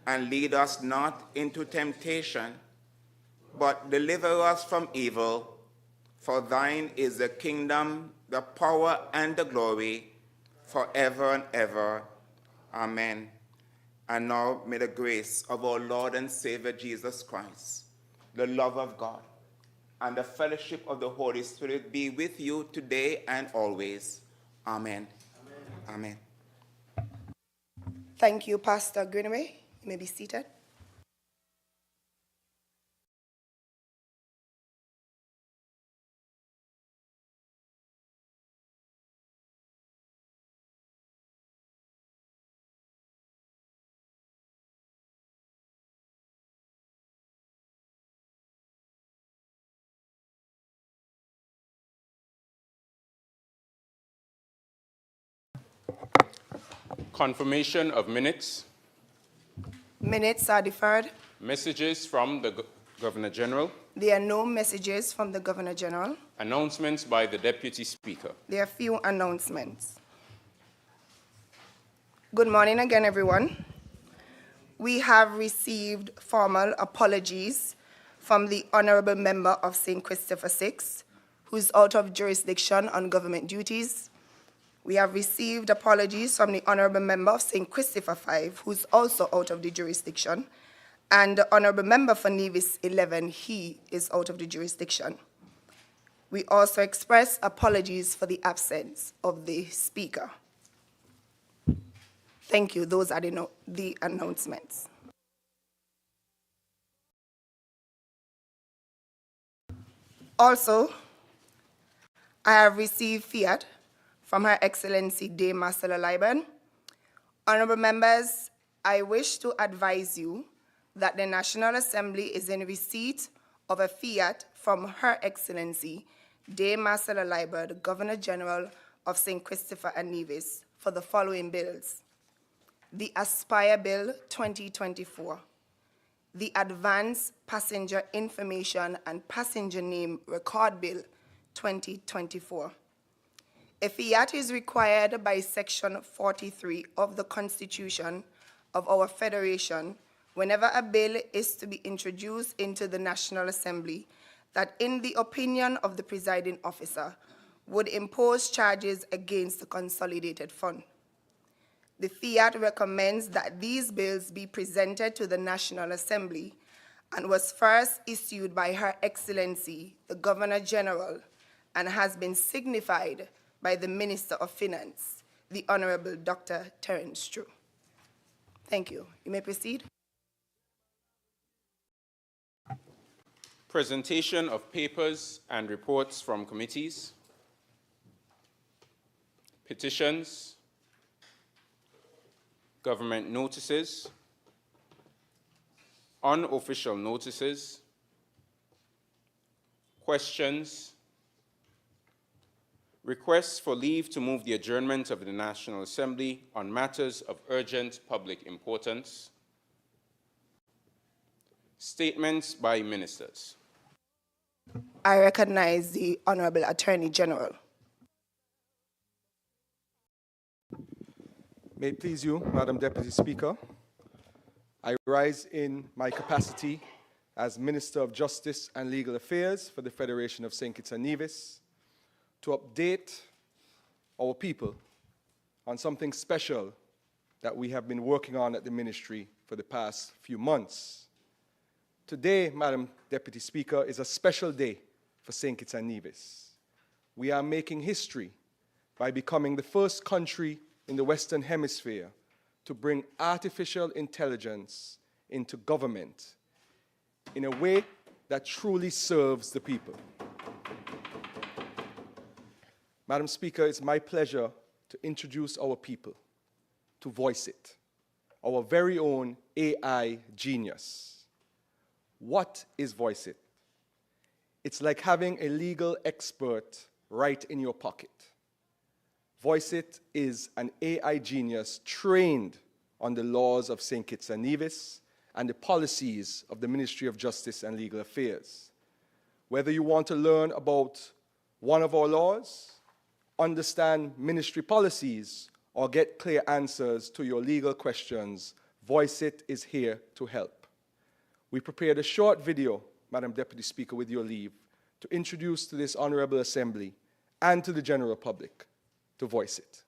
and lead us not into temptation, but deliver us from evil. For thine is the kingdom, the power, and the glory, forever and ever. Amen. And now may the grace of our Lord and Savior Jesus Christ, the love of God, and the fellowship of the Holy Spirit be with you today and always. Amen. Amen. Amen. Thank you, Pastor Greenaway. You may be seated. Confirmation of minutes. Minutes are deferred. Messages from the Governor General. There are no messages from the Governor General. Announcements by the Deputy Speaker. There are few announcements. Good morning again, everyone. We have received formal apologies from the Honorable Member of St. Christopher VI, who is out of jurisdiction on government duties. We have received apologies from the Honorable Member of St. Christopher V, who is also out of the jurisdiction, and the Honorable Member for Nevis 11, he is out of the jurisdiction. We also express apologies for the absence of the Speaker. Thank you. Those are the announcements. Also, I have received fiat from Her Excellency Dame Marcella Liban. Honorable members, I wish to advise you that the National Assembly is in receipt of a fiat from Her Excellency Dame Marcella Liban, the Governor General of St. Christopher and Nevis, for the following bills: the Aspire Bill 2024, the Advanced Passenger Information and Passenger Name Record Bill 2024. A fiat is required by Section 43 of the Constitution of our Federation whenever a bill is to be introduced into the National Assembly that, in the opinion of the presiding officer, would impose charges against the Consolidated Fund. The fiat recommends that these bills be presented to the National Assembly and was first issued by Her Excellency, the Governor General, and has been signified by the Minister of Finance, the Honorable Dr. Terence True. Thank you. You may proceed. Presentation of papers and reports from committees. Petitions. Government notices. Unofficial notices. Questions. Requests for leave to move the adjournment of the National Assembly on matters of urgent public importance. Statements by ministers. I recognize the Honorable Attorney General. May it please you, Madam Deputy Speaker, I rise in my capacity as Minister of Justice and Legal Affairs for the Federation of St. Kitts and Nevis to update our people on something special that we have been working on at the ministry for the past few months. Today, Madam Deputy Speaker, is a special day for St. Kitts and Nevis. We are making history by becoming the first country in the Western Hemisphere to bring artificial intelligence into government in a way that truly serves the people. Madam Speaker, it's my pleasure to introduce our people to Voice It, our very own AI genius. What is Voice It? It's like having a legal expert right in your pocket. Voice It is an AI genius trained on the laws of St. Kitts and Nevis and the policies of the Ministry of Justice and Legal Affairs. Whether you want to learn about one of our laws, understand ministry policies, or get clear answers to your legal questions, Voice It is here to help. We prepared a short video, Madam Deputy Speaker, with your leave, to introduce to this Honorable Assembly and to the general public to Voice It.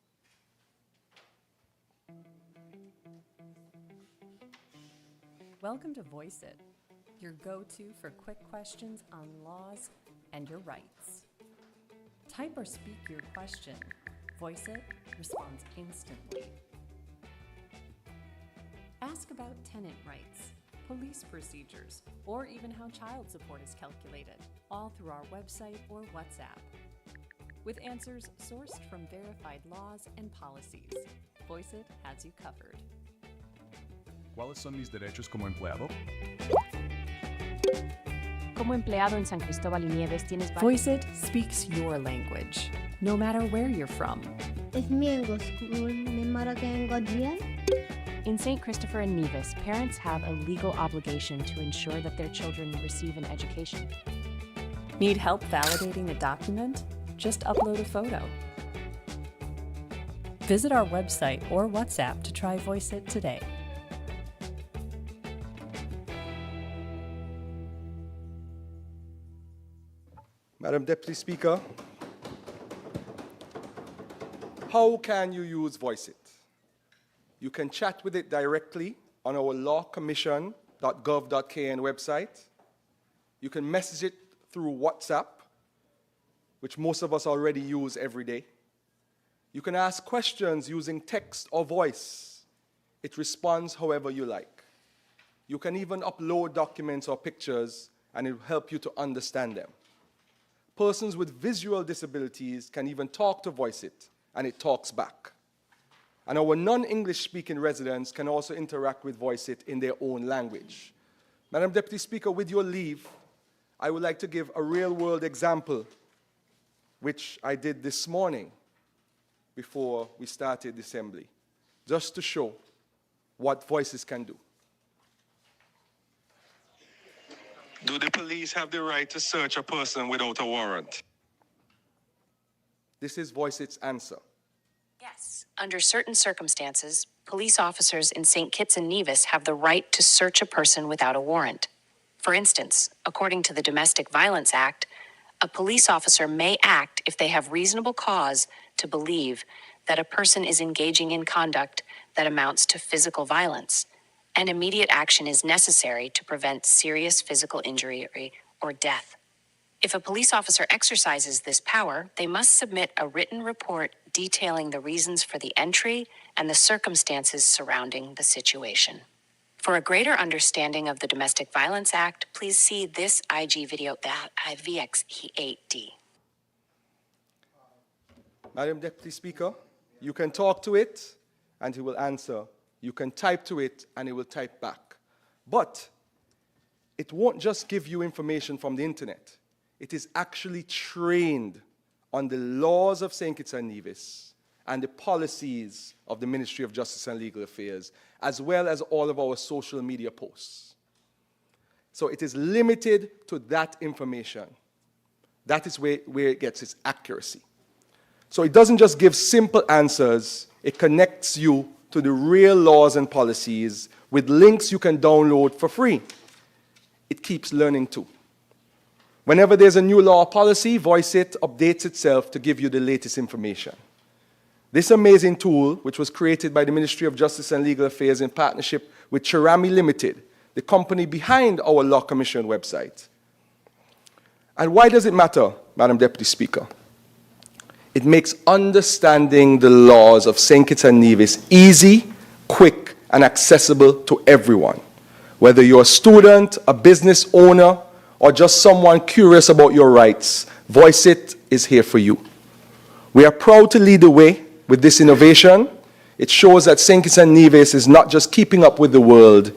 Welcome to Voice It, your go-to for quick questions on laws and your rights. Type or speak your question. Voice It responds instantly. Ask about tenant rights, police procedures, or even how child support is calculated, all through our website or WhatsApp. With answers sourced from verified laws and policies, Voice It has you covered. ¿Cuáles son mis derechos como empleado? Como empleado en San Cristóbal y Nieves tienes Voice It speaks your language, no matter where you're from. If me go school, me mother can go jail. In St. Christopher and Nevis, parents have a legal obligation to ensure that their children receive an education. Need help validating a document? Just upload a photo. Visit our website or WhatsApp to try Voice It today. Madam Deputy Speaker, how can you use Voice It? You can chat with it directly on our lawcommission.gov.kn website. You can message it through WhatsApp, which most of us already use every day. You can ask questions using text or voice. It responds however you like. You can even upload documents or pictures, and it will help you to understand them. Persons with visual disabilities can even talk to Voice It, and it talks back. And our non-English speaking residents can also interact with Voice It in their own language. Madam Deputy Speaker, with your leave, I would like to give a real-world example, which I did this morning before we started the assembly, just to show what Voices can do. Do the police have the right to search a person without a warrant? This is Voice It's answer. Yes. Under certain circumstances, police officers in St. Kitts and Nevis have the right to search a person without a warrant. For instance, according to the Domestic Violence Act, a police officer may act if they have reasonable cause to believe that a person is engaging in conduct that amounts to physical violence, and immediate action is necessary to prevent serious physical injury or death. If a police officer exercises this power, they must submit a written report detailing the reasons for the entry and the circumstances surrounding the situation. For a greater understanding of the Domestic Violence Act, please see this IG video that VX8D. Madam Deputy Speaker, you can talk to it, and he will answer. You can type to it, and it will type back. But it won't just give you information from the internet. It is actually trained on the laws of St. Kitts and Nevis and the policies of the Ministry of Justice and Legal Affairs, as well as all of our social media posts. So it is limited to that information. That is where it gets its accuracy. So it doesn't just give simple answers, it connects you to the real laws and policies with links you can download for free. It keeps learning too. Whenever there's a new law or policy, Voice It updates itself to give you the latest information. This amazing tool, which was created by the Ministry of Justice and Legal Affairs in partnership with Cherami Limited, the company behind our Law Commission website. And why does it matter, Madam Deputy Speaker? It makes understanding the laws of St. Kitts and Nevis easy, quick, and accessible to everyone. Whether you're a student, a business owner, or just someone curious about your rights, Voice It is here for you. We are proud to lead the way with this innovation. It shows that St. Kitts and Nevis is not just keeping up with the world,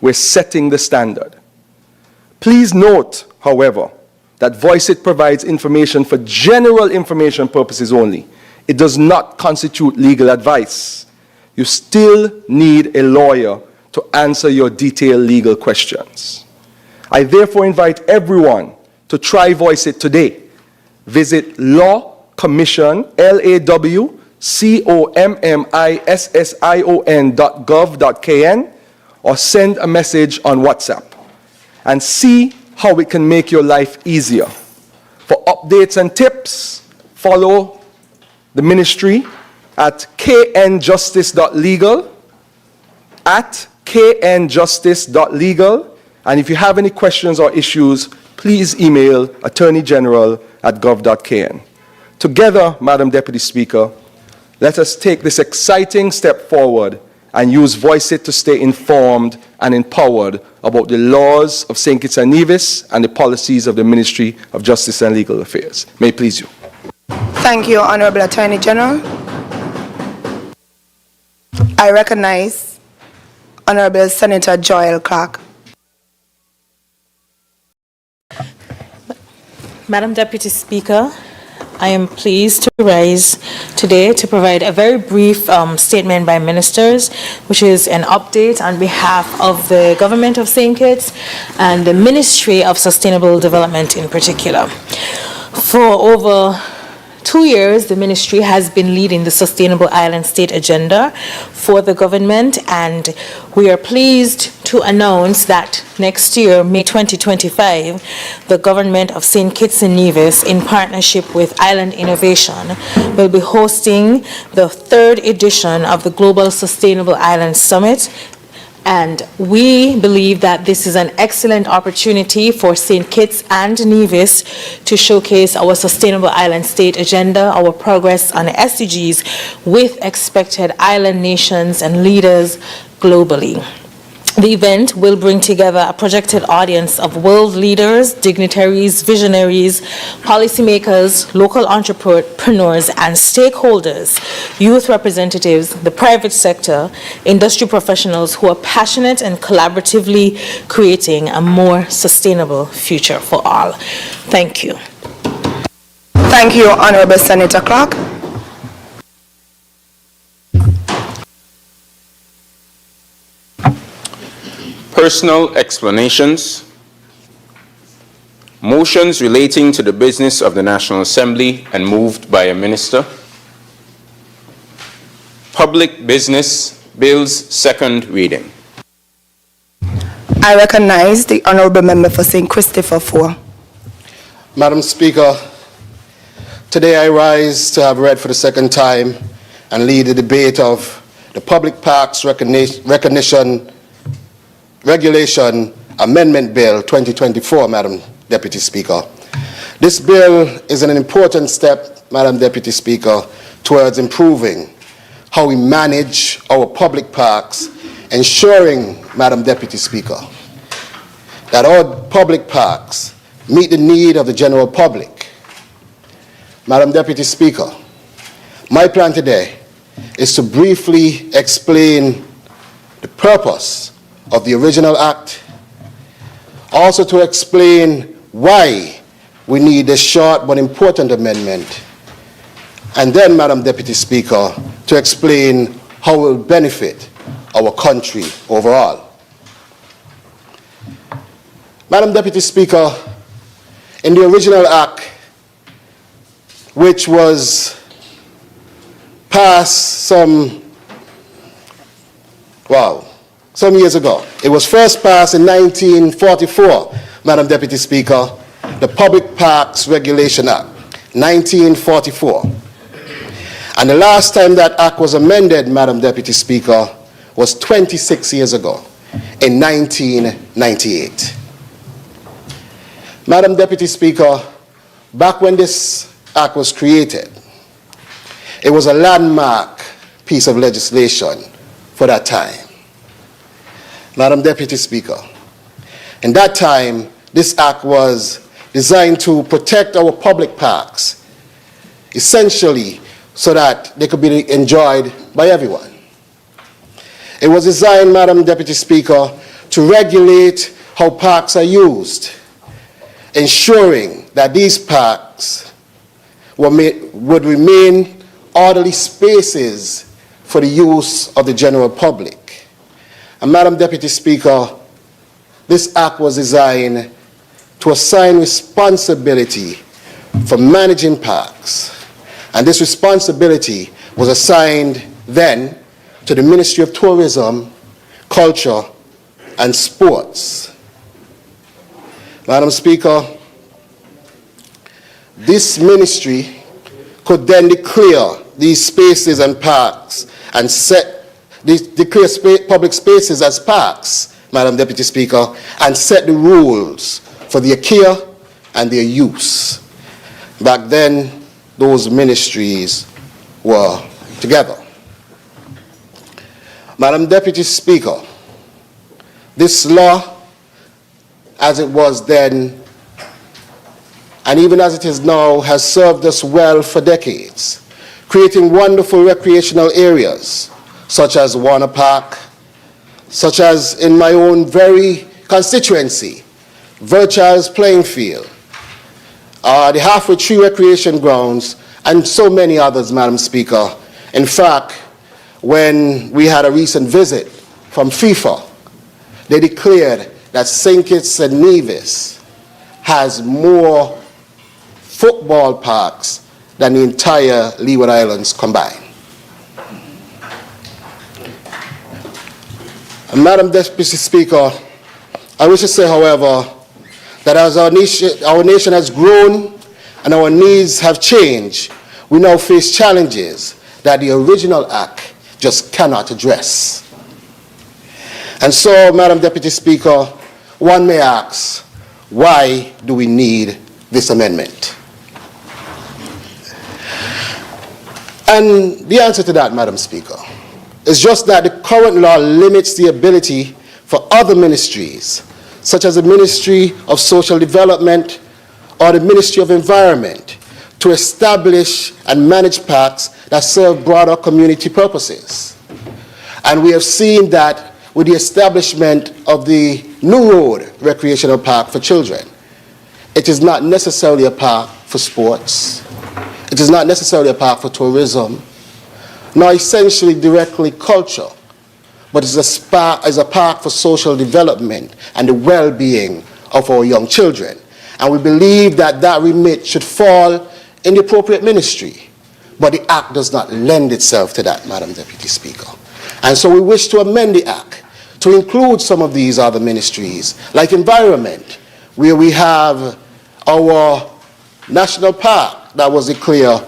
we're setting the standard. Please note, however, that Voice It provides information for general information purposes only. It does not constitute legal advice. You still need a lawyer to answer your detailed legal questions. I therefore invite everyone to try Voice It today. Visit lawcommission.gov.kn or send a message on WhatsApp and see how it can make your life easier. For updates and tips, follow the ministry at knjustice.legal, at knjustice.legal. And if you have any questions or issues, please email attorneygeneral@gov.kn. Together, Madam Deputy Speaker, let us take this exciting step forward and use Voice It to stay informed and empowered about the laws of St. Kitts and Nevis and the policies of the Ministry of Justice and Legal Affairs. May it please you. Thank you, Honorable Attorney General. I recognize Honorable Senator Joel Clark. Madam Deputy Speaker, I am pleased to rise today to provide a very brief statement by ministers, which is an update on behalf of the Government of St. Kitts and the Ministry of Sustainable Development in particular. For over 2 years, the ministry has been leading the Sustainable Island State agenda for the government, and we are pleased to announce that next year, May 2025, the government of St. Kitts and Nevis, in partnership with Island Innovation, will be hosting the 3rd edition of the Global Sustainable Island Summit. And we believe that this is an excellent opportunity for St. Kitts and Nevis to showcase our Sustainable Island State agenda, our progress on the SDGs with expected island nations and leaders globally. The event will bring together a projected audience of world leaders, dignitaries, visionaries, policymakers, local entrepreneurs, and stakeholders, youth representatives, the private sector, industry professionals who are passionate and collaboratively creating a more sustainable future for all. Thank you. Thank you, Honorable Senator Clark. Personal explanations. Motions relating to the business of the National Assembly and moved by a minister. Public business bills, second reading. I recognize the Honorable Member for St. Christopher IV. Madam Speaker, today I rise to have read for the second time and lead the debate of the Public Parks Regulation Amendment Bill 2024, Madam Deputy Speaker. This bill is an important step, Madam Deputy Speaker, towards improving how we manage our public parks, ensuring, Madam Deputy Speaker, that our public parks meet the need of the general public. Madam Deputy Speaker, my plan today is to briefly explain the purpose of the original act, also to explain why we need this short but important amendment, and then, Madam Deputy Speaker, to explain how it will benefit our country overall. Madam Deputy Speaker, in the original act, which was passed some years ago. It was first passed in 1944, Madam Deputy Speaker, the Public Parks Regulation Act, 1944. And the last time that act was amended, Madam Deputy Speaker, was 26 years ago, in 1998. Madam Deputy Speaker, back when this act was created, it was a landmark piece of legislation for that time. Madam Deputy Speaker, in that time, this act was designed to protect our public parks, essentially so that they could be enjoyed by everyone. It was designed, Madam Deputy Speaker, to regulate how parks are used, ensuring that these parks would remain orderly spaces for the use of the general public. And Madam Deputy Speaker, this act was designed to assign responsibility for managing parks. And this responsibility was assigned then to the Ministry of Tourism, Culture, and sports. Madam Speaker, this ministry could then declare these spaces and parks and declare public spaces as parks, Madam Deputy Speaker, and set the rules for their care and their use. Back then, those ministries were together. Madam Deputy Speaker, this law, as it was then, and even as it is now, has served us well for decades, creating wonderful recreational areas, such as Warner Park, such as in my own very constituency, Virtual's Playing Field, the Halfway Tree Recreation Grounds, and so many others, Madam Speaker. In fact, when we had a recent visit from FIFA, they declared that St. Kitts and Nevis has more football parks than the entire Leeward Islands combined. And Madam Deputy Speaker, I wish to say, however, that as our nation has grown and our needs have changed, we now face challenges that the original Act just cannot address. And so, Madam Deputy Speaker, one may ask, why do we need this amendment? And the answer to that, Madam Speaker, is just that the current law limits the ability for other ministries, such as the Ministry of Social Development or the Ministry of Environment, to establish and manage parks that serve broader community purposes. And we have seen that with the establishment of the New Road Recreational Park for children. It is not necessarily a park for sports. It is not necessarily a park for tourism, nor essentially directly culture, but it's a park for social development and the well-being of our young children. And we believe that that remit should fall in the appropriate ministry, but the Act does not lend itself to that, Madam Deputy Speaker. And so we wish to amend the Act to include some of these other ministries, like Environment, where we have our national park that was declared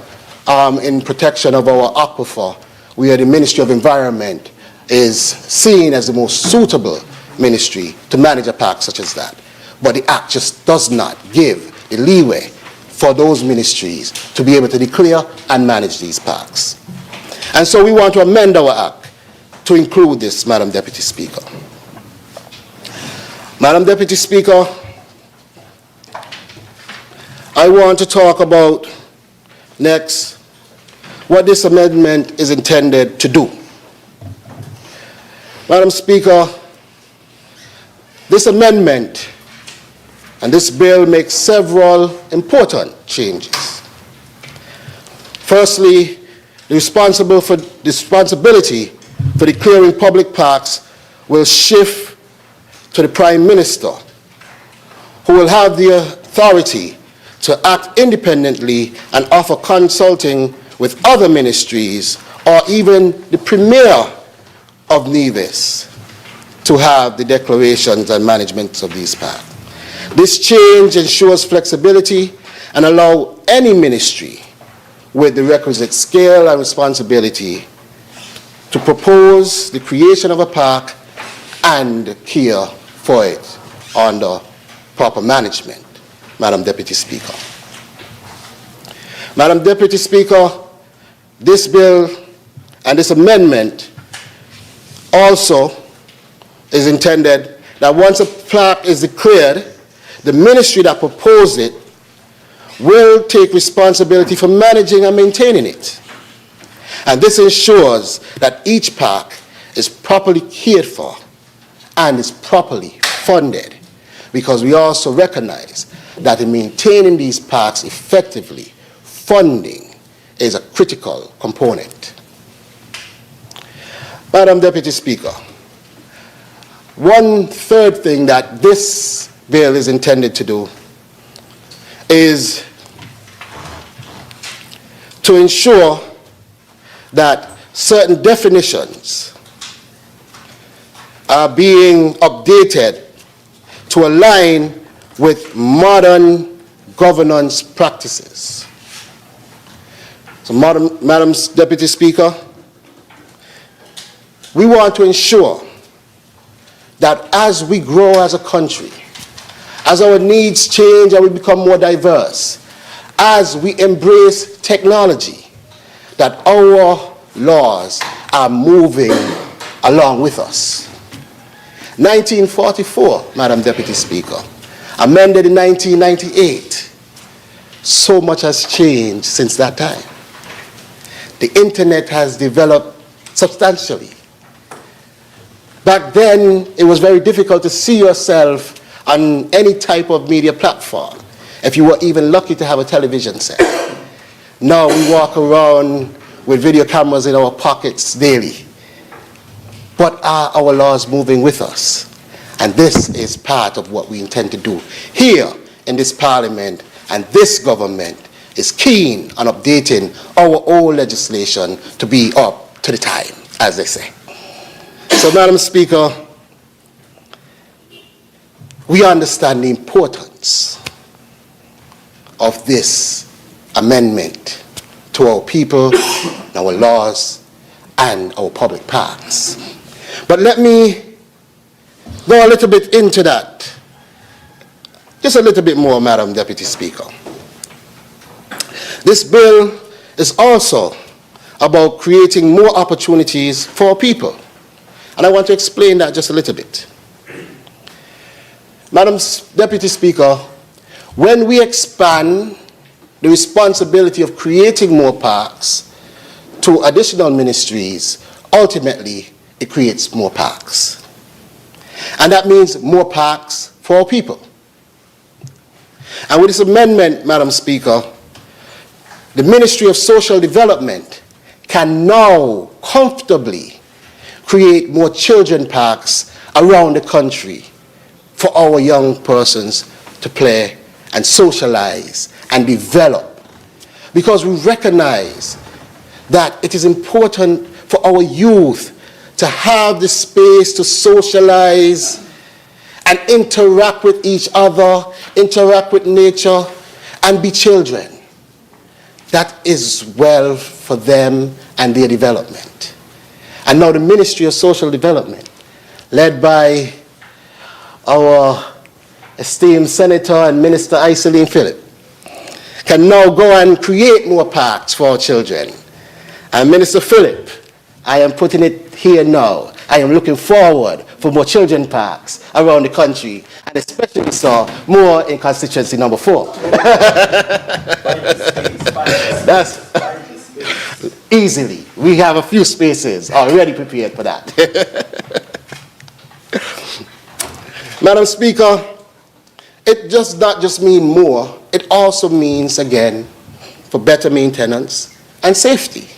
in protection of our aquifer, where the Ministry of Environment is seen as the most suitable ministry to manage a park such as that. But the Act just does not give the leeway for those ministries to be able to declare and manage these parks. And so we want to amend our Act to include this, Madam Deputy Speaker. Madam Deputy Speaker, I want to talk about next what this amendment is intended to do. Madam Speaker, this amendment and this bill makes several important changes. Firstly, the responsibility for declaring public parks will shift to the Prime Minister, who will have the authority to act independently and offer consulting with other ministries or even the Premier of Nevis to have the declarations and management of these parks. This change ensures flexibility and allows any ministry with the requisite scale and responsibility to propose the creation of a park and care for it under proper management, Madam Deputy Speaker. Madam Deputy Speaker, this bill and this amendment also is intended that once a park is declared, the ministry that proposed it will take responsibility for managing and maintaining it. And this ensures that each park is properly cared for and is properly funded, because we also recognize that in maintaining these parks effectively, funding is a critical component. Madam Deputy Speaker, one third thing that this bill is intended to do is to ensure that certain definitions are being updated to align with modern governance practices. So, Madam Deputy Speaker, we want to ensure that as we grow as a country, as our needs change and we become more diverse, as we embrace technology, that our laws are moving along with us. 1944, Madam Deputy Speaker, amended in 1998. So much has changed since that time. The internet has developed substantially. Back then, it was very difficult to see yourself on any type of media platform, if you were even lucky to have a television set. Now we walk around with video cameras in our pockets daily. But are our laws moving with us? And this is part of what we intend to do here in this Parliament, and this government is keen on updating our old legislation to be up to the time, as they say. So, Madam Speaker, we understand the importance of this amendment to our people, our laws, and our public parks. But let me go a little bit into that. Just a little bit more, Madam Deputy Speaker. This bill is also about creating more opportunities for people. And I want to explain that just a little bit. Madam Deputy Speaker, when we expand the responsibility of creating more parks to additional ministries, ultimately it creates more parks. And that means more parks for our people. And with this amendment, Madam Speaker, the Ministry of Social Development can now comfortably create more children parks around the country for our young persons to play and socialize and develop. Because we recognize that it is important for our youth to have the space to socialize and interact with each other, interact with nature, and be children. That is well for them and their development. And now the Ministry of Social Development, led by our esteemed Senator and Minister Iselene Phillip, can now go and create more parks for our children. And Minister Phillip, I am putting it here now. I am looking forward for more children parks around the country, and especially so more in constituency number 4. That's easily. We have a few spaces already prepared for that. Madam Speaker, it does not just mean more, it also means, again, for better maintenance and safety.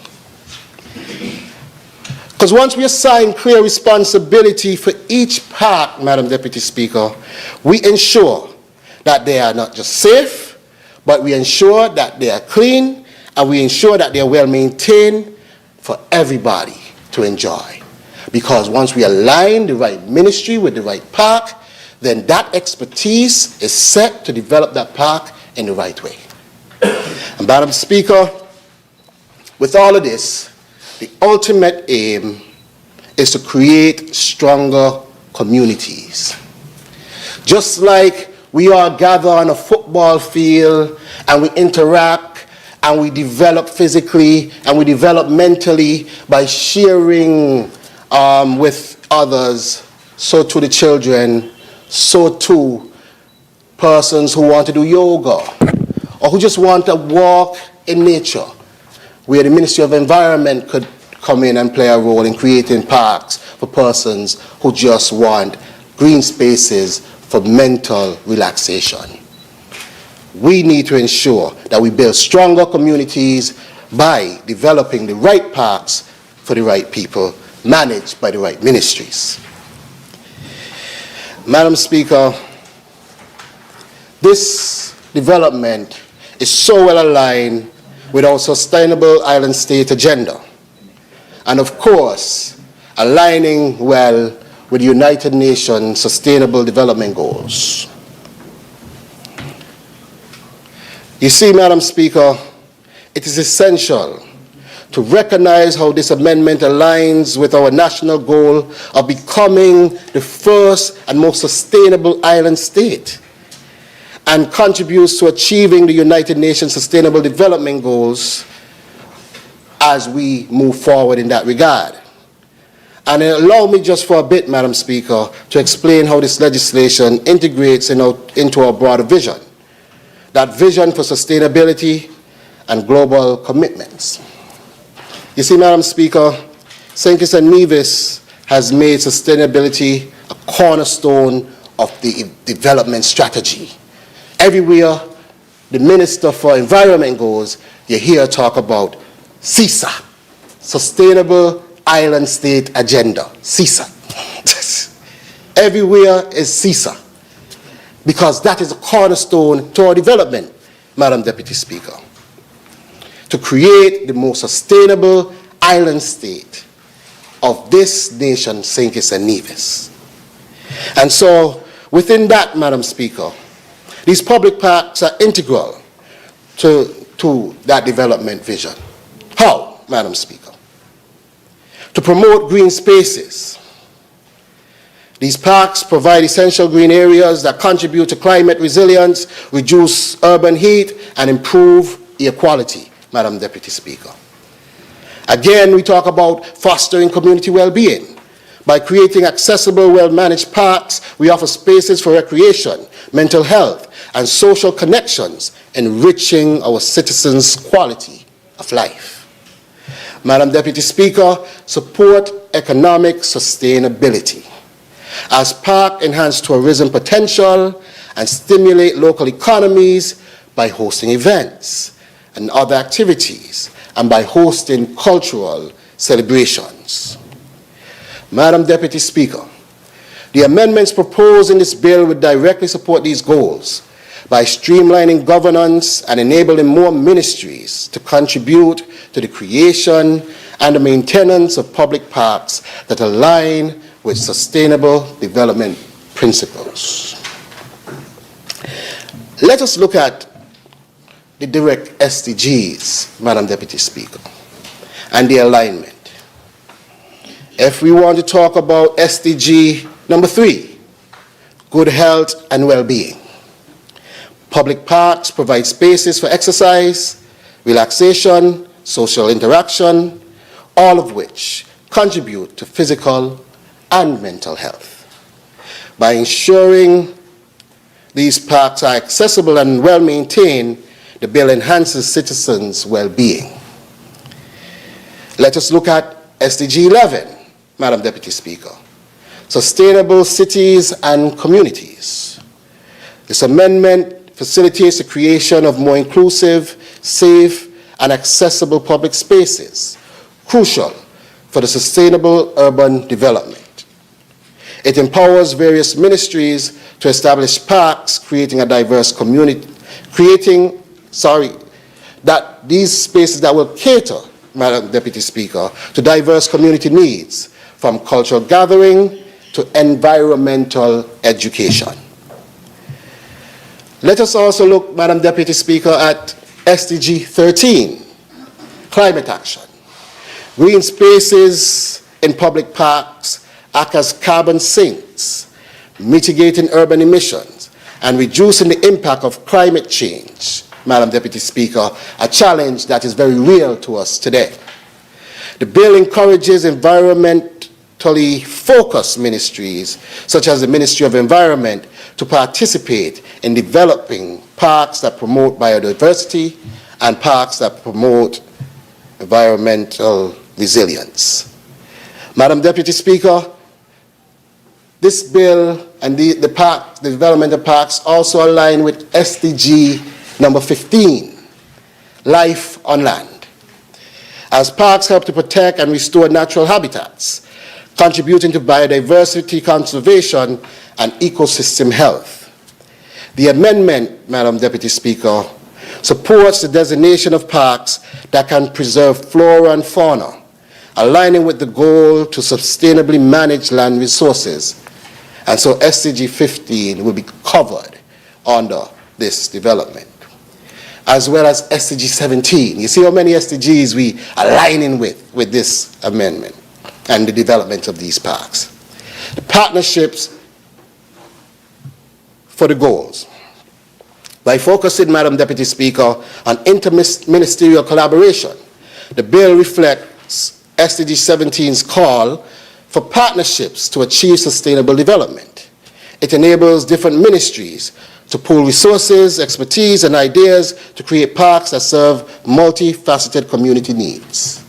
Because once we assign clear responsibility for each park, Madam Deputy Speaker, we ensure that they are not just safe, but we ensure that they are clean, and we ensure that they are well maintained for everybody to enjoy. Because once we align the right ministry with the right park, then that expertise is set to develop that park in the right way. And Madam Speaker, with all of this, the ultimate aim is to create stronger communities. Just like we all gather on a football field and we interact and we develop physically and we develop mentally by sharing with others, so too the children, so too persons who want to do yoga or who just want to walk in nature, where the Ministry of Environment could come in and play a role in creating parks for persons who just want green spaces for mental relaxation. We need to ensure that we build stronger communities by developing the right parks for the right people, managed by the right ministries. Madam Speaker, this development is so well aligned with our Sustainable Island State agenda, and of course, aligning well with the United Nations Sustainable Development Goals. You see, Madam Speaker, it is essential to recognize how this amendment aligns with our national goal of becoming the first and most sustainable island state and contributes to achieving the United Nations Sustainable Development Goals as we move forward in that regard. And allow me just for a bit, Madam Speaker, to explain how this legislation integrates into our broader vision, that vision for sustainability and global commitments. You see, Madam Speaker, St. Kitts and Nevis has made sustainability a cornerstone of the development strategy. Everywhere the Minister for Environment goes, you hear talk about CISA, Sustainable Island State Agenda, CISA. Everywhere is CISA, because that is a cornerstone to our development, Madam Deputy Speaker, to create the most sustainable island state of this nation, St. Kitts and Nevis. And so, within that, Madam Speaker, these public parks are integral to that development vision. How, Madam Speaker? To promote green spaces. These parks provide essential green areas that contribute to climate resilience, reduce urban heat, and improve air quality, Madam Deputy Speaker. Again, we talk about fostering community well-being. By creating accessible, well-managed parks, we offer spaces for recreation, mental health, and social connections, enriching our citizens' quality of life. Madam Deputy Speaker, support economic sustainability. As parks enhance tourism potential and stimulate local economies by hosting events and other activities, and by hosting cultural celebrations. Madam Deputy Speaker, the amendments proposed in this bill would directly support these goals by streamlining governance and enabling more ministries to contribute to the creation and the maintenance of public parks that align with sustainable development principles. Let us look at the direct SDGs, Madam Deputy Speaker, and the alignment. If we want to talk about SDG number 3, good health and well-being. Public parks provide spaces for exercise, relaxation, social interaction, all of which contribute to physical and mental health. By ensuring these parks are accessible and well-maintained, the bill enhances citizens' well-being. Let us look at SDG 11, Madam Deputy Speaker, sustainable cities and communities. This amendment facilitates the creation of more inclusive, safe, and accessible public spaces, crucial for the sustainable urban development. It empowers various ministries to establish parks, creating a diverse community, that these spaces that will cater, Madam Deputy Speaker, to diverse community needs, from cultural gathering to environmental education. Let us also look, Madam Deputy Speaker, at SDG 13, climate action. Green spaces in public parks act as carbon sinks, mitigating urban emissions and reducing the impact of climate change, Madam Deputy Speaker, a challenge that is very real to us today. The bill encourages environmentally focused ministries, such as the Ministry of Environment, to participate in developing parks that promote biodiversity and parks that promote environmental resilience. Madam Deputy Speaker, this bill and the development of parks also align with SDG number 15, life on land. As parks help to protect and restore natural habitats, contributing to biodiversity conservation and ecosystem health. The amendment, Madam Deputy Speaker, supports the designation of parks that can preserve flora and fauna aligning with the goal to sustainably manage land resources. And so SDG 15 will be covered under this development, as well as SDG 17. You see how many SDGs we are aligning with this amendment and the development of these parks. The partnerships for the goals. By focusing, Madam Deputy Speaker, on interministerial collaboration, the bill reflects SDG 17's call for partnerships to achieve sustainable development. It enables different ministries to pool resources, expertise, and ideas to create parks that serve multifaceted community needs.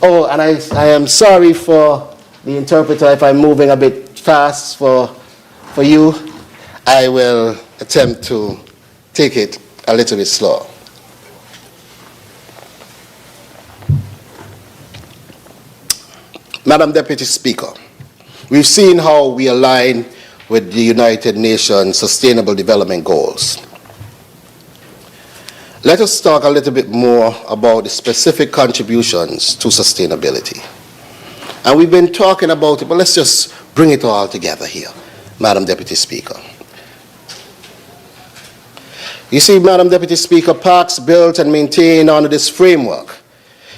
Oh, and I am sorry for the interpreter if I'm moving a bit fast for you. I will attempt to take it a little bit slow. Madam Deputy Speaker, we've seen how we align with the United Nations Sustainable Development Goals. Let us talk a little bit more about the specific contributions to sustainability. And we've been talking about it, but let's just bring it all together here, Madam Deputy Speaker. You see, Madam Deputy Speaker, parks built and maintained under this framework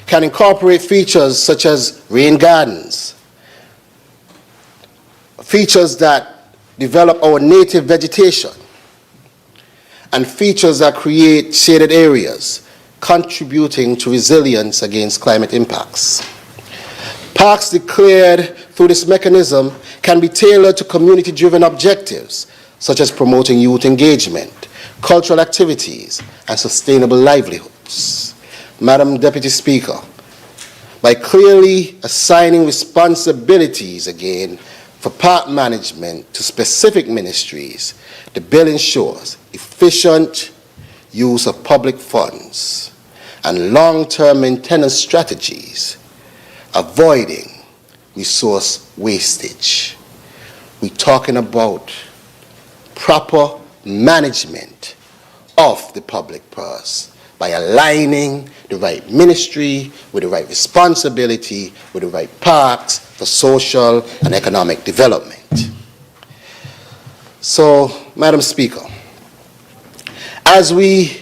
can incorporate features such as rain gardens, features that develop our native vegetation, and features that create shaded areas, contributing to resilience against climate impacts. Parks declared through this mechanism can be tailored to community-driven objectives, such as promoting youth engagement, cultural activities, and sustainable livelihoods. Madam Deputy Speaker, by clearly assigning responsibilities again for park management to specific ministries, the bill ensures efficient use of public funds and long-term maintenance strategies, avoiding resource wastage. We're talking about proper management of the public purse by aligning the right ministry with the right responsibility, with the right parks for social and economic development. So, Madam Speaker, as we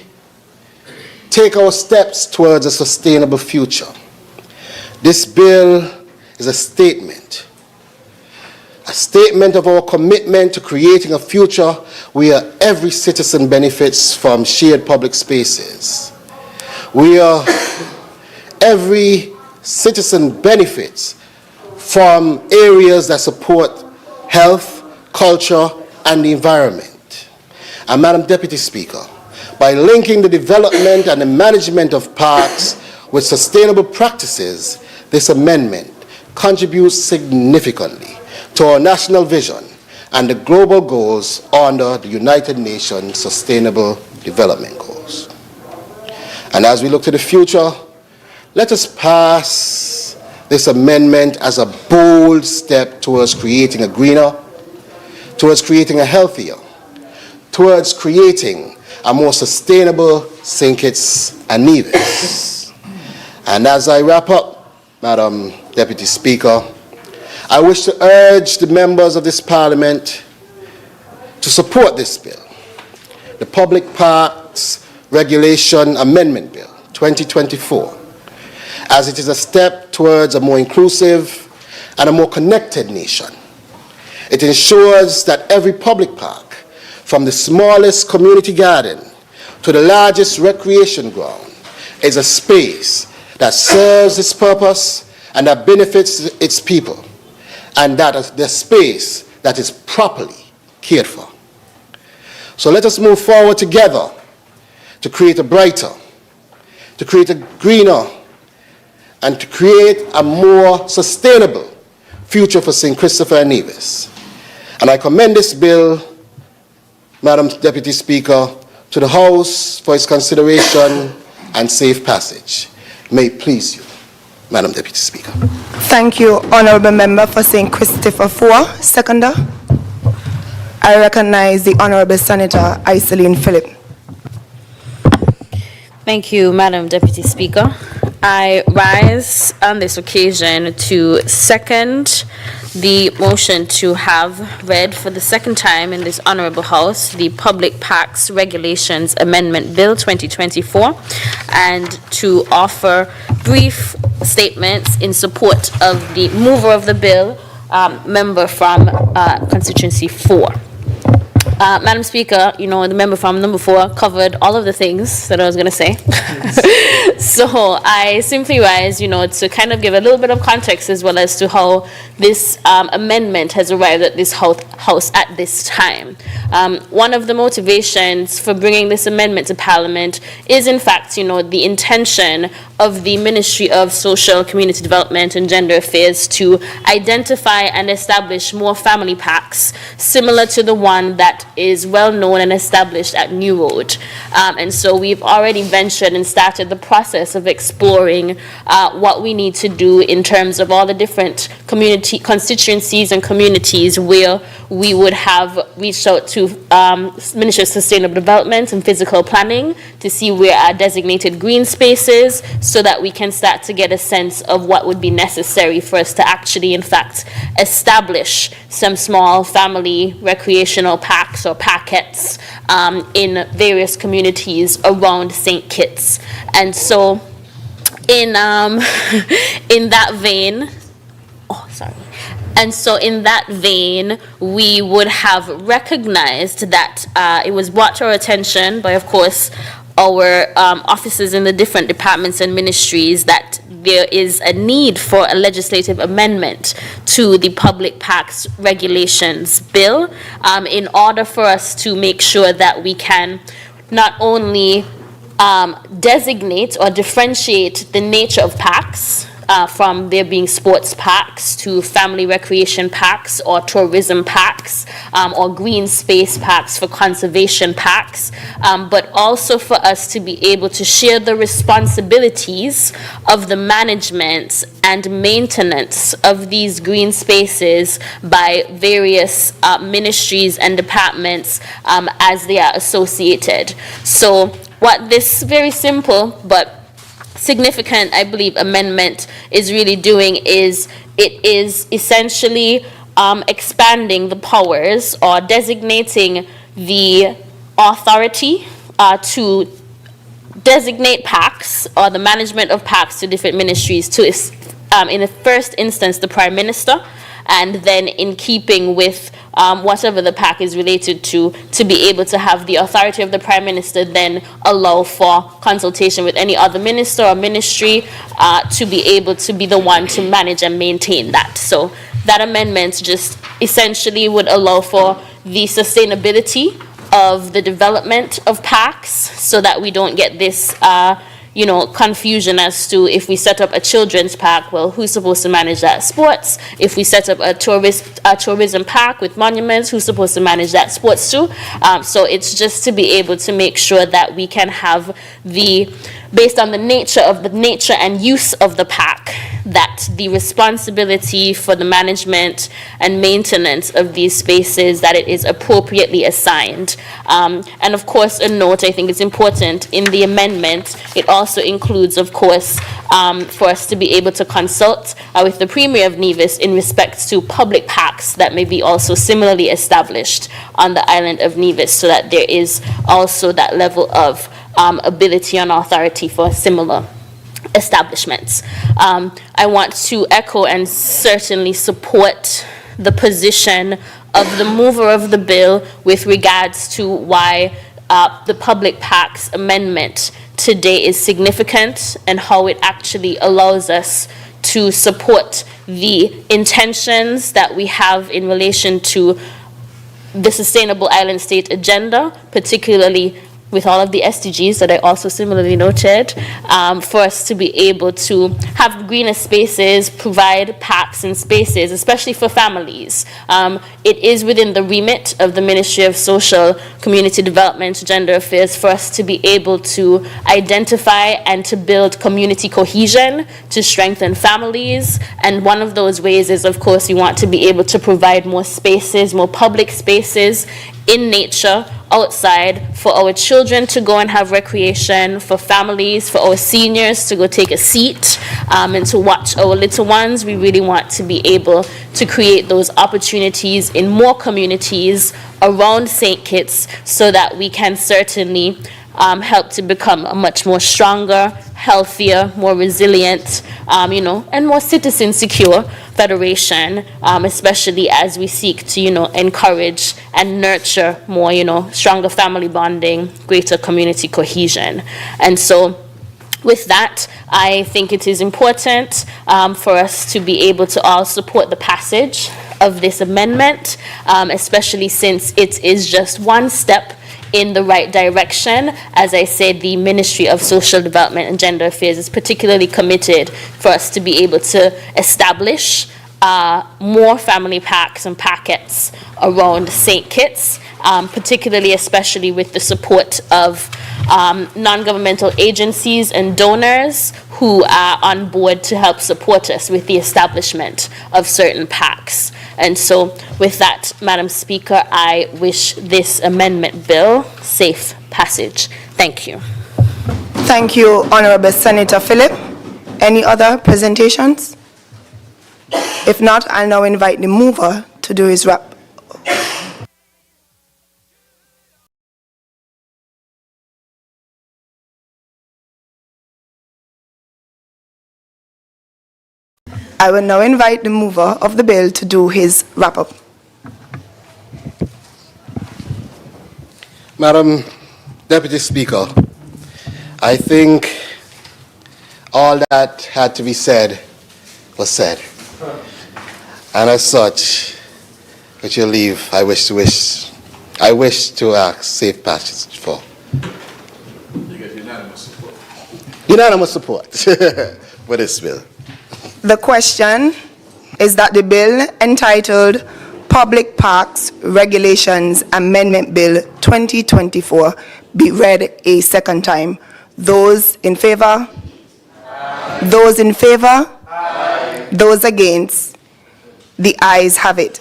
take our steps towards a sustainable future, this bill is a statement of our commitment to creating a future where every citizen benefits from shared public spaces, where every citizen benefits from areas that support health, culture, and the environment. And Madam Deputy Speaker, by linking the development and the management of parks with sustainable practices, this amendment contributes significantly to our national vision and the global goals under the United Nations Sustainable Development Goals. And as we look to the future, let us pass this amendment as a bold step towards creating a greener, towards creating a healthier, towards creating a more sustainable St. Kitts and Nevis. And as I wrap up, Madam Deputy Speaker, I wish to urge the members of this Parliament to support this bill, the Public Parks Regulation Amendment Bill 2024, as it is a step towards a more inclusive and a more connected nation. It ensures that every public park, from the smallest community garden to the largest recreation ground, is a space that serves its purpose and that benefits its people, and that is the space that is properly cared for. So let us move forward together to create a brighter, to create a greener, and to create a more sustainable future for St. Christopher and Nevis. And I commend this bill, Madam Deputy Speaker, to the House for its consideration and safe passage. May it please you, Madam Deputy Speaker. Thank you, Honourable Member for St. Christopher 4. Seconder. I recognize the Honourable Senator Iselin Philip. Thank you, Madam Deputy Speaker. I rise on this occasion to second the motion to have read for the second time in this Honorable House the Public Parks Regulations Amendment Bill 2024 and to offer brief statements in support of the mover of the bill, member from constituency 4. Madam Speaker, you know, the member from number 4 covered all of the things that I was going to say. So I simply rise, you know, to kind of give a little bit of context as well as to how this amendment has arrived at this house at this time. One of the motivations for bringing this amendment to Parliament is, in fact, you know, the intention of the Ministry of Social, Community Development and Gender Affairs to identify and establish more family packs similar to the one that is well known and established at New Road. And so we've already ventured and started the process of exploring what we need to do in terms of all the different constituencies and communities where we would have reached out to Ministry of Sustainable Development and Physical Planning to see where are designated green spaces so that we can start to get a sense of what would be necessary for us to actually, in fact, establish some small family recreational parks or packets in various communities around St. Kitts. And so in that vein, and so in that vein, we would have recognized that it was brought to our attention by, of course, our officers in the different departments and ministries that there is a need for a legislative amendment to the Public Parks Regulations Bill in order for us to make sure that we can not only designate or differentiate the nature of parks, from there being sports parks to family recreation parks or tourism parks or green space parks for conservation parks, but also for us to be able to share the responsibilities of the management and maintenance of these green spaces by various ministries and departments as they are associated. So what this very simple but significant, I believe, amendment is really doing is it is essentially expanding the powers or designating the authority to designate parks or the management of parks to different ministries to, in the first instance, the Prime Minister, and then in keeping with whatever the park is related to be able to have the authority of the Prime Minister then allow for consultation with any other minister or ministry to be able to be the one to manage and maintain that. So that amendment just essentially would allow for the sustainability of the development of parks so that we don't get this confusion as to if we set up a children's park, well, who's supposed to manage that? Sports. If we set up a tourism park with monuments, who's supposed to manage that? Sports too. So it's just to be able to make sure that we can have based on the nature and use of the park, that the responsibility for the management and maintenance of these spaces, that it is appropriately assigned. And of course, a note, I think it's important, in the amendment, it also includes, of course, for us to be able to consult with the Premier of Nevis in respect to public parks that may be also similarly established on the island of Nevis, so that there is also that level of ability and authority for similar establishments. I want to echo and certainly support the position of the mover of the bill with regards to why the Public Parks Amendment today is significant and how it actually allows us to support the intentions that we have in relation to the Sustainable Island State Agenda, particularly with all of the SDGs that I also similarly noted, for us to be able to have greener spaces, provide parks and spaces, especially for families. It is within the remit of the Ministry of Social, Community Development, Gender Affairs for us to be able to identify and to build community cohesion, to strengthen families. And one of those ways is, of course, you want to be able to provide more spaces, more public spaces in nature outside for our children to go and have recreation, for families, for our seniors to go take a seat and to watch our little ones. We really want to be able to create those opportunities in more communities around St. Kitts so that we can certainly help to become a much more stronger, healthier, more resilient, and more citizen-secure federation, especially as we seek to, encourage and nurture more, stronger family bonding, greater community cohesion. And so with that, I think it is important for us to be able to all support the passage of this amendment, especially since it is just one step in the right direction. As I said, the Ministry of Social Development and Gender Affairs is particularly committed for us to be able to establish more family packs and packets around St. Kitts, particularly especially with the support of non-governmental agencies and donors who are on board to help support us with the establishment of certain packs. And so with that, Madam Speaker, I wish this amendment bill safe passage. Thank you. Thank you, Honorable Senator Phillip. Any other presentations? If not, I'll now invite the mover to do his wrap. I will now invite the mover of the bill to do his wrap-up. Madam Deputy Speaker, I think all that had to be said was said. And as such, with your leave, I wish to ask safe passage for. You get unanimous support. Unanimous support for this bill. The question is that the bill entitled Public Parks Regulations Amendment Bill 2024 be read a second time. Those in favor? Aye. Those in favor? Aye. Those against? The ayes have it.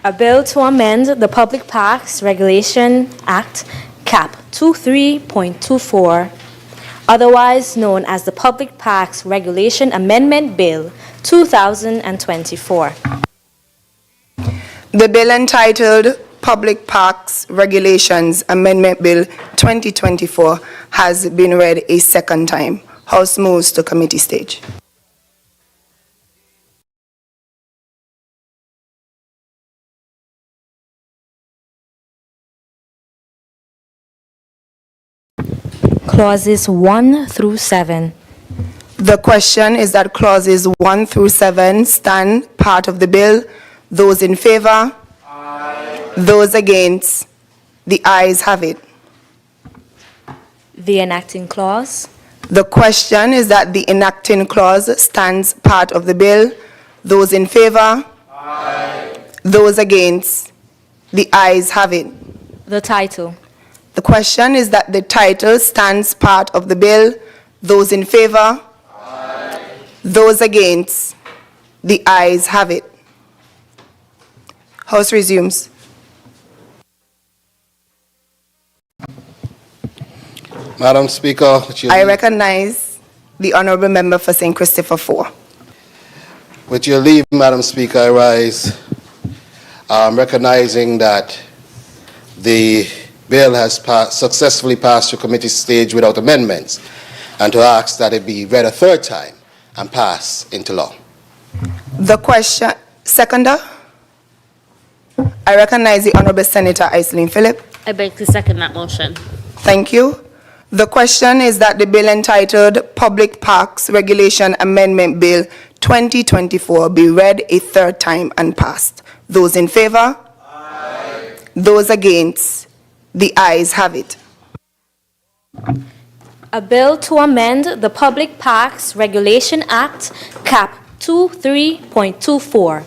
A bill to amend the Public Parks Regulation Act, Cap 23.24, otherwise known as the Public Parks Regulation Amendment Bill 2024. The bill entitled Public Parks Regulations Amendment Bill 2024 has been read a second time. House moves to committee stage. Clauses 1 through 7. The question is that clauses 1 through 7 stand part of the bill. Those in favor? Aye. Those against? The ayes have it. The enacting clause. The question is that the enacting clause stands part of the bill. Those in favor? Aye. Those against? The ayes have it. The title. The question is that the title stands part of the bill. Those in favor? Aye. Those against? The ayes have it. House resumes. Madam Speaker, I recognize the Honourable Member for St. Christopher 4. With your leave, Madam Speaker, I rise recognizing that the bill has successfully passed through committee stage without amendments, and to ask that it be read a third time and pass into law. The question, seconder? I recognize the Honourable Senator Iselin Phillip. I beg to second that motion. Thank you. The question is that the bill entitled Public Parks Regulation Amendment Bill 2024 be read a third time and passed. Those in favor? Aye. Those against? The ayes have it. A bill to amend the Public Parks Regulation Act, Cap 23.24,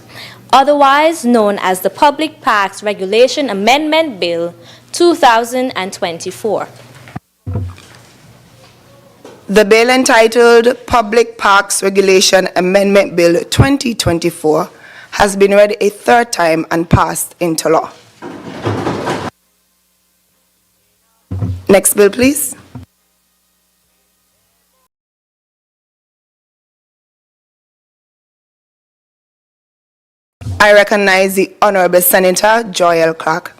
otherwise known as the Public Parks Regulation Amendment Bill 2024. The bill entitled Public Parks Regulation Amendment Bill 2024 has been read a third time and passed into law. Next bill, please. I recognize the Honorable Senator Joel Clark.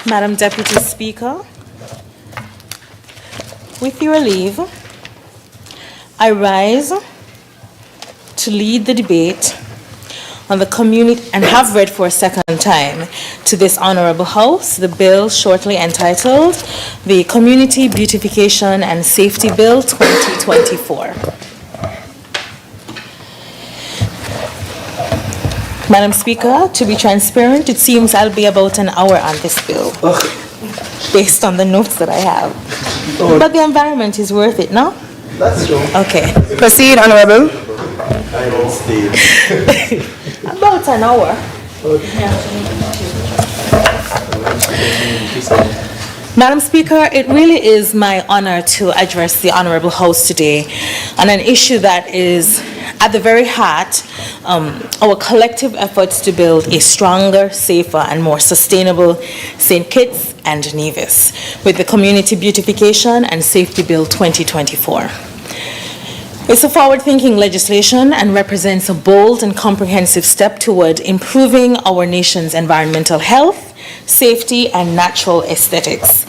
Madam Deputy Speaker, with your leave, I rise to lead the debate on the community and have read for a second time to this Honorable House the bill shortly entitled the Community Beautification and Safety Bill 2024. Madam Speaker, to be transparent, it seems I'll be about an hour on this bill, based on the notes that I have. But the environment is worth it, no? That's true. Okay. Proceed, Honorable. I don't stay. About an hour. Madam Speaker, it really is my honor to address the Honorable House today on an issue that is at the very heart our collective efforts to build a stronger, safer, and more sustainable St. Kitts and Nevis with the Community Beautification and Safety Bill 2024. It's a forward-thinking legislation and represents a bold and comprehensive step toward improving our nation's environmental health, safety, and natural aesthetics.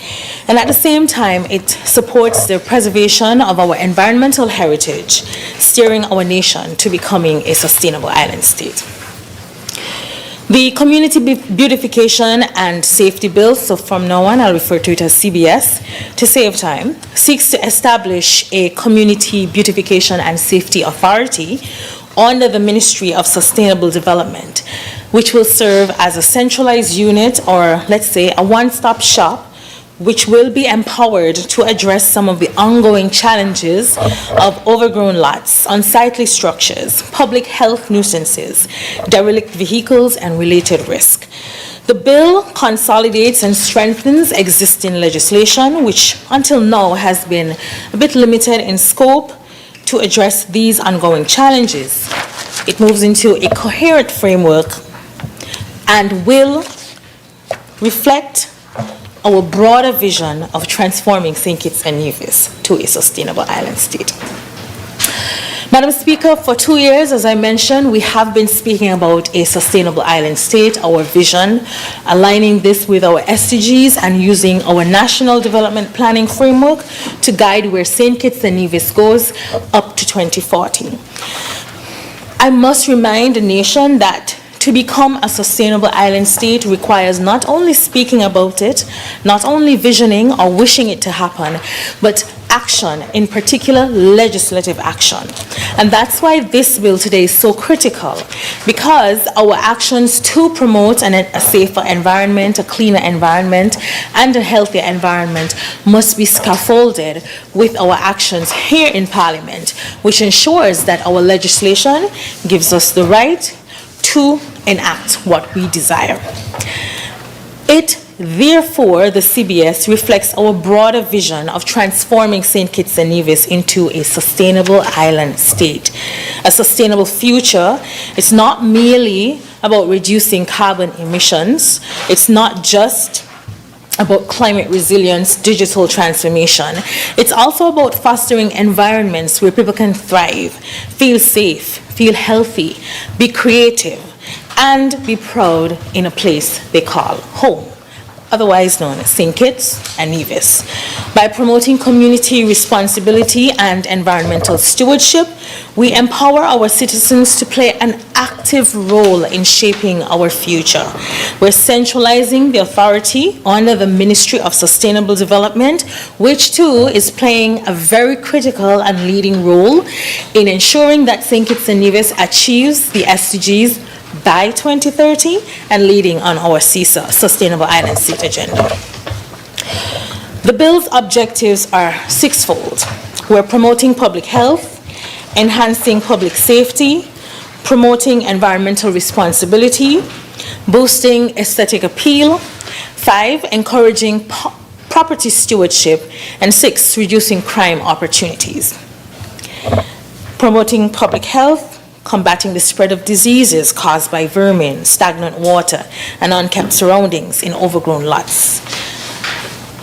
And at the same time, it supports the preservation of our environmental heritage, steering our nation to becoming a sustainable island state. The Community Beautification and Safety Bill, so from now on I'll refer to it as CBS, to save time, seeks to establish a Community Beautification and Safety Authority under the Ministry of Sustainable Development, which will serve as a centralized unit, or let's say a one-stop shop, which will be empowered to address some of the ongoing challenges of overgrown lots, unsightly structures, public health nuisances, derelict vehicles, and related risk. The bill consolidates and strengthens existing legislation, which until now has been a bit limited in scope to address these ongoing challenges. It moves into a coherent framework and will reflect our broader vision of transforming St. Kitts and Nevis to a sustainable island state. Madam Speaker, for 2 years, as I mentioned, we have been speaking about a sustainable island state, our vision, aligning this with our SDGs and using our National Development Planning Framework to guide where St. Kitts and Nevis goes up to 2040. I must remind the nation that to become a sustainable island state requires not only speaking about it, not only visioning or wishing it to happen, but action, in particular legislative action. And that's why this bill today is so critical, because our actions to promote a safer environment, a cleaner environment, and a healthier environment must be scaffolded with our actions here in Parliament, which ensures that our legislation gives us the right to enact what we desire. It, therefore, the CBS reflects our broader vision of transforming St. Kitts and Nevis into a sustainable island state. A sustainable future, it's not merely about reducing carbon emissions. It's not just about climate resilience, digital transformation. It's also about fostering environments where people can thrive, feel safe, feel healthy, be creative, and be proud in a place they call home, otherwise known as St. Kitts and Nevis. By promoting community responsibility and environmental stewardship, we empower our citizens to play an active role in shaping our future. We're centralizing the authority under the Ministry of Sustainable Development, which too is playing a very critical and leading role in ensuring that St. Kitts and Nevis achieves the SDGs by 2030 and leading on our CISA, Sustainable Island State Agenda. The bill's objectives are sixfold. We're promoting public health, enhancing public safety, promoting environmental responsibility, boosting aesthetic appeal. 5, encouraging property stewardship, and 6, reducing crime opportunities. Promoting public health, combating the spread of diseases caused by vermin, stagnant water, and unkept surroundings in overgrown lots.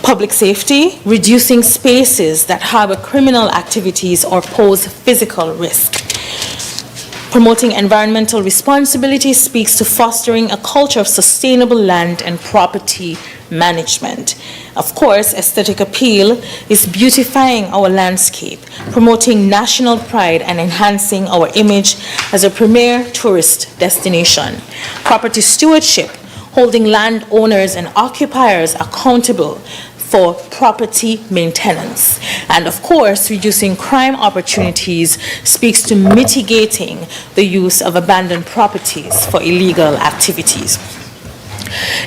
Public safety, reducing spaces that harbor criminal activities or pose physical risk. Promoting environmental responsibility speaks to fostering a culture of sustainable land and property management. Of course, aesthetic appeal is beautifying our landscape, promoting national pride and enhancing our image as a premier tourist destination. Property stewardship, holding landowners and occupiers accountable for property maintenance. And of course, reducing crime opportunities speaks to mitigating the use of abandoned properties for illegal activities.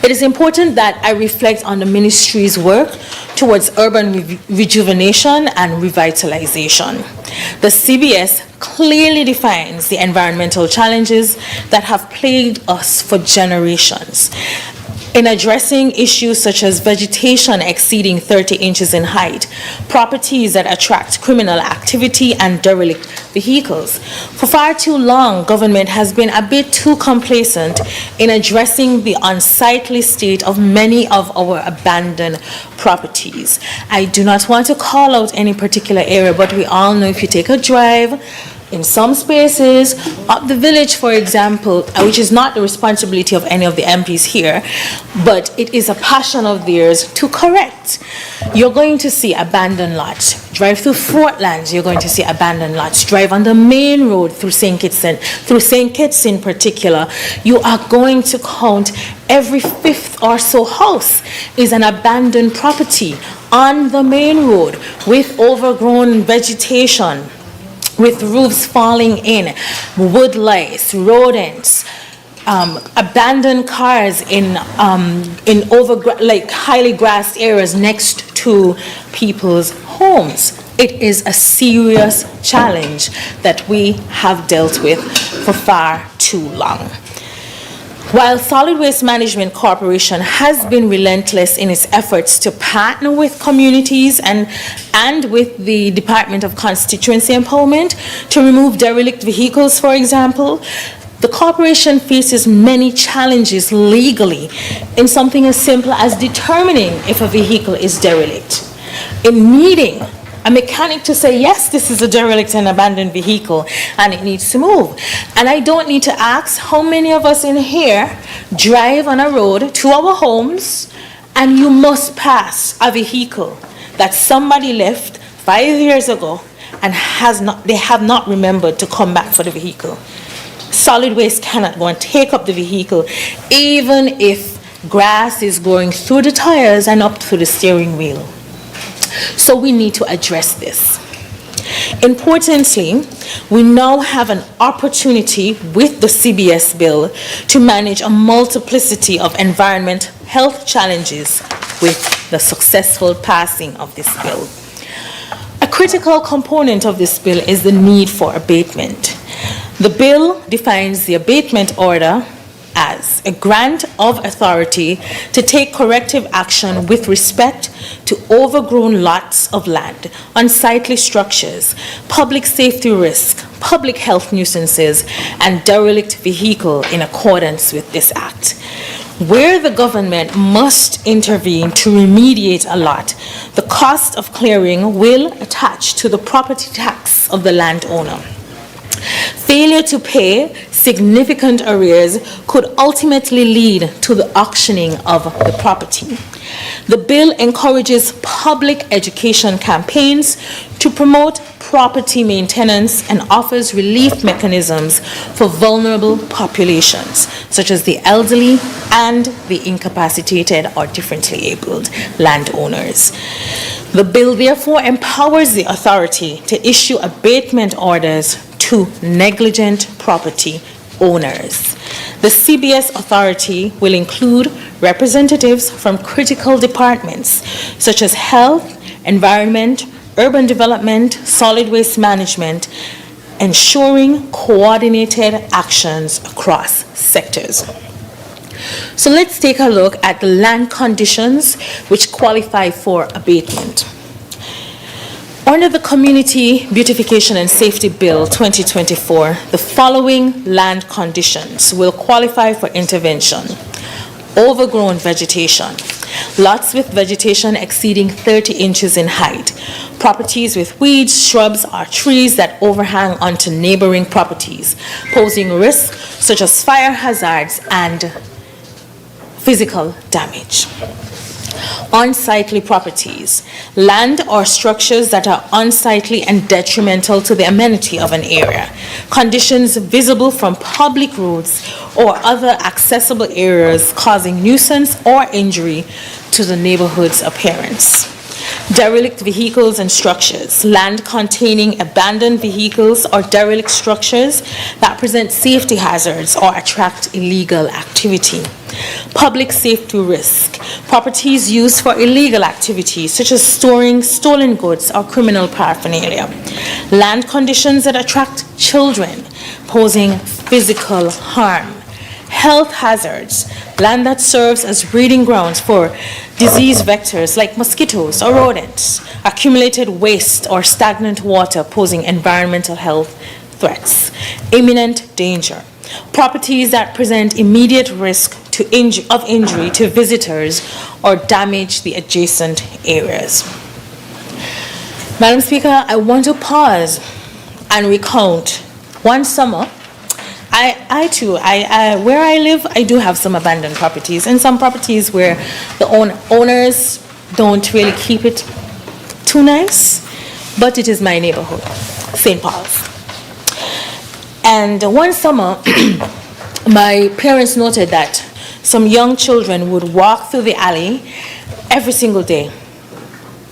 It is important that I reflect on the ministry's work towards urban rejuvenation and revitalization. The CBS clearly defines the environmental challenges that have plagued us for generations. In addressing issues such as vegetation exceeding 30 inches in height, properties that attract criminal activity, and derelict vehicles. For far too long, government has been a bit too complacent in addressing the unsightly state of many of our abandoned properties. I do not want to call out any particular area, but we all know if you take a drive, in some spaces, up the village, for example, which is not the responsibility of any of the MPs here, but it is a passion of theirs to correct. You're going to see abandoned lots. Drive through Fortlands, you're going to see abandoned lots. Drive on the main road through St. Kitts in particular, you are going to count every 5th or so house is an abandoned property on the main road with overgrown vegetation, with roofs falling in, wood lice, rodents, abandoned cars in highly grassed areas next to people's homes. It is a serious challenge that we have dealt with for far too long. While Solid Waste Management Corporation has been relentless in its efforts to partner with communities and with the Department of Constituency Empowerment to remove derelict vehicles, for example, the corporation faces many challenges legally in something as simple as determining if a vehicle is derelict. In needing a mechanic to say, yes, this is a derelict and abandoned vehicle and it needs to move. And I don't need to ask how many of us in here drive on a road to our homes and you must pass a vehicle that somebody left 5 years ago and they have not remembered to come back for the vehicle. Solid waste cannot go and take up the vehicle even if grass is growing through the tires and up through the steering wheel. So we need to address this. Importantly, we now have an opportunity with the CBS bill to manage a multiplicity of environment health challenges with the successful passing of this bill. A critical component of this bill is the need for abatement. The bill defines the abatement order as a grant of authority to take corrective action with respect to overgrown lots of land, unsightly structures, public safety risk, public health nuisances, and derelict vehicle in accordance with this act. Where the government must intervene to remediate a lot, the cost of clearing will attach to the property tax of the landowner. Failure to pay significant arrears could ultimately lead to the auctioning of the property. The bill encourages public education campaigns to promote property maintenance and offers relief mechanisms for vulnerable populations, such as the elderly and the incapacitated or differently abled landowners. The bill therefore empowers the authority to issue abatement orders to negligent property owners. The CBS authority will include representatives from critical departments such as health, environment, urban development, solid waste management, ensuring coordinated actions across sectors. So let's take a look at the land conditions which qualify for abatement. Under the Community Beautification and Safety Bill 2024, the following land conditions will qualify for intervention. Overgrown vegetation, lots with vegetation exceeding 30 inches in height, properties with weeds, shrubs, or trees that overhang onto neighboring properties, posing risks such as fire hazards and physical damage. Unsightly properties, land or structures that are unsightly and detrimental to the amenity of an area, conditions visible from public roads or other accessible areas causing nuisance or injury to the neighborhood's appearance. Derelict vehicles and structures, land containing abandoned vehicles or derelict structures that present safety hazards or attract illegal activity. Public safety risk, properties used for illegal activities such as storing stolen goods or criminal paraphernalia. Land conditions that attract children, posing physical harm. Health hazards, land that serves as breeding grounds for disease vectors like mosquitoes or rodents, accumulated waste or stagnant water posing environmental health threats, imminent danger, properties that present immediate risk of injury to visitors or damage the adjacent areas. Madam Speaker, I want to pause and recount one summer. Where I live, I do have some abandoned properties, and some properties where the owners don't really keep it too nice, but it is my neighborhood, St. Paul's. And one summer, my parents noted that some young children would walk through the alley every single day.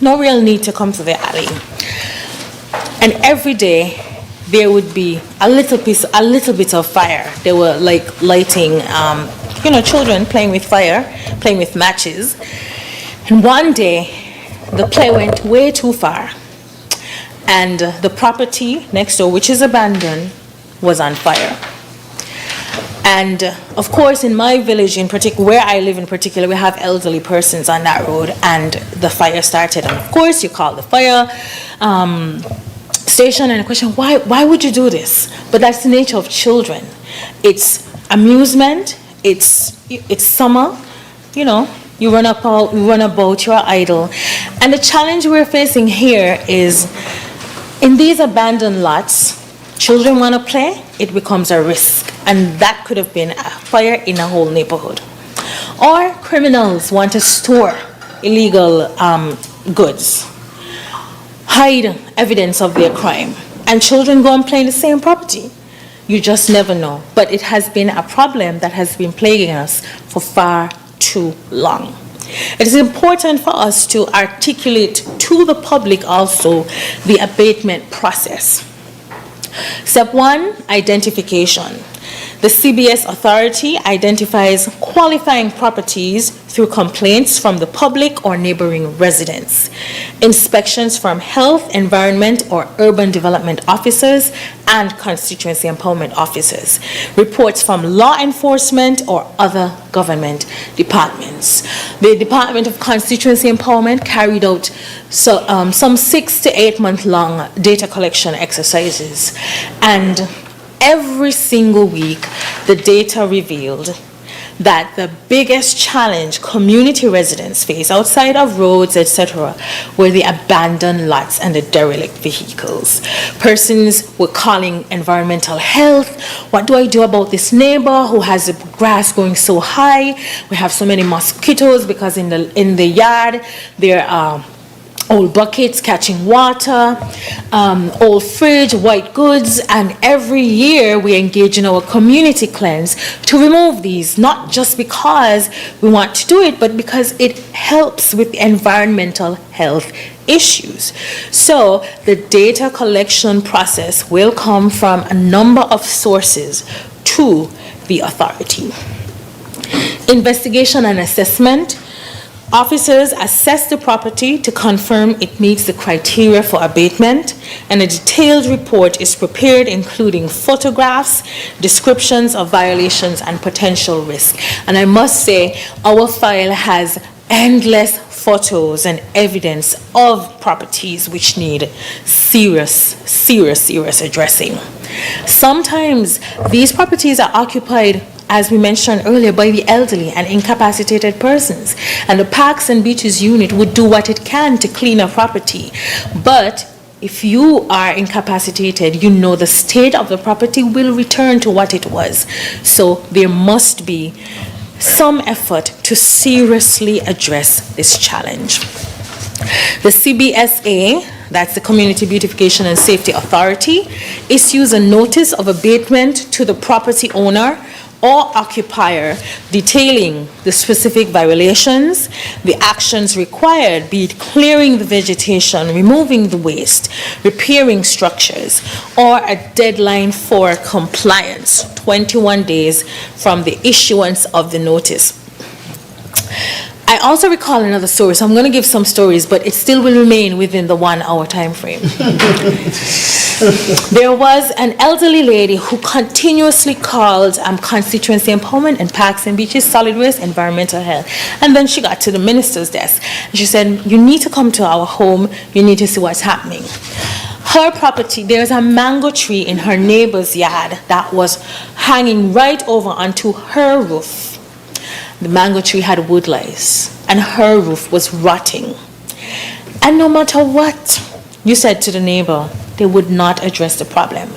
No real need to come to the alley. And every day, there would be a little bit of fire. They were like lighting, children playing with fire, playing with matches. And one day, the play went way too far. And the property next door, which is abandoned, was on fire. And of course, in my village in particular, where I live in particular, we have elderly persons on that road, and the fire started. And of course, you call the fire station and question, why would you do this? But that's the nature of children. It's amusement, it's summer, you run about, you're idle. And the challenge we're facing here is, in these abandoned lots, children want to play, it becomes a risk. And that could have been a fire in a whole neighborhood. Or criminals want to store illegal goods, hide evidence of their crime, and children go and play in the same property. You just never know. But it has been a problem that has been plaguing us for far too long. It is important for us to articulate to the public also the abatement process. Step 1, identification. The CBS authority identifies qualifying properties through complaints from the public or neighboring residents, inspections from health, environment, or urban development officers and constituency empowerment officers, reports from law enforcement or other government departments. The Department of Constituency Empowerment carried out some 6 to 8 month long data collection exercises, and every single week, the data revealed that the biggest challenge community residents face outside of roads, etc., were the abandoned lots and the derelict vehicles. Persons were calling environmental health. What do I do about this neighbor who has the grass going so high? We have so many mosquitoes because in the yard there are old buckets catching water, old fridge, white goods, and every year we engage in our community cleanse to remove these, not just because we want to do it, but because it helps with the environmental health issues. So the data collection process will come from a number of sources to the authority. Investigation and assessment. Officers assess the property to confirm it meets the criteria for abatement, and a detailed report is prepared including photographs, descriptions of violations, and potential risk. And I must say, our file has endless photos and evidence of properties which need serious addressing. Sometimes these properties are occupied, as we mentioned earlier, by the elderly and incapacitated persons. And the Parks and Beaches unit would do what it can to clean a property. But if you are incapacitated, you know the state of the property will return to what it was. So there must be some effort to seriously address this challenge. The CBSA, that's the Community Beautification and Safety Authority, issues a notice of abatement to the property owner or occupier detailing the specific violations, the actions required, be it clearing the vegetation, removing the waste, repairing structures, or a deadline for compliance, 21 days from the issuance of the notice. I also recall another story, so I'm going to give some stories, but it still will remain within the 1 hour time frame. There was an elderly lady who continuously called Constituency Empowerment and Parks and Beaches, Solid Waste, Environmental Health. And then she got to the minister's desk. And she said, you need to come to our home. You need to see what's happening. Her property, there's a mango tree in her neighbor's yard that was hanging right over onto her roof. The mango tree had wood lice, and her roof was rotting. And no matter what you said to the neighbor, they would not address the problem.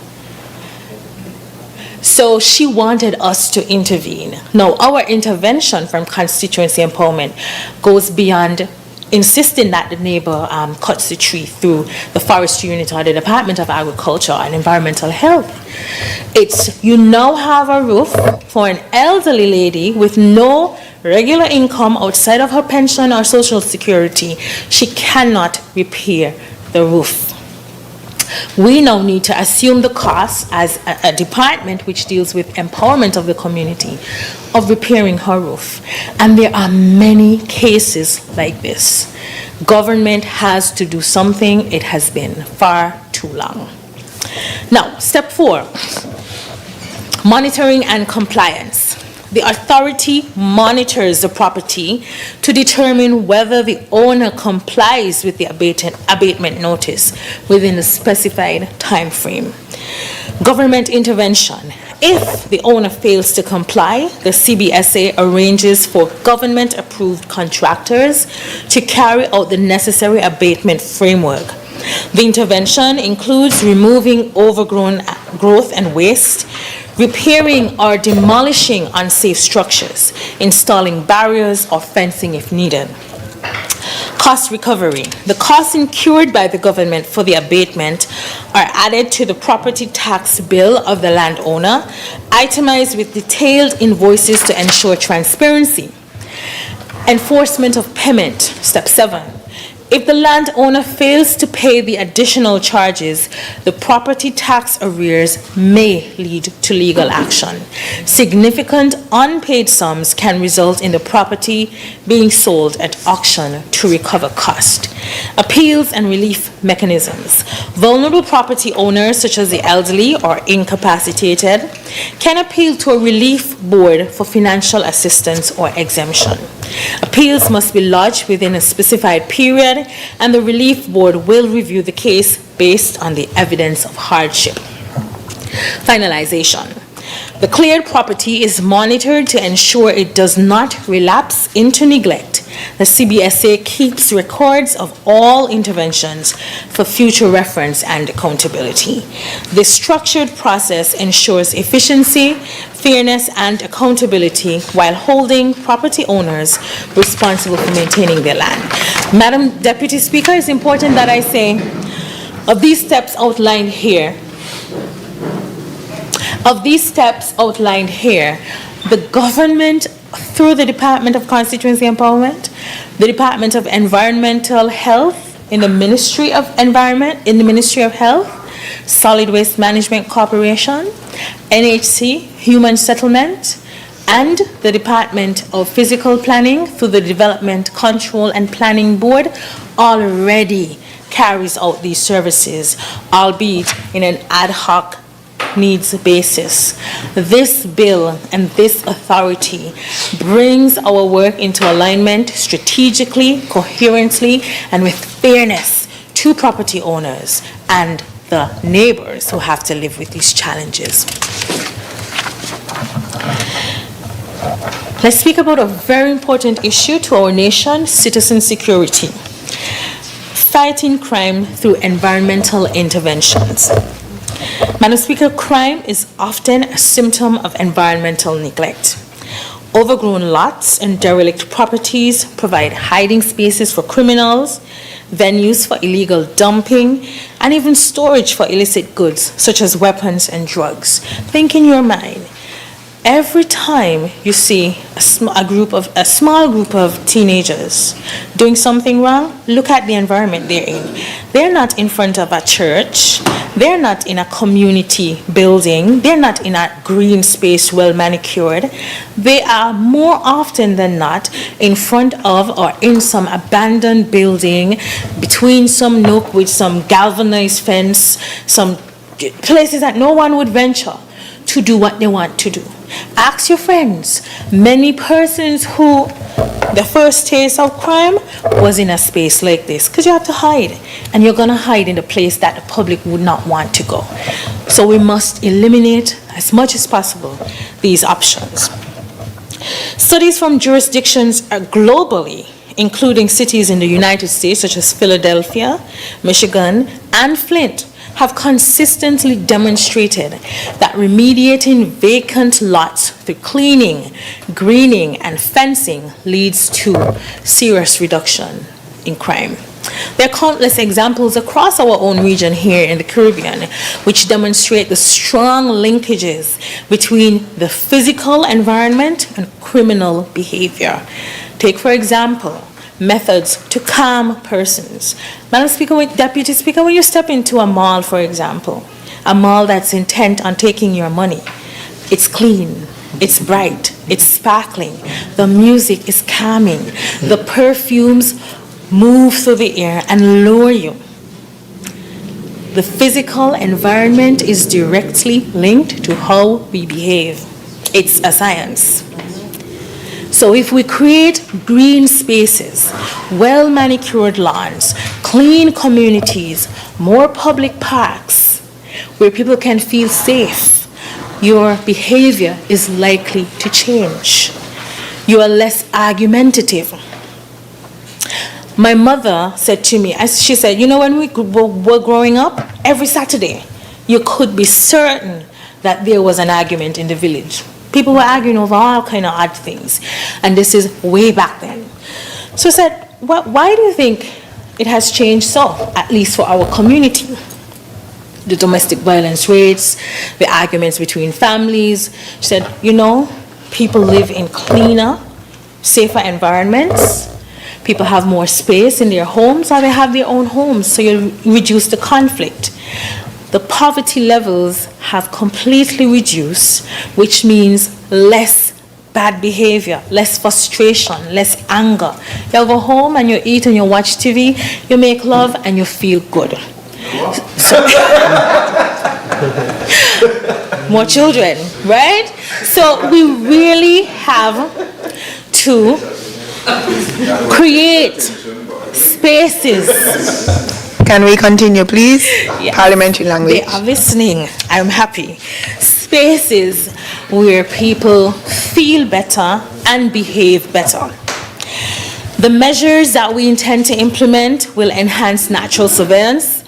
So she wanted us to intervene. Now, our intervention from Constituency Empowerment goes beyond insisting that the neighbor cuts the tree through the forestry unit or the Department of Agriculture and Environmental Health. It's, you now have a roof for an elderly lady with no regular income outside of her pension or Social Security. She cannot repair the roof. We now need to assume the cost as a department which deals with empowerment of the community of repairing her roof. And there are many cases like this. Government has to do something. It has been far too long. Now, step 4, monitoring and compliance. The authority monitors the property to determine whether the owner complies with the abatement notice within a specified time frame. Government intervention. If the owner fails to comply, the CBSA arranges for government-approved contractors to carry out the necessary abatement framework. The intervention includes removing overgrown growth and waste, repairing or demolishing unsafe structures, installing barriers or fencing if needed. Cost recovery. The costs incurred by the government for the abatement are added to the property tax bill of the landowner, itemized with detailed invoices to ensure transparency. Enforcement of payment. Step 7. If the landowner fails to pay the additional charges, the property tax arrears may lead to legal action. Significant unpaid sums can result in the property being sold at auction to recover cost. Appeals and relief mechanisms. Vulnerable property owners, such as the elderly or incapacitated, can appeal to a relief board for financial assistance or exemption. Appeals must be lodged within a specified period, and the relief board will review the case based on the evidence of hardship. Finalization. The cleared property is monitored to ensure it does not relapse into neglect. The CBSA keeps records of all interventions for future reference and accountability. This structured process ensures efficiency, fairness, and accountability while holding property owners responsible for maintaining their land. Madam Deputy Speaker, it's important that I say, of these steps outlined here, the government, through the Department of Constituency Empowerment, the Department of Environmental Health in the Ministry of Environment, in the Ministry of Health, Solid Waste Management Corporation, NHC, Human Settlement, And the Department of Physical Planning, through the Development Control and Planning Board, already carries out these services, albeit in an ad hoc needs basis. This bill and this authority brings our work into alignment strategically, coherently, and with fairness to property owners and the neighbors who have to live with these challenges. Let's speak about a very important issue to our nation, citizen security. Fighting crime through environmental interventions. Madam Speaker, crime is often a symptom of environmental neglect. Overgrown lots and derelict properties provide hiding spaces for criminals, venues for illegal dumping, and even storage for illicit goods such as weapons and drugs. Think in your mind, every time you see a small group of teenagers doing something wrong, look at the environment they're in. They're not in front of a church. They're not in a community building. They're not in a green space well manicured. They are more often than not in front of or in some abandoned building, between some nook with some galvanized fence, some places that no one would venture to do what they want to do. Ask your friends. Many persons who the first taste of crime was in a space like this, because you have to hide, and you're going to hide in a place that the public would not want to go. So we must eliminate as much as possible these options. Studies from jurisdictions globally, including cities in the United States such as Philadelphia, Michigan, and Flint, have consistently demonstrated that remediating vacant lots through cleaning, greening, and fencing leads to serious reduction in crime. There are countless examples across our own region here in the Caribbean which demonstrate the strong linkages between the physical environment and criminal behavior. Take, for example, methods to calm persons. Madam Speaker, Deputy Speaker, when you step into a mall, for example, a mall that's intent on taking your money, it's clean, it's bright, it's sparkling, the music is calming, the perfumes move through the air and lure you. The physical environment is directly linked to how we behave. It's a science. So if we create green spaces, well-manicured lawns, clean communities, more public parks where people can feel safe, your behavior is likely to change. You are less argumentative. My mother said to me, she said, you know, when we were growing up, every Saturday, you could be certain that there was an argument in the village. People were arguing over all kind of odd things. And this is way back then. So I said, why do you think it has changed so, at least for our community? The domestic violence rates, the arguments between families. She said, you know, people live in cleaner, safer environments. People have more space in their homes, or they have their own homes, so you reduce the conflict. The poverty levels have completely reduced, which means less bad behavior, less frustration, less anger. You go home and you eat and you watch TV, you make love and you feel good. More children, right? So we really have to create spaces. Can we continue, please? Yes. Parliamentary language. They are listening. I'm happy. Spaces where people feel better and behave better. The measures that we intend to implement will enhance natural surveillance,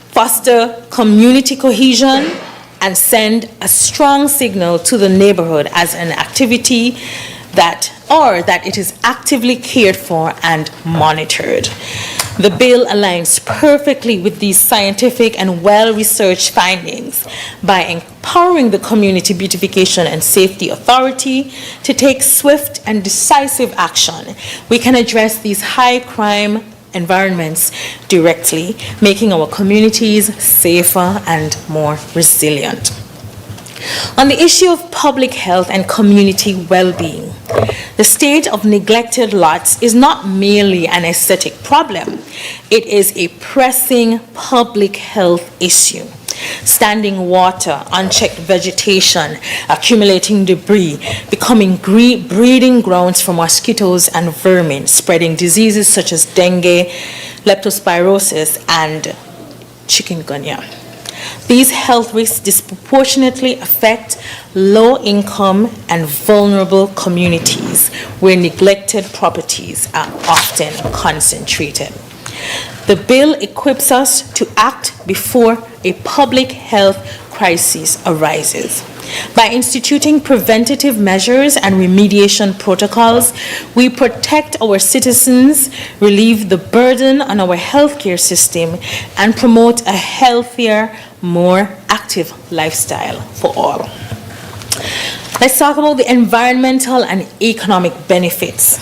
foster community cohesion, and send a strong signal to the neighborhood as an activity that it is actively cared for and monitored. The bill aligns perfectly with these scientific and well-researched findings by empowering the Community Beautification and Safety Authority to take swift and decisive action. We can address these high-crime environments directly, making our communities safer and more resilient. On the issue of public health and community well-being, the state of neglected lots is not merely an aesthetic problem. It is a pressing public health issue. Standing water, unchecked vegetation, accumulating debris, becoming breeding grounds for mosquitoes and vermin, spreading diseases such as dengue, leptospirosis, and chikungunya. These health risks disproportionately affect low-income and vulnerable communities where neglected properties are often concentrated. The bill equips us to act before a public health crisis arises. By instituting preventative measures and remediation protocols, we protect our citizens, relieve the burden on our healthcare system, and promote a healthier, more active lifestyle for all. Let's talk about the environmental and economic benefits.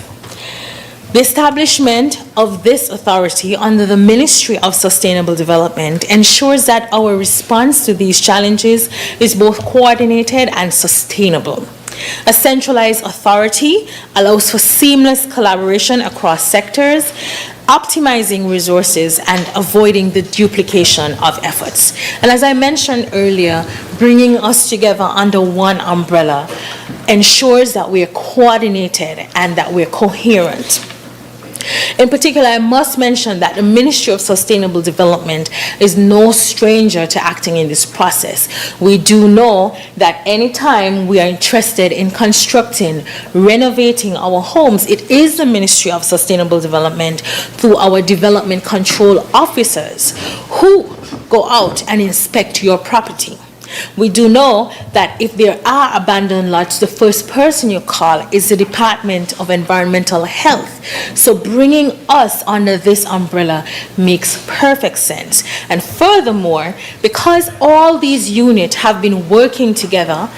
The establishment of this authority under the Ministry of Sustainable Development ensures that our response to these challenges is both coordinated and sustainable. A centralized authority allows for seamless collaboration across sectors, optimizing resources and avoiding the duplication of efforts. And as I mentioned earlier, bringing us together under one umbrella ensures that we are coordinated and that we're coherent. In particular, I must mention that the Ministry of Sustainable Development is no stranger to acting in this process. We do know that anytime we are interested in constructing, renovating our homes, it is the Ministry of Sustainable Development through our development control officers who go out and inspect your property. We do know that if there are abandoned lots, the first person you call is the Department of Environmental Health. So bringing us under this umbrella makes perfect sense. And furthermore, because all these units have been working together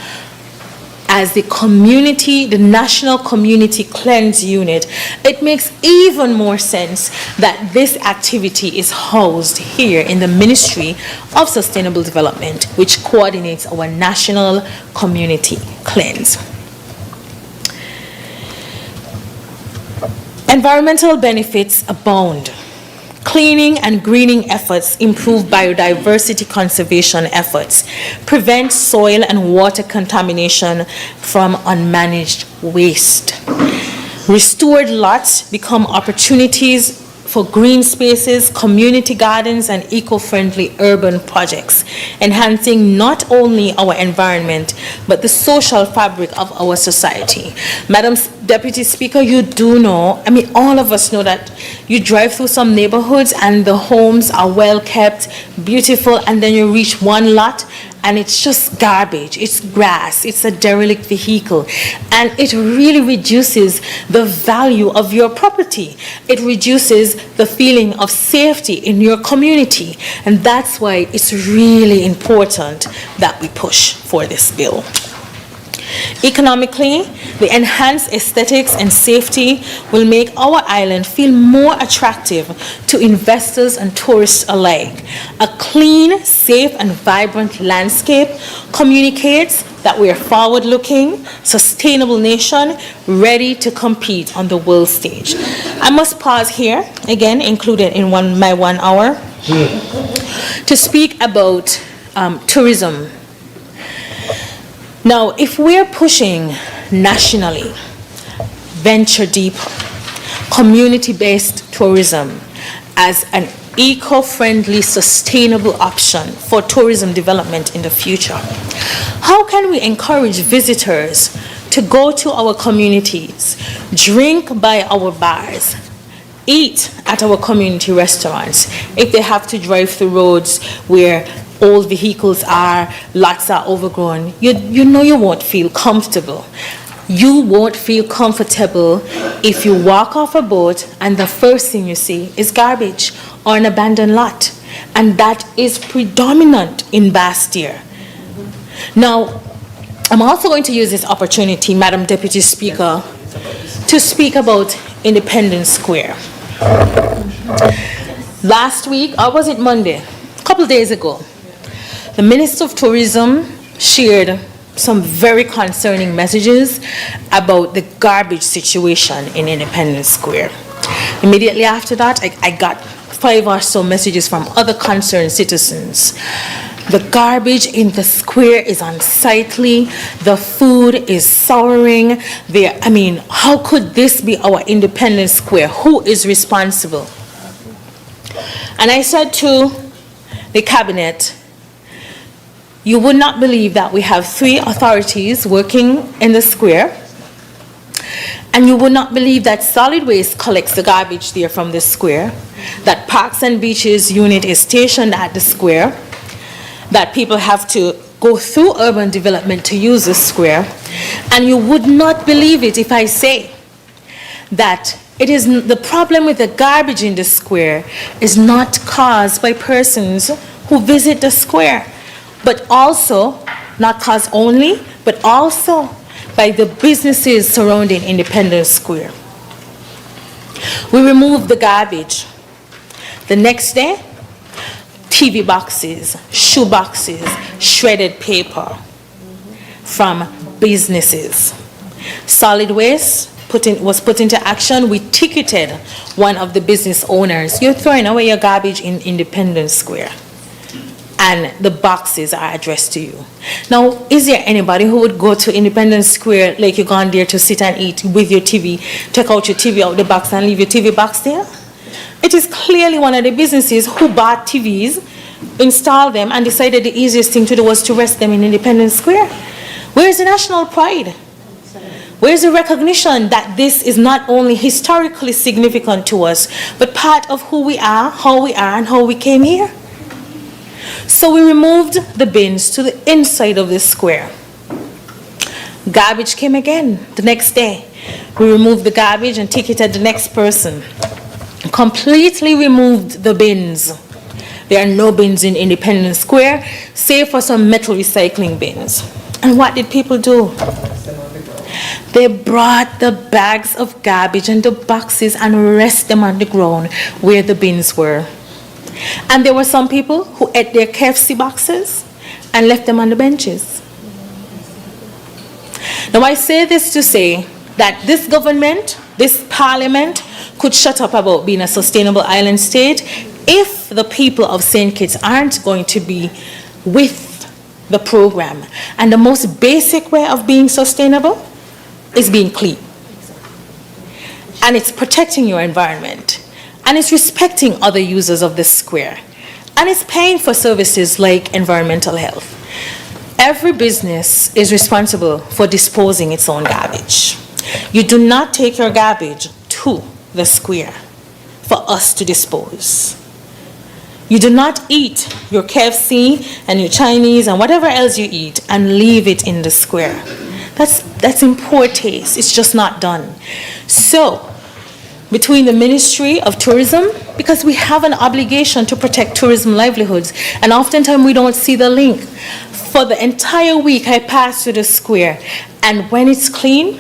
as the community, the National Community Cleanse Unit, it makes even more sense that this activity is housed here in the Ministry of Sustainable Development, which coordinates our National Community Cleanse. Environmental benefits abound. Cleaning and greening efforts improve biodiversity conservation efforts, prevent soil and water contamination from unmanaged waste. Restored lots become opportunities for green spaces, community gardens, and eco-friendly urban projects, enhancing not only our environment, but the social fabric of our society. Madam Deputy Speaker, you do know, all of us know that you drive through some neighborhoods and the homes are well kept, beautiful, and then you reach one lot and it's just garbage, it's grass, it's a derelict vehicle, and it really reduces the value of your property. It reduces the feeling of safety in your community, and that's why it's really important that we push for this bill. Economically, the enhanced aesthetics and safety will make our island feel more attractive to investors and tourists alike. A clean, safe, and vibrant landscape communicates that we are a forward-looking, sustainable nation ready to compete on the world stage. I must pause here, again included in my 1 hour, to speak about tourism. Now, if we're pushing nationally, venture deep, community-based tourism as an eco-friendly, sustainable option for tourism development in the future, how can we encourage visitors to go to our communities, drink by our bars, eat at our community restaurants, if they have to drive through roads where old vehicles are, lots are overgrown? You know you won't feel comfortable. You won't feel comfortable if you walk off a boat and the first thing you see is garbage or an abandoned lot. And that is predominant in Bastia. Now, I'm also going to use this opportunity, Madam Deputy Speaker, to speak about Independence Square. Last week, or was it Monday? A couple days ago, the Minister of Tourism shared some very concerning messages about the garbage situation in Independence Square. Immediately after that, I got 5 or so messages from other concerned citizens. The garbage in the square is unsightly. The food is souring. How could this be our Independence Square? Who is responsible? And I said to the cabinet, you would not believe that we have 3 authorities working in the square, and you would not believe that solid waste collects the garbage there from the square, that Parks and Beaches unit is stationed at the square, that people have to go through urban development to use the square, and you would not believe it if I say that it is the problem with the garbage in the square is not caused by persons who visit the square, but also, not caused only, but also by the businesses surrounding Independence Square. We removed the garbage. The next day, TV boxes, shoe boxes, shredded paper from businesses. Solid waste was put into action. We ticketed one of the business owners. You're throwing away your garbage in Independence Square, and the boxes are addressed to you. Now, is there anybody who would go to Independence Square, like you're gone there to sit and eat with your TV, take out your TV out the box and leave your TV box there? It is clearly one of the businesses who bought TVs, installed them, and decided the easiest thing to do was to rest them in Independence Square. Where is the national pride? Where is the recognition that this is not only historically significant to us, but part of who we are, and how we came here? So we removed the bins to the inside of the square. Garbage came again the next day. We removed the garbage and ticketed the next person. Completely removed the bins. There are no bins in Independence Square, save for some metal recycling bins. And what did people do? They brought the bags of garbage and the boxes and rested them on the ground where the bins were. And there were some people who ate their KFC boxes and left them on the benches. Now I say this to say that this government, this parliament, could shut up about being a sustainable island state if the people of St. Kitts aren't going to be with the program. And the most basic way of being sustainable is being clean. And it's protecting your environment. And it's respecting other users of the square. And it's paying for services like environmental health. Every business is responsible for disposing its own garbage. You do not take your garbage to the square for us to dispose. You do not eat your KFC and your Chinese and whatever else you eat and leave it in the square. That's in poor taste. It's just not done. So, between the Ministry of Tourism, because we have an obligation to protect tourism livelihoods, and oftentimes we don't see the link. For the entire week I pass through the square, and when it's clean,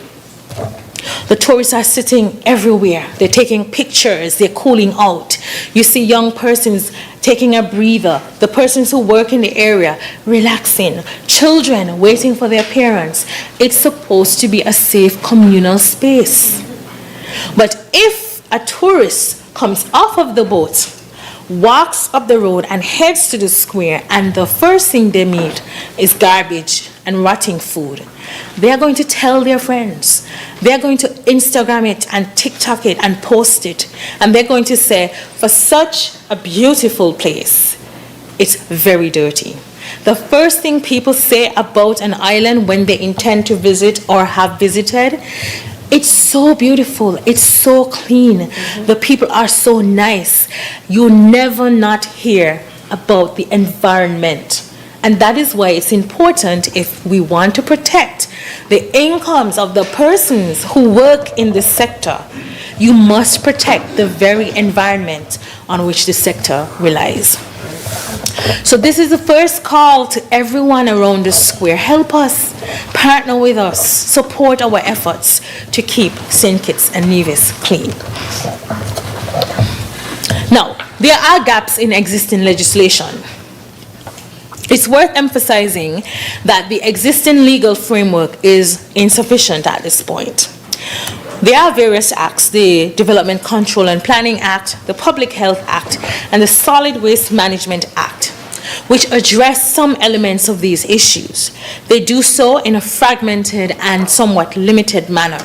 the tourists are sitting everywhere. They're taking pictures, they're cooling out. You see young persons taking a breather, the persons who work in the area relaxing, children waiting for their parents. It's supposed to be a safe communal space. But if a tourist comes off of the boat, walks up the road and heads to the square, and the first thing they meet is garbage and rotting food, they're going to tell their friends. They're going to Instagram it and TikTok it and post it. And they're going to say, for such a beautiful place, it's very dirty. The first thing people say about an island when they intend to visit or have visited, it's so beautiful, it's so clean, the people are so nice. You never not hear about the environment. And that is why it's important, if we want to protect the incomes of the persons who work in the sector, you must protect the very environment on which the sector relies. So this is the first call to everyone around the square. Help us, partner with us, support our efforts to keep St. Kitts and Nevis clean. Now, there are gaps in existing legislation. It's worth emphasizing that the existing legal framework is insufficient at this point. There are various acts, the Development Control and Planning Act, the Public Health Act, and the Solid Waste Management Act, which address some elements of these issues. They do so in a fragmented and somewhat limited manner.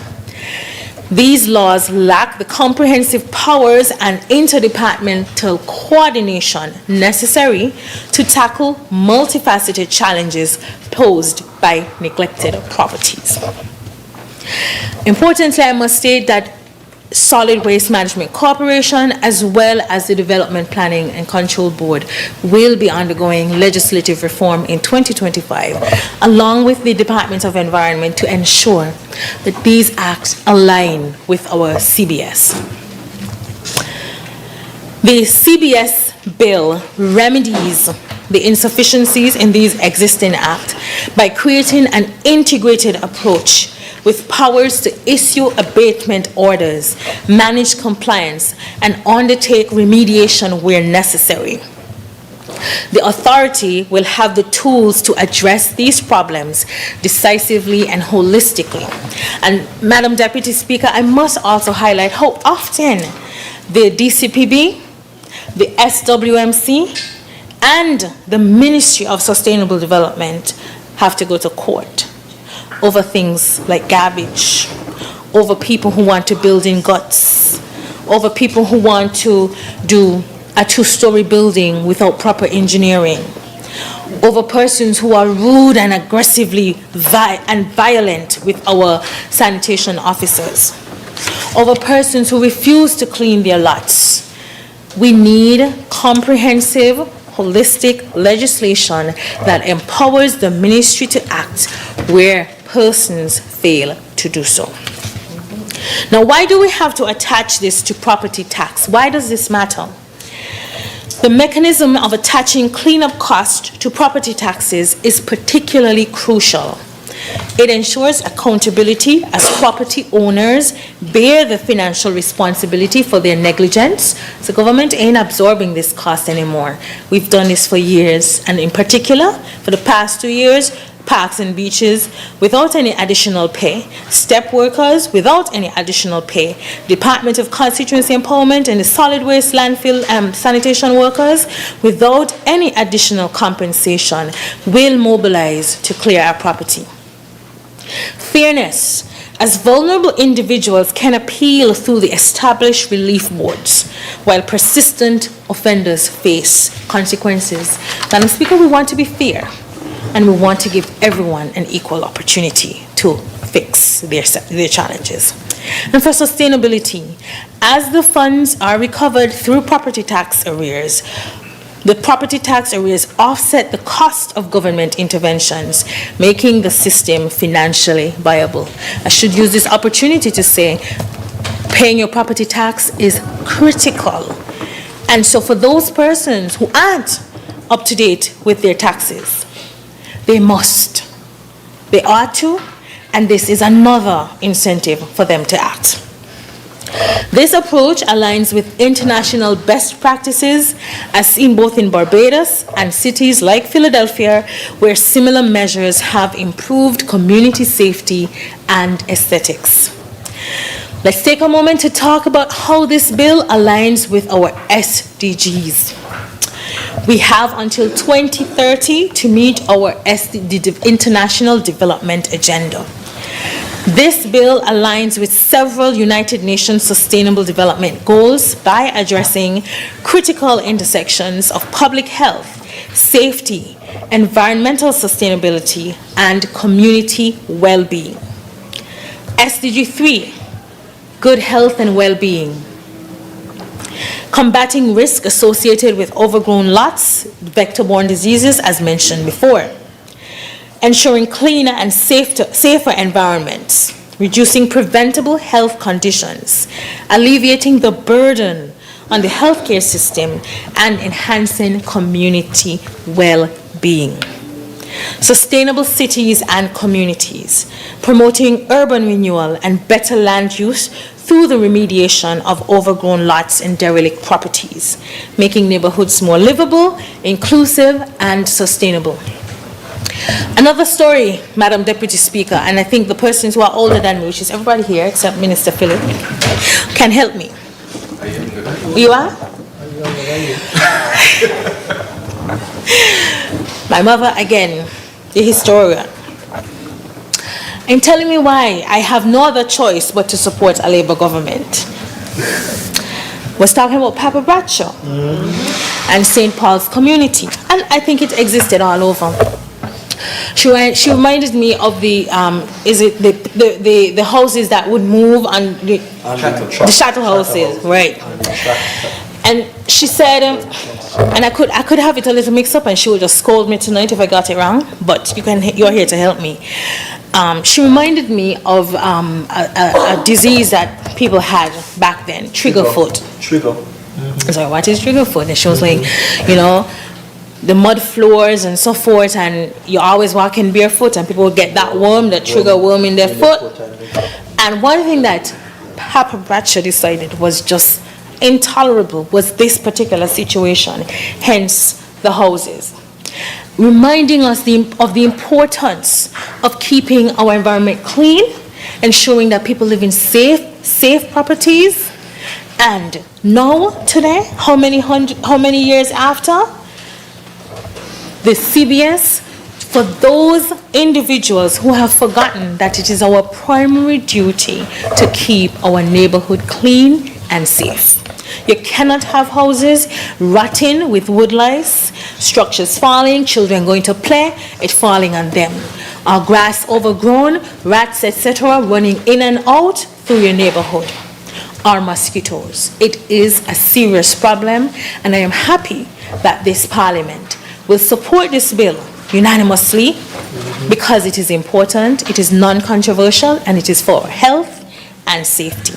These laws lack the comprehensive powers and interdepartmental coordination necessary to tackle multifaceted challenges posed by neglected properties. Importantly, I must state that Solid Waste Management Corporation, as well as the Development Planning and Control Board, will be undergoing legislative reform in 2025, along with the Department of Environment, to ensure that these acts align with our CBS. The CBS bill remedies the insufficiencies in these existing acts by creating an integrated approach with powers to issue abatement orders, manage compliance, and undertake remediation where necessary. The authority will have the tools to address these problems decisively and holistically. And Madam Deputy Speaker, I must also highlight how often the DCPB, the SWMC, and the Ministry of Sustainable Development have to go to court over things like garbage, over people who want to build in guts, over people who want to do a two-story building without proper engineering, over persons who are rude and aggressively violent with our sanitation officers, over persons who refuse to clean their lots. We need comprehensive, holistic legislation that empowers the ministry to act where persons fail to do so. Now, why do we have to attach this to property tax? Why does this matter? The mechanism of attaching cleanup cost to property taxes is particularly crucial. It ensures accountability as property owners bear the financial responsibility for their negligence. The government ain't absorbing this cost anymore. We've done this for years, and in particular, for the past 2 years, parks and beaches without any additional pay, step workers without any additional pay, Department of Constituency Empowerment and the solid waste landfill sanitation workers without any additional compensation will mobilize to clear our property. Fairness, as vulnerable individuals can appeal through the established relief boards, while persistent offenders face consequences. Madam Speaker, we want to be fair, and we want to give everyone an equal opportunity to fix their challenges. And for sustainability, as the funds are recovered through property tax arrears, the property tax arrears offset the cost of government interventions, making the system financially viable. I should use this opportunity to say, paying your property tax is critical. And so for those persons who aren't up to date with their taxes, they must, they ought to, and this is another incentive for them to act. This approach aligns with international best practices as seen both in Barbados and cities like Philadelphia, where similar measures have improved community safety and aesthetics. Let's take a moment to talk about how this bill aligns with our SDGs. We have until 2030 to meet our International Development Agenda. This bill aligns with several United Nations Sustainable Development Goals by addressing critical intersections of public health, safety, environmental sustainability, and community well-being. SDG 3, good health and well-being. Combating risk associated with overgrown lots, vector-borne diseases, as mentioned before. Ensuring cleaner and safer environments, reducing preventable health conditions, alleviating the burden on the healthcare system, and enhancing community well-being. Sustainable cities and communities, promoting urban renewal and better land use through the remediation of overgrown lots and derelict properties, making neighborhoods more livable, inclusive, and sustainable. Another story, Madam Deputy Speaker, and I think the persons who are older than me, which is everybody here except Minister Philip, can help me. You are? My mother, again, the historian. And telling me why I have no other choice but to support a Labour government. Was talking about Papa Bradshaw and St. Paul's community, and I think it existed all over. She reminded me of the the houses that would move on the shuttle houses, right? And she said, and I could have it a little mixed up, and she would just scold me tonight if I got it wrong. But you're here to help me. She reminded me of a disease that people had back then, triggerfoot. Trigger. So what is triggerfoot? And she was like, you know, the mud floors and so forth, and you're always walking barefoot, and people would get that worm, that trigger worm in their foot. And one thing that Papa Bradshaw decided was just intolerable was this particular situation, hence the houses. Reminding us of the importance of keeping our environment clean, ensuring that people live in safe properties. And now, today, how many years after, the CBS, for those individuals who have forgotten that it is our primary duty to keep our neighborhood clean and safe. You cannot have houses rotting with wood lice, structures falling, children going to play, it falling on them. Our grass overgrown, rats, etc. running in and out through your neighborhood. Our mosquitoes. It is a serious problem, and I am happy that this Parliament will support this bill unanimously because it is important, it is non-controversial, and it is for our health and safety.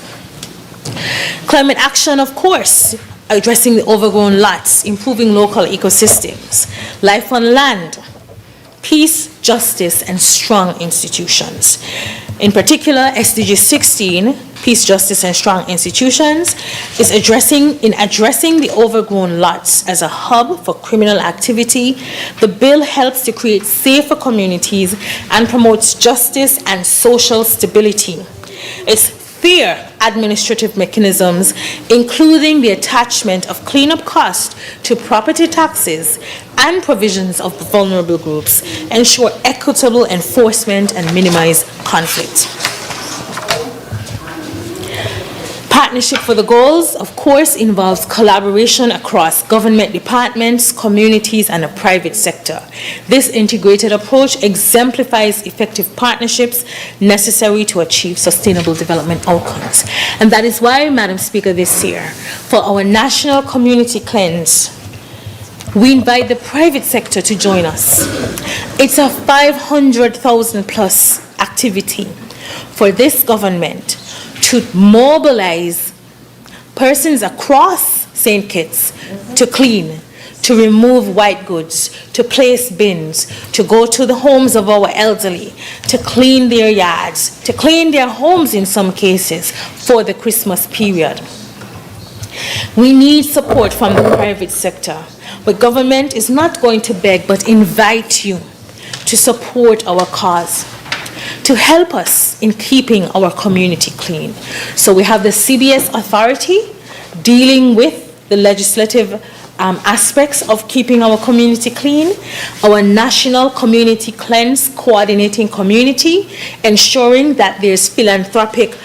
Climate action, of course, addressing the overgrown lots, improving local ecosystems, life on land, peace, justice, and strong institutions. In particular, SDG 16, Peace, Justice, and Strong Institutions, is addressing the overgrown lots as a hub for criminal activity. The bill helps to create safer communities and promotes justice and social stability. It's fair administrative mechanisms, including the attachment of cleanup costs to property taxes and provisions of vulnerable groups, ensure equitable enforcement and minimize conflict. Partnership for the Goals, of course, involves collaboration across government departments, communities, and the private sector. This integrated approach exemplifies effective partnerships necessary to achieve sustainable development outcomes. And that is why, Madam Speaker, this year, for our national community cleanse, we invite the private sector to join us. It's a 500,000 plus activity for this government to mobilize persons across St. Kitts to clean, to remove white goods, to place bins, to go to the homes of our elderly, to clean their yards, to clean their homes in some cases for the Christmas period. We need support from the private sector, but government is not going to beg but invite you to support our cause, to help us in keeping our community clean. So we have the CBS authority dealing with the legislative aspects of keeping our community clean, our national community cleanse coordinating community, ensuring that there's philanthropic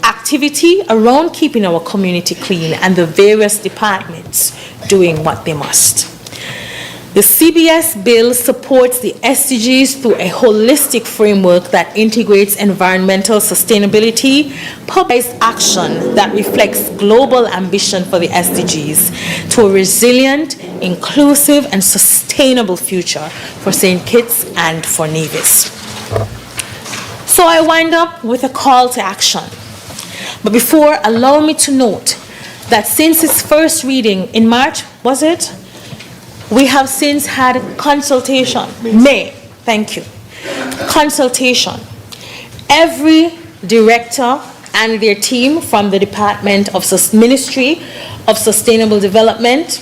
activity around keeping our community clean, and the various departments doing what they must. The CBS bill supports the SDGs through a holistic framework that integrates environmental sustainability, public action that reflects global ambition for the SDGs to a resilient, inclusive, and sustainable future for St. Kitts and for Nevis. So I wind up with a call to action. But before, allow me to note that since its first reading in March, was it? We have since had consultation. May, thank you. Consultation. Every director and their team from the Department of Ministry of Sustainable Development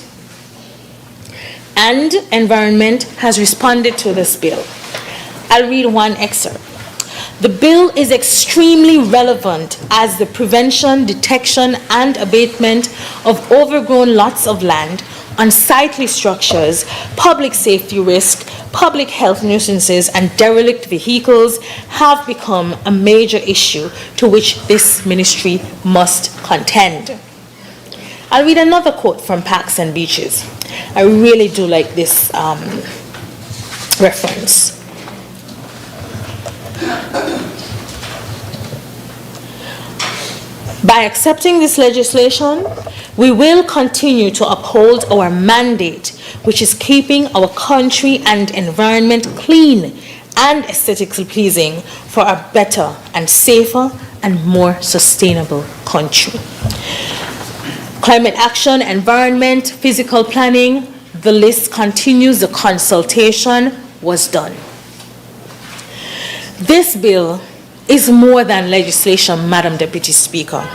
and Environment has responded to this bill. I'll read one excerpt. The bill is extremely relevant as the prevention, detection, and abatement of overgrown lots of land, unsightly structures, public safety risk, public health nuisances, and derelict vehicles have become a major issue to which this ministry must contend. I'll read another quote from Parks and Beaches. I really do like this reference. By accepting this legislation, we will continue to uphold our mandate, which is keeping our country and environment clean and aesthetically pleasing for a better and safer and more sustainable country. Climate action, environment, physical planning, the list continues. The consultation was done. This bill is more than legislation, Madam Deputy Speaker.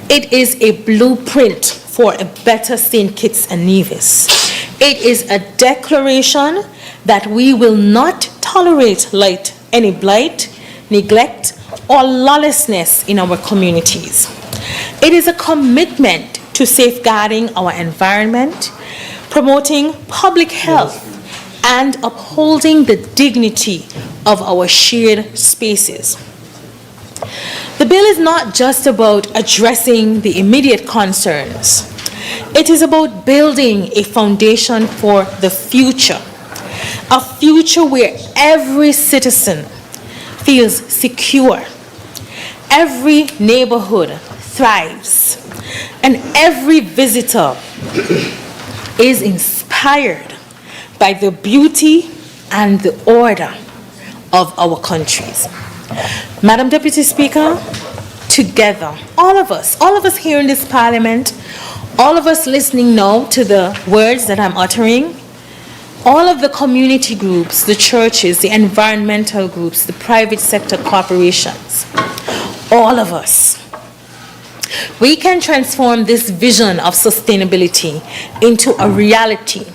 It is a blueprint for a better St. Kitts and Nevis. It is a declaration that we will not tolerate any blight, neglect, or lawlessness in our communities. It is a commitment to safeguarding our environment, promoting public health, and upholding the dignity of our shared spaces. The bill is not just about addressing the immediate concerns. It is about building a foundation for the future, a future where every citizen feels secure, every neighborhood thrives, and every visitor is inspired by the beauty and the order of our countries. Madam Deputy Speaker, together, all of us here in this Parliament, all of us listening now to the words that I'm uttering, all of the community groups, the churches, the environmental groups, the private sector corporations, all of us, we can transform this vision of sustainability into a reality,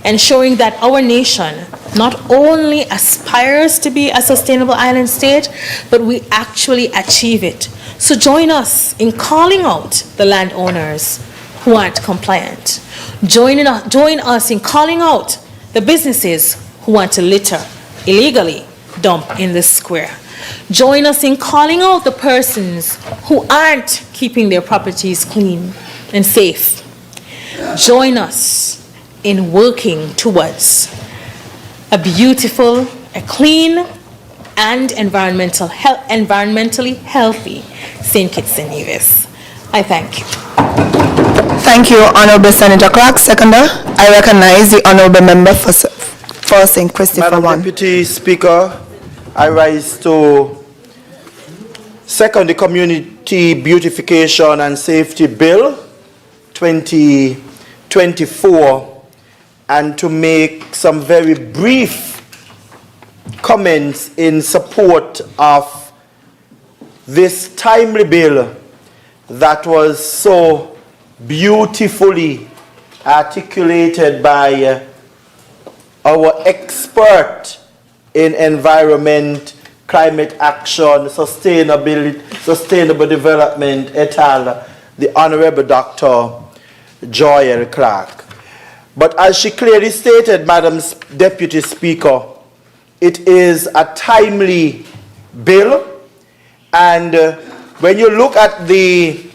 ensuring that our nation not only aspires to be a sustainable island state, but we actually achieve it. So join us in calling out the landowners who aren't compliant. Join us in calling out the businesses who want to litter, illegally dump in the square. Join us in calling out the persons who aren't keeping their properties clean and safe. Join us in working towards a beautiful, a clean, and environmentally healthy St. Kitts and Nevis. I thank you. Thank you, Honourable Senator Clark. Seconder, I recognize the Honourable Member for St. Christopher. Madam Deputy Speaker, I rise to second the Community Beautification and Safety Bill 2024 and to make some very brief comments in support of this timely bill that was so beautifully articulated by our expert in environment, climate action, sustainable development, et al., the Honorable Dr. Joyelle Clark. But as she clearly stated, Madam Deputy Speaker, it is a timely bill, and when you look at the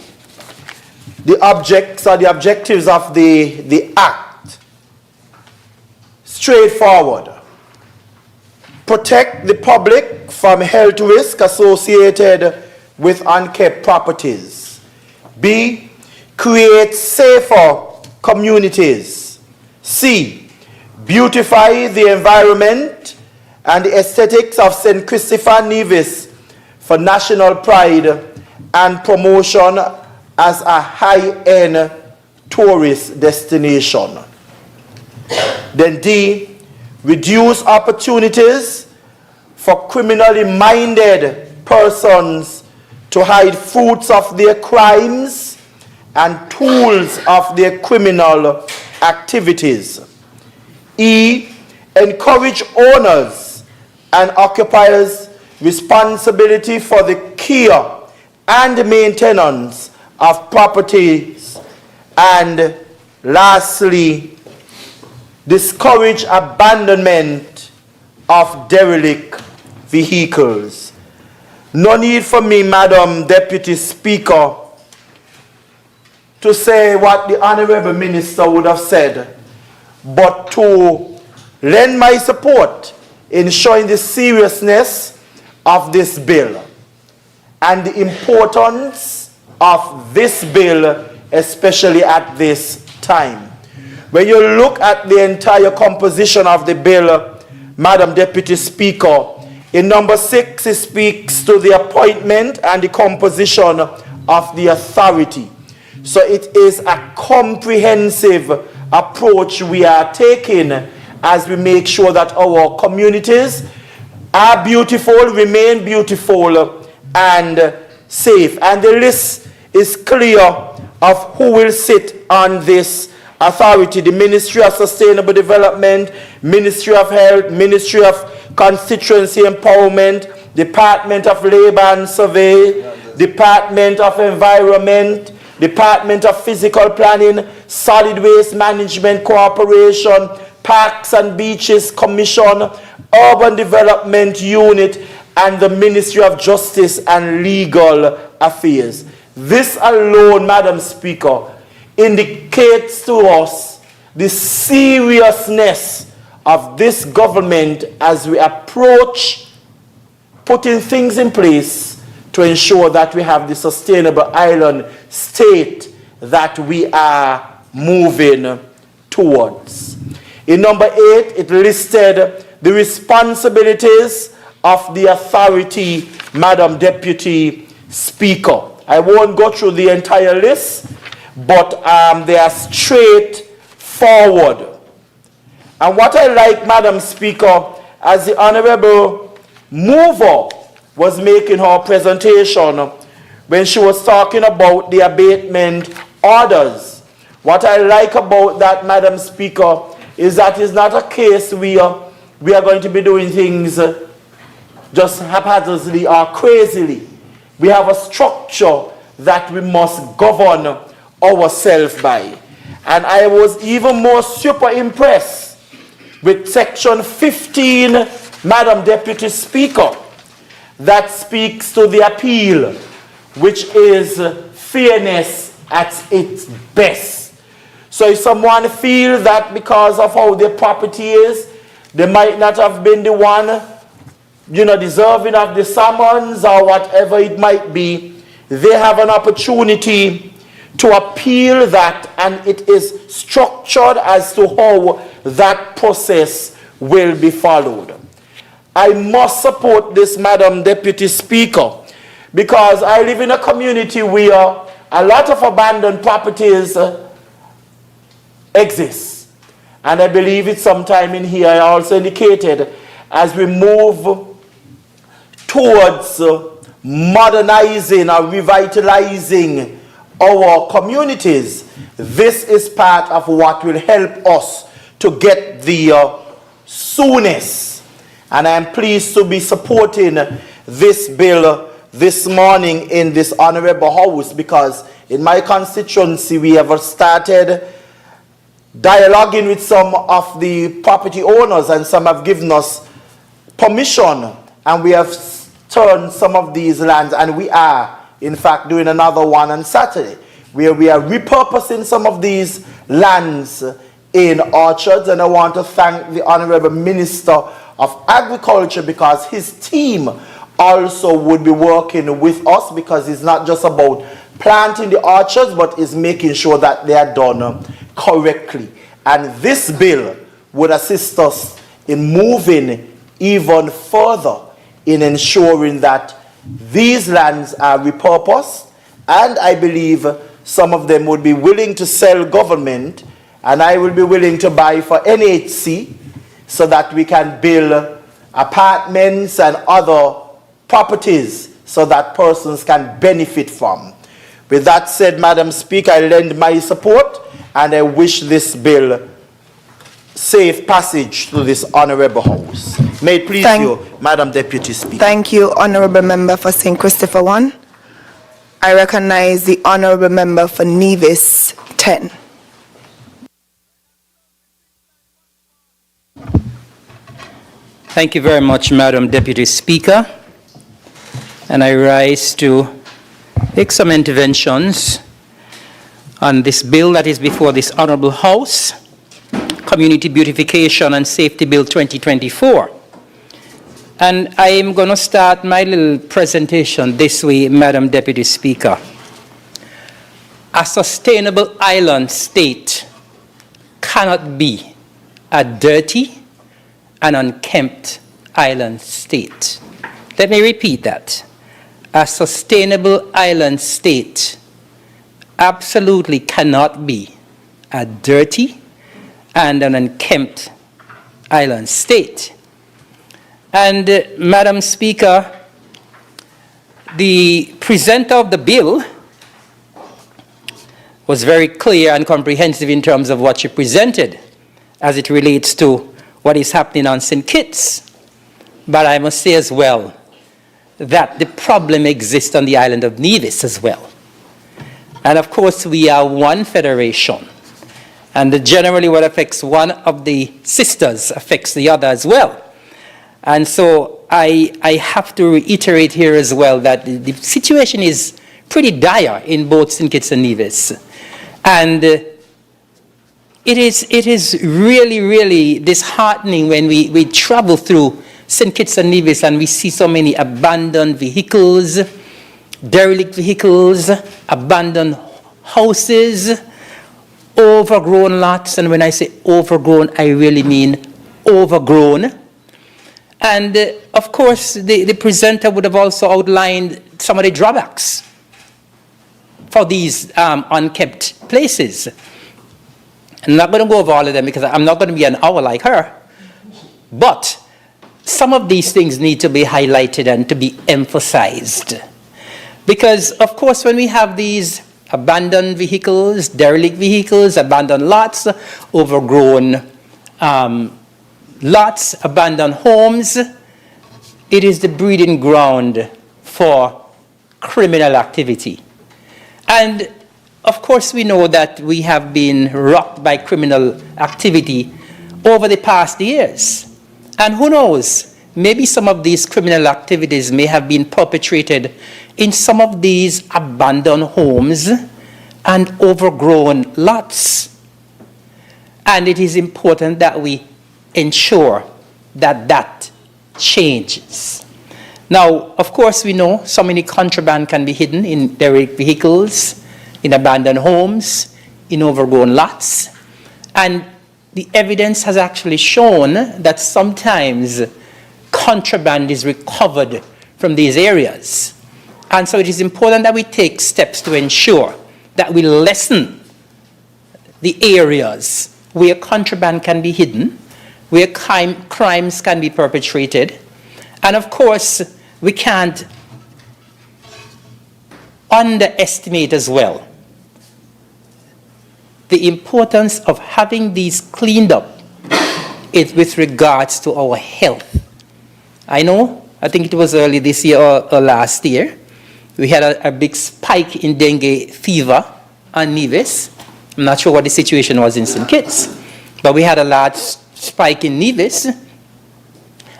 objectives of the Act, straightforward. Protect the public from health risk associated with unkept properties. B, create safer communities. C, beautify the environment and the aesthetics of St. Christopher Nevis for national pride and promotion as a high-end tourist destination. Then D, reduce opportunities for criminally minded persons to hide fruits of their crimes and tools of their criminal activities. E, encourage owners and occupiers responsibility for the care and maintenance of properties. And lastly, discourage abandonment of derelict vehicles. No need for me, Madam Deputy Speaker, to say what the Honorable Minister would have said, but to lend my support in showing the seriousness of this bill and the importance of this bill, especially at this time. When you look at the entire composition of the bill, Madam Deputy Speaker, in number 6, it speaks to the appointment and the composition of the authority. So it is a comprehensive approach we are taking as we make sure that our communities are beautiful, remain beautiful, and safe. And the list is clear of who will sit on this authority: the Ministry of Sustainable Development, Ministry of Health, Ministry of Constituency Empowerment, Department of Labor and Survey, Department of Environment, Department of Physical Planning, Solid Waste Management Corporation, Parks and Beaches Commission, Urban Development Unit, and the Ministry of Justice and Legal Affairs. This alone, Madam Speaker, indicates to us the seriousness of this government as we approach putting things in place to ensure that we have the sustainable island state that we are moving towards. In number 8, it listed the responsibilities of the authority, Madam Deputy Speaker. I won't go through the entire list, but they are straightforward. And what I like, Madam Speaker, as the Honorable Mover was making her presentation when she was talking about the abatement orders, what I like about that, Madam Speaker, is that it's not a case where we are going to be doing things just haphazardly or crazily. We have a structure that we must govern ourselves by. And I was even more super impressed with section 15, Madam Deputy Speaker, that speaks to the appeal, which is fairness at its best. So if someone feels that because of how their property is, they might not have been the one, deserving of the summons or whatever it might be, they have an opportunity to appeal that, and it is structured as to how that process will be followed. I must support this, Madam Deputy Speaker, because I live in a community where a lot of abandoned properties exist. And I believe it's sometime in here I also indicated, as we move towards modernizing or revitalizing our communities, this is part of what will help us to get the soonest. And I'm pleased to be supporting this bill this morning in this honorable house, because in my constituency we have started dialoguing with some of the property owners, and some have given us permission, and we have turned some of these lands, and we are in fact doing another one on Saturday, where we are repurposing some of these lands in orchards. And I want to thank the Honorable Minister of Agriculture, because his team also would be working with us, because it's not just about planting the orchards, but is making sure that they are done correctly. And this bill would assist us in moving even further in ensuring that these lands are repurposed, and I believe some of them would be willing to sell government, and I will be willing to buy for NHC, so that we can build apartments and other properties so that persons can benefit from. With that said, Madam Speaker, I lend my support and I wish this bill safe passage to this honorable House. May it please you, Madam Deputy Speaker. Thank you, Honorable Member for St. Christopher 1. I recognize the Honorable Member for Nevis 10. Thank you very much, Madam Deputy Speaker. And I rise to make some interventions on this bill that is before this Honorable House, Community Beautification and Safety Bill 2024. And I am going to start my little presentation this way, Madam Deputy Speaker. A sustainable island state cannot be a dirty and unkempt island state. Let me repeat that. A sustainable island state absolutely cannot be a dirty and an unkempt island state. And Madam Speaker, the presenter of the bill was very clear and comprehensive in terms of what she presented as it relates to what is happening on St. Kitts. But I must say as well that the problem exists on the island of Nevis as well. And of course, we are one federation. And generally what affects one of the sisters affects the other as well. And so I have to reiterate here as well that the situation is pretty dire in both St. Kitts and Nevis. And it is really, really disheartening when we travel through St. Kitts and Nevis and we see so many abandoned vehicles, derelict vehicles, abandoned houses, overgrown lots. And when I say overgrown, I really mean overgrown. And of course, the presenter would have also outlined some of the drawbacks for these unkept places. I'm not going to go over all of them because I'm not going to be an hour like her. But some of these things need to be highlighted and to be emphasized. Because, of course, when we have these abandoned vehicles, derelict vehicles, abandoned lots, overgrown lots, abandoned homes, it is the breeding ground for criminal activity. And of course, we know that we have been rocked by criminal activity over the past years. And who knows, maybe some of these criminal activities may have been perpetrated in some of these abandoned homes and overgrown lots. And it is important that we ensure that that changes. Now, of course, we know so many contraband can be hidden in derelict vehicles, in abandoned homes, in overgrown lots. And the evidence has actually shown that sometimes contraband is recovered from these areas. And so it is important that we take steps to ensure that we lessen the areas where contraband can be hidden, where crimes can be perpetrated. And of course, we can't underestimate as well the importance of having these cleaned up with regards to our health. I think it was early this year or last year, we had a big spike in dengue fever on Nevis. I'm not sure what the situation was in St. Kitts, but we had a large spike in Nevis.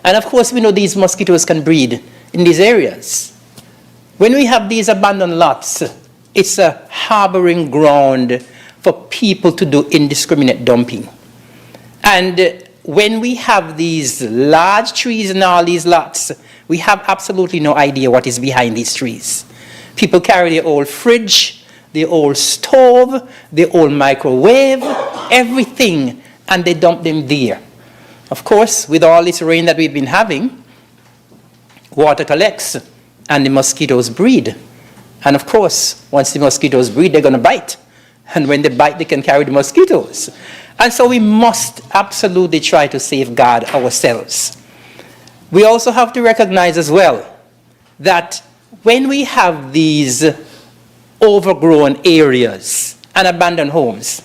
And of course, we know these mosquitoes can breed in these areas. When we have these abandoned lots, it's a harboring ground for people to do indiscriminate dumping. And when we have these large trees in all these lots, we have absolutely no idea what is behind these trees. People carry their old fridge, their old stove, their old microwave, everything, and they dump them there. Of course, with all this rain that we've been having, water collects and the mosquitoes breed. And of course, once the mosquitoes breed, they're going to bite. And when they bite, they can carry the mosquitoes. And so we must absolutely try to safeguard ourselves. We also have to recognize as well that when we have these overgrown areas and abandoned homes,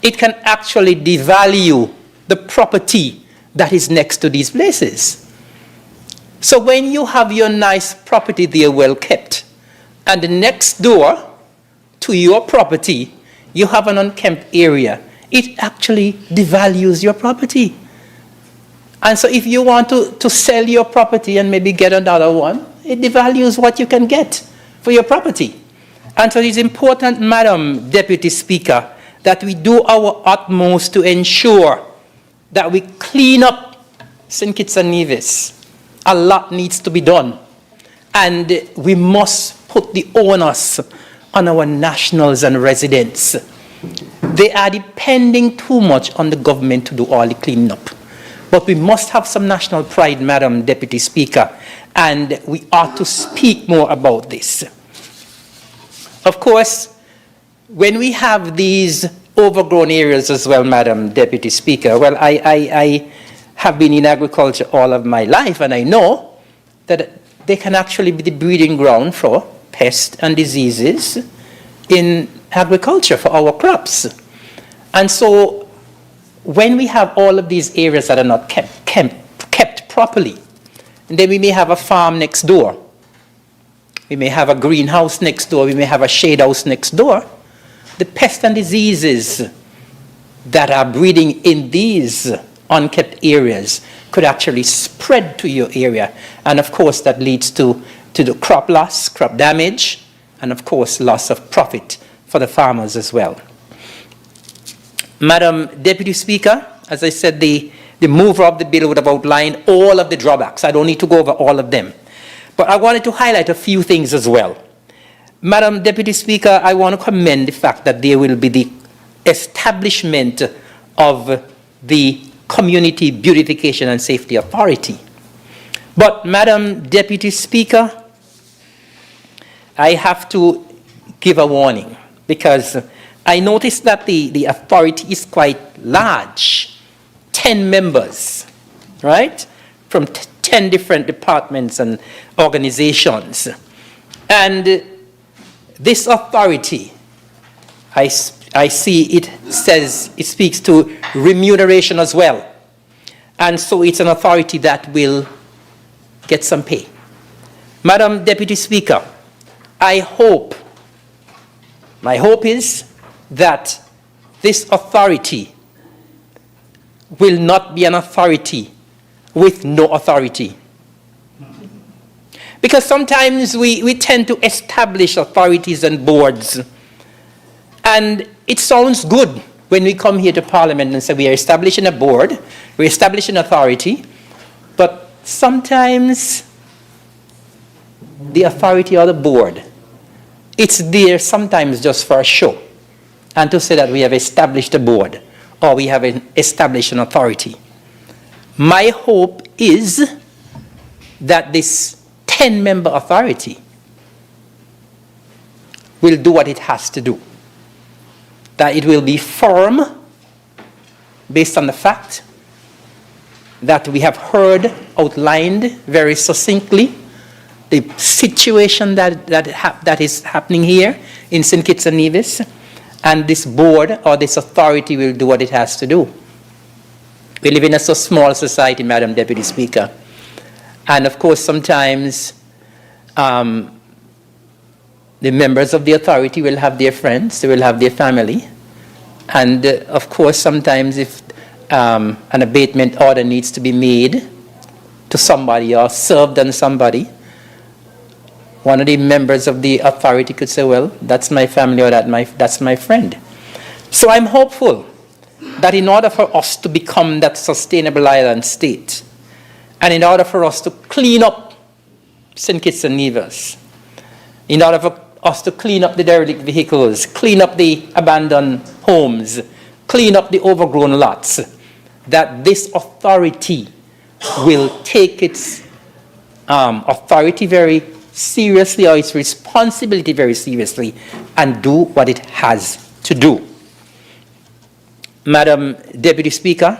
it can actually devalue the property that is next to these places. So when you have your nice property there well kept, and the next door to your property, you have an unkempt area, it actually devalues your property. And so if you want to sell your property and maybe get another one, it devalues what you can get for your property. And so it is important, Madam Deputy Speaker, that we do our utmost to ensure that we clean up St. Kitts and Nevis. A lot needs to be done. And we must put the onus on our nationals and residents. They are depending too much on the government to do all the cleaning up. But we must have some national pride, Madam Deputy Speaker, and we ought to speak more about this. Of course, when we have these overgrown areas as well, Madam Deputy Speaker, well, I have been in agriculture all of my life, and I know that they can actually be the breeding ground for pests and diseases in agriculture for our crops. And so when we have all of these areas that are not kept properly, and then we may have a farm next door, we may have a greenhouse next door, we may have a shade house next door, the pests and diseases that are breeding in these unkept areas could actually spread to your area. And of course, that leads to the crop loss, crop damage, and of course, loss of profit for the farmers as well. Madam Deputy Speaker, as I said, the mover of the bill would have outlined all of the drawbacks. I don't need to go over all of them. But I wanted to highlight a few things as well. Madam Deputy Speaker, I want to commend the fact that there will be the establishment of the Community Beautification and Safety Authority. But Madam Deputy Speaker, I have to give a warning because I noticed that the authority is quite large, 10 members, right? From 10 different departments and organizations. And this authority, I see it says, it speaks to remuneration as well. And so it's an authority that will get some pay. Madam Deputy Speaker, my hope is that this authority will not be an authority with no authority. Because sometimes we tend to establish authorities and boards, and it sounds good when we come here to Parliament and say we are establishing a board, we're establishing authority, but sometimes the authority or the board, it's there sometimes just for a show, and to say that we have established a board or we have established an authority. My hope is that this 10-member authority will do what it has to do. That it will be firm based on the fact that we have heard outlined very succinctly the situation that is happening here in St. Kitts and Nevis, and this board or this authority will do what it has to do. We live in a so small society, Madam Deputy Speaker. And of course, sometimes the members of the authority will have their friends, they will have their family. And of course, sometimes if an abatement order needs to be made to somebody or served on somebody, one of the members of the authority could say, well, that's my family or that's my friend. So I'm hopeful that in order for us to become that sustainable island state, and in order for us to clean up St. Kitts and Nevis, in order for us to clean up the derelict vehicles, clean up the abandoned homes, clean up the overgrown lots, that this authority will take its authority very seriously, or its responsibility very seriously, and do what it has to do. Madam Deputy Speaker,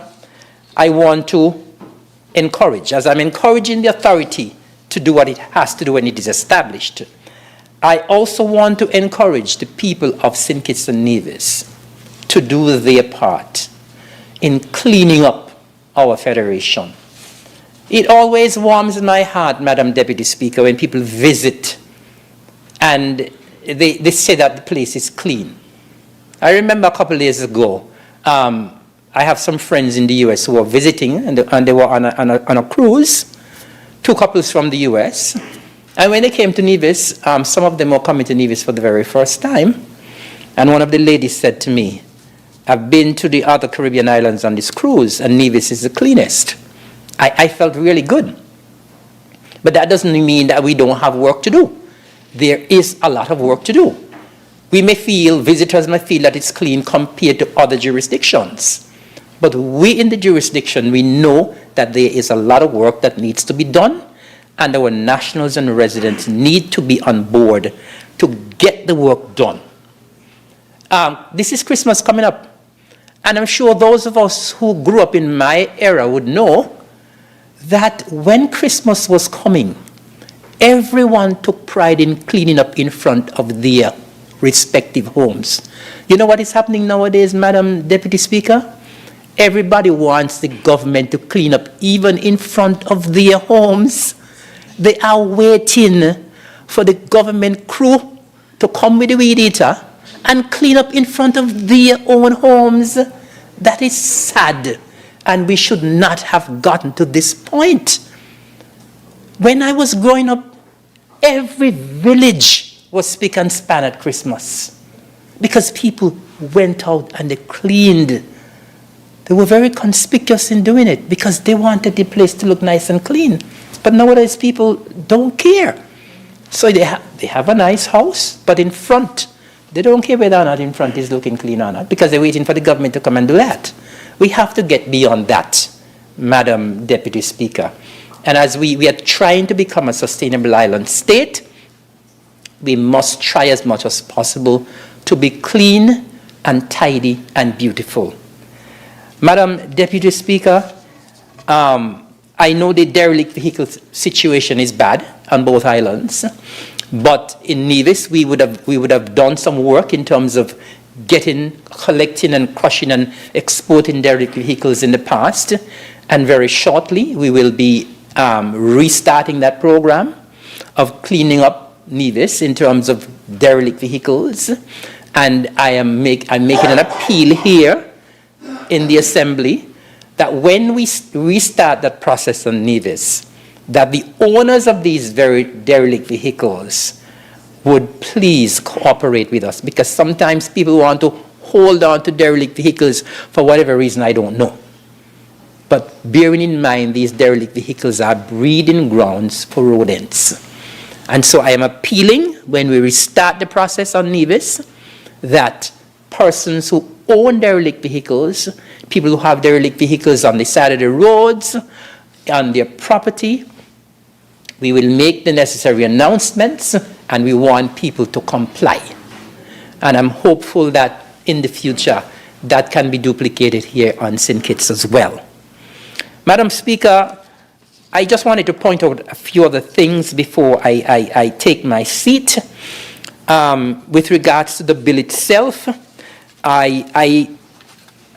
I want to encourage, as I'm encouraging the authority to do what it has to do when it is established. I also want to encourage the people of St. Kitts and Nevis to do their part in cleaning up our federation. It always warms my heart, Madam Deputy Speaker, when people visit and they say that the place is clean. I remember a couple of days ago, I have some friends in the US who were visiting, and they were on a cruise, two couples from the US. And when they came to Nevis, some of them were coming to Nevis for the very first time. And one of the ladies said to me, I've been to the other Caribbean islands on this cruise, and Nevis is the cleanest. I felt really good. But that doesn't mean that we don't have work to do. There is a lot of work to do. We may feel, visitors may feel that it's clean compared to other jurisdictions. But we in the jurisdiction, we know that there is a lot of work that needs to be done, and our nationals and residents need to be on board to get the work done. This is Christmas coming up, and I'm sure those of us who grew up in my era would know that when Christmas was coming, everyone took pride in cleaning up in front of their respective homes. You know what is happening nowadays, Madam Deputy Speaker? Everybody wants the government to clean up even in front of their homes. They are waiting for the government crew to come with the weed eater and clean up in front of their own homes. That is sad, and we should not have gotten to this point. When I was growing up, every village was spick and span at Christmas because people went out and they cleaned. They were very conspicuous in doing it because they wanted the place to look nice and clean. But nowadays people don't care. So they have a nice house, but in front, they don't care whether or not in front is looking clean or not because they're waiting for the government to come and do that. We have to get beyond that, Madam Deputy Speaker. And as we are trying to become a sustainable island state, we must try as much as possible to be clean and tidy and beautiful. Madam Deputy Speaker, I know the derelict vehicle situation is bad on both islands, but in Nevis we would have done some work in terms of collecting and crushing and exporting derelict vehicles in the past, and very shortly we will be restarting that program of cleaning up Nevis in terms of derelict vehicles, and I'm making an appeal here in the Assembly that when we restart that process on Nevis, that the owners of these very derelict vehicles would please cooperate with us, because sometimes people want to hold on to derelict vehicles for whatever reason, I don't know. But bearing in mind these derelict vehicles are breeding grounds for rodents. And so I am appealing, when we restart the process on Nevis, that persons who own derelict vehicles, people who have derelict vehicles on the side of the roads, on their property, we will make the necessary announcements, and we want people to comply. And I'm hopeful that in the future that can be duplicated here on St. Kitts as well. Madam Speaker, I just wanted to point out a few other things before I take my seat. With regards to the bill itself, I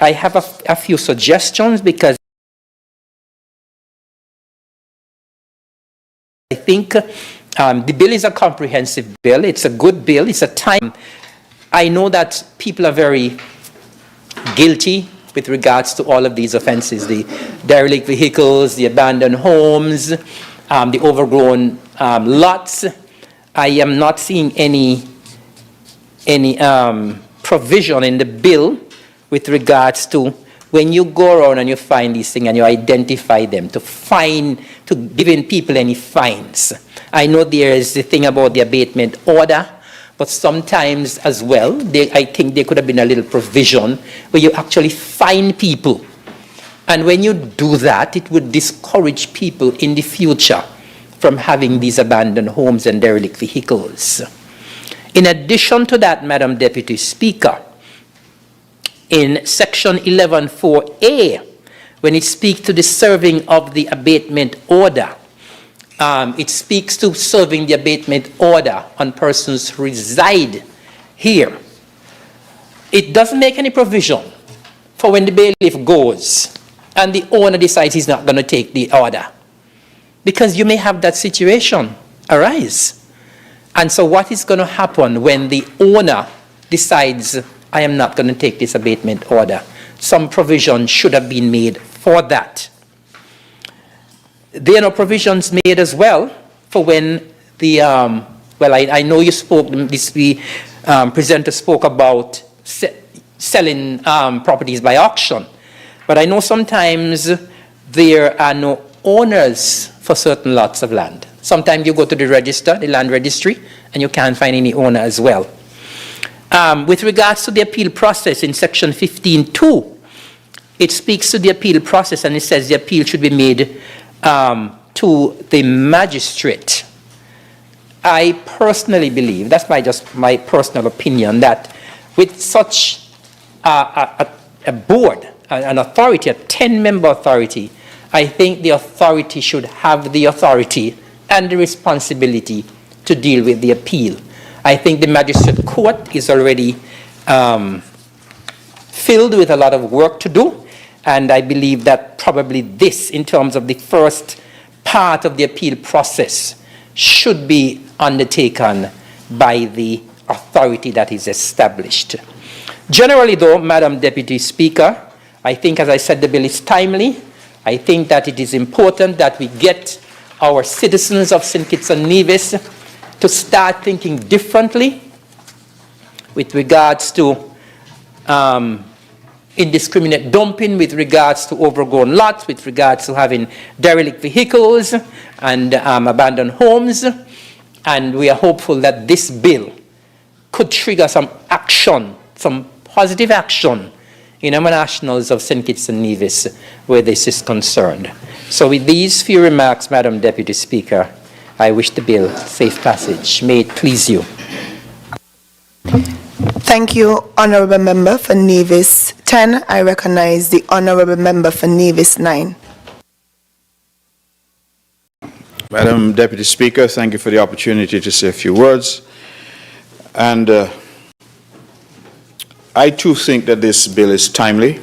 have a few suggestions, because I think the bill is a comprehensive bill. It's a good bill. It's a time. I know that people are very guilty with regards to all of these offenses, the derelict vehicles, the abandoned homes, the overgrown lots. I am not seeing any provision in the bill with regards to when you go around and you find these things and you identify them, to giving people any fines. I know there is the thing about the abatement order, but sometimes as well, I think there could have been a little provision where you actually fine people. And when you do that, it would discourage people in the future from having these abandoned homes and derelict vehicles. In addition to that, Madam Deputy Speaker, in section 11.4a, when it speaks to the serving of the abatement order, it speaks to serving the abatement order on persons who reside here. It doesn't make any provision for when the bailiff goes and the owner decides he's not going to take the order. Because you may have that situation arise. And so what is going to happen when the owner decides, I am not going to take this abatement order? Some provision should have been made for that. There are no provisions made as well for when the, I know you spoke, the presenter spoke about selling properties by auction. But I know sometimes there are no owners for certain lots of land. Sometimes you go to the register, the land registry, and you can't find any owner as well. With regards to the appeal process in section 15.2, it speaks to the appeal process and it says the appeal should be made to the magistrate. I personally believe, that's just my personal opinion, that with such a board, an authority, a 10-member authority, I think the authority should have the authority and the responsibility to deal with the appeal. I think the magistrate court is already filled with a lot of work to do, and I believe that probably this, in terms of the first part of the appeal process, should be undertaken by the authority that is established. Generally, though, Madam Deputy Speaker, I think, as I said, the bill is timely. I think that it is important that we get our citizens of St. Kitts and Nevis to start thinking differently with regards to indiscriminate dumping, with regards to overgrown lots, with regards to having derelict vehicles and abandoned homes. And we are hopeful that this bill could trigger some action, some positive action in our nationals of St. Kitts and Nevis where this is concerned. So with these few remarks, Madam Deputy Speaker, I wish the bill safe passage. May it please you. Thank you, Honourable Member for Nevis 10. I recognize the Honourable Member for Nevis 9. Madam Deputy Speaker, thank you for the opportunity to say a few words. And I too think that this bill is timely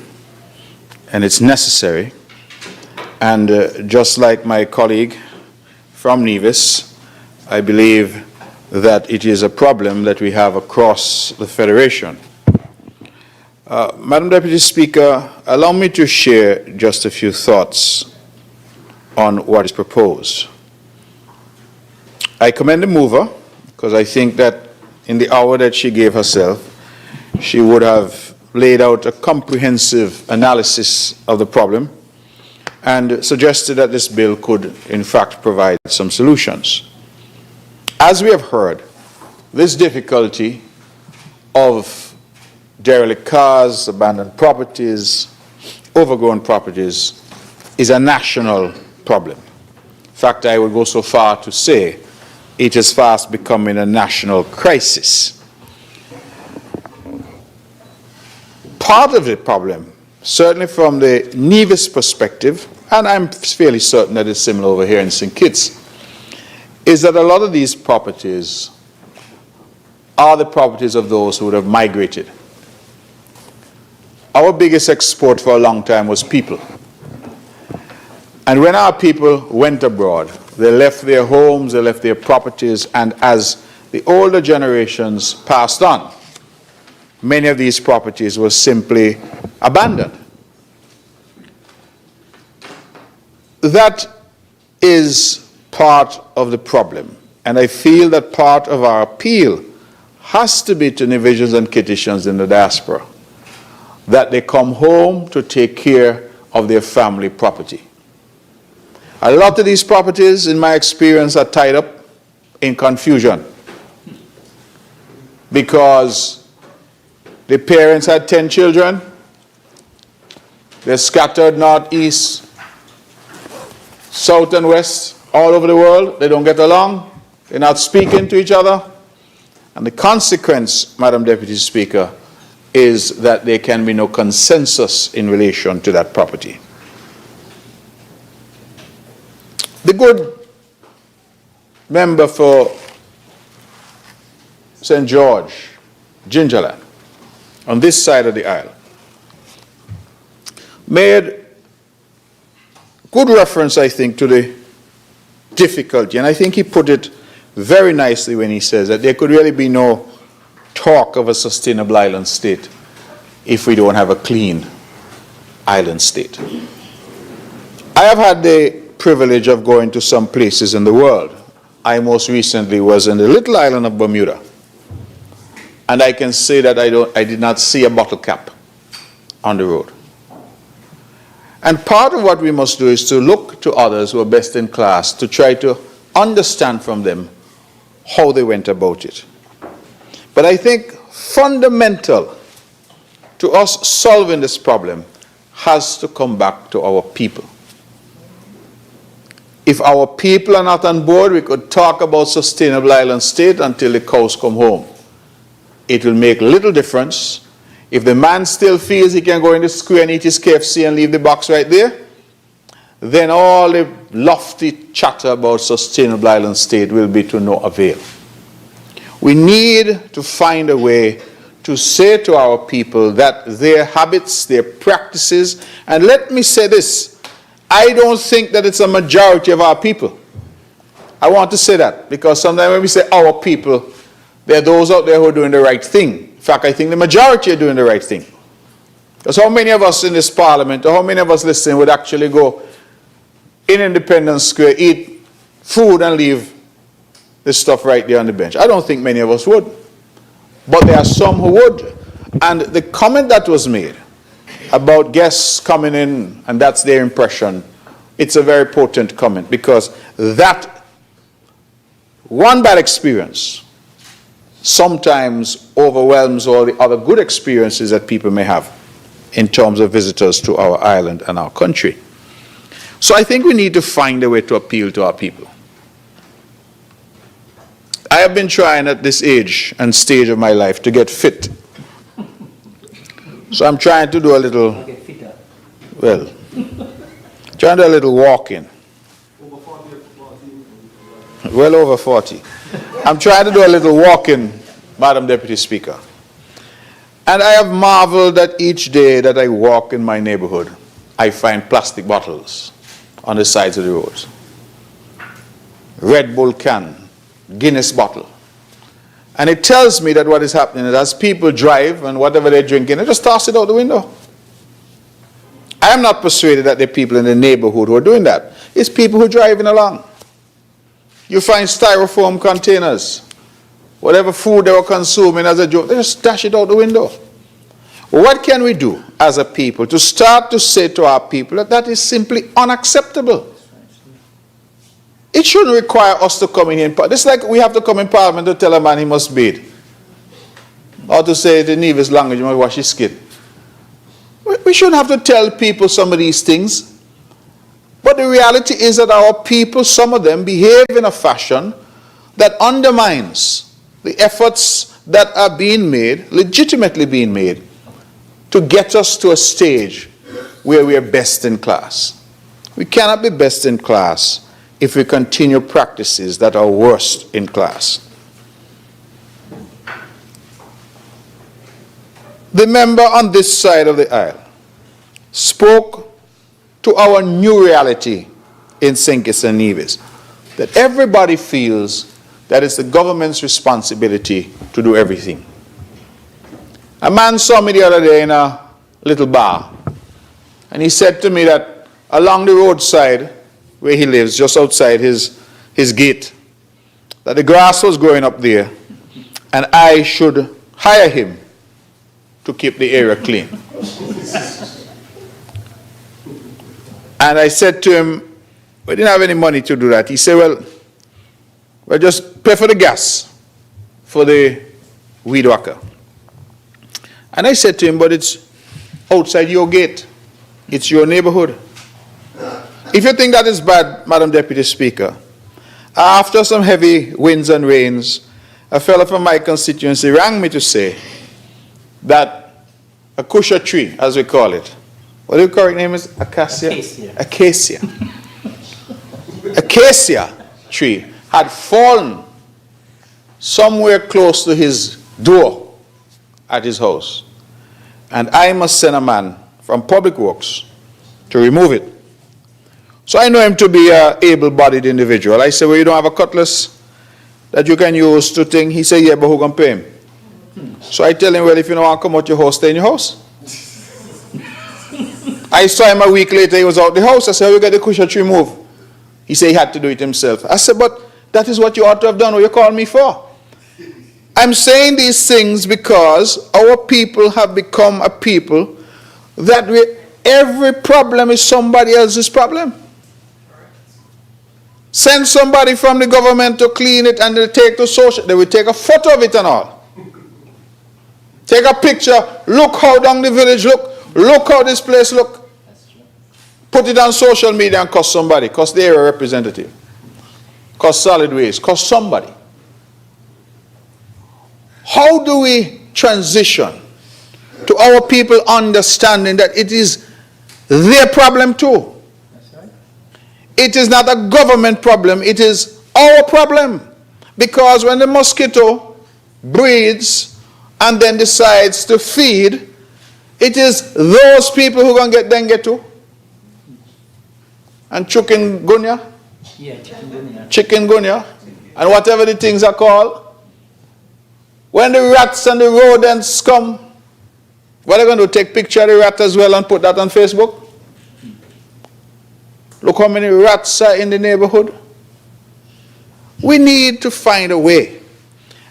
and it's necessary. And just like my colleague from Nevis, I believe that it is a problem that we have across the Federation. Madam Deputy Speaker, allow me to share just a few thoughts on what is proposed. I commend the mover because I think that in the hour that she gave herself, she would have laid out a comprehensive analysis of the problem and suggested that this bill could, in fact, provide some solutions. As we have heard, this difficulty of derelict cars, abandoned properties, overgrown properties is a national problem. In fact, I would go so far to say it is fast becoming a national crisis. Part of the problem, certainly from the Nevis perspective, and I'm fairly certain that it's similar over here in St. Kitts, is that a lot of these properties are the properties of those who would have migrated. Our biggest export for a long time was people. And when our people went abroad, they left their homes, they left their properties, and as the older generations passed on, many of these properties were simply abandoned. That is part of the problem, and I feel that part of our appeal has to be to Nevisians and Kittitians in the diaspora, that they come home to take care of their family property. A lot of these properties, in my experience, are tied up in confusion because the parents had 10 children, they're scattered north, east, south and west, all over the world. They don't get along, they're not speaking to each other, and the consequence, Madam Deputy Speaker, is that there can be no consensus in relation to that property. The good member for St. George, Gingerland, on this side of the aisle, made good reference, I think, to the difficulty, and I think he put it very nicely when he says that there could really be no talk of a sustainable island state if we don't have a clean island state. I have had the privilege of going to some places in the world. I most recently was in the little island of Bermuda, and I can say that I did not see a bottle cap on the road. And part of what we must do is to look to others who are best in class to try to understand from them how they went about it. But I think fundamental to us solving this problem has to come back to our people. If our people are not on board, we could talk about sustainable island state until the cows come home. It will make little difference. If the man still feels he can go in the square and eat his KFC and leave the box right there, then all the lofty chatter about sustainable island state will be to no avail. We need to find a way to say to our people that their habits, their practices, and let me say this, I don't think that it's a majority of our people. I want to say that because sometimes when we say our people, there are those out there who are doing the right thing. In fact, I think the majority are doing the right thing. Because how many of us in this parliament, or how many of us listening would actually go in Independence Square, eat food and leave this stuff right there on the bench? I don't think many of us would. But there are some who would. And the comment that was made about guests coming in and that's their impression, it's a very potent comment because that one bad experience sometimes overwhelms all the other good experiences that people may have in terms of visitors to our island and our country. So I think we need to find a way to appeal to our people. I have been trying at this age and stage of my life to get fit. So I'm trying to do a little, well, trying to do a little walking. Well over 40. I'm trying to do a little walking, Madam Deputy Speaker. And I have marveled that each day that I walk in my neighborhood, I find plastic bottles on the sides of the roads. Red Bull can, Guinness bottle. And it tells me that what is happening is as people drive and whatever they're drinking, they just toss it out the window. I am not persuaded that there are people in the neighborhood who are doing that. It's people who are driving along. You find styrofoam containers. Whatever food they were consuming as a joke, they just dash it out the window. What can we do as a people to start to say to our people that that is simply unacceptable? It shouldn't require us to come in here. It's like we have to come in Parliament to tell a man he must bathe. Or to say the Nevis language, he must wash his skin. We shouldn't have to tell people some of these things. But the reality is that our people, some of them, behave in a fashion that undermines the efforts that are being made, legitimately being made, to get us to a stage where we are best in class. We cannot be best in class if we continue practices that are worst in class. The member on this side of the aisle spoke to our new reality in St. Kitts and Nevis, that everybody feels that it's the government's responsibility to do everything. A man saw me the other day in a little bar, and he said to me that along the roadside where he lives, just outside his gate, that the grass was growing up there, and I should hire him to keep the area clean. And I said to him, we didn't have any money to do that. He said, well, just pay for the gas for the weed whacker. And I said to him, but it's outside your gate. It's your neighborhood. If you think that is bad, Madam Deputy Speaker, after some heavy winds and rains, a fellow from my constituency rang me to say that a kusha tree, as we call it, what the correct name is? Acacia? Acacia. Acacia tree had fallen somewhere close to his door at his house. And I must send a man from Public Works to remove it. So I know him to be an able-bodied individual. I said, well, you don't have a cutlass that you can use to think? He said, yeah, but who can pay him? So I tell him, well, if you don't want to come out your house, stay in your house. I saw him a week later, he was out the house. I said, how you get the cushion removed? He said he had to do it himself. I said, but that is what you ought to have done. What you called me for? I'm saying these things because our people have become a people that every problem is somebody else's problem. Send somebody from the government to clean it and they take to social. They will take a photo of it and all. Take a picture. Look how down the village look. Look how this place look. Put it on social media and cost somebody. Cost the area representative. Cost solid waste. Cost somebody. How do we transition to our people understanding that it is their problem too? It is not a government problem, it is our problem. Because when the mosquito breeds and then decides to feed, it is those people who are going to get dengue too. And chikungunya. Yeah, chikungunya. Chikungunya. And whatever the things are called. When the rats and the rodents come, what are they going to do? Take picture of the rat as well and put that on Facebook? Look how many rats are in the neighborhood. We need to find a way.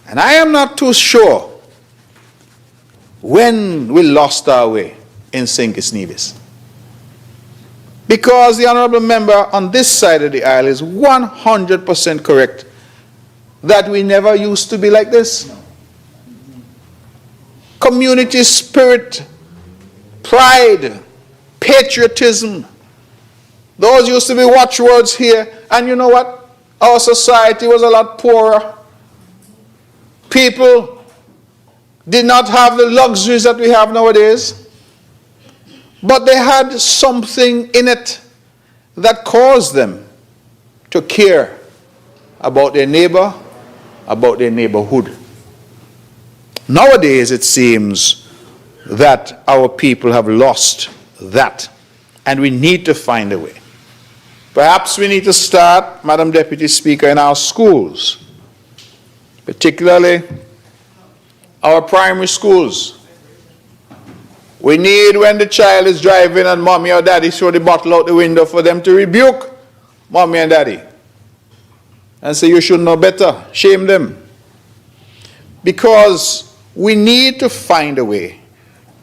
And I am not too sure when we lost our way in St. Kitts Nevis. Because the honorable member on this side of the aisle is 100% correct that we never used to be like this. Community spirit, pride, patriotism, those used to be watchwords here. And you know what? Our society was a lot poorer. People did not have the luxuries that we have nowadays. But they had something in it that caused them to care about their neighbor, about their neighborhood. Nowadays, it seems that our people have lost that, and we need to find a way. Perhaps we need to start, Madam Deputy Speaker, in our schools, particularly our primary schools. We need, when the child is driving and mommy or daddy throw the bottle out the window, for them to rebuke mommy and daddy and say, you should know better, shame them. Because we need to find a way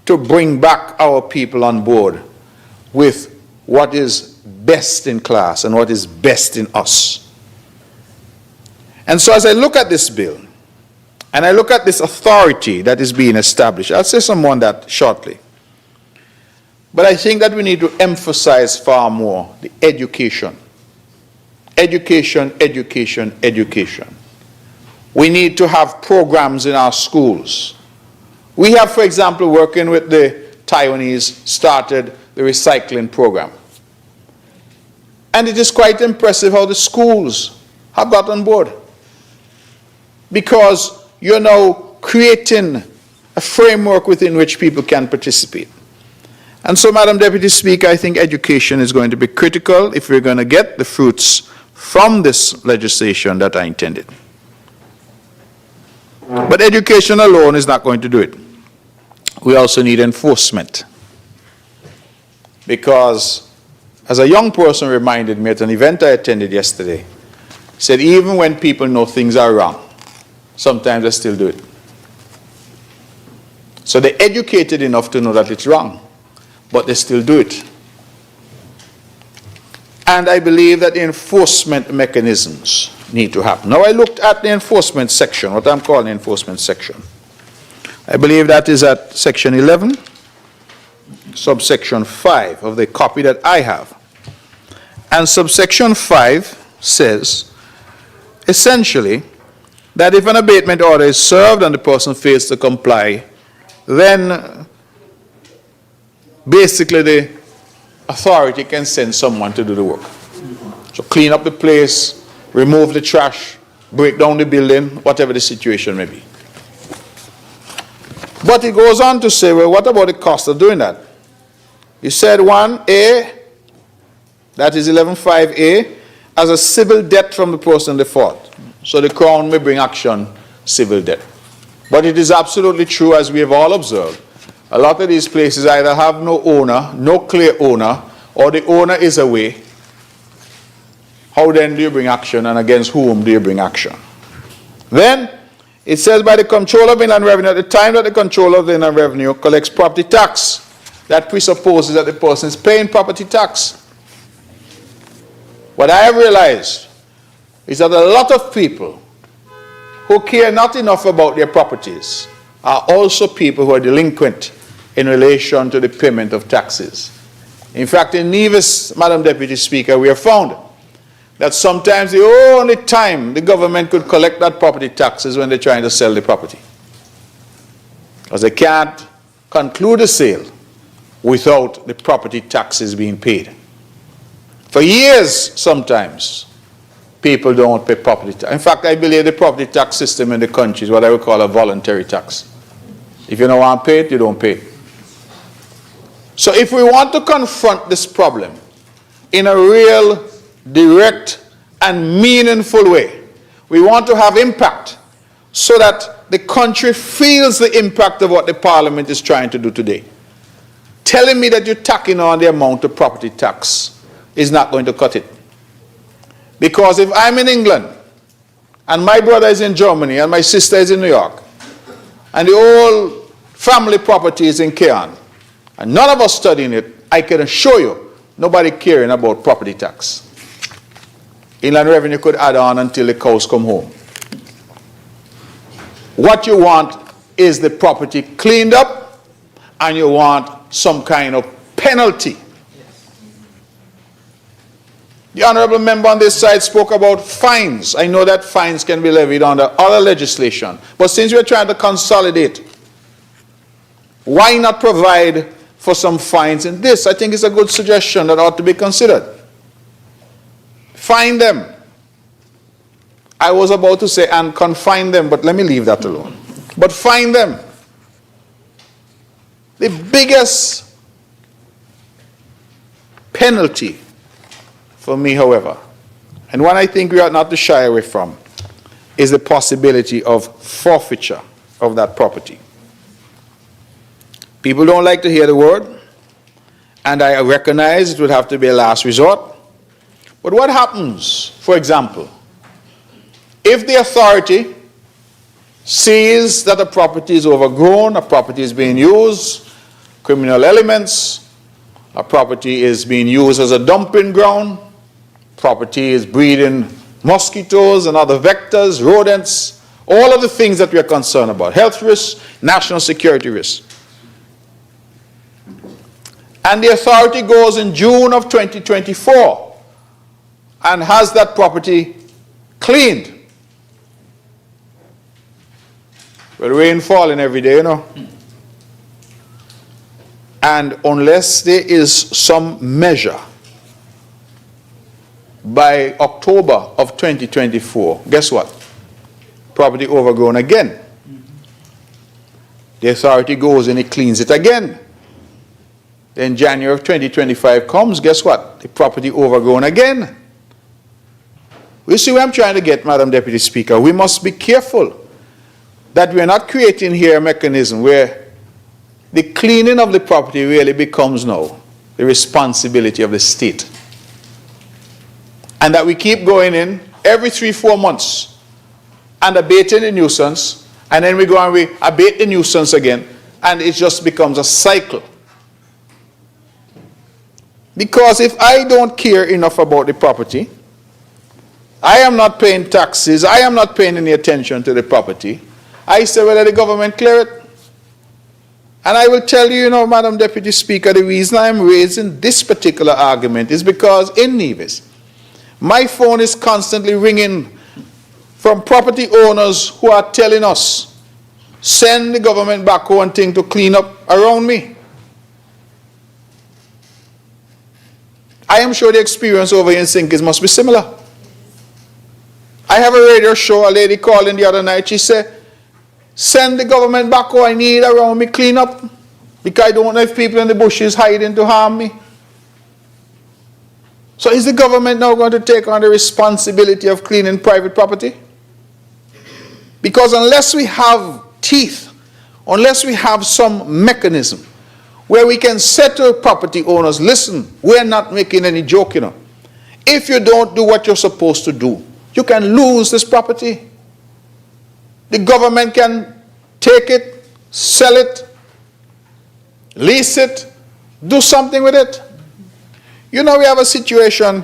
to bring back our people on board with what is best in class and what is best in us. And so as I look at this bill, and I look at this authority that is being established, I'll say some more on that shortly. But I think that we need to emphasize far more the education. Education, education, education. We need to have programs in our schools. We have, for example, working with the Taiwanese, started the recycling program. And it is quite impressive how the schools have got on board. Because you're now creating a framework within which people can participate. And so, Madam Deputy Speaker, I think education is going to be critical if we're going to get the fruits from this legislation that I intended. But education alone is not going to do it. We also need enforcement. Because, as a young person reminded me at an event I attended yesterday, he said even when people know things are wrong, sometimes they still do it. So they're educated enough to know that it's wrong, but they still do it. And I believe that the enforcement mechanisms need to happen. Now I looked at the enforcement section, what I'm calling the enforcement section. I believe that is at section 11, subsection 5 of the copy that I have. And subsection 5 says, essentially, that if an abatement order is served and the person fails to comply, then basically the authority can send someone to do the work. So clean up the place, remove the trash, break down the building, whatever the situation may be. But it goes on to say, well, what about the cost of doing that? You said 1A, that is 11.5A, as a civil debt from the person in default. So the Crown may bring action, civil debt. But it is absolutely true, as we have all observed, a lot of these places either have no owner, no clear owner, or the owner is away. How then do you bring action, and against whom do you bring action? Then it says by the Controller of Inland Revenue, at the time that the Controller of Inland Revenue collects property tax, that presupposes that the person is paying property tax. What I have realized is that a lot of people who care not enough about their properties are also people who are delinquent in relation to the payment of taxes. In fact, in Nevis, Madam Deputy Speaker, we have found that sometimes the only time the government could collect that property tax is when they're trying to sell the property, because they can't conclude a sale without the property taxes being paid. For years, sometimes, people don't pay property tax. In fact, I believe the property tax system in the country is what I would call a voluntary tax. If you don't want to pay it, you don't pay it. So if we want to confront this problem in a real, direct, and meaningful way, we want to have impact so that the country feels the impact of what the Parliament is trying to do today. Telling me that you're tacking on the amount of property tax is not going to cut it. Because if I'm in England, and my brother is in Germany, and my sister is in New York, and the whole family property is in Cairn, and none of us studying it, I can assure you, nobody caring about property tax. Inland Revenue could add on until the cows come home. What you want is the property cleaned up, and you want some kind of penalty. The honorable member on this side spoke about fines. I know that fines can be levied under other legislation. But since we're trying to consolidate, why not provide for some fines in this? I think it's a good suggestion that ought to be considered. Fine them. I was about to say and confine them, but let me leave that alone. But fine them. The biggest penalty for me, however, and one I think we ought not to shy away from, is the possibility of forfeiture of that property. People don't like to hear the word, and I recognize it would have to be a last resort. But what happens, for example, if the authority sees that a property is overgrown, a property is being used, criminal elements, a property is being used as a dumping ground, property is breeding mosquitoes and other vectors, rodents, all of the things that we are concerned about, health risks, national security risks. And the authority goes in June of 2024 and has that property cleaned. With rain falling every day, you know. And unless there is some measure by October of 2024, guess what? Property overgrown again. The authority goes and it cleans it again. Then January of 2025 comes, guess what? The property overgrown again. You see where I'm trying to get, Madam Deputy Speaker? We must be careful that we're not creating here a mechanism where the cleaning of the property really becomes now the responsibility of the state. And that we keep going in every 3-4 months and abating the nuisance, and then we go and we abate the nuisance again, and it just becomes a cycle. Because if I don't care enough about the property, I am not paying taxes, I am not paying any attention to the property, I say, well, let the government clear it. And I will tell you, Madam Deputy Speaker, the reason I'm raising this particular argument is because in Nevis, my phone is constantly ringing from property owners who are telling us, send the government backhoe and thing to clean up around me. I am sure the experience over here in St. Kitts must be similar. I have a radio show, a lady called in the other night, she said, send the government back who I need around me clean up, because I don't know if people in the bushes hiding to harm me. So is the government now going to take on the responsibility of cleaning private property? Because unless we have teeth, unless we have some mechanism where we can say to property owners, listen, we're not making any joke, you know. If you don't do what you're supposed to do, you can lose this property. The government can take it, sell it, lease it, do something with it. You know, we have a situation,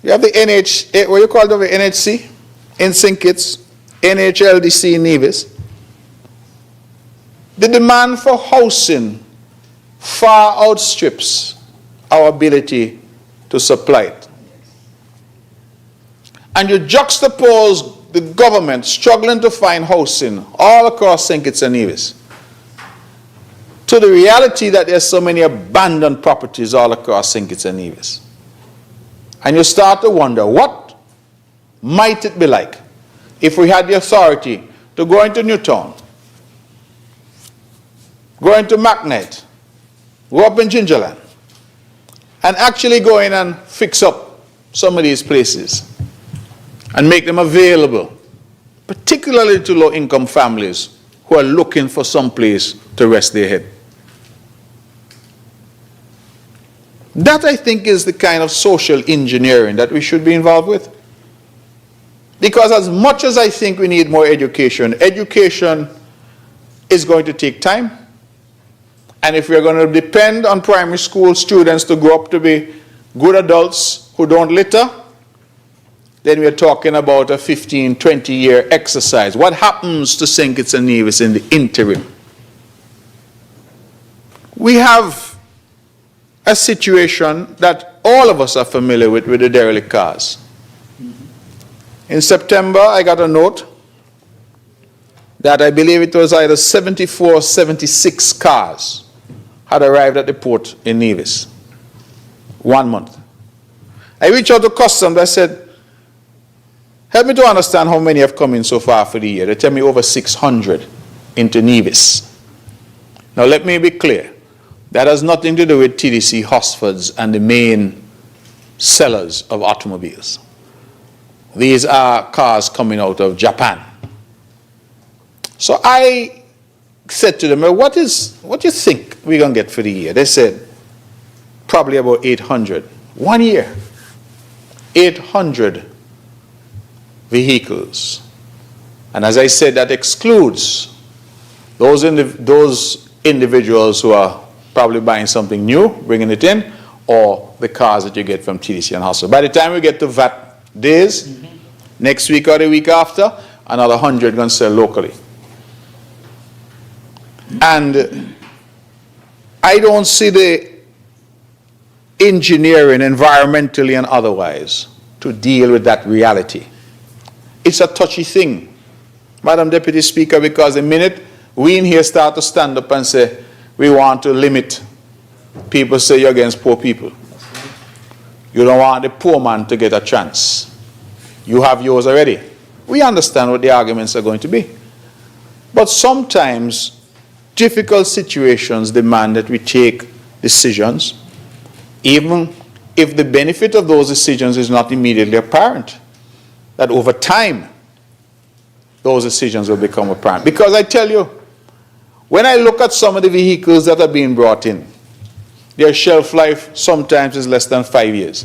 we have the what you call it, the NHC in St. Kitts, NHLDC in Nevis. The demand for housing far outstrips our ability to supply it. And you juxtapose the government struggling to find housing all across St. Kitts and Nevis to the reality that there's so many abandoned properties all across St. Kitts and Nevis. And you start to wonder, what might it be like if we had the authority to go into Newtown, go into McKnight, go up in Gingerland, and actually go in and fix up some of these places and make them available, particularly to low-income families who are looking for some place to rest their head. That, I think, is the kind of social engineering that we should be involved with. Because as much as I think we need more education, education is going to take time. And if we're going to depend on primary school students to grow up to be good adults who don't litter, then we're talking about a 15, 20-year exercise. What happens to St. Kitts and Nevis in the interim? We have a situation that all of us are familiar with the derelict cars. In September, I got a note that I believe it was either 74 or 76 cars had arrived at the port in Nevis. 1 month. I reached out to customs. I said, help me to understand how many have come in so far for the year. They tell me over 600 into Nevis. Now let me be clear. That has nothing to do with TDC, Hosfords, and the main sellers of automobiles. These are cars coming out of Japan. So I said to them, well, what do you think we're going to get for the year? They said, probably about 800. 1 year. 800 vehicles. And as I said, that excludes those individuals who are probably buying something new, bringing it in, or the cars that you get from TDC and Hustle. By the time we get to VAT days, next week or the week after, another 100 going to sell locally. And I don't see the engineering, environmentally and otherwise, to deal with that reality. It's a touchy thing, Madam Deputy Speaker, because the minute we in here start to stand up and say, we want to limit, people say you're against poor people. You don't want the poor man to get a chance. You have yours already. We understand what the arguments are going to be. But sometimes difficult situations demand that we take decisions, even if the benefit of those decisions is not immediately apparent, that over time, those decisions will become apparent. Because I tell you, when I look at some of the vehicles that are being brought in, their shelf life sometimes is less than 5 years.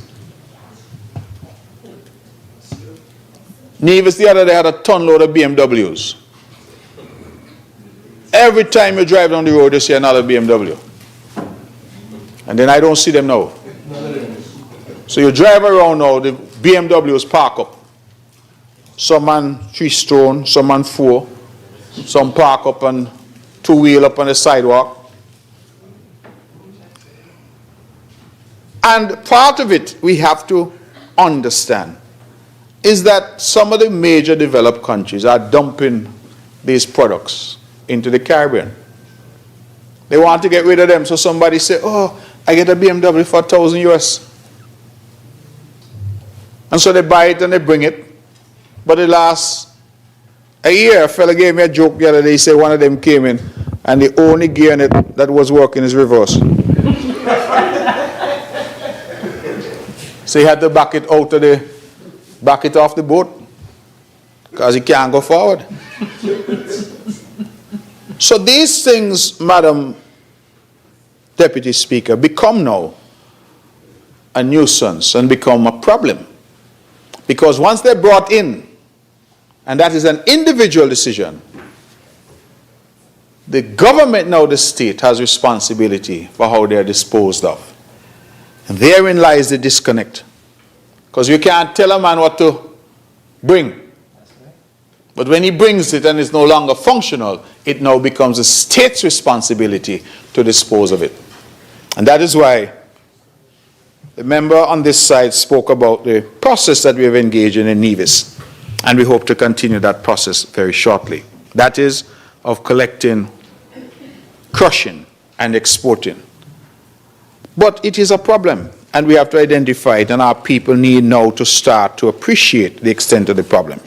Nevis the other day had a ton load of BMWs. Every time you drive down the road, you see another BMW. And then I don't see them now. So you drive around now, the BMWs park up. Some on 3 stone, some on 4, some park up on 2-wheel up on the sidewalk. And part of it we have to understand is that some of the major developed countries are dumping these products into the Caribbean. They want to get rid of them, so somebody say, oh, I get a BMW for 1,000 US. And so they buy it and they bring it, But the last a year, a fella gave me a joke the other day. He said one of them came in and the only gear in it that was working is reverse. So he had to back it off the boat because he can't go forward. So these things, Madam Deputy Speaker, become now a nuisance and become a problem. Because once they're brought in, and that is an individual decision, the government now, the state, has responsibility for how they're disposed of. And therein lies the disconnect. Because you can't tell a man what to bring. But when he brings it and it's no longer functional, it now becomes the state's responsibility to dispose of it. And that is why the member on this side spoke about the process that we have engaged in Nevis. And we hope to continue that process very shortly. That is of collecting, crushing, and exporting. But it is a problem, and we have to identify it, and our people need now to start to appreciate the extent of the problem.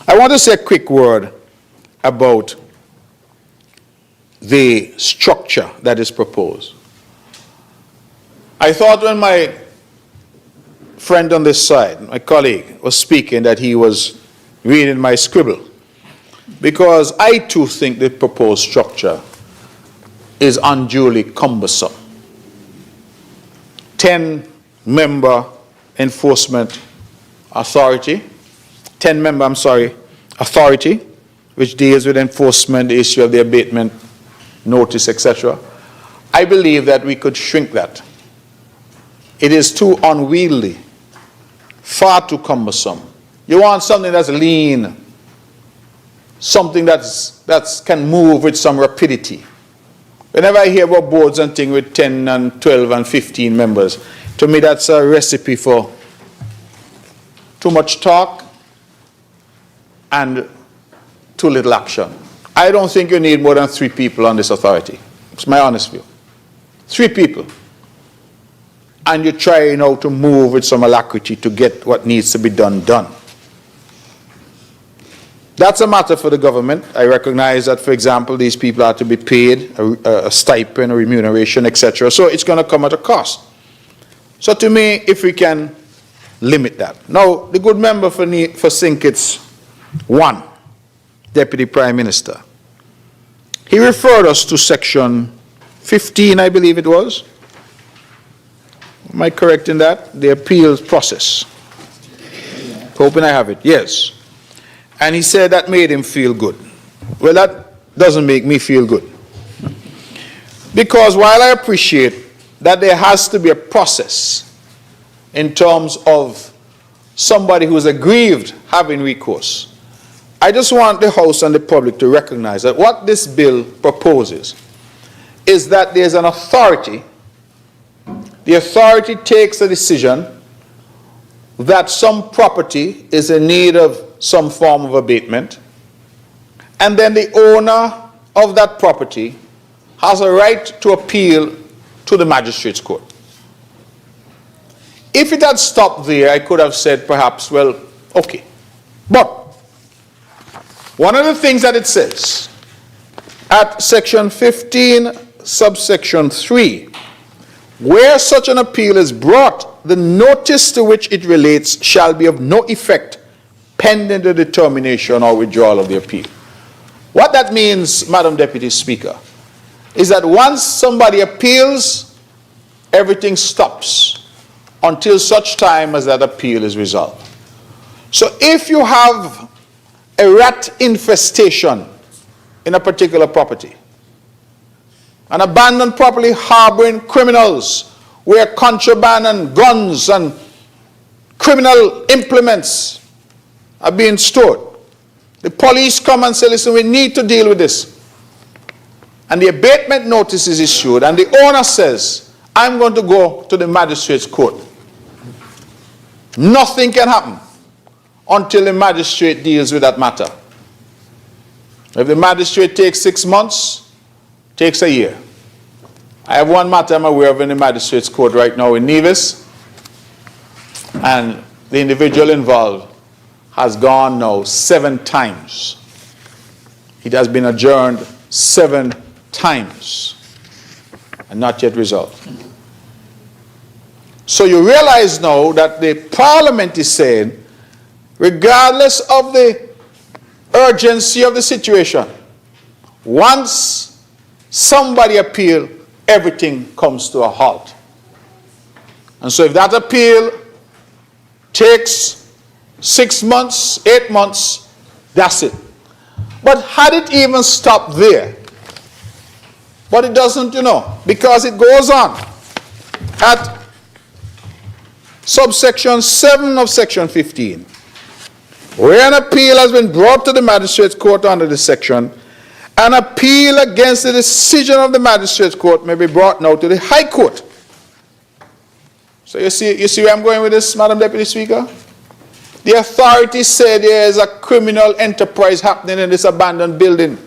I want to say a quick word about the structure that is proposed. I thought when my friend on this side, my colleague, was speaking that he was reading my scribble, because I too think the proposed structure is unduly cumbersome. 10-member enforcement authority, 10-member, authority, which deals with enforcement, the issue of the abatement notice, etc. I believe that we could shrink that. It is too unwieldy, far too cumbersome. You want something that's lean, something that can move with some rapidity. Whenever I hear about boards and things with 10 and 12 and 15 members, to me that's a recipe for too much talk and too little action. I don't think you need more than 3 people on this authority. It's my honest view. 3 people. And you try now to move with some alacrity to get what needs to be done. That's a matter for the government. I recognize that, for example, these people are to be paid a stipend, a remuneration, etc. So it's going to come at a cost. So to me, if we can limit that. Now, the good member for St. Kitts 1, Deputy Prime Minister, he referred us to section 15, I believe it was. Am I correct in that? The appeals process. Hoping I have it. Yes. And he said that made him feel good. Well, that doesn't make me feel good. Because while I appreciate that there has to be a process in terms of somebody who's aggrieved having recourse, I just want the House and the public to recognize that what this bill proposes is that there's an authority. The authority takes a decision that some property is in need of some form of abatement, and then the owner of that property has a right to appeal to the magistrate's court. If it had stopped there, I could have said perhaps, well, okay. But one of the things that it says at section 15, subsection 3, where such an appeal is brought, the notice to which it relates shall be of no effect pending the determination or withdrawal of the appeal. What that means, Madam Deputy Speaker, is that once somebody appeals, everything stops until such time as that appeal is resolved. So if you have a rat infestation in a particular property, an abandoned property harboring criminals, where contraband and guns and criminal implements are being stored, the police come and say, listen, we need to deal with this. And the abatement notice is issued, and the owner says, I'm going to go to the magistrate's court. Nothing can happen until the magistrate deals with that matter. If the magistrate takes 6 months, takes a year. I have one matter I'm aware of in the magistrate's court right now in Nevis, and the individual involved has gone now 7 times. It has been adjourned 7 times and not yet resolved. So you realize now that the Parliament is saying, regardless of the urgency of the situation, once somebody appeals, everything comes to a halt. And so if that appeal takes 6 months, 8 months, that's it. But had it even stopped there, but it doesn't, because it goes on. At subsection 7 of section 15, where an appeal has been brought to the magistrate's court under this section, an appeal against the decision of the magistrate's court may be brought now to the High Court. So you see where I'm going with this, Madam Deputy Speaker? The authorities say there is a criminal enterprise happening in this abandoned building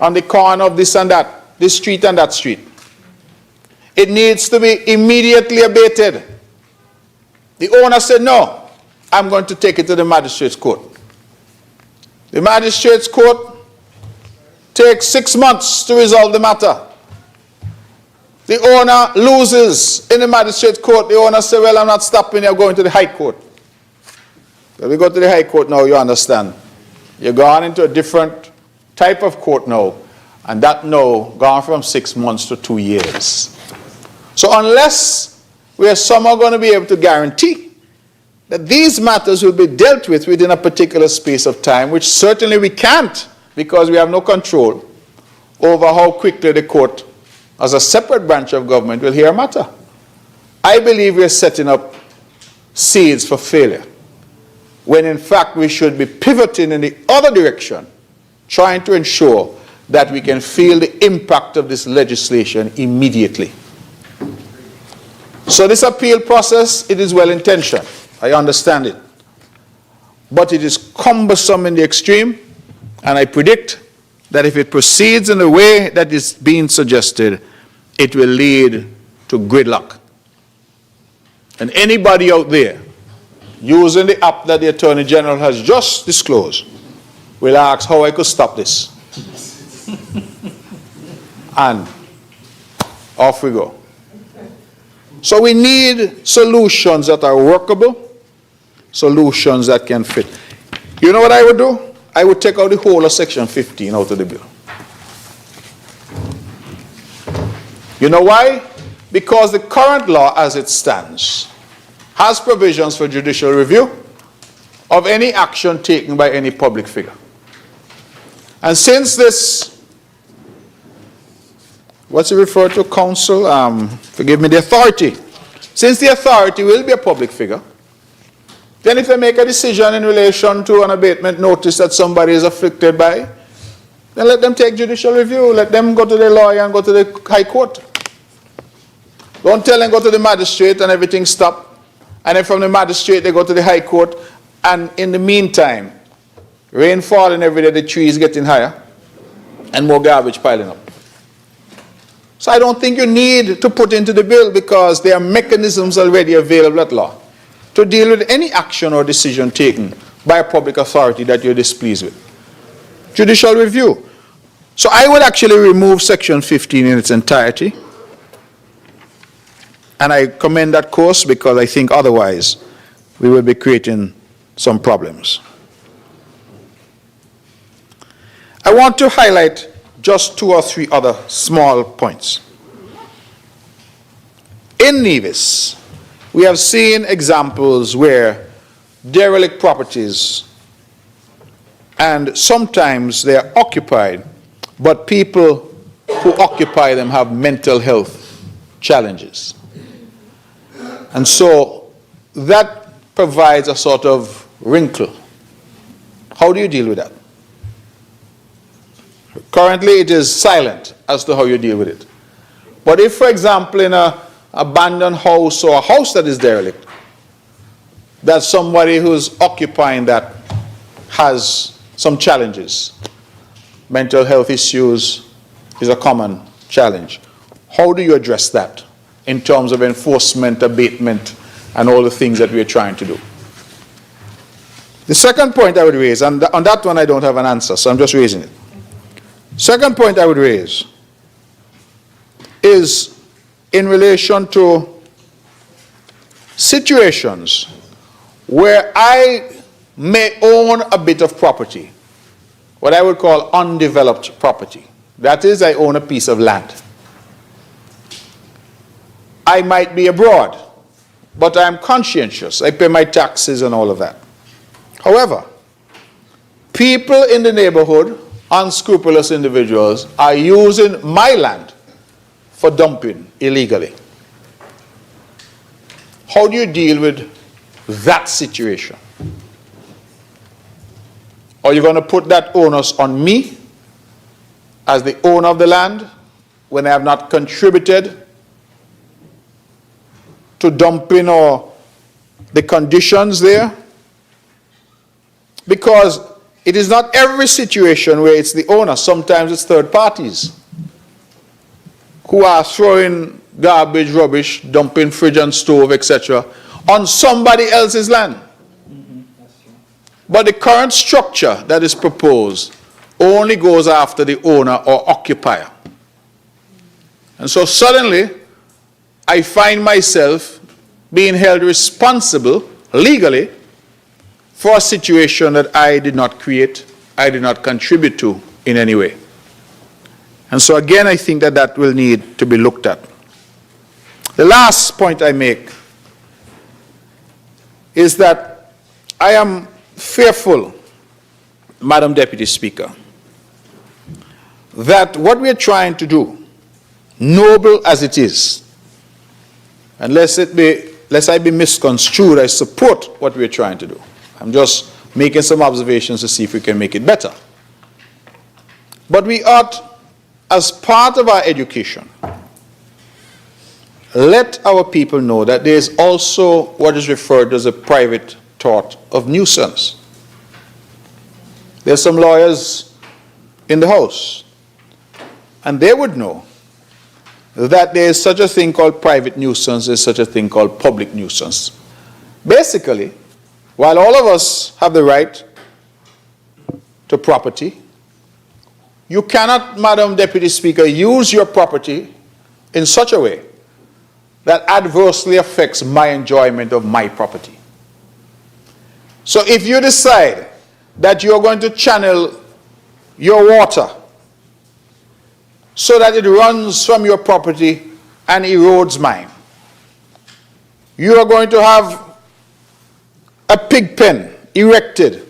on the corner of this and that, this street and that street. It needs to be immediately abated. The owner said, no, I'm going to take it to the magistrate's court. The magistrate's court takes 6 months to resolve the matter. The owner loses in the magistrate's court. The owner says, well, I'm not stopping, I'm going to the High Court. When we go to the High Court now, you understand. You're gone into a different type of court now, and that now gone from 6 months to 2 years. So unless we are somehow going to be able to guarantee that these matters will be dealt with within a particular space of time, which certainly we can't because we have no control over how quickly the court, as a separate branch of government, will hear a matter. I believe we are setting up seeds for failure, when in fact we should be pivoting in the other direction, trying to ensure that we can feel the impact of this legislation immediately. So this appeal process, it is well intentioned. I understand it. But it is cumbersome in the extreme, and I predict that if it proceeds in the way that is being suggested, it will lead to gridlock. And anybody out there using the app that the Attorney General has just disclosed will ask how I could stop this. And off we go. So we need solutions that are workable, solutions that can fit. You know what I would do? I would take out the whole of section 15 out of the bill. You know why? Because the current law as it stands has provisions for judicial review of any action taken by any public figure. And since this, what's it referred to, counsel? Forgive me, the authority. Since the authority will be a public figure, then if they make a decision in relation to an abatement notice that somebody is afflicted by, then let them take judicial review. Let them go to the lawyer and go to the High Court. Don't tell them go to the magistrate and everything stop. And then from the magistrate they go to the High Court. And in the meantime, rain falling every day, the trees getting higher, and more garbage piling up. So I don't think you need to put into the bill, because there are mechanisms already available at law to deal with any action or decision taken by a public authority that you're displeased with. Judicial review. So I would actually remove section 15 in its entirety. And I commend that course, because I think otherwise we will be creating some problems. I want to highlight just 2 or 3 other small points. In Nevis, we have seen examples where derelict properties, and sometimes they are occupied, but people who occupy them have mental health challenges. And so that provides a sort of wrinkle. How do you deal with that? Currently, it is silent as to how you deal with it. But if, for example, in an abandoned house or a house that is derelict, that somebody who's occupying that has some challenges, mental health issues is a common challenge. How do you address that in terms of enforcement, abatement, and all the things that we're trying to do? The second point I would raise, and on that one I don't have an answer, so I'm just raising it. Second point I would raise is in relation to situations where I may own a bit of property, what I would call undeveloped property. That is, I own a piece of land. I might be abroad, but I'm conscientious. I pay my taxes and all of that. However, people in the neighborhood, unscrupulous individuals, are using my land for dumping illegally. How do you deal with that situation? Are you going to put that onus on me as the owner of the land when I have not contributed to dumping or the conditions there? Because it is not every situation where it's the owner. Sometimes it's third parties who are throwing garbage, rubbish, dumping fridge and stove, etc. on somebody else's land. But the current structure that is proposed only goes after the owner or occupier. And so suddenly, I find myself being held responsible legally for a situation that I did not create, I did not contribute to in any way. And so again, I think that that will need to be looked at. The last point I make is that I am fearful, Madam Deputy Speaker, that what we are trying to do, noble as it is, and lest I be misconstrued, I support what we are trying to do. I'm just making some observations to see if we can make it better. But we ought, as part of our education, let our people know that there is also what is referred to as a private tort of nuisance. There are some lawyers in the House, and they would know that there is such a thing called private nuisance, there is such a thing called public nuisance. Basically, while all of us have the right to property, you cannot, Madam Deputy Speaker, use your property in such a way that adversely affects my enjoyment of my property. So if you decide that you're going to channel your water so that it runs from your property and erodes mine, you are going to have a pig pen erected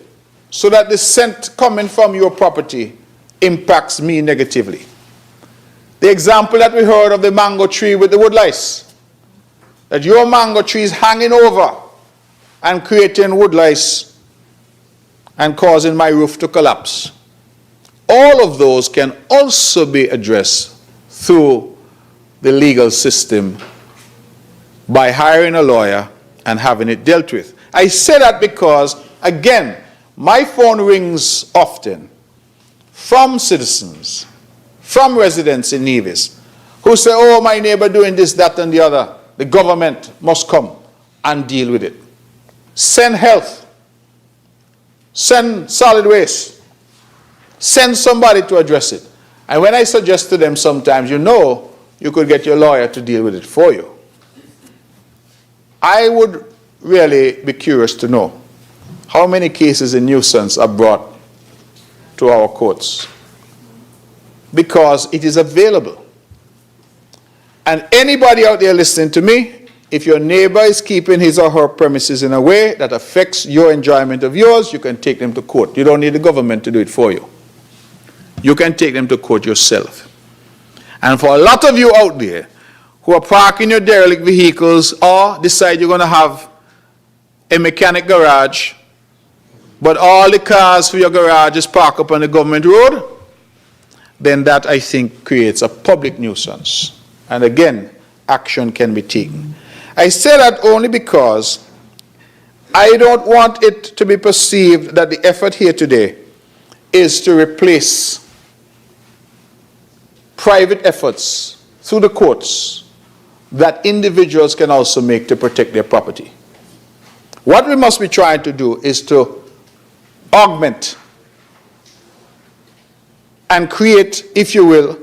so that the scent coming from your property impacts me negatively. The example that we heard of the mango tree with the woodlice, that your mango tree is hanging over and creating woodlice and causing my roof to collapse. All of those can also be addressed through the legal system by hiring a lawyer and having it dealt with. I say that because, again, my phone rings often from citizens, from residents in Nevis, who say, oh, my neighbor doing this, that, and the other. The government must come and deal with it. Send health. Send solid waste. Send somebody to address it. And when I suggest to them sometimes, you could get your lawyer to deal with it for you. I would really be curious to know how many cases of nuisance are brought to our courts, because it is available. And anybody out there listening to me, if your neighbor is keeping his or her premises in a way that affects your enjoyment of yours, you can take them to court. You don't need the government to do it for you. You can take them to court yourself. And for a lot of you out there who are parking your derelict vehicles or decide you're going to have a mechanic garage, but all the cars for your garage is parked up on the government road, then that, I think, creates a public nuisance. And again, action can be taken. I say that only because I don't want it to be perceived that the effort here today is to replace private efforts through the courts that individuals can also make to protect their property. What we must be trying to do is to augment and create, if you will,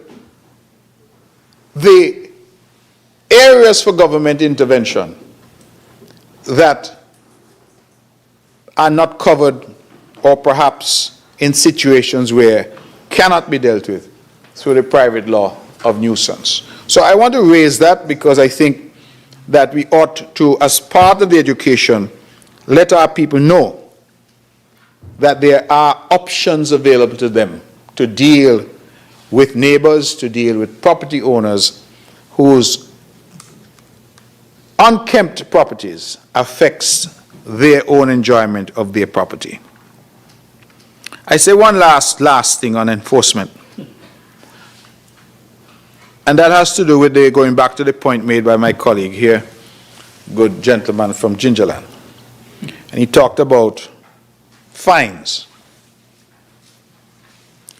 the areas for government intervention that are not covered or perhaps in situations where cannot be dealt with through the private law of nuisance. So I want to raise that because I think that we ought to, as part of the education, let our people know that there are options available to them to deal with neighbors, to deal with property owners whose unkempt properties affects their own enjoyment of their property. I say one last thing on enforcement. And that has to do with going back to the point made by my colleague here, good gentleman from Gingerland. And he talked about fines.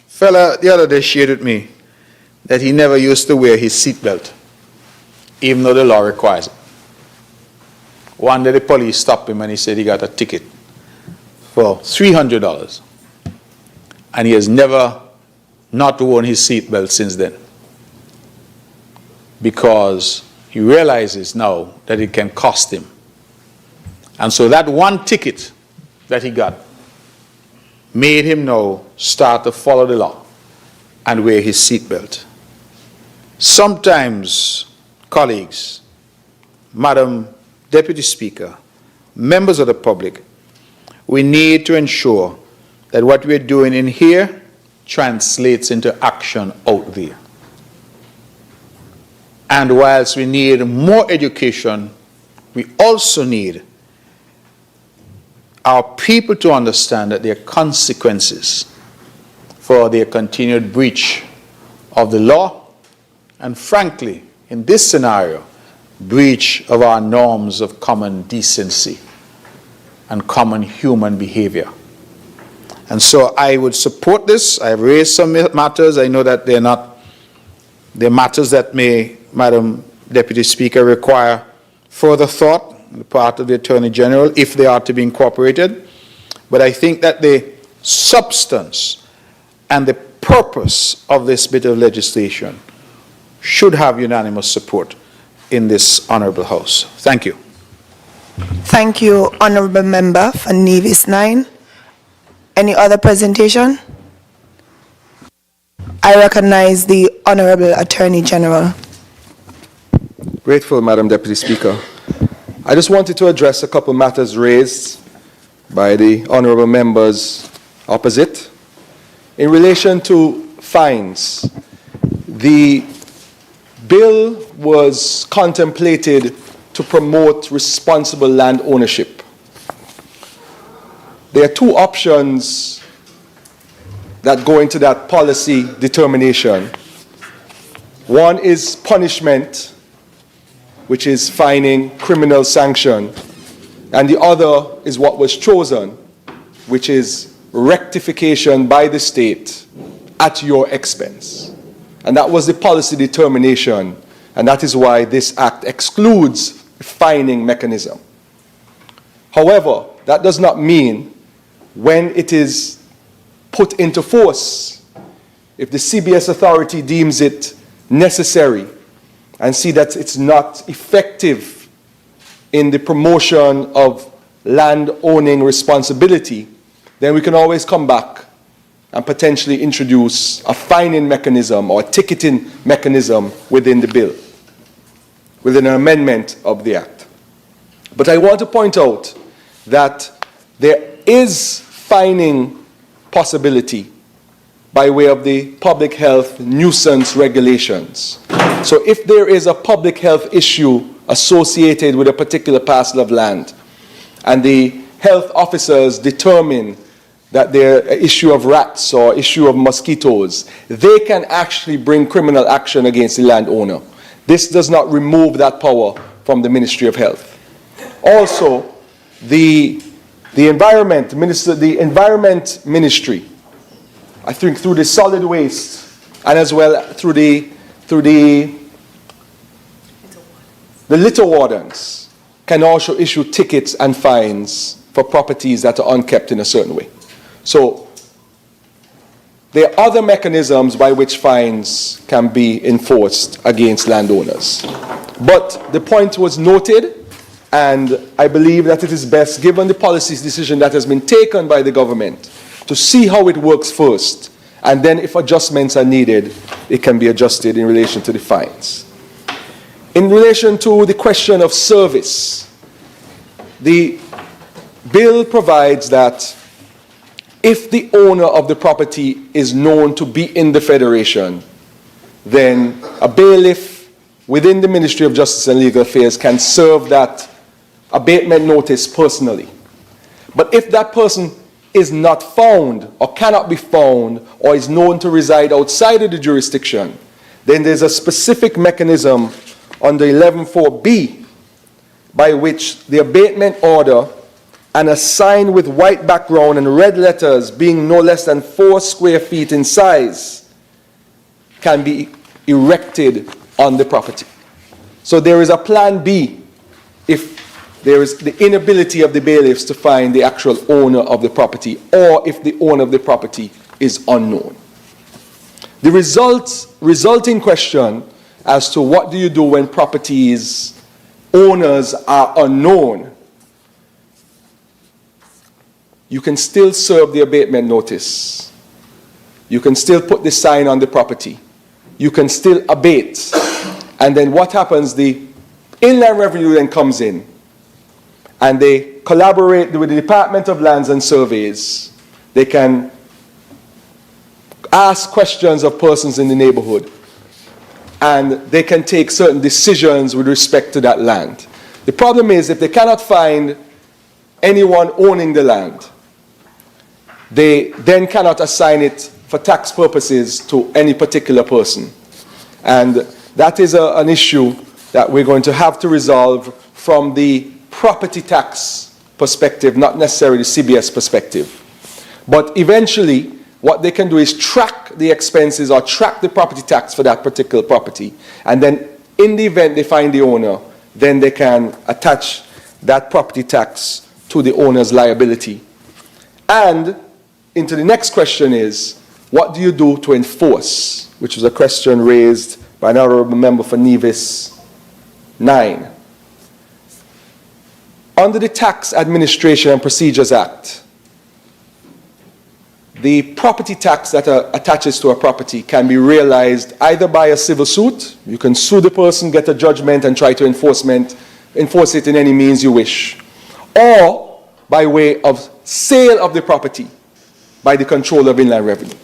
Fella the other day shared with me that he never used to wear his seatbelt, even though the law requires it. One day the police stopped him and he said he got a ticket for $300. And he has never not worn his seatbelt since then, because he realizes now that it can cost him. And so that one ticket that he got made him now start to follow the law and wear his seatbelt. Sometimes, colleagues, Madam Deputy Speaker, members of the public, we need to ensure that what we're doing in here translates into action out there. And whilst we need more education, we also need our people to understand that there are consequences for their continued breach of the law, and frankly, in this scenario, breach of our norms of common decency and common human behavior. And so I would support this. I have raised some matters. I know that they're matters that may, Madam Deputy Speaker, require further thought on the part of the Attorney General if they are to be incorporated. But I think that the substance and the purpose of this bit of legislation should have unanimous support in this Honourable House. Thank you. Thank you, Honourable Member for Nevis 9. Any other presentation? I recognize the Honourable Attorney General. Grateful, Madam Deputy Speaker. I just wanted to address a couple matters raised by the honourable members opposite. In relation to fines, the bill was contemplated to promote responsible land ownership. There are two options that go into that policy determination. One is punishment, which is fining, criminal sanction, and the other is what was chosen, which is rectification by the state at your expense. And that was the policy determination, and that is why this act excludes the fining mechanism. However, that does not mean when it is put into force, if the CBS authority deems it necessary and see that it's not effective in the promotion of land owning responsibility, then we can always come back and potentially introduce a fining mechanism or a ticketing mechanism within the bill, within an amendment of the Act. But I want to point out that there is fining possibility by way of the public health nuisance regulations. So if there is a public health issue associated with a particular parcel of land, and the health officers determine that there is an issue of rats or issue of mosquitoes, they can actually bring criminal action against the landowner. This does not remove that power from the Ministry of Health. Also, the Environment Ministry, I think through the solid waste and as well through the litter wardens, can also issue tickets and fines for properties that are unkept in a certain way. So there are other mechanisms by which fines can be enforced against landowners. But the point was noted, and I believe that it is best, given the policy decision that has been taken by the government, to see how it works first, and then if adjustments are needed, it can be adjusted in relation to the fines. In relation to the question of service, the bill provides that if the owner of the property is known to be in the Federation, then a bailiff within the Ministry of Justice and Legal Affairs can serve that abatement notice personally. But if that person is not found or cannot be found or is known to reside outside of the jurisdiction, then there's a specific mechanism under 11.4b by which the abatement order and a sign with white background and red letters being no less than 4 square feet in size can be erected on the property. So there is a plan B if there is the inability of the bailiffs to find the actual owner of the property, or if the owner of the property is unknown. The resulting question as to what do you do when properties owners are unknown, you can still serve the abatement notice. You can still put the sign on the property. You can still abate. And then what happens, the Inland Revenue then comes in and they collaborate with the Department of Lands and Surveys. They can ask questions of persons in the neighborhood, and they can take certain decisions with respect to that land. The problem is, if they cannot find anyone owning the land, they then cannot assign it for tax purposes to any particular person. And that is an issue that we're going to have to resolve from the property tax perspective, not necessarily the CBS perspective. But eventually, what they can do is track the expenses or track the property tax for that particular property. And then in the event they find the owner, then they can attach that property tax to the owner's liability. And into the next question is, what do you do to enforce? Which was a question raised by an honorable member for Nevis 9. Under the Tax Administration and Procedures Act, the property tax that attaches to a property can be realized either by a civil suit. You can sue the person, get a judgment, and try to enforce it in any means you wish. Or by way of sale of the property by the controller of Inland Revenue.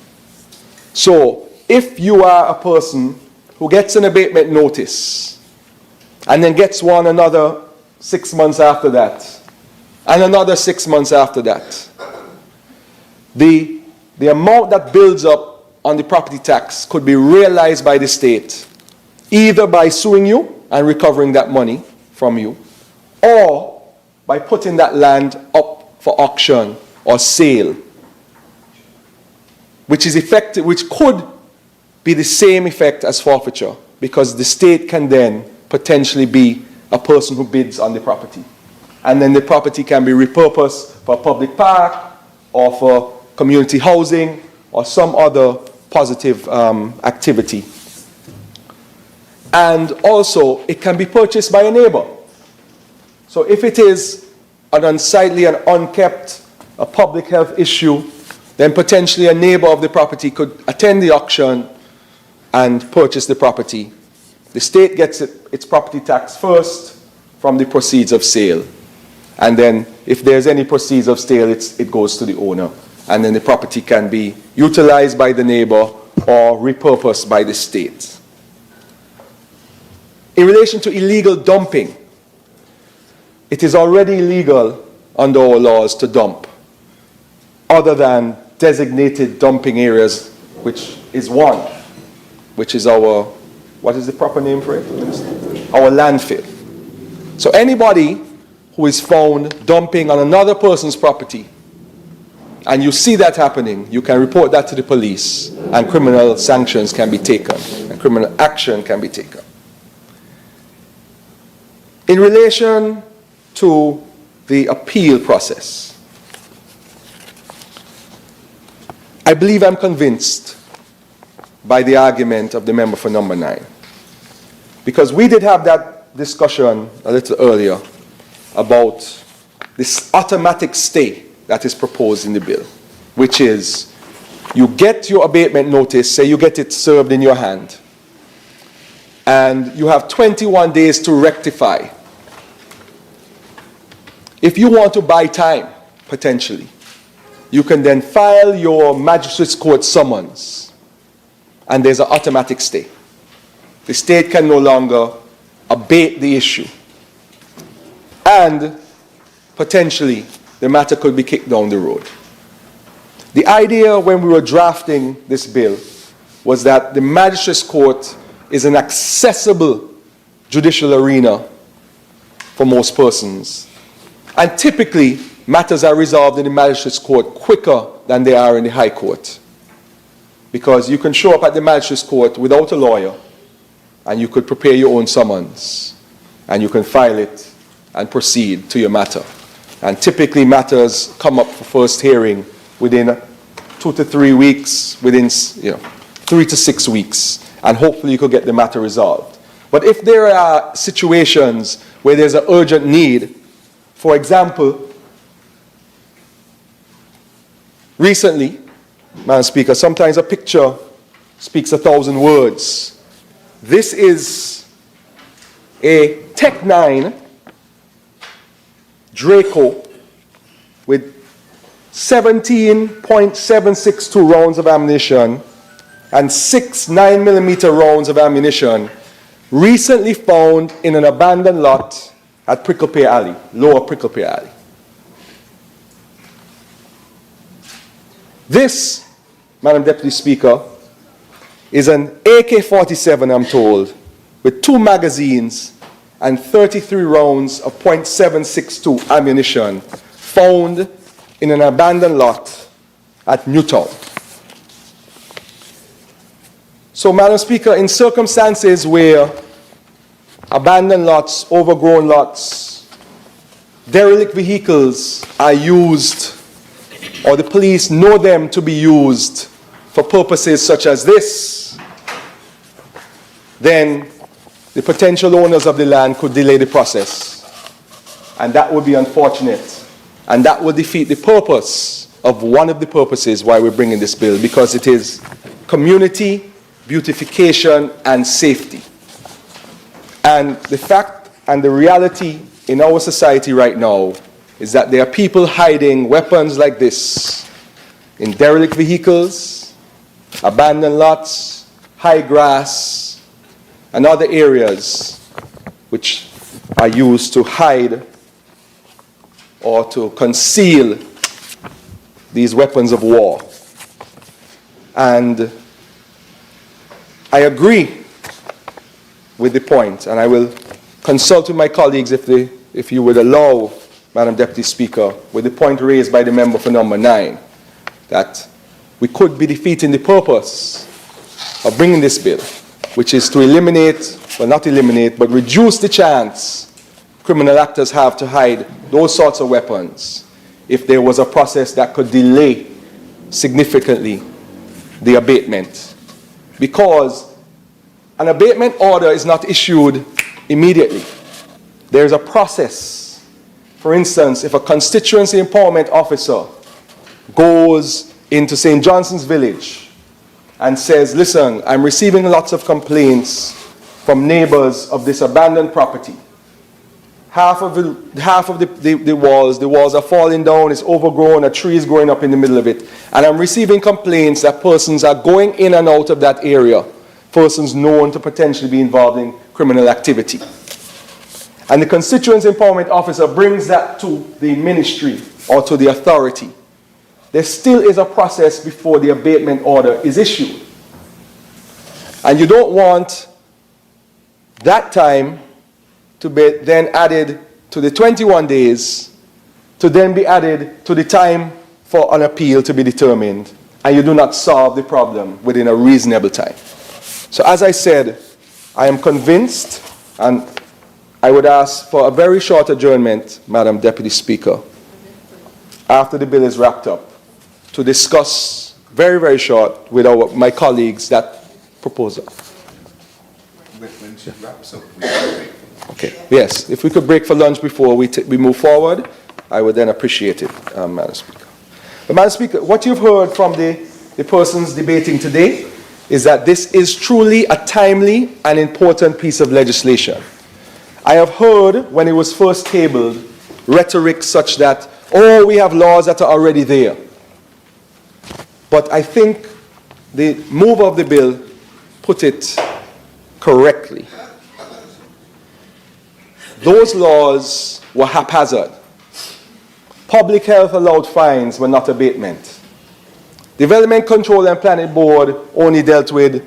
So if you are a person who gets an abatement notice and then gets one another 6 months after that, and another 6 months after that, the amount that builds up on the property tax could be realized by the state, either by suing you and recovering that money from you, or by putting that land up for auction or sale, which is effective, which could be the same effect as forfeiture, because the state can then potentially be a person who bids on the property. And then the property can be repurposed for a public park or for community housing or some other positive activity. And also, it can be purchased by a neighbor. So if it is an unsightly and unkept, a public health issue, then potentially a neighbor of the property could attend the auction and purchase the property. The state gets its property tax first from the proceeds of sale. And then if there's any proceeds of sale, it goes to the owner. And then the property can be utilized by the neighbor or repurposed by the state. In relation to illegal dumping, it is already illegal under our laws to dump, other than designated dumping areas, which is one, which is our, what is the proper name for it? Our landfill. So anybody who is found dumping on another person's property, and you see that happening, you can report that to the police, and criminal sanctions can be taken, and criminal action can be taken. In relation to the appeal process, I believe I'm convinced by the argument of the member for number 9. Because we did have that discussion a little earlier about this automatic stay that is proposed in the bill, which is you get your abatement notice, say you get it served in your hand, and you have 21 days to rectify. If you want to buy time, potentially, you can then file your magistrate's court summons, and there's an automatic stay. The state can no longer abate the issue. And potentially, the matter could be kicked down the road. The idea when we were drafting this bill was that the magistrate's court is an accessible judicial arena for most persons. And typically, matters are resolved in the magistrate's court quicker than they are in the high court. Because you can show up at the magistrate's court without a lawyer, and you could prepare your own summons, and you can file it and proceed to your matter. And typically matters come up for first hearing within 2 to 3 weeks, within 3 to 6 weeks, and hopefully you could get the matter resolved. But if there are situations where there's an urgent need, for example, recently, Madam Speaker, sometimes a picture speaks 1,000 words. This is a Tech 9 Draco with 17.762 rounds of ammunition and 6 9mm rounds of ammunition recently found in an abandoned lot at Pricklepear Alley, Lower Pricklepear Alley. This, Madam Deputy Speaker, is an AK-47, I'm told, with 2 magazines and 33 rounds of .762 ammunition found in an abandoned lot at Newtown. So, Madam Speaker, in circumstances where abandoned lots, overgrown lots, derelict vehicles are used, or the police know them to be used for purposes such as this, then the potential owners of the land could delay the process. And that would be unfortunate. And that would defeat the purpose of one of the purposes why we're bringing this bill, because it is community, beautification, and safety. And the fact and the reality in our society right now is that there are people hiding weapons like this in derelict vehicles, abandoned lots, high grass, and other areas which are used to hide or to conceal these weapons of war. And I agree with the point, and I will consult with my colleagues if you would allow, Madam Deputy Speaker, with the point raised by the member for number 9, that we could be defeating the purpose of bringing this bill, which is to eliminate, well, not eliminate, but reduce the chance criminal actors have to hide those sorts of weapons if there was a process that could delay significantly the abatement. Because an abatement order is not issued immediately. There's a process. For instance, if a constituency empowerment officer goes into St. Johnson's Village and says, listen, I'm receiving lots of complaints from neighbors of this abandoned property. Half of the walls are falling down, it's overgrown, a tree is growing up in the middle of it. And I'm receiving complaints that persons are going in and out of that area, persons known to potentially be involved in criminal activity. And the constituency empowerment officer brings that to the ministry or to the authority. There still is a process before the abatement order is issued. And you don't want that time to be then added to the 21 days, to then be added to the time for an appeal to be determined, and you do not solve the problem within a reasonable time. So as I said, I am convinced, and I would ask for a very short adjournment, Madam Deputy Speaker, after the bill is wrapped up, to discuss very, very short with my colleagues that proposal. When she wraps up, Okay, yes, if we could break for lunch before we move forward, I would then appreciate it, Madam Speaker. But Madam Speaker, what you've heard from the persons debating today is that this is truly a timely and important piece of legislation. I have heard, when it was first tabled, rhetoric such that, oh, we have laws that are already there. But I think the mover of the bill put it correctly. Those laws were haphazard. Public health allowed fines were not abatement. Development Control and Planning Board only dealt with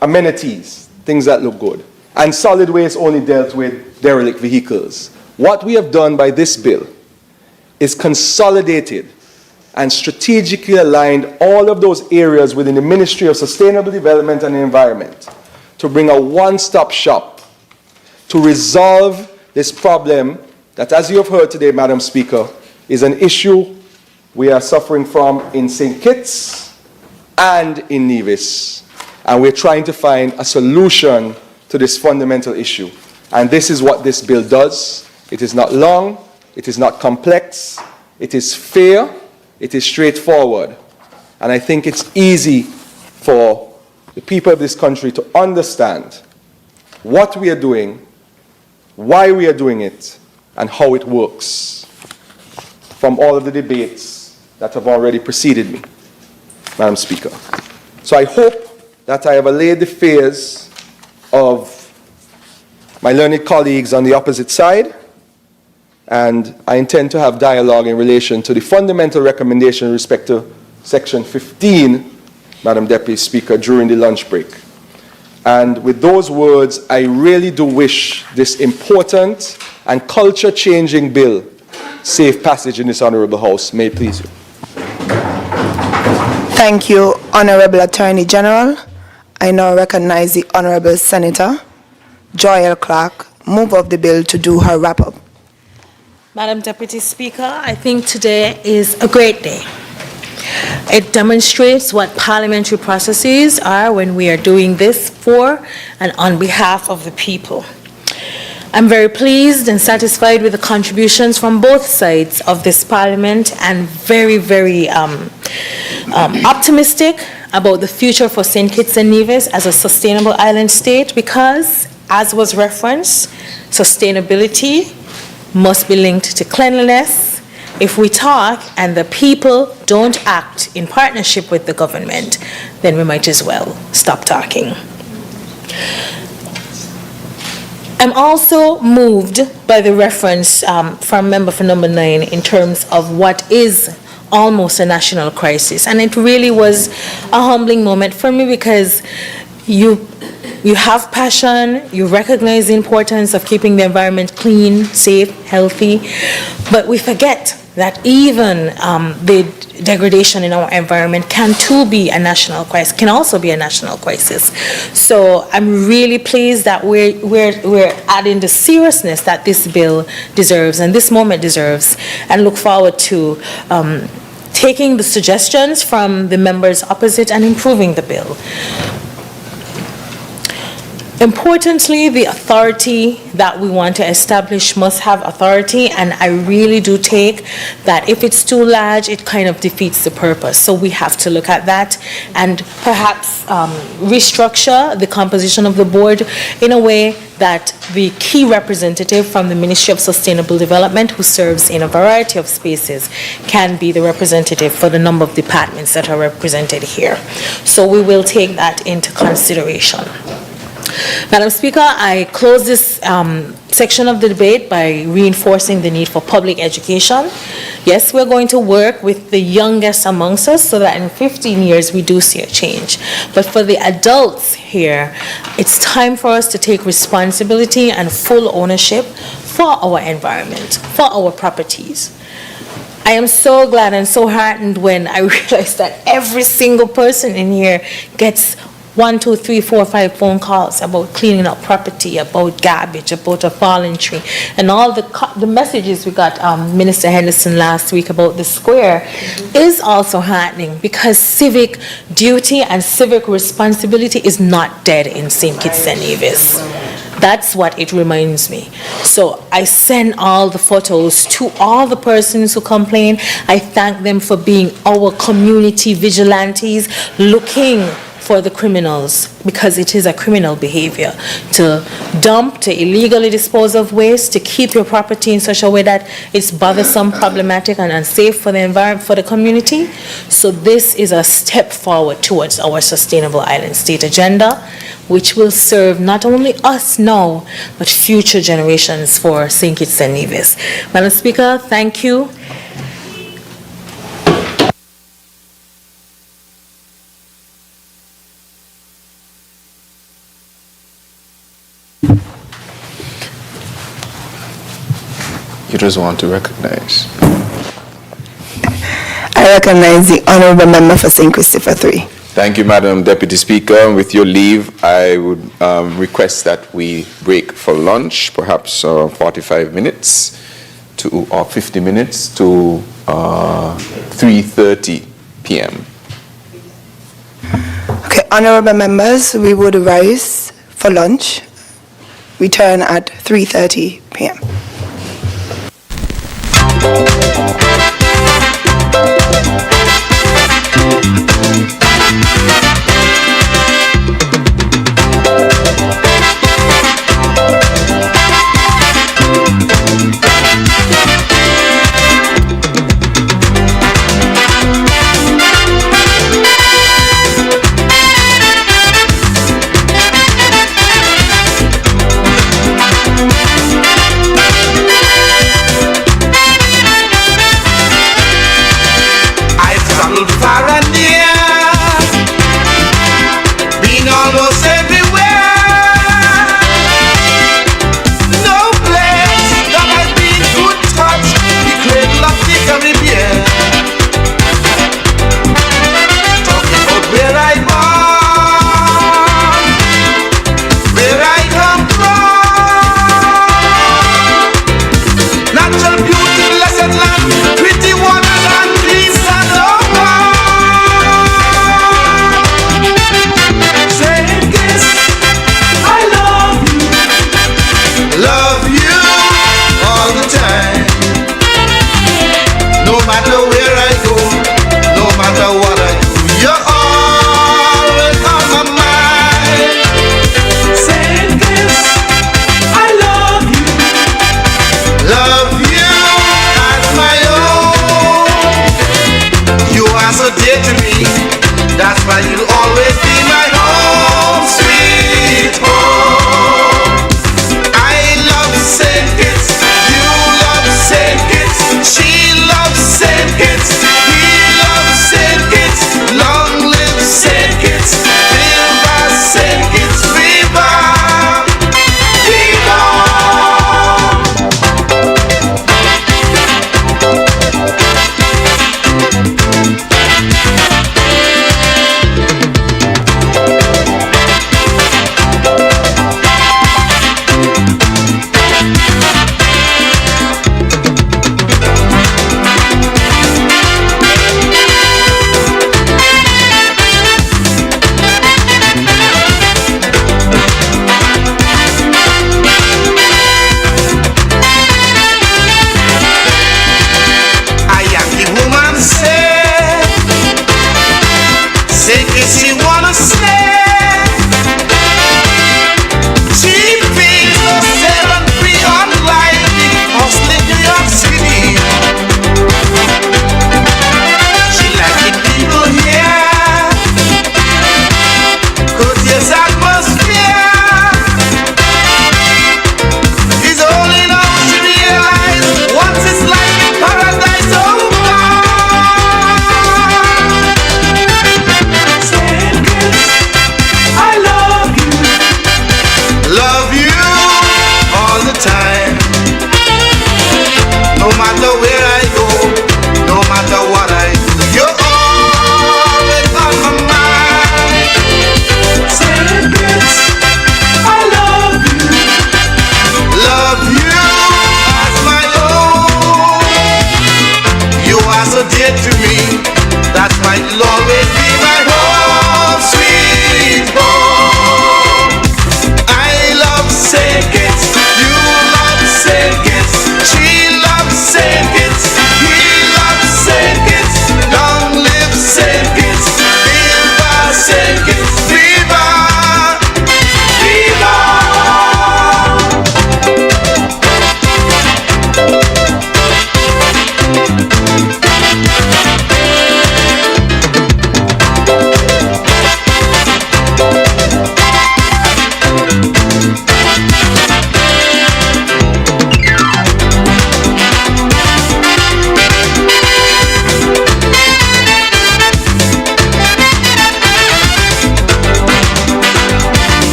amenities, things that look good. And solid waste only dealt with derelict vehicles. What we have done by this bill is consolidated and strategically aligned all of those areas within the Ministry of Sustainable Development and Environment to bring a one-stop shop to resolve this problem that, as you have heard today, Madam Speaker, is an issue we are suffering from in St. Kitts and in Nevis. And we're trying to find a solution to this fundamental issue. And this is what this bill does. It is not long, it is not complex, it is fair, it is straightforward. And I think it's easy for the people of this country to understand what we are doing, why we are doing it, and how it works from all of the debates that have already preceded me, Madam Speaker. So I hope that I have allayed the fears of my learned colleagues on the opposite side, and I intend to have dialogue in relation to the fundamental recommendation in respect to Section 15, Madam Deputy Speaker, during the lunch break. And with those words, I really do wish this important and culture-changing bill safe passage in this Honourable House. May it please you. Thank you, Honourable Attorney General. I now recognize the Honourable Senator Joy Clark, mover of the bill, to do her wrap-up. Madam Deputy Speaker, I think today is a great day. It demonstrates what parliamentary processes are when we are doing this for and on behalf of the people. I'm very pleased and satisfied with the contributions from both sides of this parliament, and very, very optimistic about the future for St. Kitts and Nevis as a sustainable island state, because, as was referenced, sustainability must be linked to cleanliness. If we talk and the people don't act in partnership with the government, then we might as well stop talking. I'm also moved by the reference from member for number 9 in terms of what is almost a national crisis. And it really was a humbling moment for me, because you have passion, you recognize the importance of keeping the environment clean, safe, healthy, but we forget that even the degradation in our environment can too be a national crisis, can also be a national crisis. So I'm really pleased that we're adding the seriousness that this bill deserves and this moment deserves, and look forward to taking the suggestions from the members opposite and improving the bill. Importantly, the authority that we want to establish must have authority, and I really do take that if it's too large, it kind of defeats the purpose. So we have to look at that and perhaps restructure the composition of the board in a way that the key representative from the Ministry of Sustainable Development, who serves in a variety of spaces, can be the representative for the number of departments that are represented here. So we will take that into consideration. Madam Speaker, I close this section of the debate by reinforcing the need for public education. Yes, we're going to work with the youngest amongst us so that in 15 years we do see a change. But for the adults here, it's time for us to take responsibility and full ownership for our environment, for our properties. I am so glad and so heartened when I realized that every single person in here gets 1, 2, 3, 4, 5 phone calls about cleaning up property, about garbage, about a fallen tree, and all the messages we got Minister Henderson last week about the square is also happening because civic duty and civic responsibility is not dead in St. Kitts and Nevis. That's what it reminds me. So I send all the photos to all the persons who complain. I thank them for being our community vigilantes, looking for the criminals, because it is a criminal behavior to dump, to illegally dispose of waste, to keep your property in such a way that it's bothersome, problematic, and unsafe for the environment, for the community. So this is a step forward towards our sustainable island state agenda, which will serve not only us now, but future generations for St. Kitts and Nevis. Madam Speaker, thank you. You just want to recognize. I recognize the Honourable Member for St. Christopher 3. Thank you, Madam Deputy Speaker. With your leave, I would request that we break for lunch, perhaps 45 minutes to, or 50 minutes to 3:30 p.m. Okay, Honourable Members, we would rise for lunch. Return at 3:30 p.m. are so dear to me. That's why you'll always be my home, sweet home. I love St. Kitts, you love St. Kitts, she loves St. Kitts, he loves St. Kitts. Long live St. Kitts, viva St. Kitts, viva, viva.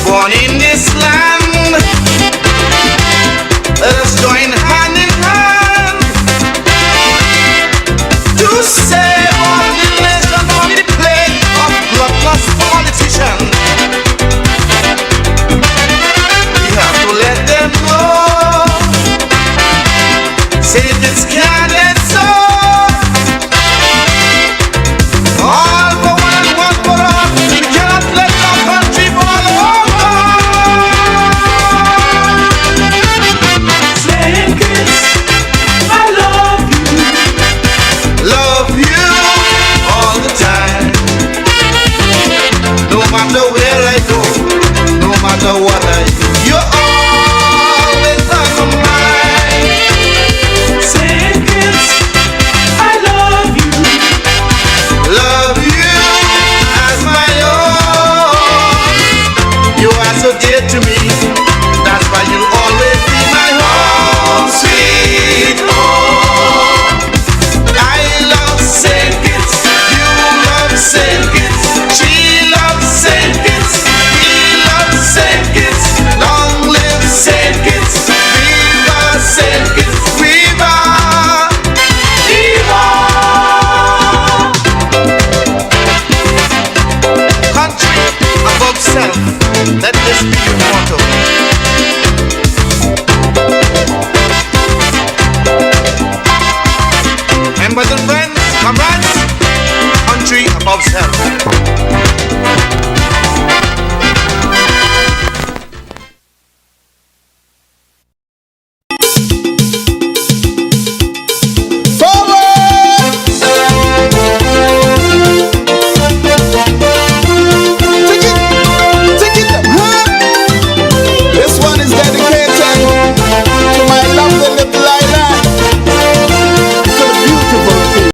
Born in this land, let us join hand in hand to save all the nation from the plague of bloodlust politicians. We have to let them know, say this can't end so. All for one and one for all. We cannot let our country fall over. No matter where I go, no matter what I do, you're always on my mind. St. Kitts, I love you as my own. You are so dear to me, that's why you'll always be my home, sweet home. I love St. Kitts, you love St. Kitts, she loves St. Kitts, he loves St. Kitts. Long live St. Kitts, viva St. Kitts, viva, viva. Country above self, let this be your motto. Members and friends, comrades, country above self. This one is dedicated to my lovely little island, to the beautiful people.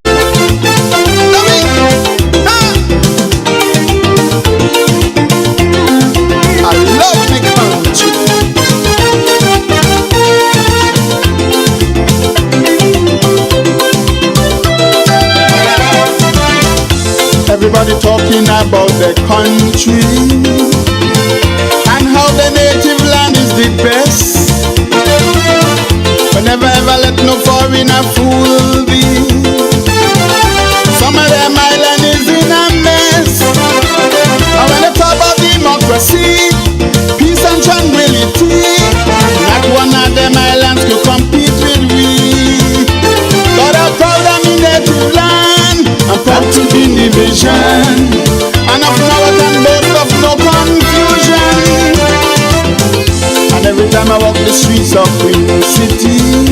I love my country. Everybody talking about the country and how the native land is the best. But never ever let no foreigner fool thee. Some of them island is in a mess. And when they talk about democracy, peace and tranquility, not one of them islands could compete with we. But I'm proud of me native land, I'm proud to be division, and of now I can boast of no confusion. And every time I walk the streets of Queen City,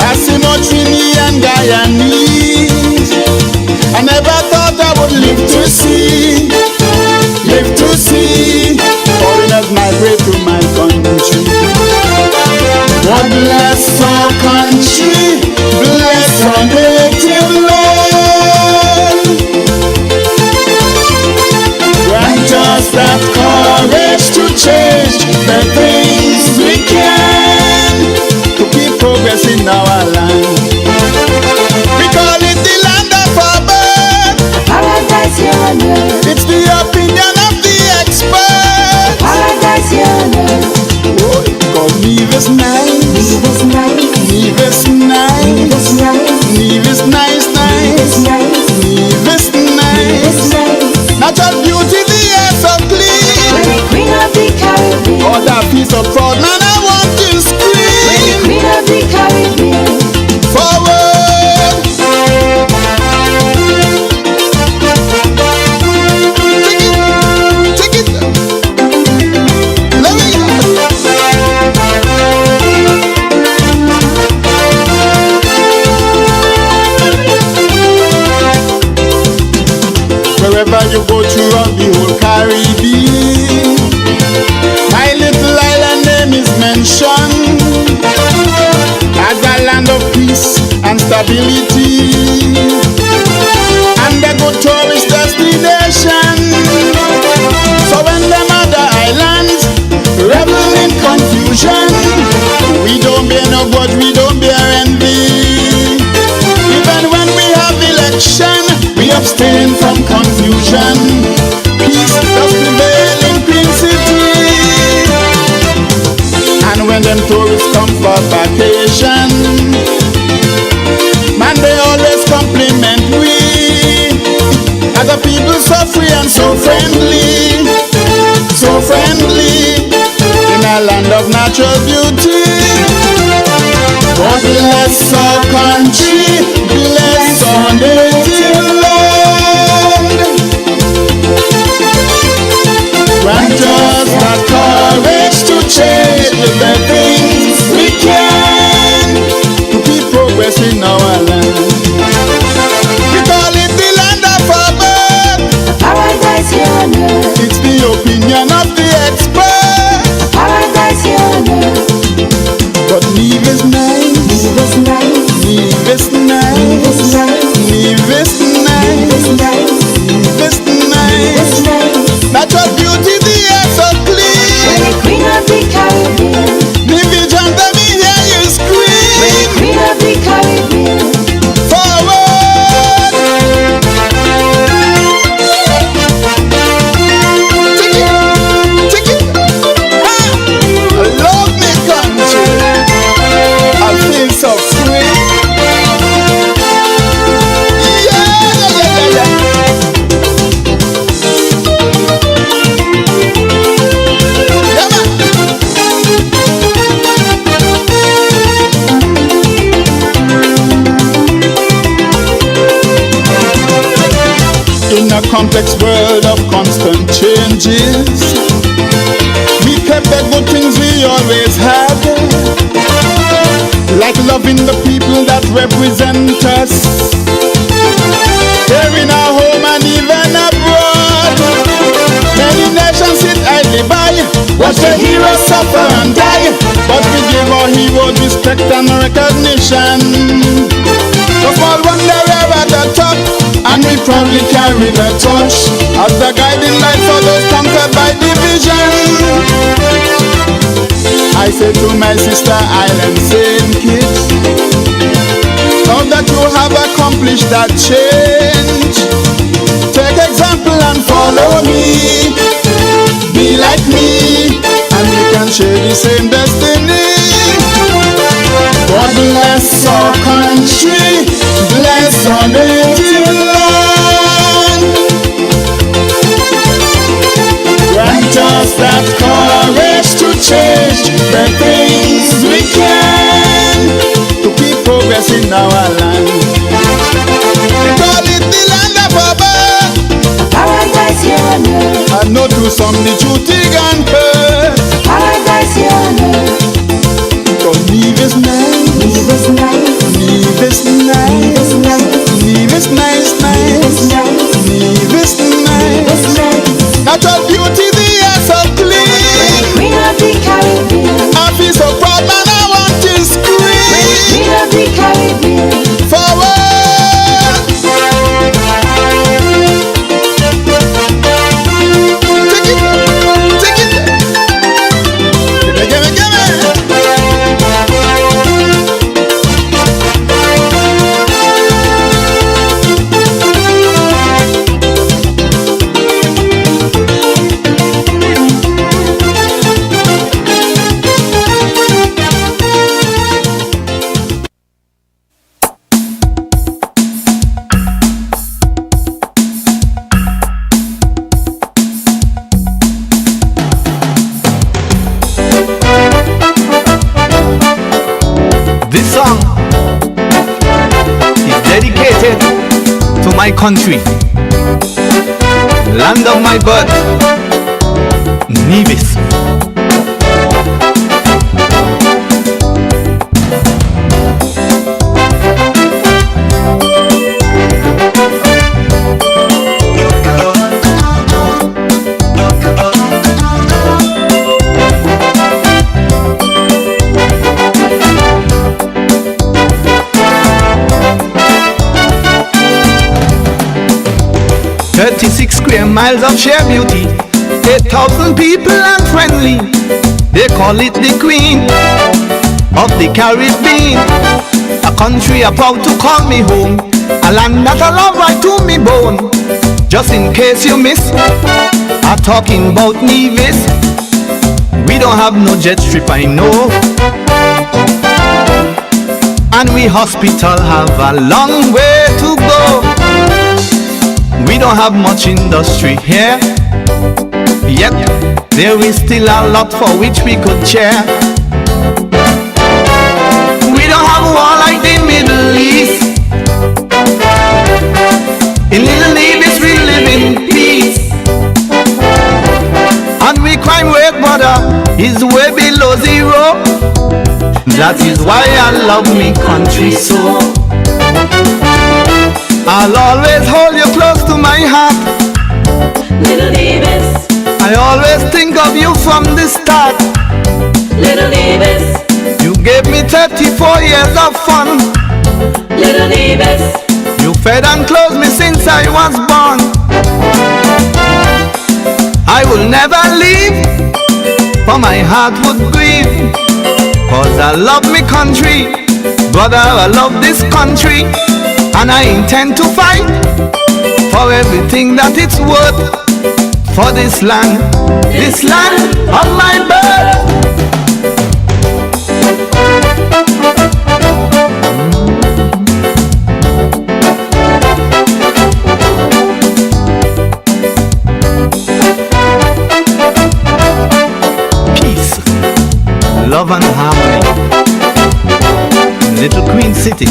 I see more Trini and Guyanese. I never thought I would live to see foreigners migrate to my country. God bless our country, bless our native land. Grant us that courage to change the things we can. so proud, man, I want to scream. We're the Queen of the Caribbean. Forward. Take it. Let me go. Wherever you go throughout the whole Caribbean, my little island name is mentioned as a land of peace and stability and a good tourist destination. So when them other islands revel in confusion, we don't bear no grudge, we don't bear envy. Even when we have election, we abstain from confusion. Peace does prevail in Queen City. And when them tourists come for vacation, man, they always compliment we. Other people so free and so friendly, so friendly, in a land of natural beauty. God bless our country, bless our native land. Grant us that courage to change the things we can, to keep progress in our land. We call it the land of our birth, Paradise here on earth. it's the opinion of the experts. Paradise here on earth. But Nevis nice, Nevis nice, Nevis nice, Nevis nice, Nevis nice, Nevis nice, Nevis Nevis nice. nice. Natural beauty, the air so We're clean. the Queen of the Caribbean. Nevis jump, let me hear you We're the scream. Queen of the Caribbean. Forward. Take it. I love me country. I feel so free. Yeah. Yeah, man. In a complex world of constant changes, we kept the good things we always had, like loving the people that represent us, here in our home and even abroad. Many nations sit idly by, watch the heroes suffer and die, but we give our heroes respect and recognition. The small wonder we're at the top, and we proudly carry the torch as the guiding light for those conquered by division. I say to my sister island St. Kitts, now that you have accomplished that change, take example and follow me. Be like me, and we can share the same destiny. God bless our country, bless our native land. Grant us that courage to change the things we can, to keep progress in our land. We call it the land of our birth. Paradise here on earth. I know to some the truth can hurt. Paradise here on earth. Cause Nevis nice, Nevis nice, Nevis nice, Nevis nice, Nevis nice, Nevis nice, Nevis nice. Nevis nice. Natural beauty, the air so We're the clean. Queen of the Caribbean. I feel so proud, man, I want to We're the scream. Queen of the Caribbean. Forward. Take it. Give me. my country, land of my birth, Nevis. Square miles of sheer beauty, 8,000 people and friendly. They call it the Queen of the Caribbean, a country proud to call me home, a land that I love right to me bone. Just in case you miss, I'm talking about Nevis. We don't have no jet strip, I know, and we hospital have a long way to go. We don't have much industry here, yet there is still a lot for which we could share. We don't have war like the Middle East. In little Nevis we live in peace, and we crime rate brother is way below zero. That is why I love me country so. I'll always hold you close to my heart, Little Nevis. I always think of you from the start, Little Nevis. You gave me 34 years of fun, Little Nevis. You fed and clothed me since I was born. I will never leave, for my heart would grieve, 'cause I love me country, brother, I love this country. And I intend to fight for everything that it's worth, for this land of my birth. Peace, love and harmony, Little Queen City.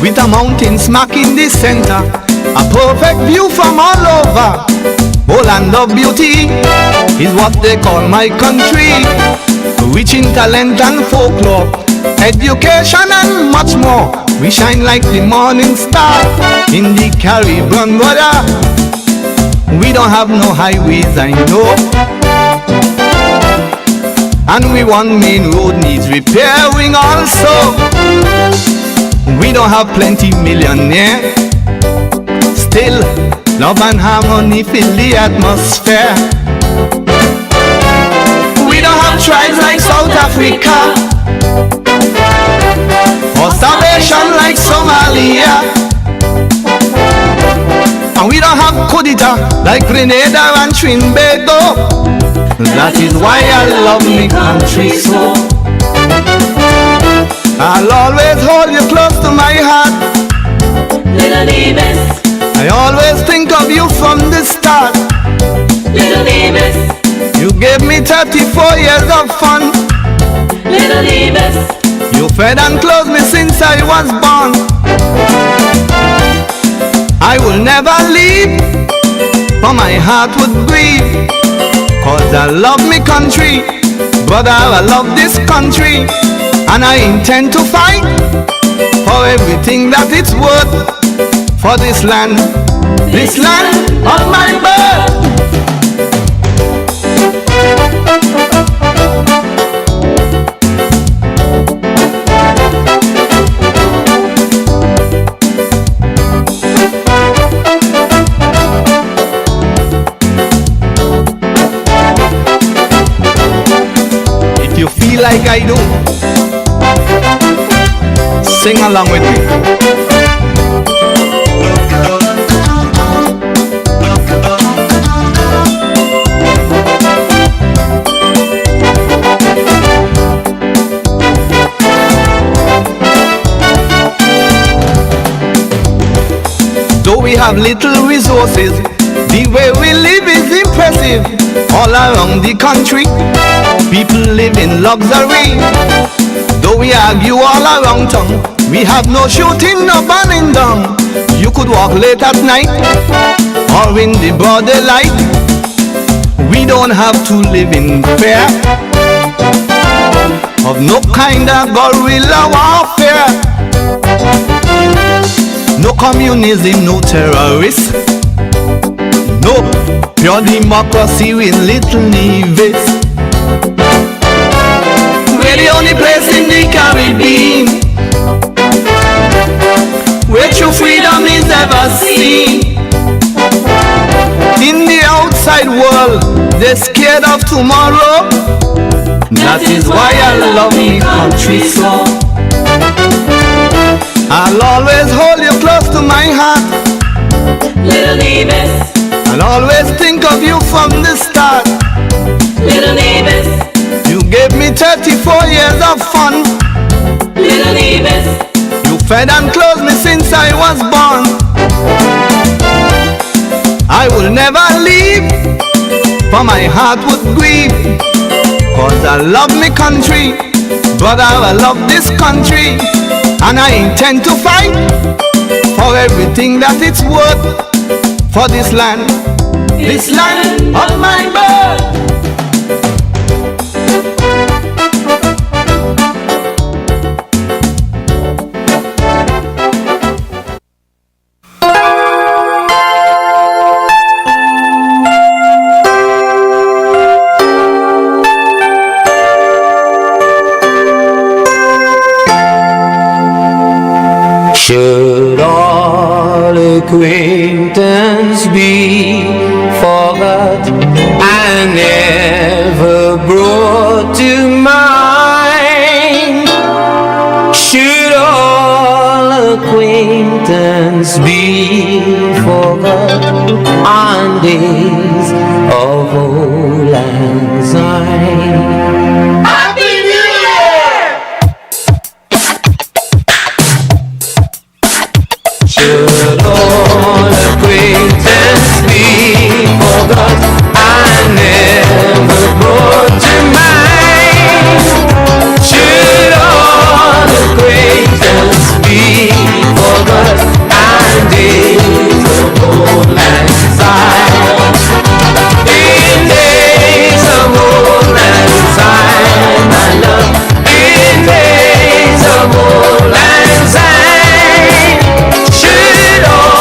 With a mountain smack in the center, a perfect view from all over. Oh, land of beauty is what they call my country, rich in talent and folklore, education and much more. We shine like the morning star in the Caribbean water. We don't have no highways, I know, and we one main road needs repairing also. We don't have plenty millionaire, still love and harmony fill the atmosphere. We don't have tribes like South Africa, or starvation like Somalia, and we don't have Kudita like Grenada and Trinbago. That is why I love me country so. I'll always hold you close to my heart, Little Nevis. I always think of you from the start, Little Nevis. You gave me 34 years of fun, Little Nevis. You fed and clothed me since I was born. I will never leave, for my heart would grieve, 'cause I love me country, brother, I love this country. And I intend to fight for everything that it's worth, for this land of my birth. If you feel like I do, sing along with me. Though we have little resources, the way we live is impressive. All around the country, people live in luxury. Though we argue all around town, we have no shooting, no burning down. You could walk late at night or in the broad daylight. We don't have to live in fear of no kind of guerrilla warfare. No communism, no terrorists, no pure democracy with little Nevis. We're the only place in the Caribbean where true freedom is ever seen. In the outside world, they're scared of tomorrow. That is why I love me country so. I'll always hold you close to my heart, little Nevis. I'll always think of you from the start, little Nevis. You gave me 34 years of fun, little Nevis. You fed and clothed me since I was born. I will never leave, for my heart would grieve. Cause I love me country, brother, I love this country. And I intend to fight for everything that it's worth, for this land of my birth. Should all acquaintance be forgot and never brought to mind? Should all acquaintance be forgot on days of old lang syne? Happy New Year! Should all acquaintance be forgot and never brought to mind? Should all acquaintance be forgot and days of old lang syne? In days of old lang syne, my love. In days of old lang syne. Should all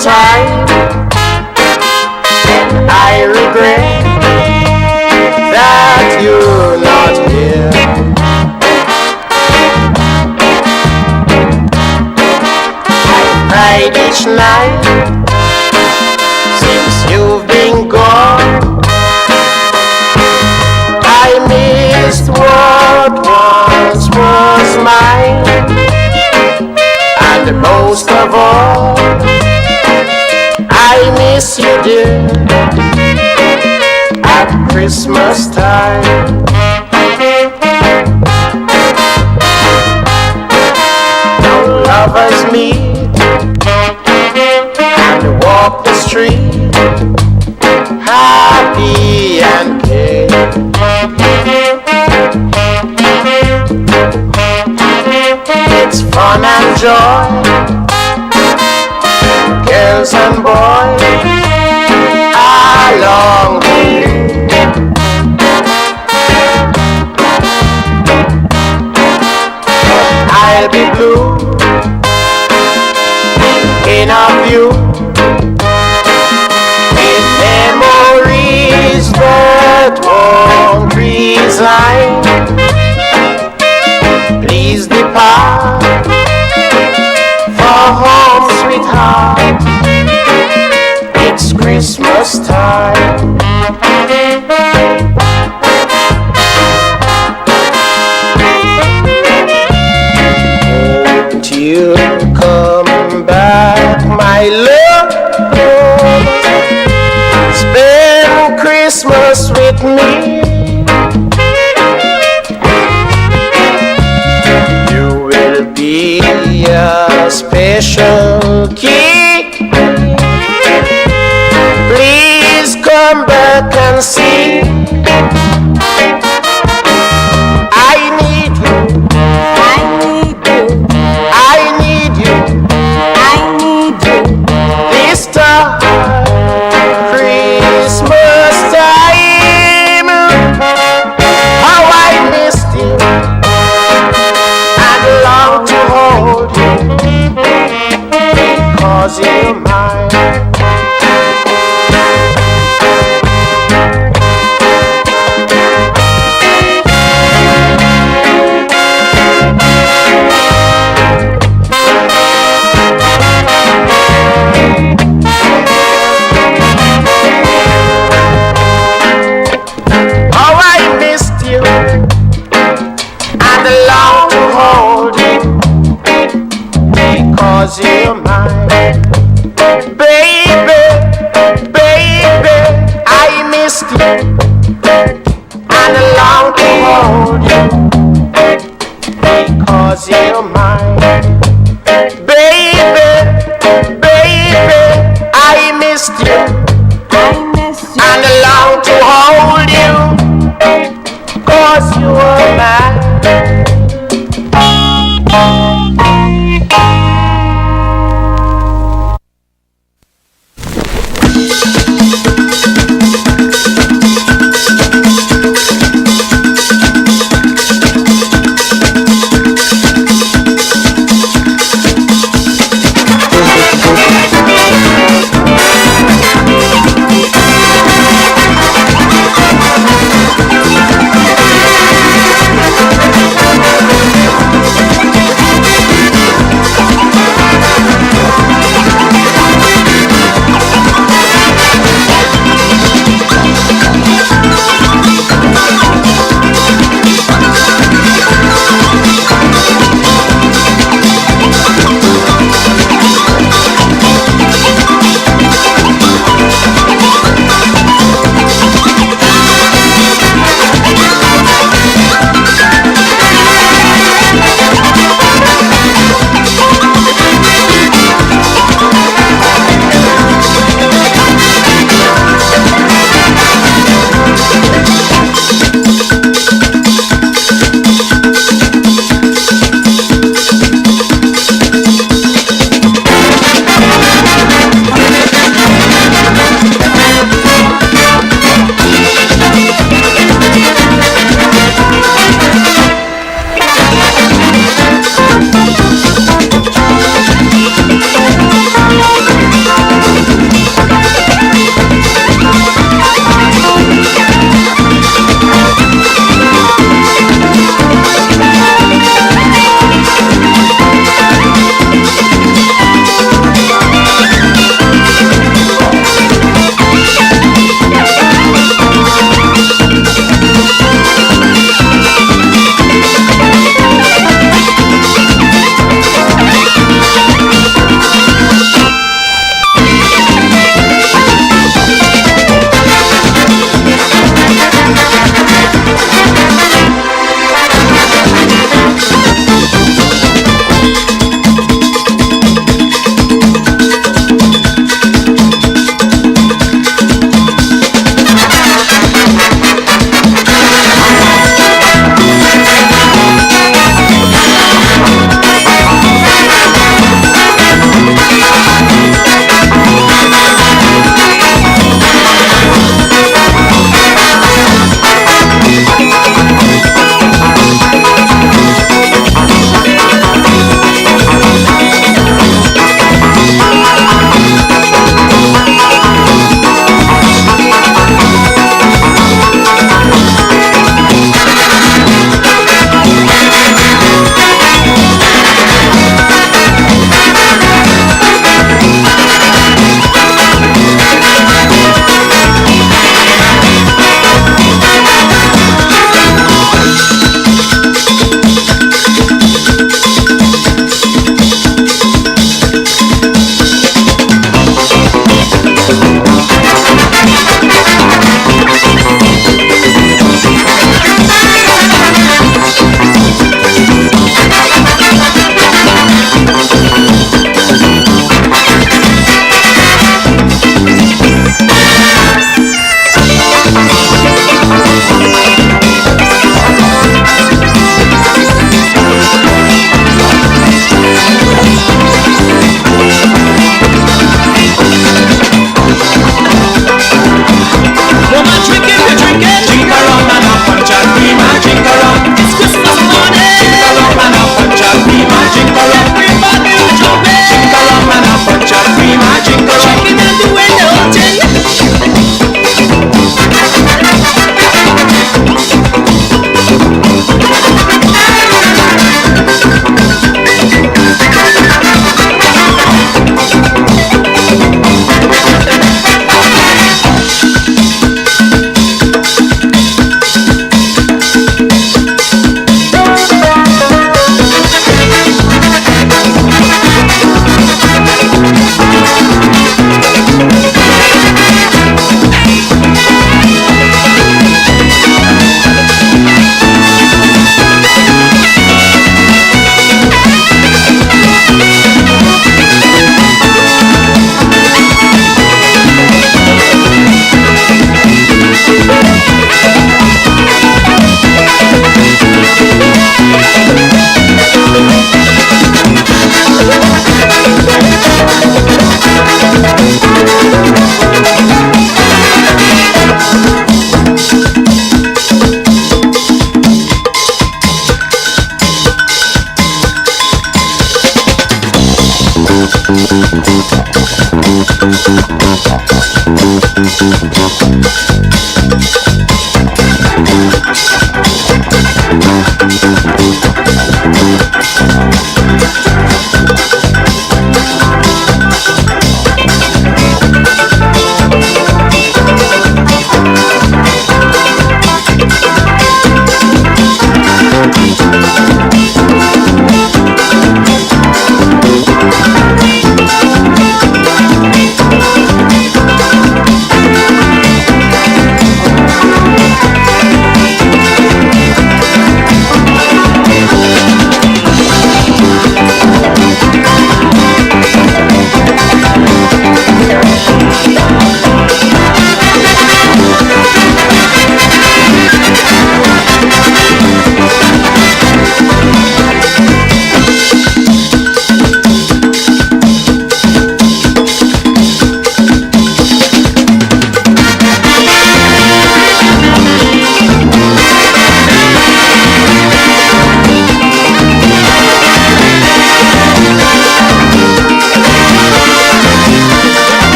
time, and I regret that you're not here. I cried each night since you've been gone. I missed what once was mine, and most of all, I miss you, dear, at Christmas time. Now lovers meet and walk the street, happy and gay. It's fun and joy, girls and boys, along the way. I'll be blue thinking of you, with memories that won't resign. Please depart for home, sweetheart. It's Christmas time. Won't you come back, my love? Spend Christmas with me. You will be a special kid. Please come back and see. I need you. I need you. I need you. I need you. This time, Christmas time. How I missed you and long to hold you, because you're mine.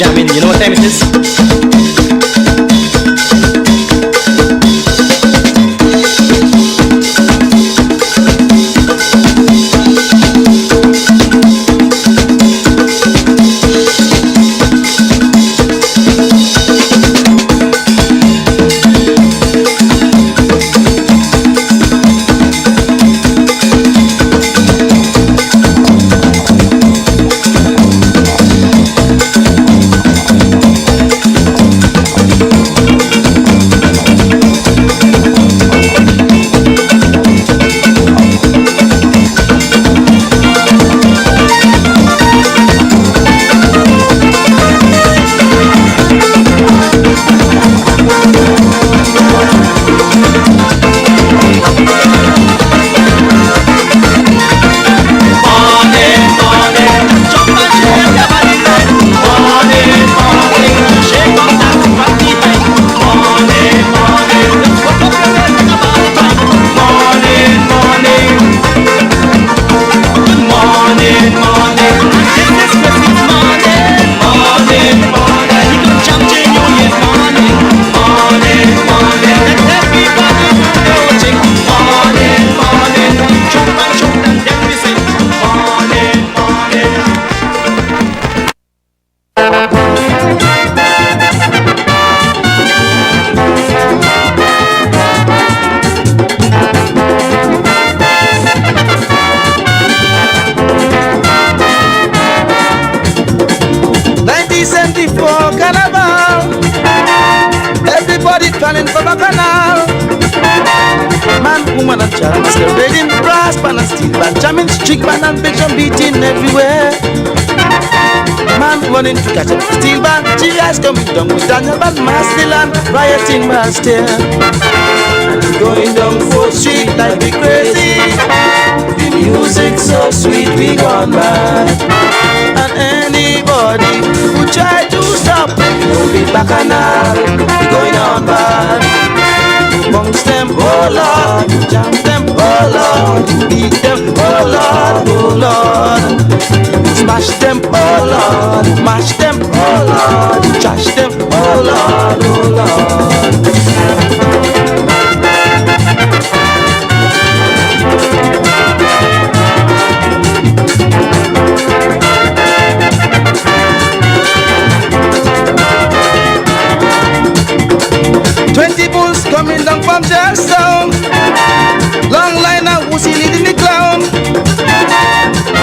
Jamming, you know what time it is? planning for bacchanal. Man, woman and child masquerading brass band and steel band, jamming street band and bitch and beating everywhere. Man running to catch up steel band, G.I.'s coming down with Daniel band, Mastill rioting man still. Going down 4th Street like we crazy. The music so sweet we gone mad. And anybody who try to stop, no be bacchanal, we going on bad. Bounce them, oh Lord, jam them, oh Lord, beat them, oh Lord, oh Lord. Smash them, oh Lord, mash them, oh Lord, trash them, oh Lord, oh Lord. 20 bulls coming down from Jackson. Long line of who's leading the clown.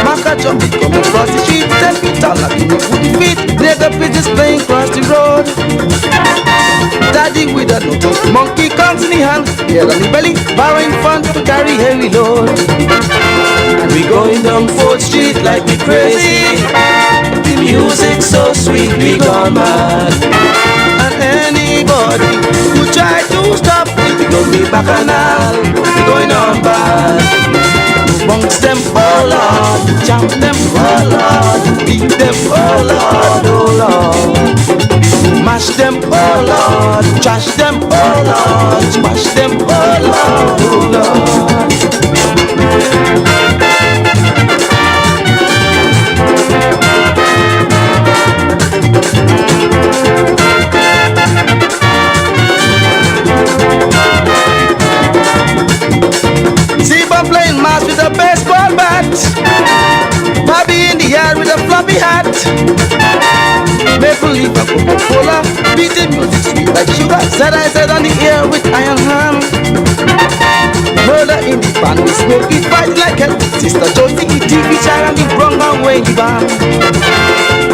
Maca jump it coming across the street. 10 feet tall, like you with the feet. Nigga pigeons playing across the road. Daddy with a little monkey comes in the hand, head on the belly, borrowing fun to carry heavy load. And we going down 4th Street like we crazy. The music so sweet, we gone mad. And anybody who try to stop it, we gon' be bacchanal. We going on bad. Bunks them, oh Lord, jump them, oh Lord, beat them, oh Lord, oh Lord. Mash them, oh Lord, trash them, oh Lord, smash them, oh Lord, oh Lord. See Bob playing mass with a baseball bat, Bobby in the yard with a floppy hat. Maple leaf and Coca-Cola, beating music sweet like sugar. Said I said on the air with iron hand. Murder in the pan, we smoke it, fight like hell. Sister Josie, the TV child and the wrong and way the band.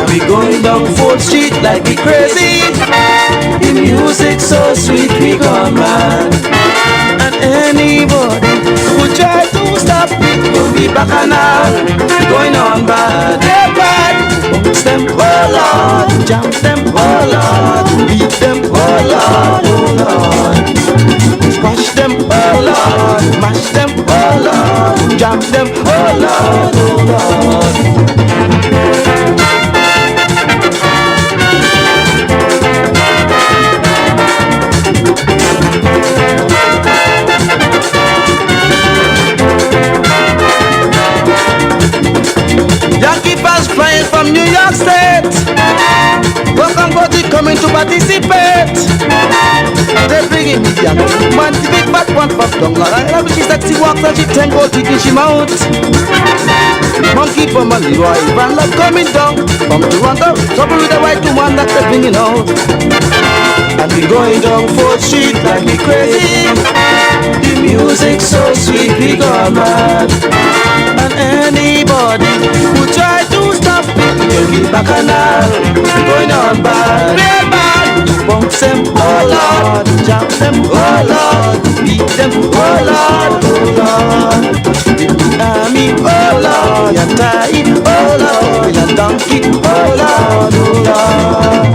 And we going down 4th Street like we crazy. The music so sweet, we gone mad. And anybody who try to stop it will be bacchanal. We going on bad, they're bad. Bounce them, oh Lord, jump them, oh Lord, beat them, oh Lord, oh Lord. Squash them, oh Lord, mash them, oh Lord, jump them, oh Lord, oh Lord. Yankee fans flying from New York State. Welcome, buddy, coming to participate. They're bringing me the man, the big fat one from Tonga. I love it, she sexy walks and she tango, taking she mount. Monkey from a Leroy, Van Love coming down from Toronto. Trouble with the white woman that they're bringing out. And we going down 4th Street like we crazy. The music so sweet, we go mad. And anybody who try to stop it will be bacchanal. We going on bad, real bad. Bounce them, oh Lord, jump them, oh Lord, beat them, oh Lord, oh Lord. I mean, oh Lord, you're tight, oh Lord, you're donkey, oh Lord, oh Lord.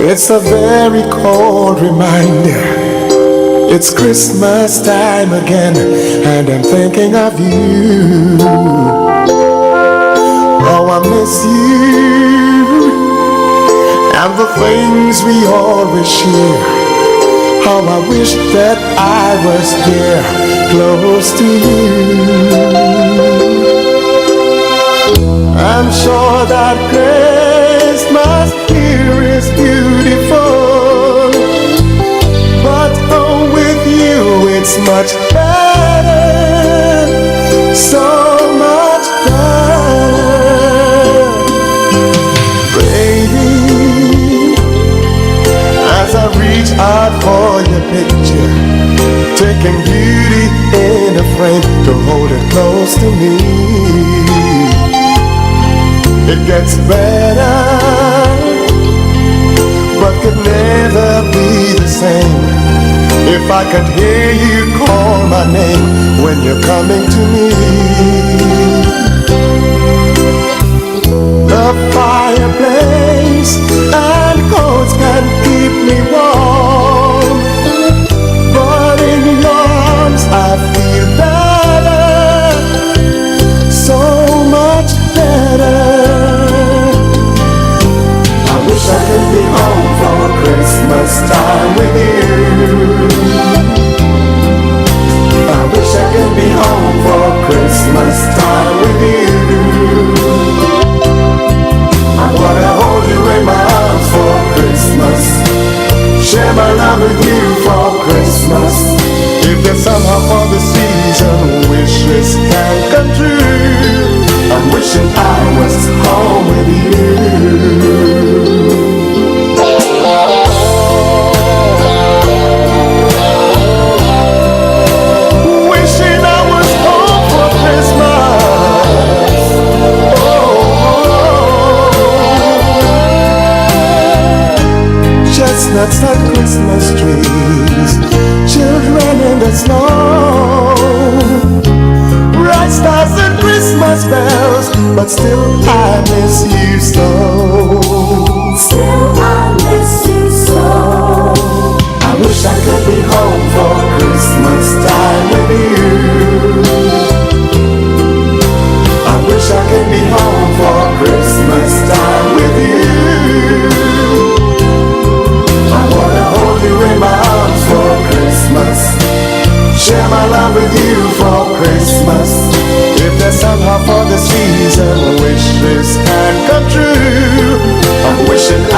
It's a very cold reminder. It's Christmas time again, and I'm thinking of you. Oh, I miss you, and the things we always share. How I wish that I was there, close to you. I'm sure that Christmas here is beautiful, but oh, with you it's much better, so much better. Baby, as I reach out for your picture, taking beauty in a frame to hold it close to me. It gets better, but could never be the same if I could hear you call my name when you're coming to me. The fireplace and coats can keep me warm, but in your arms I feel better, so much better. I wish I could be home for Christmas time with you. I wish I could be home for Christmas time with you. I wanna hold you in my arms for Christmas, share my love with you for Christmas. If there's somehow for the season wishes can come true, I'm wishing I was home with you. Wishing I was home for Christmas. Chestnuts and Christmas trees, children in the snow, bright stars and Christmas bells, but still I miss you so. Still I miss you so. I wish I could be home for Christmas time with you. I wish I could be home for Christmas time with you. I wanna hold you in my arms for Christmas, share my love with you for Christmas. If there's somehow for the season wishes can come true, I'm wishing I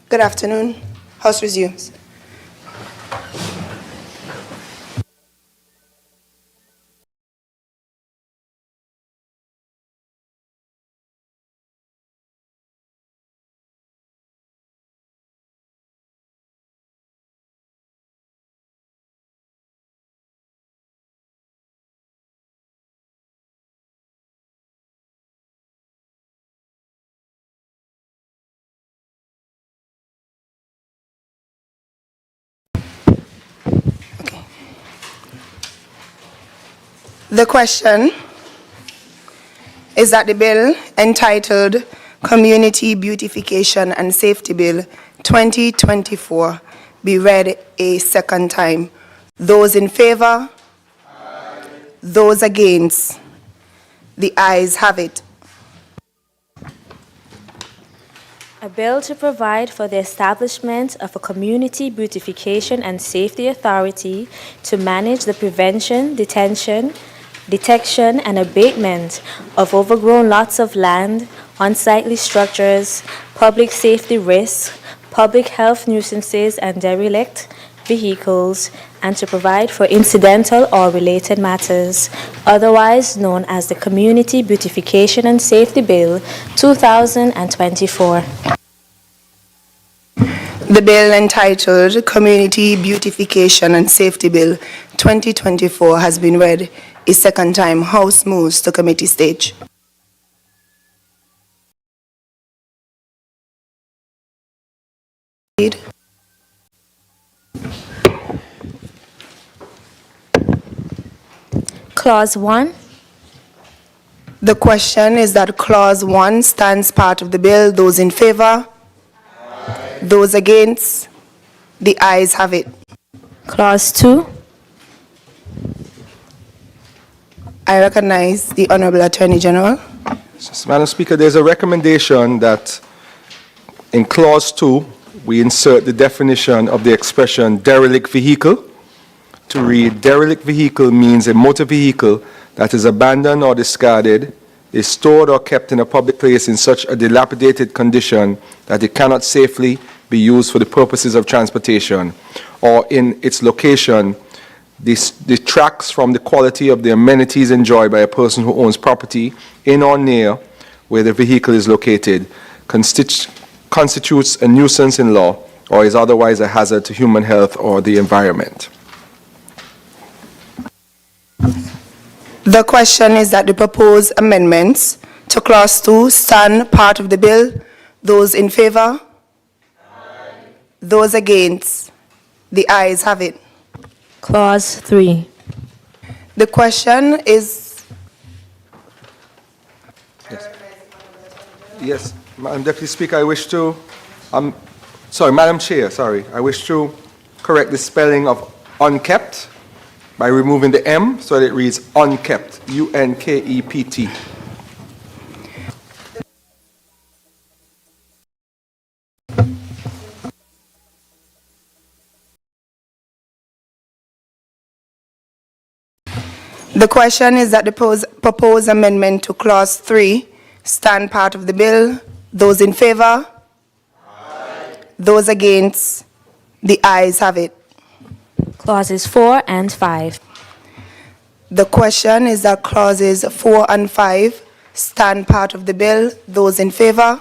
Good afternoon. House resumes. The question is that the bill entitled Community Beautification and Safety Bill 2024 be read a second time. Those in favor? Aye. Those against? The ayes have it. A bill to provide for the establishment of a community beautification and safety authority to manage the prevention, detection, and abatement of overgrown lots of land, unsightly structures, public safety risks, public health nuisances and derelict vehicles, and to provide for incidental or related matters, otherwise known as the Community Beautification and Safety Bill 2024. The bill entitled Community Beautification and Safety Bill 2024 has been read a second time. House moves to committee stage. Clause 1. The question is that Clause 1 stands part of the bill. Those in favor? Aye. Those against? The ayes have it. Clause 2. I recognize the Honorable Attorney General. Madam Speaker, there's a recommendation that in Clause 2, we insert the definition of the expression derelict vehicle. To read, derelict vehicle means a motor vehicle that is abandoned or discarded, is stored or kept in a public place in such a dilapidated condition that it cannot safely be used for the purposes of transportation, or in its location detracts from the quality of the amenities enjoyed by a person who owns property in or near where the vehicle is located, constitutes a nuisance in law, or is otherwise a hazard to human health or the environment. The question is that the proposed amendments to Clause 2 stand part of the bill. Those in favor? Aye. Those against? The ayes have it. Clause 3. The question is... Yes, Madam Deputy Speaker, I wish to... Madam Chair, I wish to correct the spelling of unkept by removing the M so that it reads unkept, U-N-K-E-P-T. The question is that the proposed amendment to Clause 3 stand part of the bill. Those in favor? Aye. Those against? The ayes have it. Clauses 4 and 5. The question is that Clauses 4 and 5 stand part of the bill. Those in favor?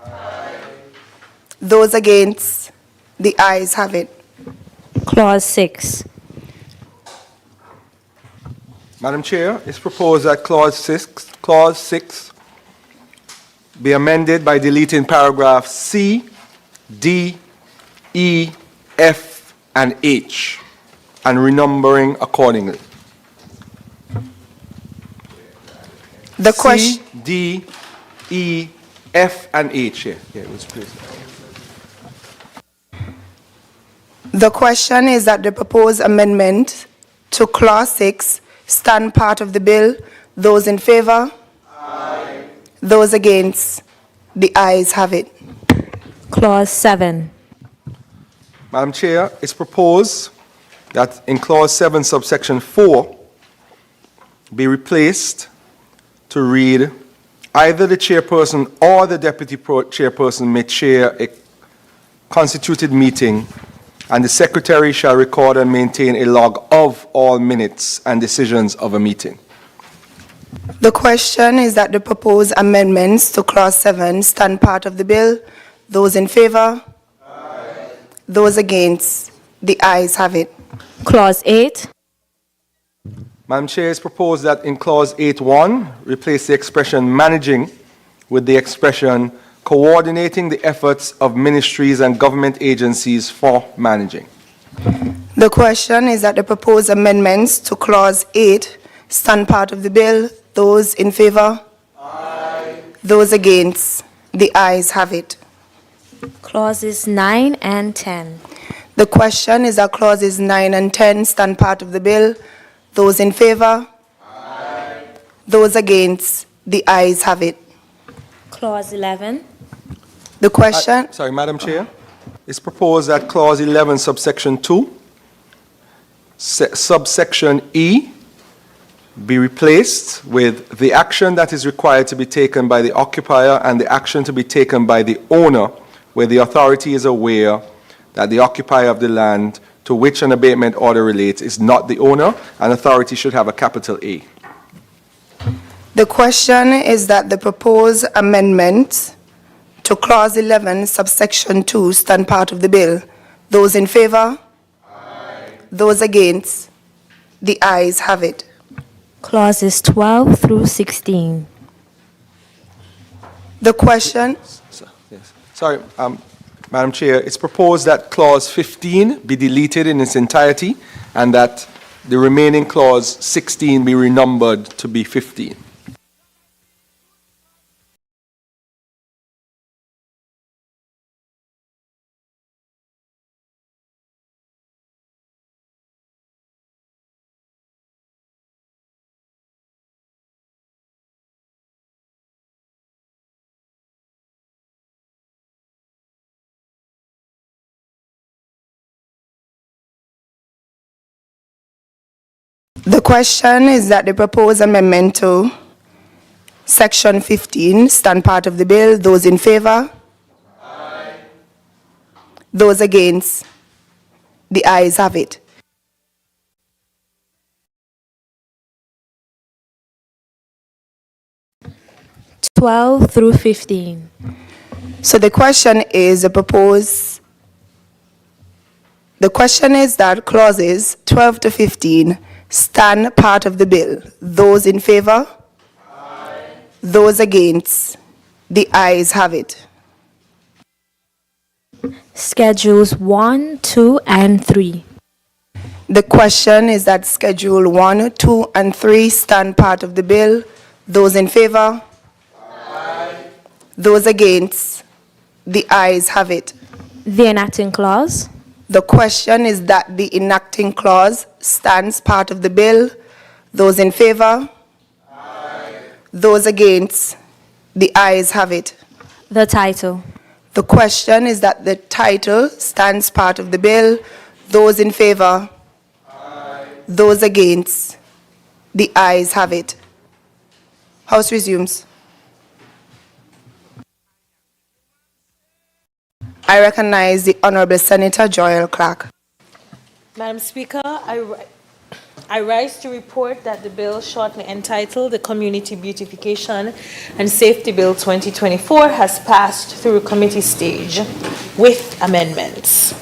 Aye. Those against? The ayes have it. Clause 6. Madam Chair, it's proposed that Clause 6 be amended by deleting paragraphs C, D, E, F, and H, and renumbering accordingly. The question... C, D, E, F, and H. Yeah, it was please. The question is that the proposed amendment to Clause 6 stand part of the bill. Those in favor? Aye. Those against? The ayes have it. Clause 7. Madam Chair, it's proposed that in Clause 7, subsection 4, be replaced to read, either the chairperson or the deputy chairperson may chair constituted meeting, and the secretary shall record and maintain a log of all minutes and decisions of a meeting. The question is that the proposed amendments to Clause 7 stand part of the bill. Those in favor? Aye. Those against? The ayes have it. Clause 8. Madam Chair, it's proposed that in Clause 8.1, replace the expression managing with the expression coordinating the efforts of ministries and government agencies for managing. The question is that the proposed amendments to Clause 8 stand part of the bill. Those in favor? Aye. Those against? The ayes have it. Clauses 9 and 10. The question is that Clauses 9 and 10 stand part of the bill. Those in favor? Aye. Those against? The ayes have it. Clause 11. The question... Sorry, Madam Chair. It's proposed that Clause 11, subsection 2, subsection E, be replaced with the action that is required to be taken by the occupier and the action to be taken by the owner, where the authority is aware that the occupier of the land to which an abatement order relates is not the owner, and authority should have a capital A. The question is that the proposed amendment to Clause 11, subsection 2, stand part of the bill. Those in favor? Aye. Those against? The ayes have it. Clauses 12 through 16. The question... Sorry, Madam Chair, it's proposed that Clause 15 be deleted in its entirety and that the remaining Clause 16 be renumbered to be 15. The question is that the proposed amendment to Section 15 stand part of the bill. Those in favor? Aye. Those against? The ayes have it. (12 through 15). So the question is the question is that clauses 12 to 15 stand part of the bill. Those in favor? Aye. Those against? The ayes have it. Schedules 1, 2, and 3. The question is that Schedule 1, 2, and 3 stand part of the bill. Those in favor? Aye. Those against? The ayes have it. The enacting clause. The question is that the enacting clause stands part of the bill. Those in favor? Aye. Those against? The ayes have it. The title. The question is that the title stands part of the bill. Those in favor? Aye. Those against? The ayes have it. House resumes. I recognize the Honorable Senator Joel Clark. Madam Speaker, I rise to report that the bill shortly entitled the Community Beautification and Safety Bill 2024 has passed through committee stage with amendments.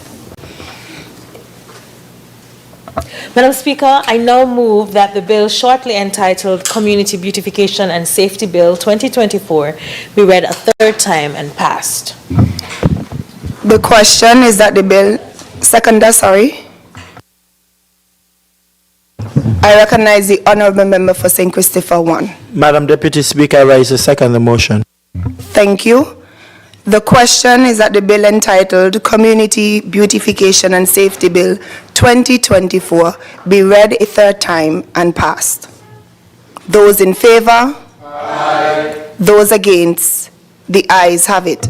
Madam Speaker, I now move that the bill shortly entitled Community Beautification and Safety Bill 2024 be read a third time and passed. The question is that the bill, I recognize the Honourable Member for St. Christopher 1. Madam Deputy Speaker, I rise to second the motion. Thank you. The question is that the bill entitled Community Beautification and Safety Bill 2024 be read a third time and passed. Those in favor? Aye. Those against? The ayes have it.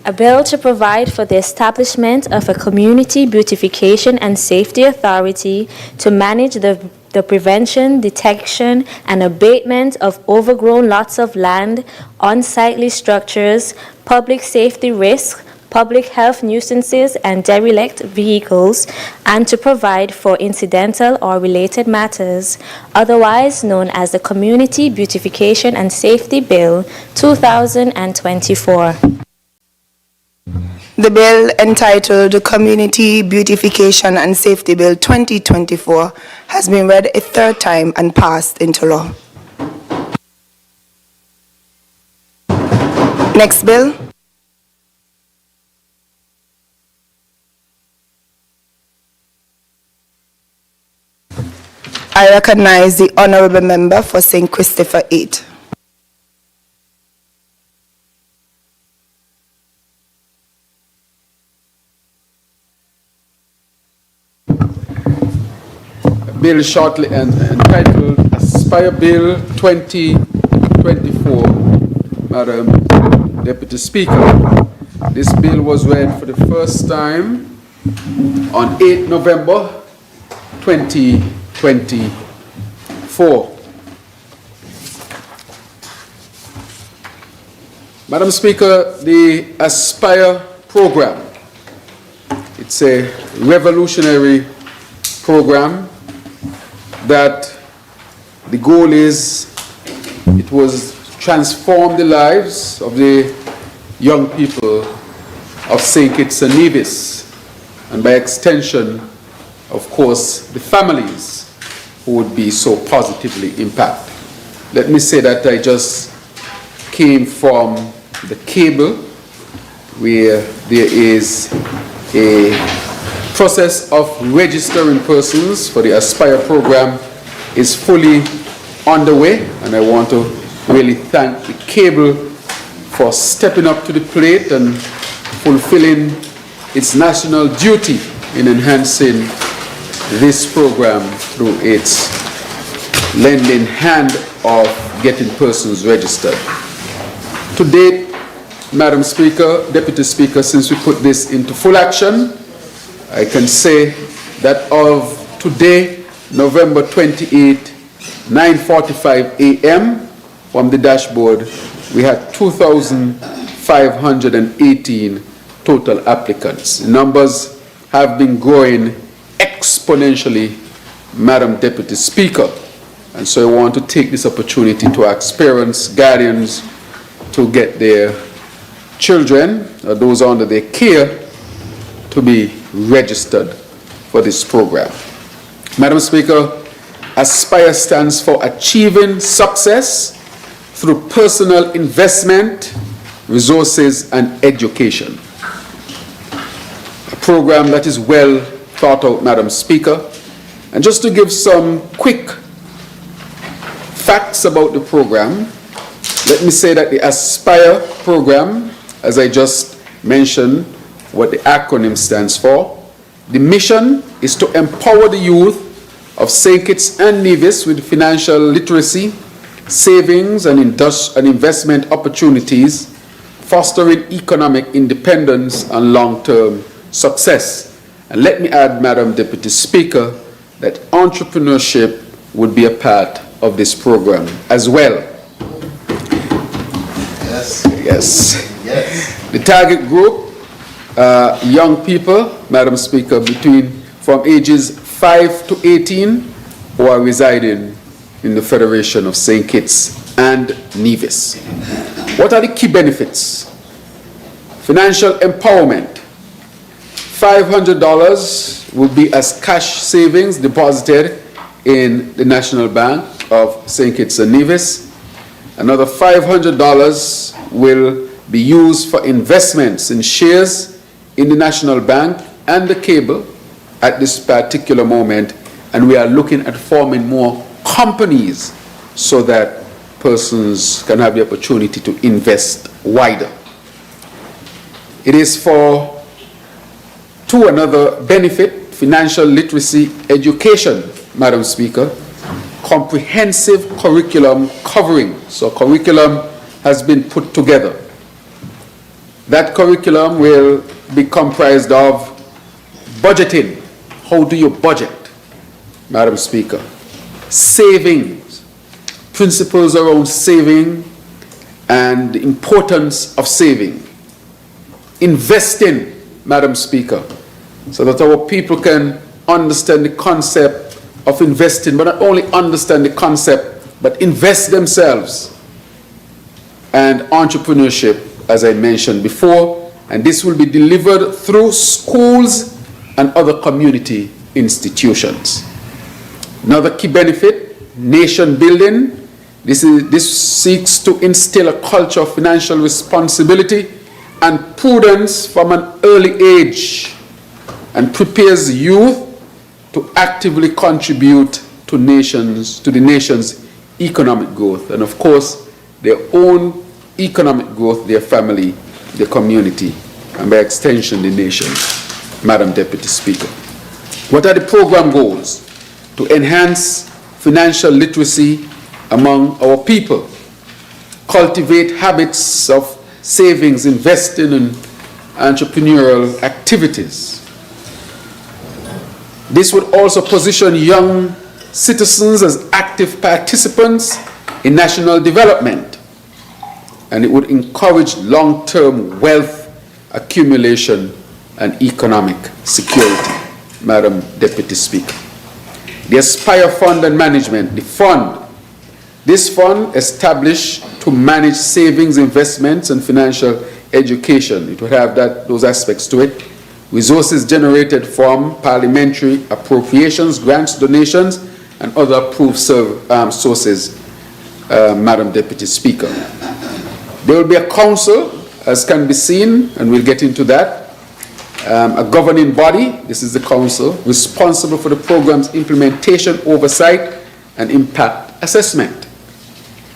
A bill to provide for the establishment of a community beautification and safety authority to manage the the prevention, detection, and abatement of overgrown lots of land, unsightly structures, public safety risks, public health nuisances, and derelict vehicles, and to provide for incidental or related matters, otherwise known as the Community Beautification and Safety Bill 2024. The bill entitled the Community Beautification and Safety Bill 2024 has been read a third time and passed into law. Next bill. I recognize the Honorable Member for St. Christopher 8. Bill shortly entitled Aspire Bill 2024. Madam Deputy Speaker, this bill was read for the first time on 8 November 2024. Madam Speaker, the Aspire program, it's a revolutionary program that the goal is it was transform the lives of the young people of St. Kitts and Nevis, and by extension, of course, the families who would be so positively impacted. Let me say that I just came from the cable where there is a process of registering persons for the Aspire program is fully underway, and I want to really thank the cable for stepping up to the plate and fulfilling its national duty in enhancing this program through its lending hand of getting persons registered. To date, Madam Speaker, Deputy Speaker, since we put this into full action, I can say that of today, November 28, 9:45 a.m., from the dashboard, we had 2,518 total applicants. The numbers have been growing exponentially, Madam Deputy Speaker. And so I want to take this opportunity to ask parents, guardians, to get their children, or those under their care, to be registered for this program. Madam Speaker, ASPIRE stands for Achieving Success Through Personal Investment, Resources, and Education. A program that is well thought out, Madam Speaker. And just to give some quick facts about the program, let me say that the ASPIRE program, as I just mentioned, what the acronym stands for, the mission is to empower the youth of St. Kitts and Nevis with financial literacy, savings, and investment opportunities, fostering economic independence and long-term success. And let me add, Madam Deputy Speaker, that entrepreneurship would be a part of this program as well. Yes. Yes. Yes. The target group, young people, Madam Speaker, from ages 5 to 18 who are residing in the Federation of St. Kitts and Nevis. What are the key benefits? Financial empowerment. $500 will be as cash savings deposited in the National Bank of St. Kitts and Nevis. Another $500 will be used for investments in shares in the National Bank and the cable at this particular moment, and we are looking at forming more companies so that persons can have the opportunity to invest wider. It is for another benefit, financial literacy education, Madam Speaker, comprehensive curriculum covering. So curriculum has been put together. That curriculum will be comprised of budgeting. How do you budget, Madam Speaker? savings, principles around saving and the importance of saving. Investing, Madam Speaker, so that our people can understand the concept of investing, but not only understand the concept, but invest themselves. And entrepreneurship, as I mentioned before, and this will be delivered through schools and other community institutions. Another key benefit, nation building. This seeks to instill a culture of financial responsibility and prudence from an early age and prepares youth to actively contribute to the nation's economic growth, and of course their own economic growth, their family, their community, and by extension the nation. Madam Deputy Speaker, what are the program goals? To enhance financial literacy among our people, cultivate habits of savings, investing, and entrepreneurial activities. This would also position young citizens as active participants in national development, and it would encourage long-term wealth accumulation and economic security. Madam Deputy Speaker, the Aspire Fund and Management, this fund established to manage savings, investments, and financial education. It would have those aspects to it. Resources generated from parliamentary appropriations, grants, donations, and other approved sources, Madam Deputy Speaker. There will be a council, as can be seen, and we'll get into that, a governing body, this is the council, responsible for the program's implementation, oversight, and impact assessment,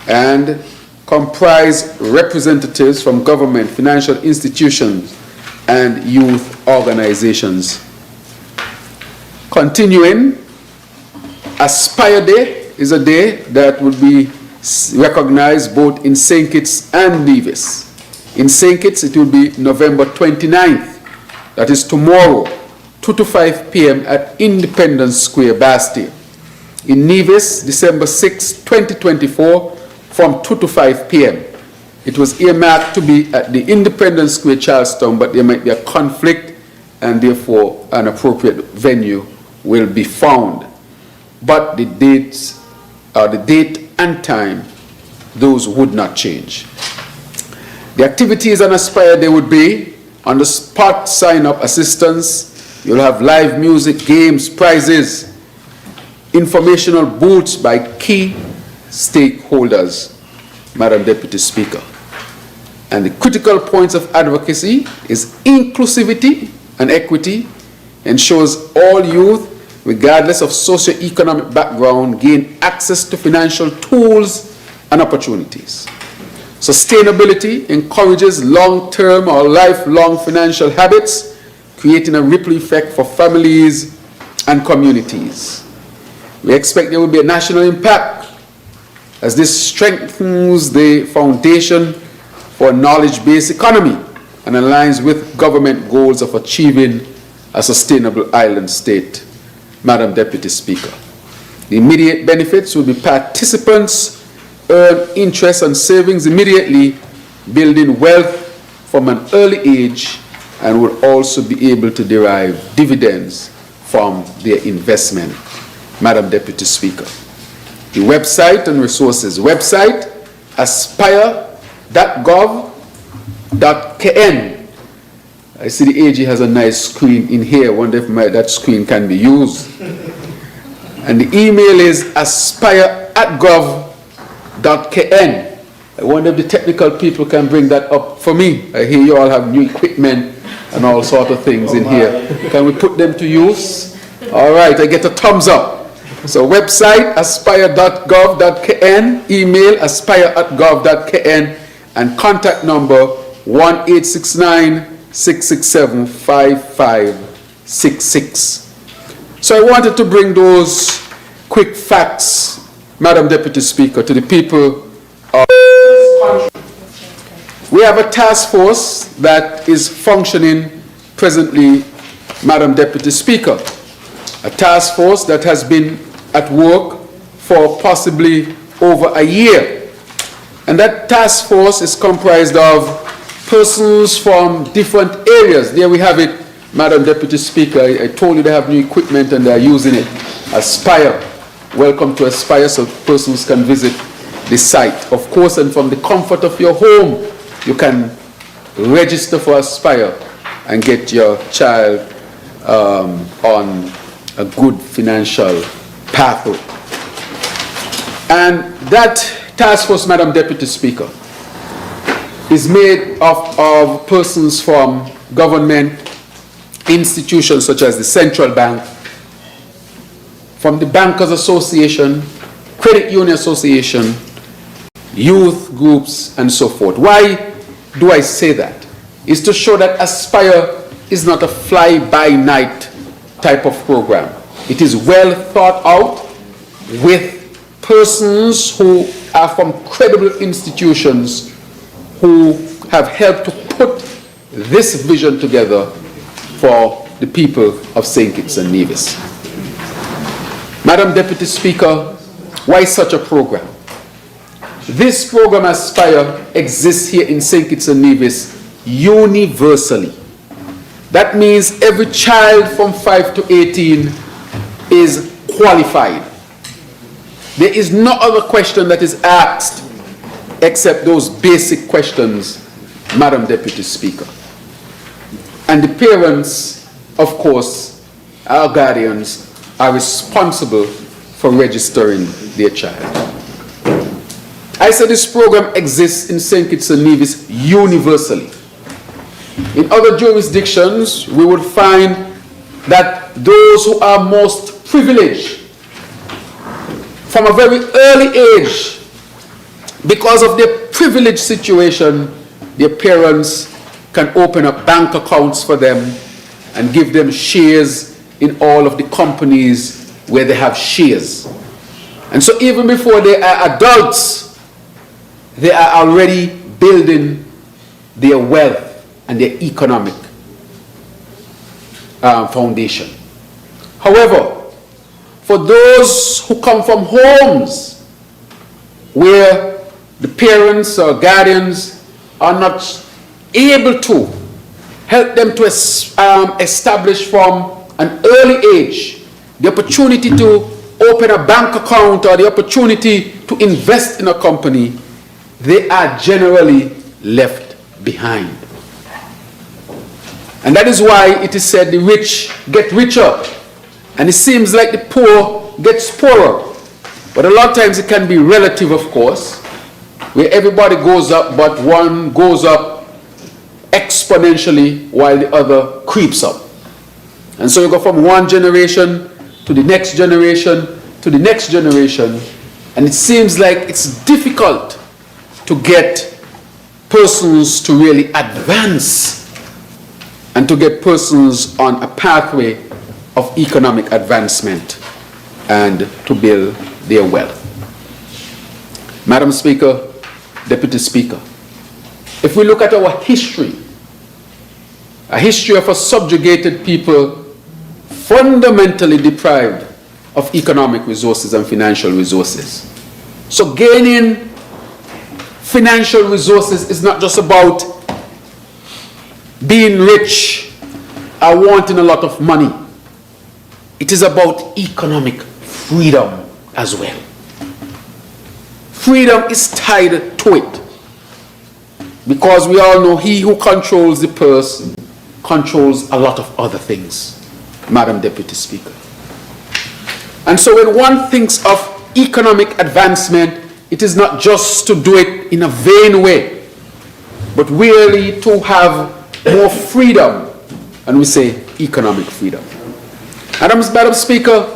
and comprise representatives from government, financial institutions, and youth organizations. Continuing, Aspire Day is a day that would be recognized both in St. Kitts and Nevis. In St. Kitts, it will be November 29th, that is tomorrow, 2 to 5 p.m. at Independence Square, Bastille. In Nevis, December 6, 2024, from 2 to 5 p.m. It was earmarked to be at the Independence Square, Charlestown, but there might be a conflict, and therefore an appropriate venue will be found. But the date and time, those would not change. The activities on Aspire Day would be on the spot sign-up assistance. You'll have live music, games, prizes, informational booths by key stakeholders, Madam Deputy Speaker. And the critical points of advocacy is inclusivity and equity, ensures all youth, regardless of socio-economic background, gain access to financial tools and opportunities. Sustainability encourages long-term or lifelong financial habits, creating a ripple effect for families and communities. We expect there will be a national impact as this strengthens the foundation for a knowledge-based economy and aligns with government goals of achieving a sustainable island state. Madam Deputy Speaker, the immediate benefits will be participants earn interest and savings immediately, building wealth from an early age, and will also be able to derive dividends from their investment. Madam Deputy Speaker, the website and resources. Website, aspire.gov.kn. I see the AG has a nice screen in here. I wonder if that screen can be used. And the email is aspire@gov.kn. I wonder if the technical people can bring that up for me. I hear you all have new equipment and all sort of things in here. Can we put them to use? All right, I get a thumbs up. So website, aspire.gov.kn, email, aspire@gov.kn, and contact number 1-869-667-5566. So I wanted to bring those quick facts, Madam Deputy Speaker, to the people of this country. We have a task force that is functioning presently, Madam Deputy Speaker. A task force that has been at work for possibly over a year. And that task force is comprised of persons from different areas. There we have it, Madam Deputy Speaker. I told you they have new equipment and they are using it. Aspire. Welcome to Aspire, so persons can visit the site. Of course, and from the comfort of your home, you can register for Aspire and get your child on a good financial pathway. And that task force, Madam Deputy Speaker, is made of persons from government institutions such as the Central Bank, from the Bankers Association, Credit Union Association, youth groups, and so forth. Why do I say that? It's to show that Aspire is not a fly-by-night type of program. It is well thought out with persons who are from credible institutions who have helped to put this vision together for the people of St. Kitts and Nevis. Madam Deputy Speaker, why such a program? This program Aspire exists here in St. Kitts and Nevis universally. That means every child from 5 to 18 is qualified. There is no other question that is asked except those basic questions, Madam Deputy Speaker. And the parents, of course, our guardians, are responsible for registering their child. I said this program exists in St. Kitts and Nevis universally. In other jurisdictions, we would find that those who are most privileged from a very early age, because of their privileged situation, their parents can open up bank accounts for them and give them shares in all of the companies where they have shares. And so even before they are adults, they are already building their wealth and their economic foundation. However, for those who come from homes where the parents or guardians are not able to help them to establish from an early age the opportunity to open a bank account or the opportunity to invest in a company, they are generally left behind. And that is why it is said the rich get richer, and it seems like the poor gets poorer. But a lot of times it can be relative, of course, where everybody goes up, but one goes up exponentially while the other creeps up. And so you go from one generation to the next generation to the next generation, and it seems like it's difficult to get persons to really advance and to get persons on a pathway of economic advancement and to build their wealth. Madam Speaker, Deputy Speaker, if we look at our history, a history of a subjugated people fundamentally deprived of economic resources and financial resources. So gaining financial resources is not just about being rich or wanting a lot of money. It is about economic freedom as well. Freedom is tied to it, because we all know he who controls the purse controls a lot of other things, Madam Deputy Speaker. And so when one thinks of economic advancement, it is not just to do it in a vain way, but really to have more freedom, and we say economic freedom. Madam Speaker,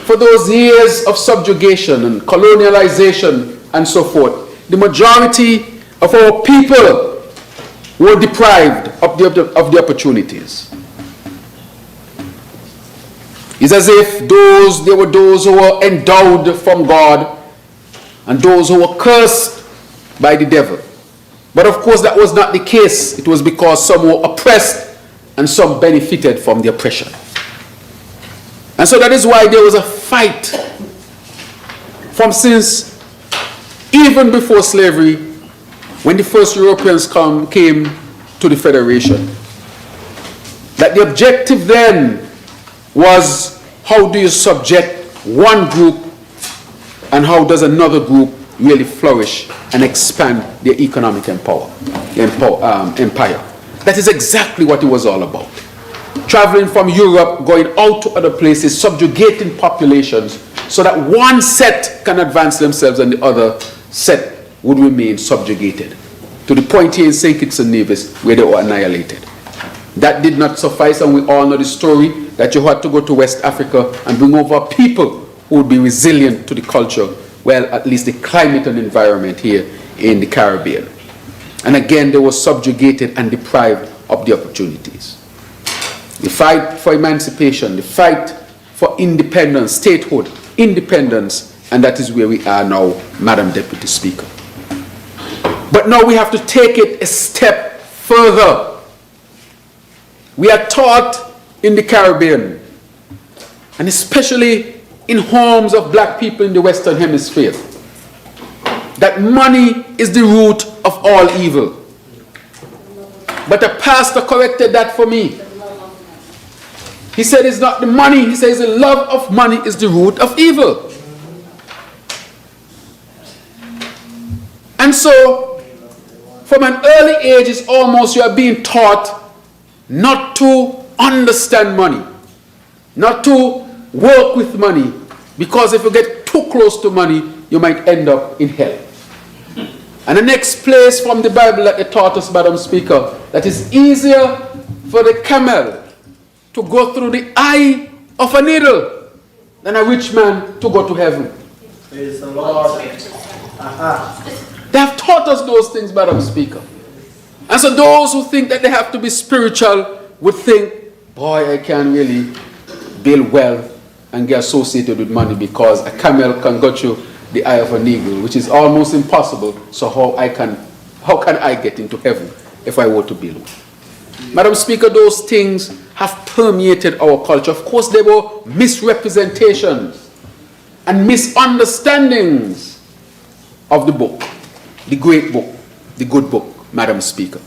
for those years of subjugation and colonialization and so forth, the majority of our people were deprived of the opportunities. It's as if there were those who were endowed from God and those who were cursed by the devil. But of course that was not the case. It was because some were oppressed and some benefited from the oppression. And so that is why there was a fight from since even before slavery, when the first Europeans came to the Federation, that the objective then was, how do you subject one group and how does another group really flourish and expand their economic empire. That is exactly what it was all about. Traveling from Europe, going out to other places, subjugating populations so that one set can advance themselves and the other set would remain subjugated. To the point here in St. Kitts and Nevis where they were annihilated. That did not suffice, and we all know the story that you had to go to West Africa and bring over people who would be resilient to the culture, well, at least the climate and environment here in the Caribbean. And again, they were subjugated and deprived of the opportunities. The fight for emancipation, the fight for independence, statehood, independence, and that is where we are now, Madam Deputy Speaker. But now we have to take it a step further. We are taught in the Caribbean, and especially in homes of black people in the Western Hemisphere, that money is the root of all evil. But a pastor corrected that for me. He said it's not the money, he says the love of money is the root of evil. And so, from an early age, it's almost you are being taught not to understand money, not to work with money, because if you get too close to money, you might end up in hell. And the next place from the Bible that they taught us, Madam Speaker, that is easier for the camel to go through the eye of a needle than a rich man to go to heaven. Praise the Lord. They have taught us those things, Madam Speaker. And so those who think that they have to be spiritual would think, boy, I can't really build wealth and get associated with money because a camel can go through the eye of an eagle, which is almost impossible. So how can I get into heaven if I were to build? Madam Speaker, those things have permeated our culture. Of course, there were misrepresentations and misunderstandings of the book, the great book, the good book, Madam Speaker.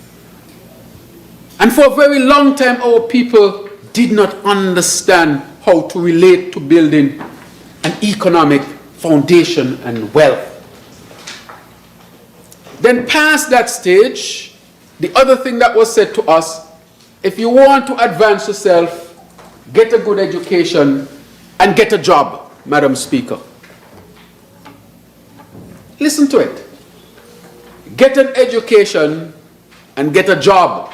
And for a very long time, our people did not understand how to relate to building an economic foundation and wealth. Then past that stage, the other thing that was said to us, if you want to advance yourself, get a good education and get a job, Madam Speaker. Listen to it. Get an education and get a job.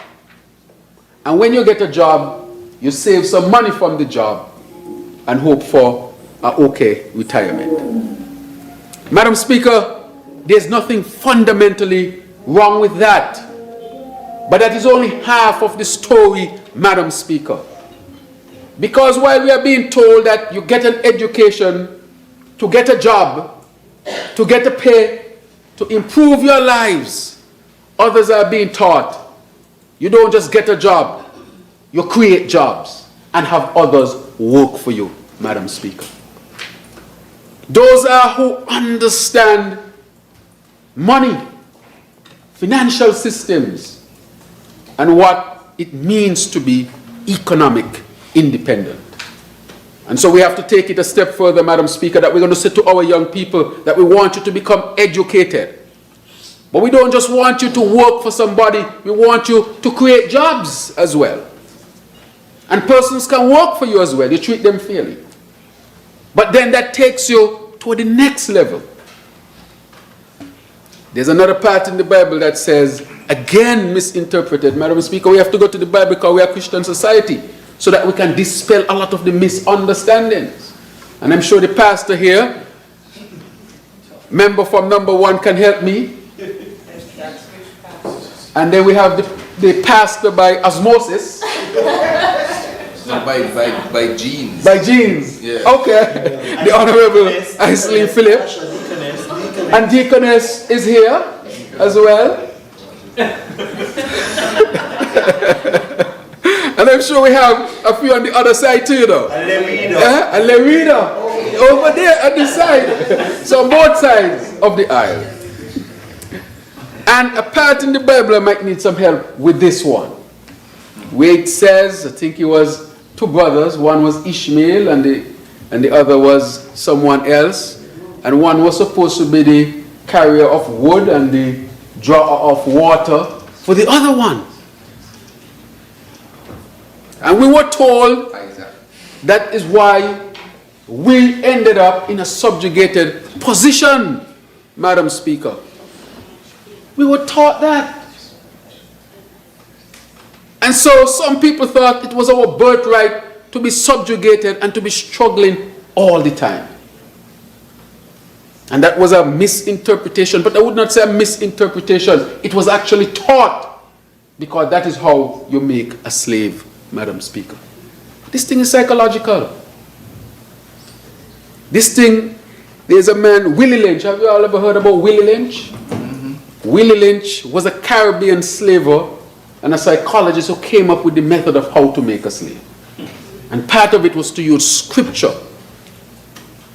And when you get a job, you save some money from the job and hope for an okay retirement. Madam Speaker, there's nothing fundamentally wrong with that. But that is only half of the story, Madam Speaker. Because while we are being told that you get an education to get a job, to get a pay, to improve your lives, others are being taught you don't just get a job, you create jobs and have others work for you, Madam Speaker. Those are who understand money, financial systems, and what it means to be economic independent. And so we have to take it a step further, Madam Speaker, that we're going to say to our young people that we want you to become educated. But we don't just want you to work for somebody, we want you to create jobs as well. And persons can work for you as well, you treat them fairly. But then that takes you to the next level. There's another part in the Bible that says, again misinterpreted, Madam Speaker, we have to go to the Bible because we are a Christian society, so that we can dispel a lot of the misunderstandings. And I'm sure the pastor here, member from number 1, can help me. And then we have the pastor by osmosis. No, by genes. By genes. Yeah. Okay. The Honorable Aislinn Phillip. And Deaconess is here as well. And I'm sure we have a few on the other side too, you know. And Lerida. And Lerida. over there on this side. So on both sides of the aisle. And a part in the Bible I might need some help with this one. Where it says, I think it was two brothers, one was Ishmael and the other was someone else. And one was supposed to be the carrier of wood and the drawer of water for the other one. And we were told that is why we ended up in a subjugated position, Madam Speaker. We were taught that. And so some people thought it was our birthright to be subjugated and to be struggling all the time. And that was a misinterpretation, but I would not say a misinterpretation. It was actually taught, because that is how you make a slave, Madam Speaker. This thing is psychological. This thing, there's a man, Willie Lynch. Have you all ever heard about Willie Lynch? Mm-hmm. Willie Lynch was a Caribbean slaver and a psychologist who came up with the method of how to make a slave. And part of it was to use scripture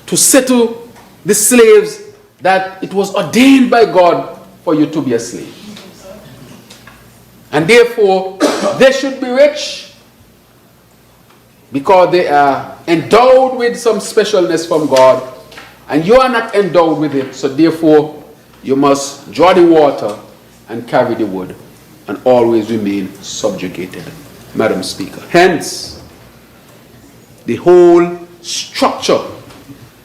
to settle the slaves that it was ordained by God for you to be a slave. And therefore, they should be rich because they are endowed with some specialness from God, and you are not endowed with it, so therefore you must draw the water and carry the wood and always remain subjugated, Madam Speaker. Hence, the whole structure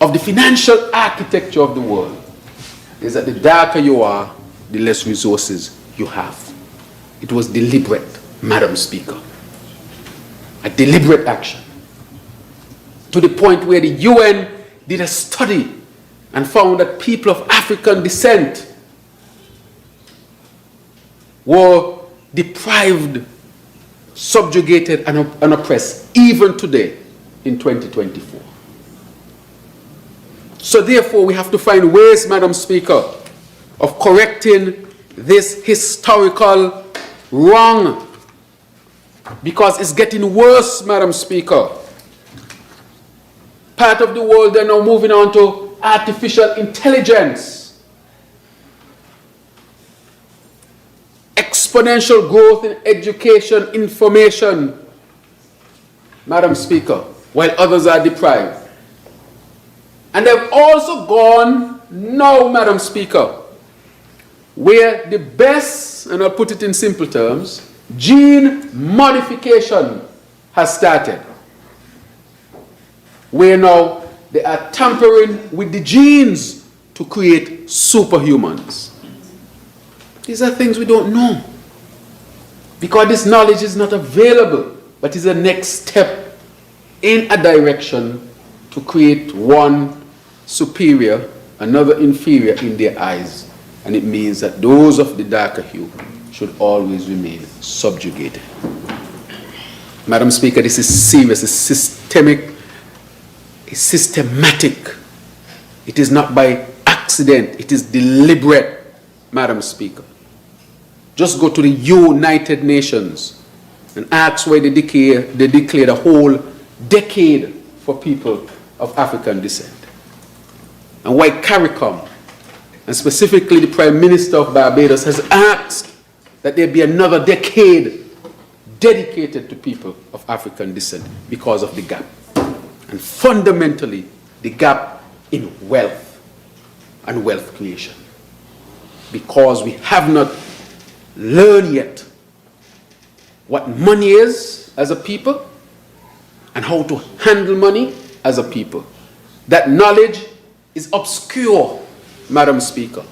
of the financial architecture of the world is that the darker you are, the less resources you have. It was deliberate, Madam Speaker. A deliberate action. To the point where the UN did a study and found that people of African descent were deprived, subjugated, and oppressed, even today in 2024. So therefore, we have to find ways, Madam Speaker, of correcting this historical wrong, because it's getting worse, Madam Speaker. Part of the world, they're now moving on to artificial intelligence. Exponential growth in education, information, Madam Speaker, while others are deprived. And they've also gone now, Madam Speaker, where the best, and I'll put it in simple terms, gene modification has started. Where now they are tampering with the genes to create superhumans. These are things we don't know, because this knowledge is not available, but is a next step in a direction to create one superior, another inferior in their eyes. And it means that those of the darker hue should always remain subjugated. Madam Speaker, this is serious, it's systemic, it's systematic. It is not by accident, it is deliberate, Madam Speaker. Just go to the United Nations and ask why they declared a whole decade for people of African descent. And why CARICOM, and specifically the Prime Minister of Barbados, has asked that there be another decade dedicated to people of African descent because of the gap. And fundamentally, the gap in wealth and wealth creation. Because we have not learned yet what money is as a people and how to handle money as a people. That knowledge is obscure, Madam Speaker.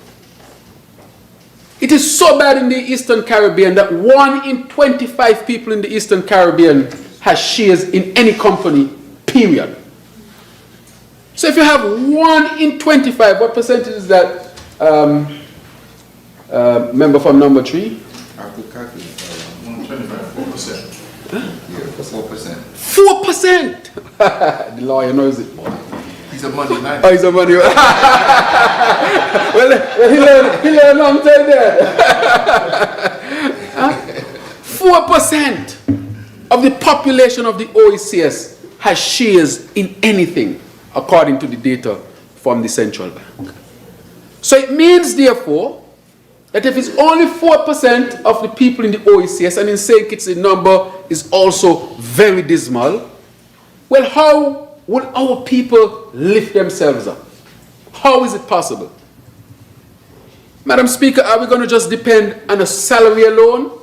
It is so bad in the Eastern Caribbean that 1 in 25 people in the Eastern Caribbean has shares in any company, period. So if you have 1 in 25, what percentage is that? Member from number 3? I could calculate 4%. Huh? Yeah, 4%. 4%! The lawyer knows it more. He's a money man. Oh, he's a money man. well, he learned long time there. 4% of the population of the OECS has shares in anything. according to the data from the central bank. So it means, therefore, that if it's only 4% of the people in the OECS, and in St. Kitts the number is also very dismal, well, how would our people lift themselves up? How is it possible? Madam Speaker, are we going to just depend on a salary alone?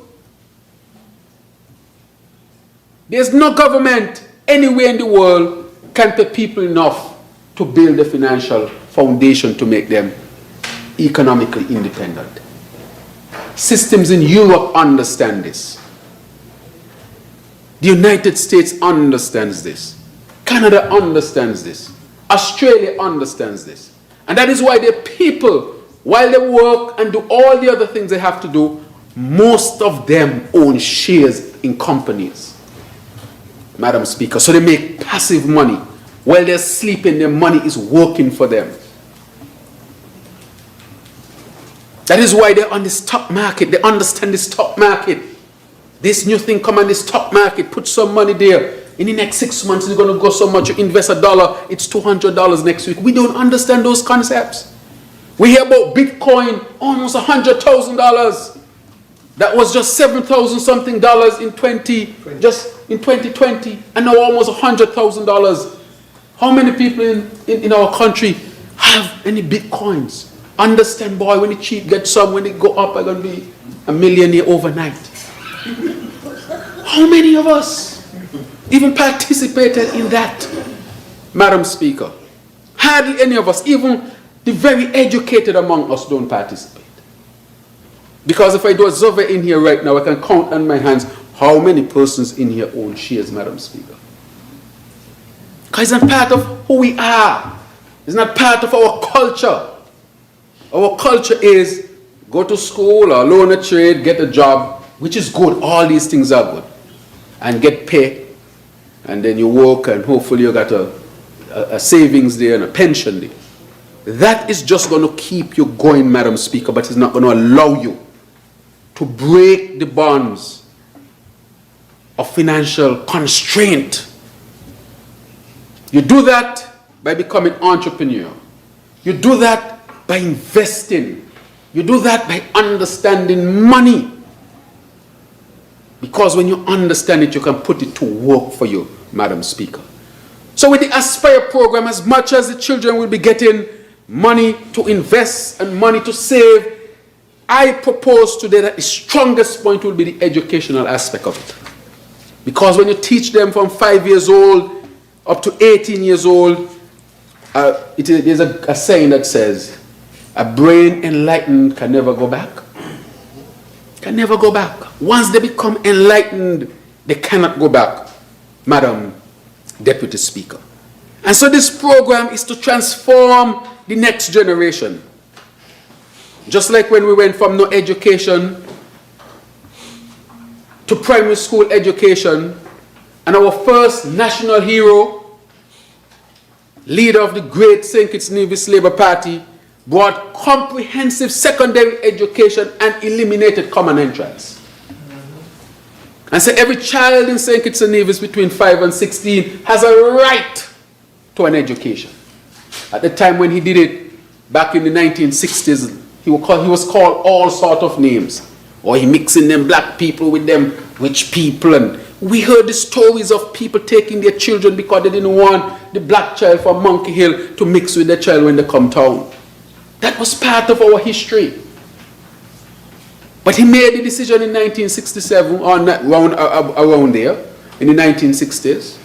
There's no government anywhere in the world can pay people enough to build a financial foundation to make them economically independent. Systems in Europe understand this. The United States understands this. Canada understands this. Australia understands this. And that is why the people, while they work and do all the other things they have to do, most of them own shares in companies, Madam Speaker. So they make passive money. While they're sleeping, their money is working for them. That is why they're on the stock market. They understand the stock market. This new thing come on the stock market, put some money there. In the next 6 months, it's going to go so much. You invest $1, it's $200 next week. We don't understand those concepts. We hear about Bitcoin, almost $100,000. That was just 7,000 something dollars in 2020, and now almost $100,000. How many people in our country have any Bitcoins? Understand, boy, when it cheap, get some. When it go up, I'm going to be a millionaire overnight. How many of us even participated in that, Madam Speaker? Hardly any of us. Even the very educated among us don't participate. Because if I do a survey in here right now, I can count on my hands how many persons in here own shares, Madam Speaker. Because it's not part of who we are. It's not part of our culture. Our culture is go to school or learn a trade, get a job, which is good. All these things are good. And get pay. And then you work and hopefully you got a savings there and a pension there. That is just going to keep you going, Madam Speaker, but it's not going to allow you to break the bonds of financial constraint. You do that by becoming entrepreneur. You do that by investing. You do that by understanding money. Because when you understand it, you can put it to work for you, Madam Speaker. So with the Aspire program, as much as the children will be getting money to invest and money to save, I propose today that the strongest point will be the educational aspect of it. Because when you teach them from 5 years old up to 18 years old, there's a saying that says, a brain enlightened can never go back. Can never go back. Once they become enlightened, they cannot go back, Madam Deputy Speaker. And so this program is to transform the next generation. Just like when we went from no education to primary school education, and our first national hero, leader of the great St. Kitts Nevis Labour Party, brought comprehensive secondary education and eliminated common entrance. And so every child in St. Kitts and Nevis between 5 and 16 has a right to an education. At the time when he did it, back in the 1960s, he was called all sort of names. Or he mixing them black people with them rich people. And we heard the stories of people taking their children because they didn't want the black child from Monkey Hill to mix with their child when they come town. That was part of our history. But he made the decision in 1967, or around there, in the 1960s.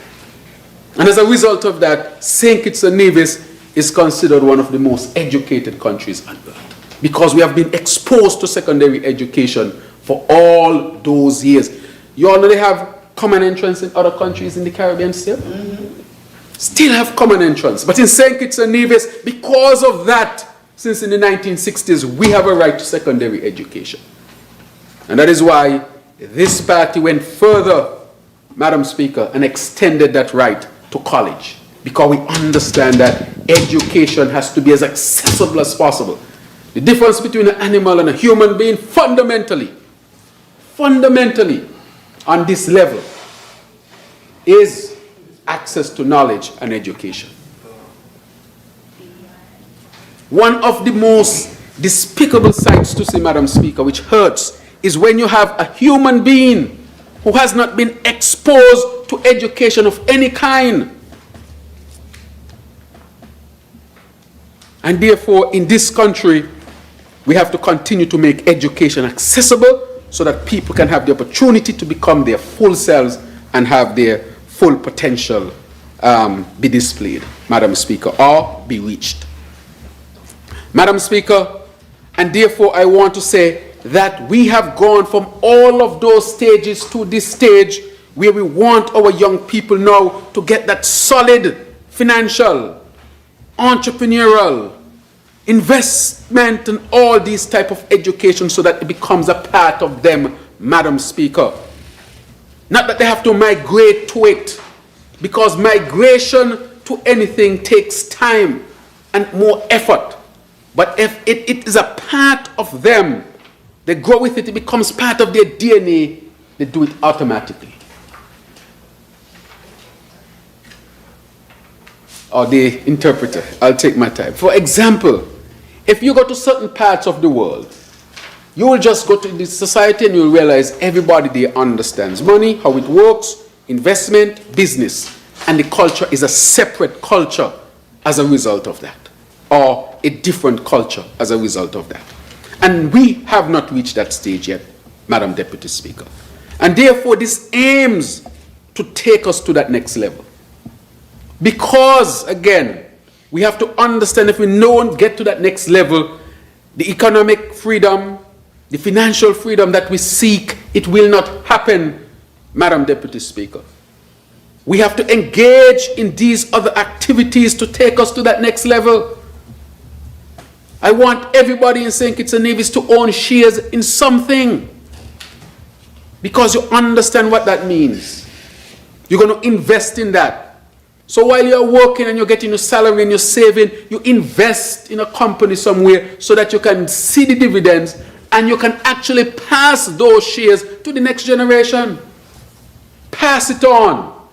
And as a result of that, St. Kitts and Nevis is considered one of the most educated countries on earth. Because we have been exposed to secondary education for all those years. You all know they have common entrance in other countries in the Caribbean still? Still have common entrance. But in St. Kitts and Nevis, because of that, since in the 1960s, we have a right to secondary education. And that is why this party went further, Madam Speaker, and extended that right to college. Because we understand that education has to be as accessible as possible. The difference between an animal and a human being fundamentally on this level is access to knowledge and education. One of the most despicable sights to see, Madam Speaker, which hurts, is when you have a human being who has not been exposed to education of any kind. And therefore, in this country, we have to continue to make education accessible so that people can have the opportunity to become their full selves and have their full potential be displayed, Madam Speaker, or be reached. Madam Speaker, and therefore I want to say that we have gone from all of those stages to this stage where we want our young people now to get that solid financial, entrepreneurial, investment and all these type of education so that it becomes a part of them, Madam Speaker. Not that they have to migrate to it, because migration to anything takes time and more effort. But if it is a part of them, they grow with it, it becomes part of their DNA, they do it automatically. Or the interpreter, I'll take my time. For example, if you go to certain parts of the world, you will just go to this society and you'll realize everybody there understands money, how it works, investment, business, and the culture is a separate culture as a result of that, or a different culture as a result of that. And we have not reached that stage yet, Madam Deputy Speaker. And therefore, this aims to take us to that next level. Because, again, we have to understand if we don't get to that next level, the economic freedom, the financial freedom that we seek, it will not happen, Madam Deputy Speaker. We have to engage in these other activities to take us to that next level. I want everybody in St. Kitts and Nevis to own shares in something, because you understand what that means. You're going to invest in that. So while you're working and you're getting your salary and you're saving, you invest in a company somewhere so that you can see the dividends and you can actually pass those shares to the next generation. Pass it on.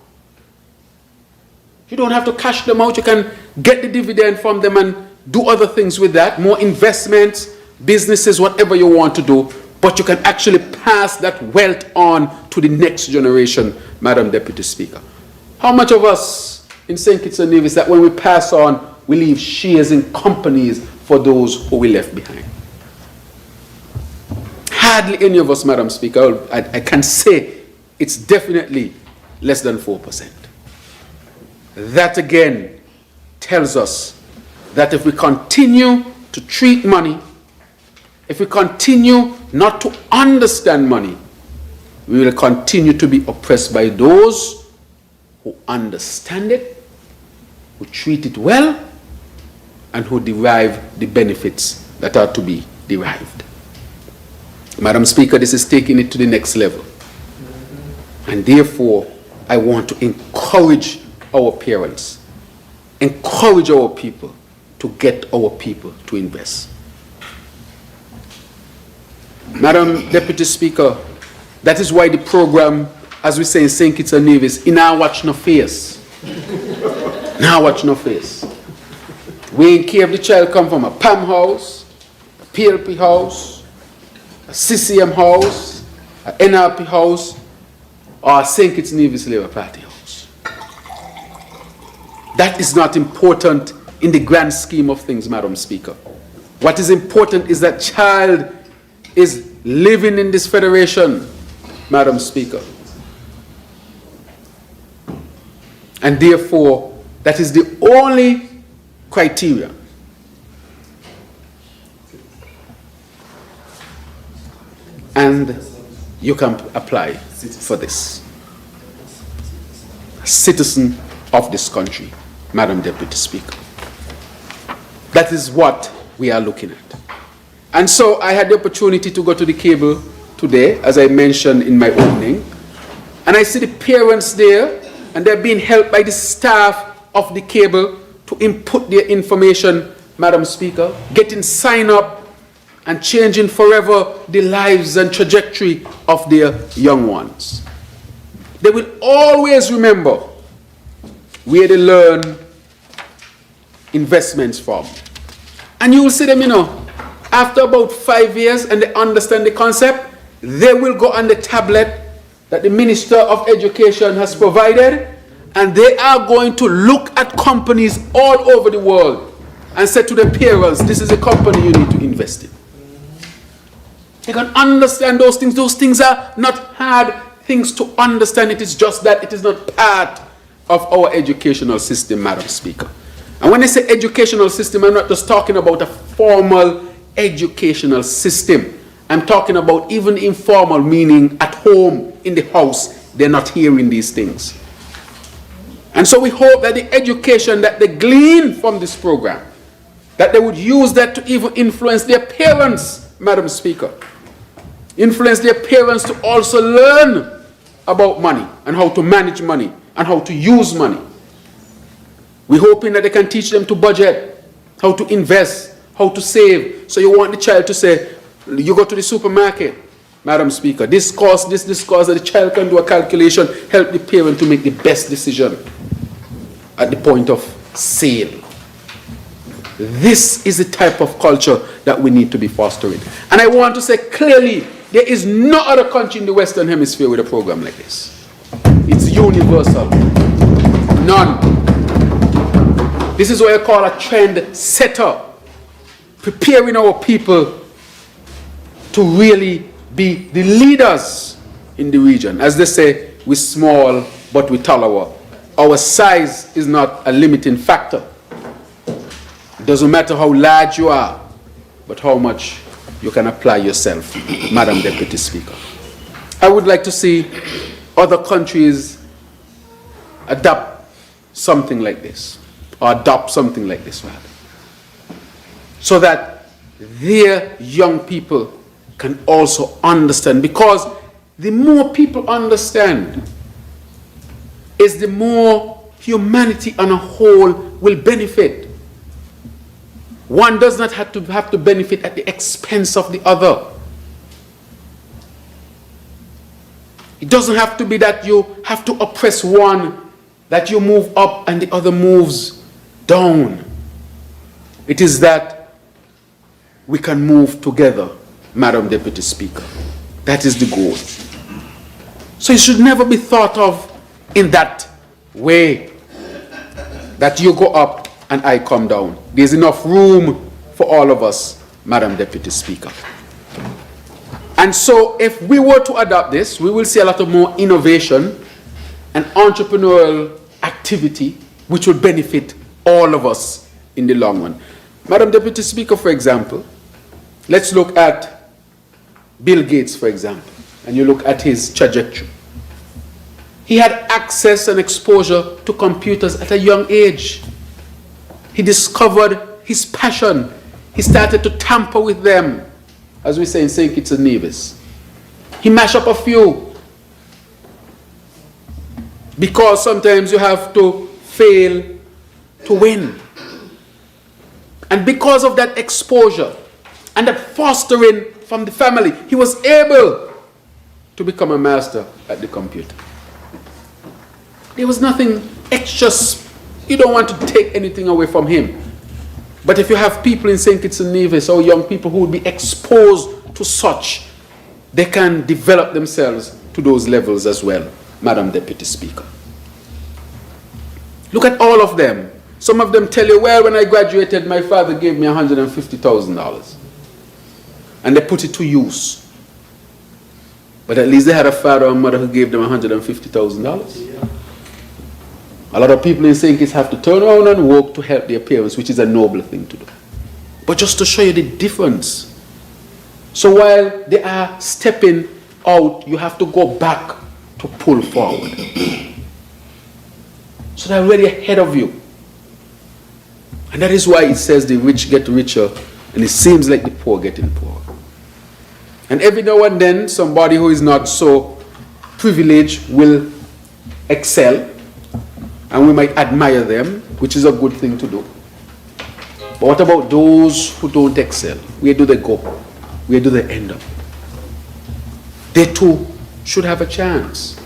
You don't have to cash them out. You can get the dividend from them and do other things with that. More investments, businesses, whatever you want to do. But you can actually pass that wealth on to the next generation, Madam Deputy Speaker. How much of us in St. Kitts and Nevis that when we pass on, we leave shares in companies for those who we left behind? Hardly any of us, Madam Speaker. I can say it's definitely less than 4%. That again tells us that if we continue to treat money, if we continue not to understand money, we will continue to be oppressed by those who understand it, who treat it well, and who derive the benefits that are to be derived. Madam Speaker, this is taking it to the next level. And therefore, I want to encourage our parents, encourage our people to get our people to invest. Madam Deputy Speaker, that is why the program, as we say in St. Kitts and Nevis, in our watch no face. Now watch no face. We ain't care if the child come from a PAM house, a PLP house, a CCM house, a NRP house, or a St. Kitts and Nevis Labour Party house. That is not important in the grand scheme of things, Madam Speaker. What is important is that child is living in this federation, Madam Speaker. And therefore, that is the only criteria. And you can apply for this. A citizen of this country, Madam Deputy Speaker. That is what we are looking at. And so I had the opportunity to go to the cable today, as I mentioned in my opening. And I see the parents there, and they're being helped by the staff of the cable to input their information, Madam Speaker, getting signed up and changing forever the lives and trajectory of their young ones. They will always remember where they learn investments from. And you will see them, after about 5 years and they understand the concept, they will go on the tablet that the Minister of Education has provided, and they are going to look at companies all over the world and say to the parents, this is a company you need to invest in. They can understand those things. Those things are not hard things to understand. It is just that it is not part of our educational system, Madam Speaker. And when I say educational system, I'm not just talking about a formal educational system. I'm talking about even informal, meaning at home, in the house, they're not hearing these things. And so we hope that the education that they glean from this program, that they would use that to even influence their parents, Madam Speaker. Influence their parents to also learn about money and how to manage money and how to use money. We're hoping that they can teach them to budget, how to invest, how to save. So you want the child to say, you go to the supermarket, Madam Speaker, this cost, this cost, that the child can do a calculation, help the parent to make the best decision at the point of sale. This is the type of culture that we need to be fostering. And I want to say clearly, there is no other country in the Western Hemisphere with a program like this. It's universal. None. This is what I call a trend setter. Preparing our people to really be the leaders in the region. As they say, we're small, but we're taller. Our size is not a limiting factor. It doesn't matter how large you are, but how much you can apply yourself, Madam Deputy Speaker. I would like to see other countries adapt something like this, or adopt something like this, rather, so that their young people can also understand. Because the more people understand, is the more humanity on a whole will benefit. One does not have to benefit at the expense of the other. It doesn't have to be that you have to oppress one, that you move up and the other moves down. It is that we can move together, Madam Deputy Speaker. That is the goal. So it should never be thought of in that way, that you go up and I come down. There's enough room for all of us, Madam Deputy Speaker. And so if we were to adopt this, we will see a lot of more innovation and entrepreneurial activity, which will benefit all of us in the long run. Madam Deputy Speaker, for example, let's look at Bill Gates, for example, and you look at his trajectory. He had access and exposure to computers at a young age. He discovered his passion. He started to tamper with them, as we say in St. Kitts and Nevis. He mashed up a few. Because sometimes you have to fail to win. And because of that exposure and that fostering from the family, he was able to become a master at the computer. There was nothing extra. You don't want to take anything away from him. But if you have people in St. Kitts and Nevis or young people who would be exposed to such, they can develop themselves to those levels as well, Madam Deputy Speaker. Look at all of them. Some of them tell you, well, when I graduated, my father gave me $150,000. And they put it to use. But at least they had a father or mother who gave them $150,000. A lot of people in St. Kitts have to turn around and work to help their parents, which is a noble thing to do. But just to show you the difference. So while they are stepping out, you have to go back to pull forward. So they're already ahead of you. And that is why it says the rich get richer, and it seems like the poor getting poorer. And every now and then, somebody who is not so privileged will excel. And we might admire them, which is a good thing to do. But what about those who don't excel? Where do they go? Where do they end up? They too should have a chance.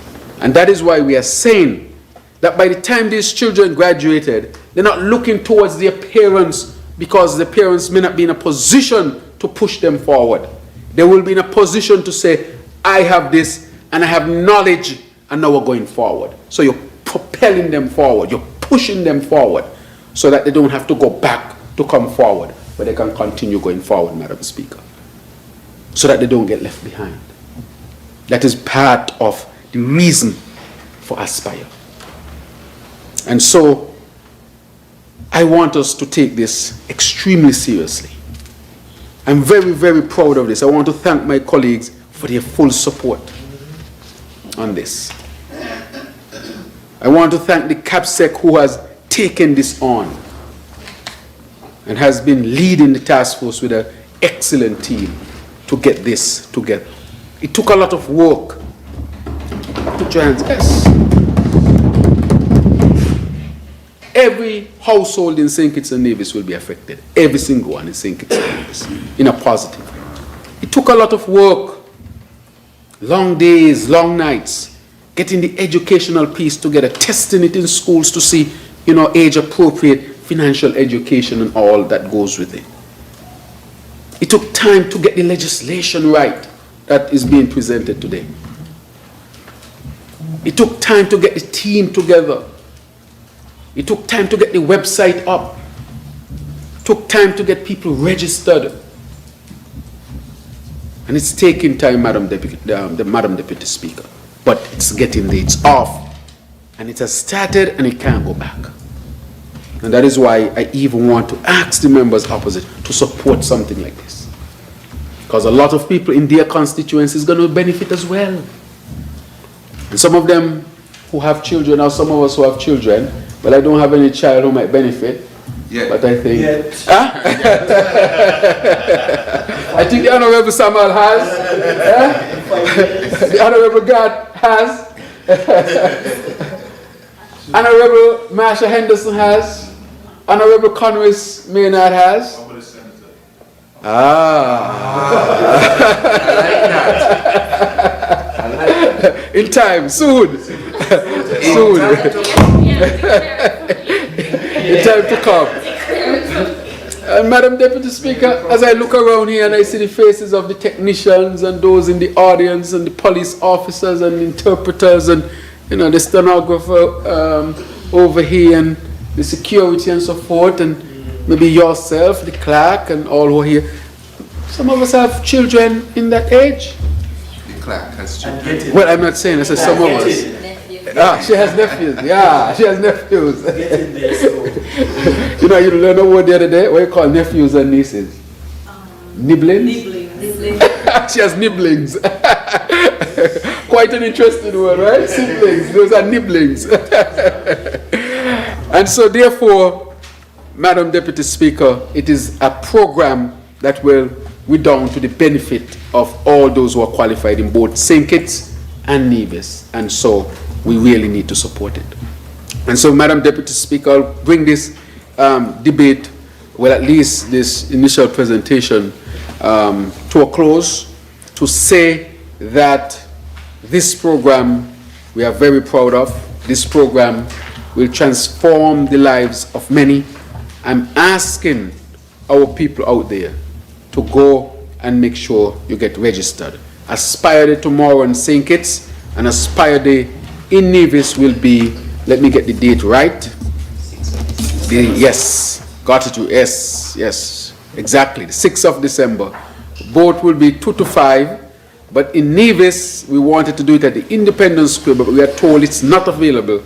And that is why we are saying that by the time these children graduated, they're not looking towards their parents because the parents may not be in a position to push them forward. They will be in a position to say, I have this and I have knowledge and now we're going forward. So you're propelling them forward, you're pushing them forward so that they don't have to go back to come forward, but they can continue going forward, Madam Speaker, so that they don't get left behind. That is part of the reason for Aspire. And so I want us to take this extremely seriously. I'm very, very proud of this. I want to thank my colleagues for their full support on this. I want to thank the CAPSEC who has taken this on and has been leading the task force with an excellent team to get this together. It took a lot of work. Put your hands, yes. Every household in St. Kitts and Nevis will be affected. Every single one in St. Kitts and Nevis, in a positive way. It took a lot of work, long days, long nights, getting the educational piece together, testing it in schools to see, age-appropriate financial education and all that goes with it. It took time to get the legislation right that is being presented today. It took time to get the team together. It took time to get the website up. It took time to get people registered. And it's taking time, Madam Deputy Speaker. But it's getting there, it's off. And it has started and it can't go back. And that is why I even want to ask the members opposite to support something like this. Because a lot of people in their constituency is going to benefit as well. And some of them who have children, or some of us who have children, but I don't have any child who might benefit. Yeah. But I think... I think the Honorable Samuel has. The Honorable God has. Honorable Marsha Henderson has. Honorable Conway Maynard has. I like that. In time, soon. Soon. In time to come. Madam Deputy Speaker, as I look around here and I see the faces of the technicians and those in the audience and the police officers and interpreters and the stenographer over here and the security and so forth, and maybe yourself, the clerk, and all who are here. Some of us have children in that age. The clerk has children. Well, I'm not saying, I said some of us. She has nephews. Yeah, she has nephews. You learned a word the other day. What you call nephews and nieces? Nibblings? She has nibblings. Quite an interesting word, right? Siblings. Those are nibblings. And so, therefore, Madam Deputy Speaker, it is a program that will redound to the benefit of all those who are qualified in both St. Kitts and Nevis. And so, we really need to support it. And so, Madam Deputy Speaker, I'll bring this debate, well, at least this initial presentation, to a close, to say that this program we are very proud of. This program will transform the lives of many. I'm asking our people out there to go and make sure you get registered. Aspire Day tomorrow in St. Kitts, and Aspire Day in Nevis will be, let me get the date right. Yes, got it. Yes, exactly. The 6th of December. Both will be 2 to 5. But in Nevis, we wanted to do it at the Independence Square, but we are told it's not available.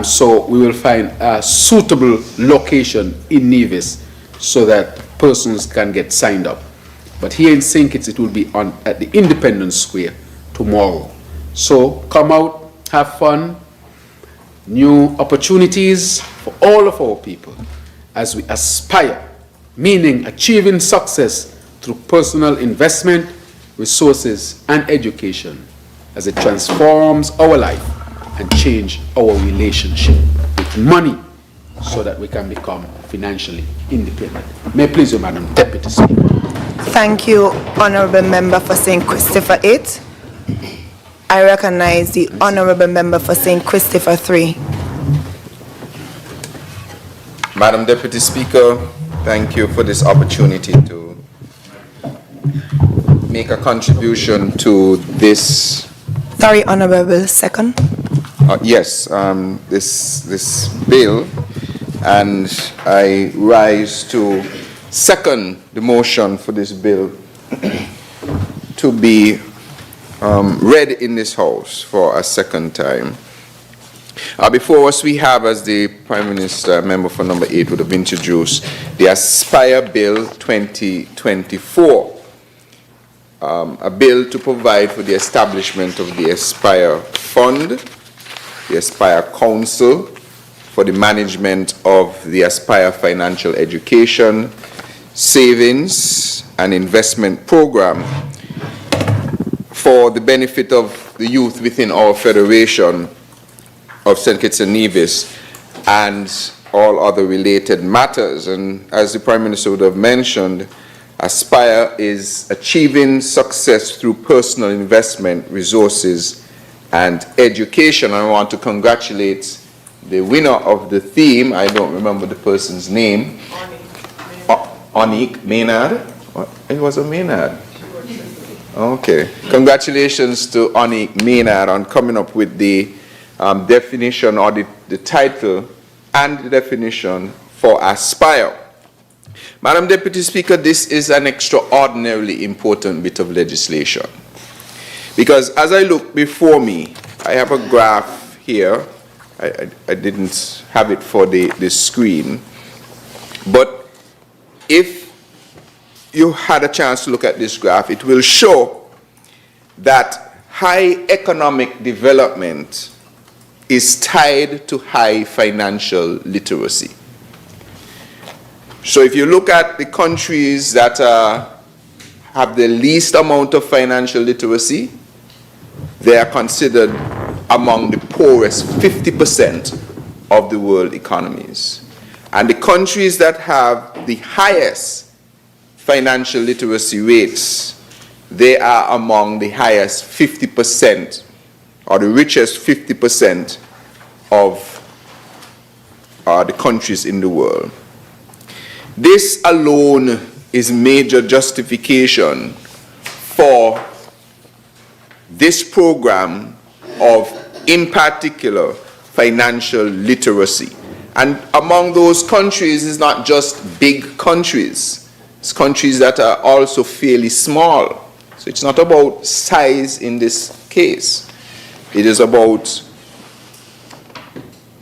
So we will find a suitable location in Nevis so that persons can get signed up. But here in St. Kitts, it will be at the Independence Square tomorrow. So come out, have fun, new opportunities for all of our people as we aspire, meaning achieving success through personal investment, resources, and education as it transforms our life and change our relationship with money so that we can become financially independent. May I please you, Madam Deputy Speaker. Thank you, Honourable Member for St. Christopher 8. I recognize the Honourable Member for St. Christopher 3. Madam Deputy Speaker, Thank you for this opportunity to make a contribution to this. Sorry, Honorable, second. Yes, this bill, and I rise to second the motion for this bill to be read in this House for a second time. Before us, we have, as the Prime Minister, member for number 8, would have introduced, the Aspire Bill 2024, a bill to provide for the establishment of the Aspire Fund, the Aspire Council, for the management of the Aspire Financial Education, Savings and Investment Program for the benefit of the youth within our Federation of St. Kitts and Nevis and all other related matters. And as the Prime Minister would have mentioned, Aspire is achieving success through personal investment, resources, and education. I want to congratulate the winner of the theme. I don't remember the person's name. Onik Maynard? It was a Maynard. Okay. Congratulations to Onik Maynard on coming up with the definition, or the title and the definition for Aspire. Madam Deputy Speaker, this is an extraordinarily important bit of legislation, because as I look before me, I have a graph here. I didn't have it for the screen, but if you had a chance to look at this graph, it will show that high economic development is tied to high financial literacy. So if you look at the countries that have the least amount of financial literacy, they are considered among the poorest 50% of the world economies. And the countries that have the highest financial literacy rates, they are among the highest 50%, or the richest 50% of the countries in the world. This alone is major justification for this program of, in particular, financial literacy. And among those countries is not just big countries. It's countries that are also fairly small. So it's not about size in this case. It is about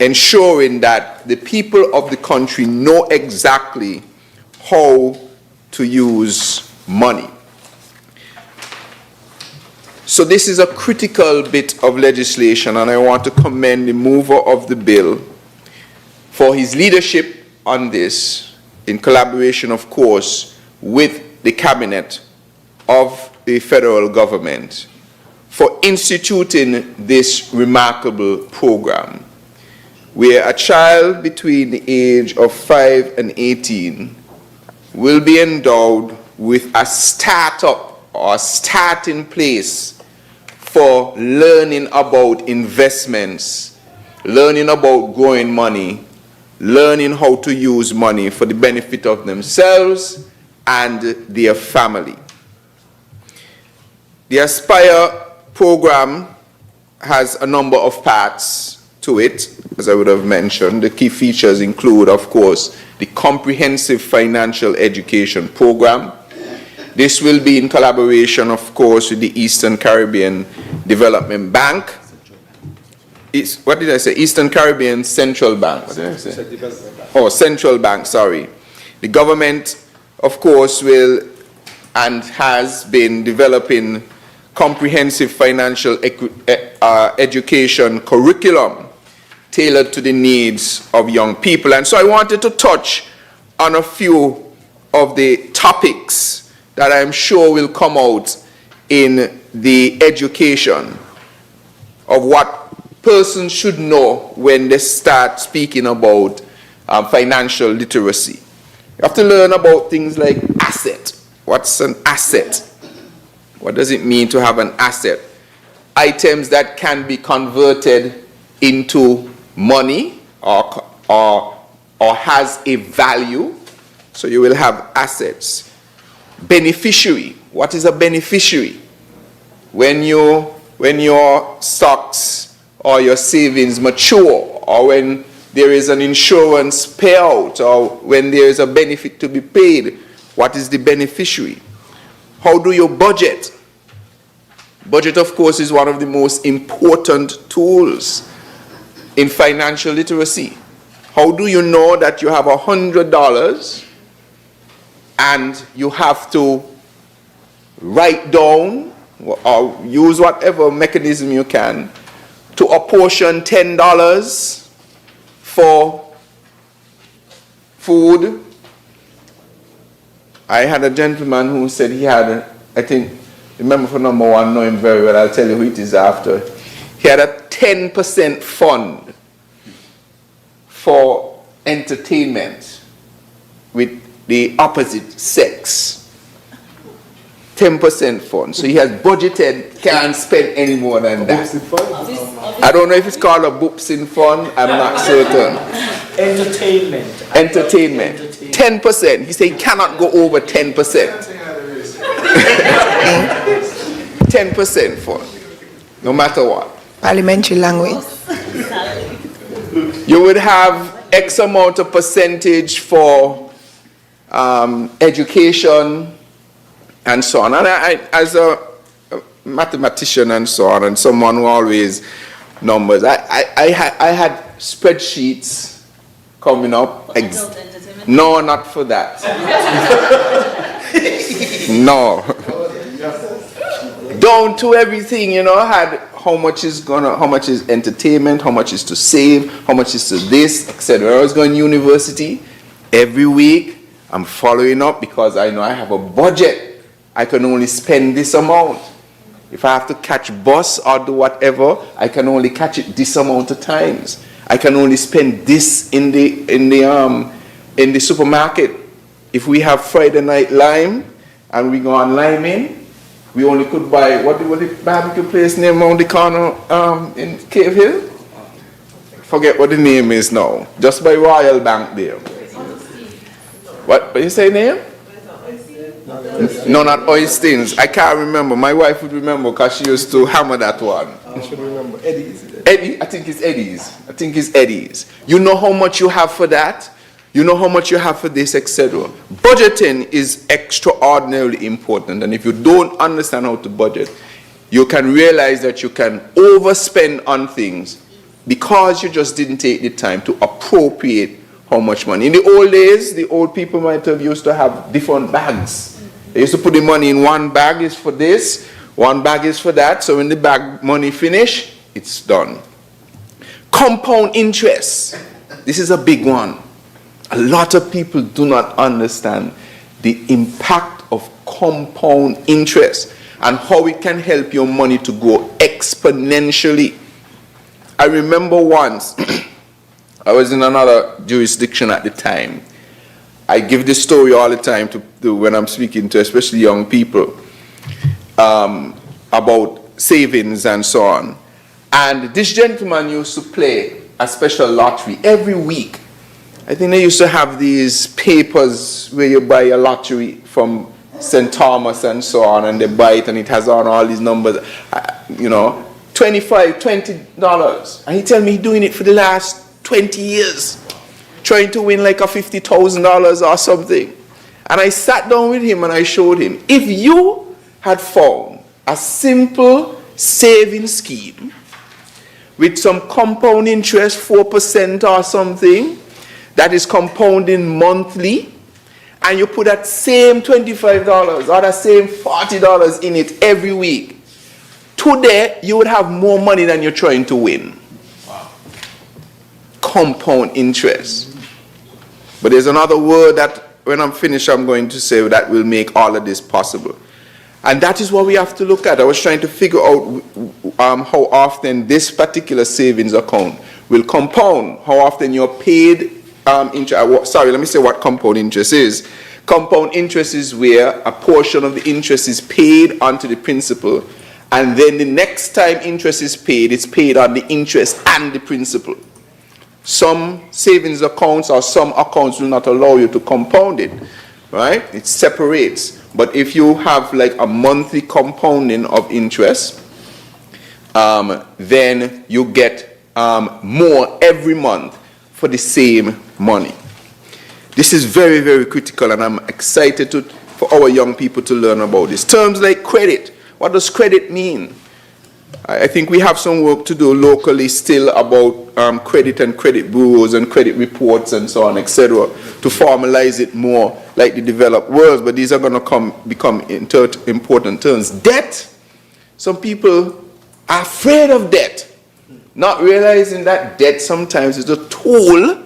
ensuring that the people of the country know exactly how to use money. So this is a critical bit of legislation, and I want to commend the mover of the bill for his leadership on this, in collaboration, of course, with the cabinet of the federal government, for instituting this remarkable program, where a child between the age of 5 and 18 will be endowed with a startup or a starting place for learning about investments, learning about growing money, learning how to use money for the benefit of themselves and their family. The Aspire program has a number of parts to it, as I would have mentioned. The key features include, of course, the comprehensive financial education program. This will be in collaboration, of course, with the Eastern Caribbean Development Bank. What did I say? Eastern Caribbean Central Bank. What did I say? Oh, Central Bank, sorry. The government, of course, will and has been developing comprehensive financial education curriculum tailored to the needs of young people. And so I wanted to touch on a few of the topics that I'm sure will come out in the education of what persons should know when they start speaking about financial literacy. You have to learn about things like asset. What's an asset? What does it mean to have an asset? Items that can be converted into money or has a value So you will have assets. Beneficiary. What is a beneficiary? When your stocks or your savings mature, or when there is an insurance payout, or when there is a benefit to be paid, what is the beneficiary? How do you budget? Budget, of course, is one of the most important tools in financial literacy. How do you know that you have $100 and you have to write down or use whatever mechanism you can to apportion $10 for food? I had a gentleman who said he had, I think, remember for number one, know him very well, I'll tell you who it is after. He had a 10% fund for entertainment with the opposite sex. 10% fund. So he has budgeted, can't spend any more than that. I don't know if it's called a boopsing fund, I'm not certain. Entertainment. 10%. He said he cannot go over 10%. 10% fund. No matter what. Parliamentary language. You would have X amount of percentage for education and so on. And I, as a mathematician and so on, and someone who always numbers, I had spreadsheets coming up. No, not for that. No. Down to everything, you know, I had how much is entertainment, how much is to save, how much is to this, etc. I was going to university every week. I'm following up because I know I have a budget. I can only spend this amount. If I have to catch bus or do whatever, I can only catch it this amount of times. I can only spend this in the supermarket. If we have Friday night lime and we go on liming, we only could buy, what the barbecue place name on the corner in Cave Hill? Forget what the name is now. Just by Royal Bank there. What you say name? No, not Oystins. I can't remember. My wife would remember because she used to hammer that one. I should remember. Eddie's. Eddie, I think it's Eddie's. You know how much you have for that? You know how much you have for this, etc. Budgeting is extraordinarily important. And if you don't understand how to budget, you can realize that you can overspend on things because you just didn't take the time to appropriate how much money. In the old days, the old people might have used to have different bags. They used to put the money in one bag is for this, one bag is for that. So when the bag money finish, it's done. Compound interest. This is a big one. A lot of people do not understand the impact of compound interest and how it can help your money to grow exponentially. I remember once, I was in another jurisdiction at the time. I give this story all the time to when I'm speaking to especially young people about savings and so on. And this gentleman used to play a special lottery every week. I think they used to have these papers where you buy a lottery from St. Thomas and so on, and they buy it and it has on all these numbers, you know, $25, $20. And he tell me he's doing it for the last 20 years, trying to win like a $50,000 or something. And I sat down with him and I showed him, if you had found a simple saving scheme with some compound interest, 4% or something, that is compounding monthly, and you put that same $25 or that same $40 in it every week, today you would have more money than you're trying to win. Wow. Compound interest. But there's another word that when I'm finished I'm going to say that will make all of this possible. And that is what we have to look at. I was trying to figure out how often this particular savings account will compound, how often you're paid interest. Sorry, let me say what compound interest is. Compound interest is where a portion of the interest is paid onto the principal, and then the next time interest is paid, it's paid on the interest and the principal. Some savings accounts or some accounts will not allow you to compound it, right? It separates. But if you have like a monthly compounding of interest, then you get more every month for the same money. This is very, very critical, and I'm excited for our young people to learn about this. Terms like credit. What does credit mean? I think we have some work to do locally still about credit and credit bureaus and credit reports and so on, etc., to formalize it more like the developed world, but these are going to become important terms. Debt. Some people are afraid of debt, not realizing that debt sometimes is a tool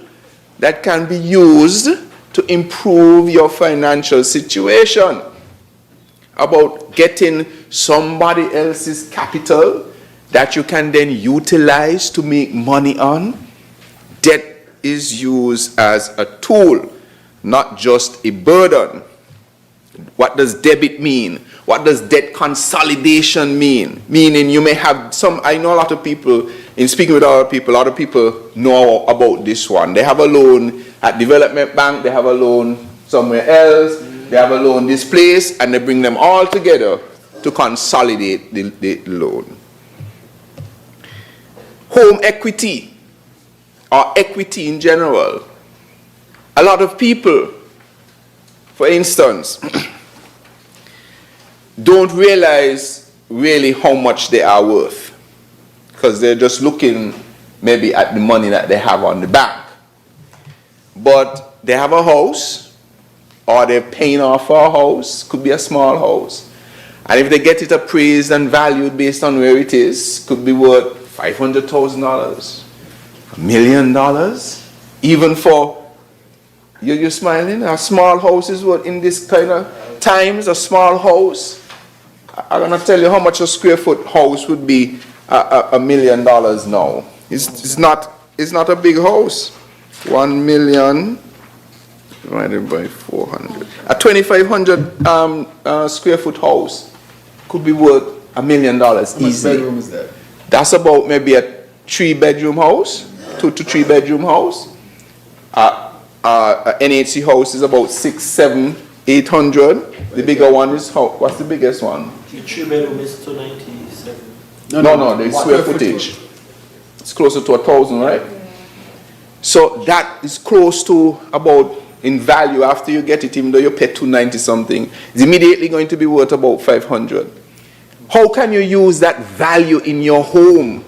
that can be used to improve your financial situation. About getting somebody else's capital that you can then utilize to make money on. Debt is used as a tool, not just a burden. What does debit mean? What does debt consolidation mean? Meaning you may have some, I know a lot of people, in speaking with other people know about this one. They have a loan at Development Bank, they have a loan somewhere else, they have a loan this place, and they bring them all together to consolidate the loan. Home equity, or equity in general. A lot of people, for instance, don't realize really how much they are worth, because they're just looking maybe at the money that they have on the bank. But they have a house, or they're paying off for a house, could be a small house, and if they get it appraised and valued based on where it is, could be worth $500,000, $1 million, even for, you're smiling, a small house is what in this kind of times, a small house, I'm going to tell you how much a square foot house would be $1 million now. It's not a big house. 1 million divided by 400. A 2,500 square foot house could be worth $1 million easily. How much bedroom is that? That's about maybe a 3-bedroom house, 2 to 3 bedroom house. NHC house is about 600, 700, 800. The bigger one is what's the biggest one? The 3-bedroom is 297. No, the square footage. It's closer to 1,000, right? So that is close to about, in value, after you get it, even though you pay 290 something, it's immediately going to be worth about 500. How can you use that value in your home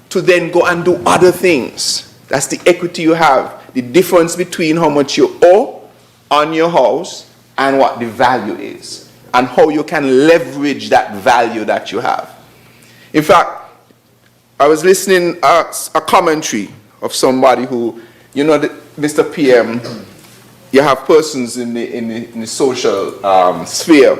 to then go and do other things? That's the equity you have. The difference between how much you owe on your house and what the value is, and how you can leverage that value that you have. In fact, I was listening a commentary of somebody who, you know, Mr. PM, you have persons in the social sphere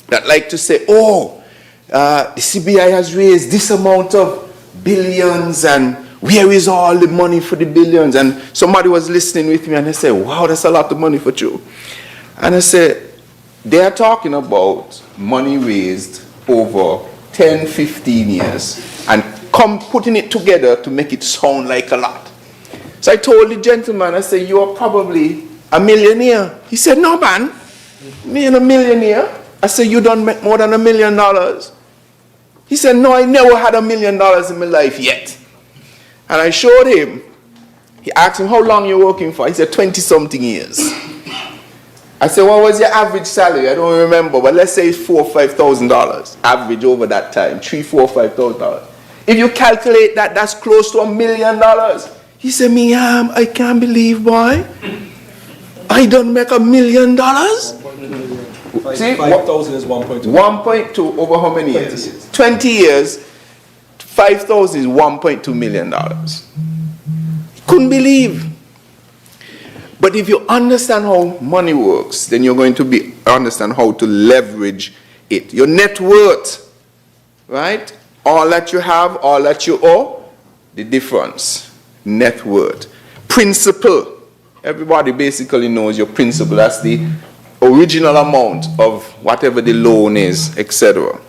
that like to say, oh, the CBI has raised this amount of billions, and where is all the money for the billions? And somebody was listening with me and they said, wow, that's a lot of money for you. And I said, they are talking about money raised over 10, 15 years and putting it together to make it sound like a lot. So I told the gentleman, I said, you are probably a millionaire. He said, no, man, me ain't a millionaire. I said, you don't make more than $1 million. He said, no, I never had $1 million in my life yet. And I showed him. He asked him, how long you working for? He said, 20-something years. I said, what was your average salary? I don't remember, but let's say it's $4,000 or $5,000 average over that time, $3,000, $4,000, $5,000. If you calculate that, that's close to $1 million. He said, I can't believe, boy, I don't make $1 million. See, 5,000 is 1.2. 1.2 over how many years? 20 years. 5,000 is $1.2 million. Couldn't believe. But if you understand how money works, then you're going to understand how to leverage it. Your net worth, right? All that you have, all that you owe, the difference. Net worth. Principal. Everybody basically knows your principal. That's the original amount of whatever the loan is, etc.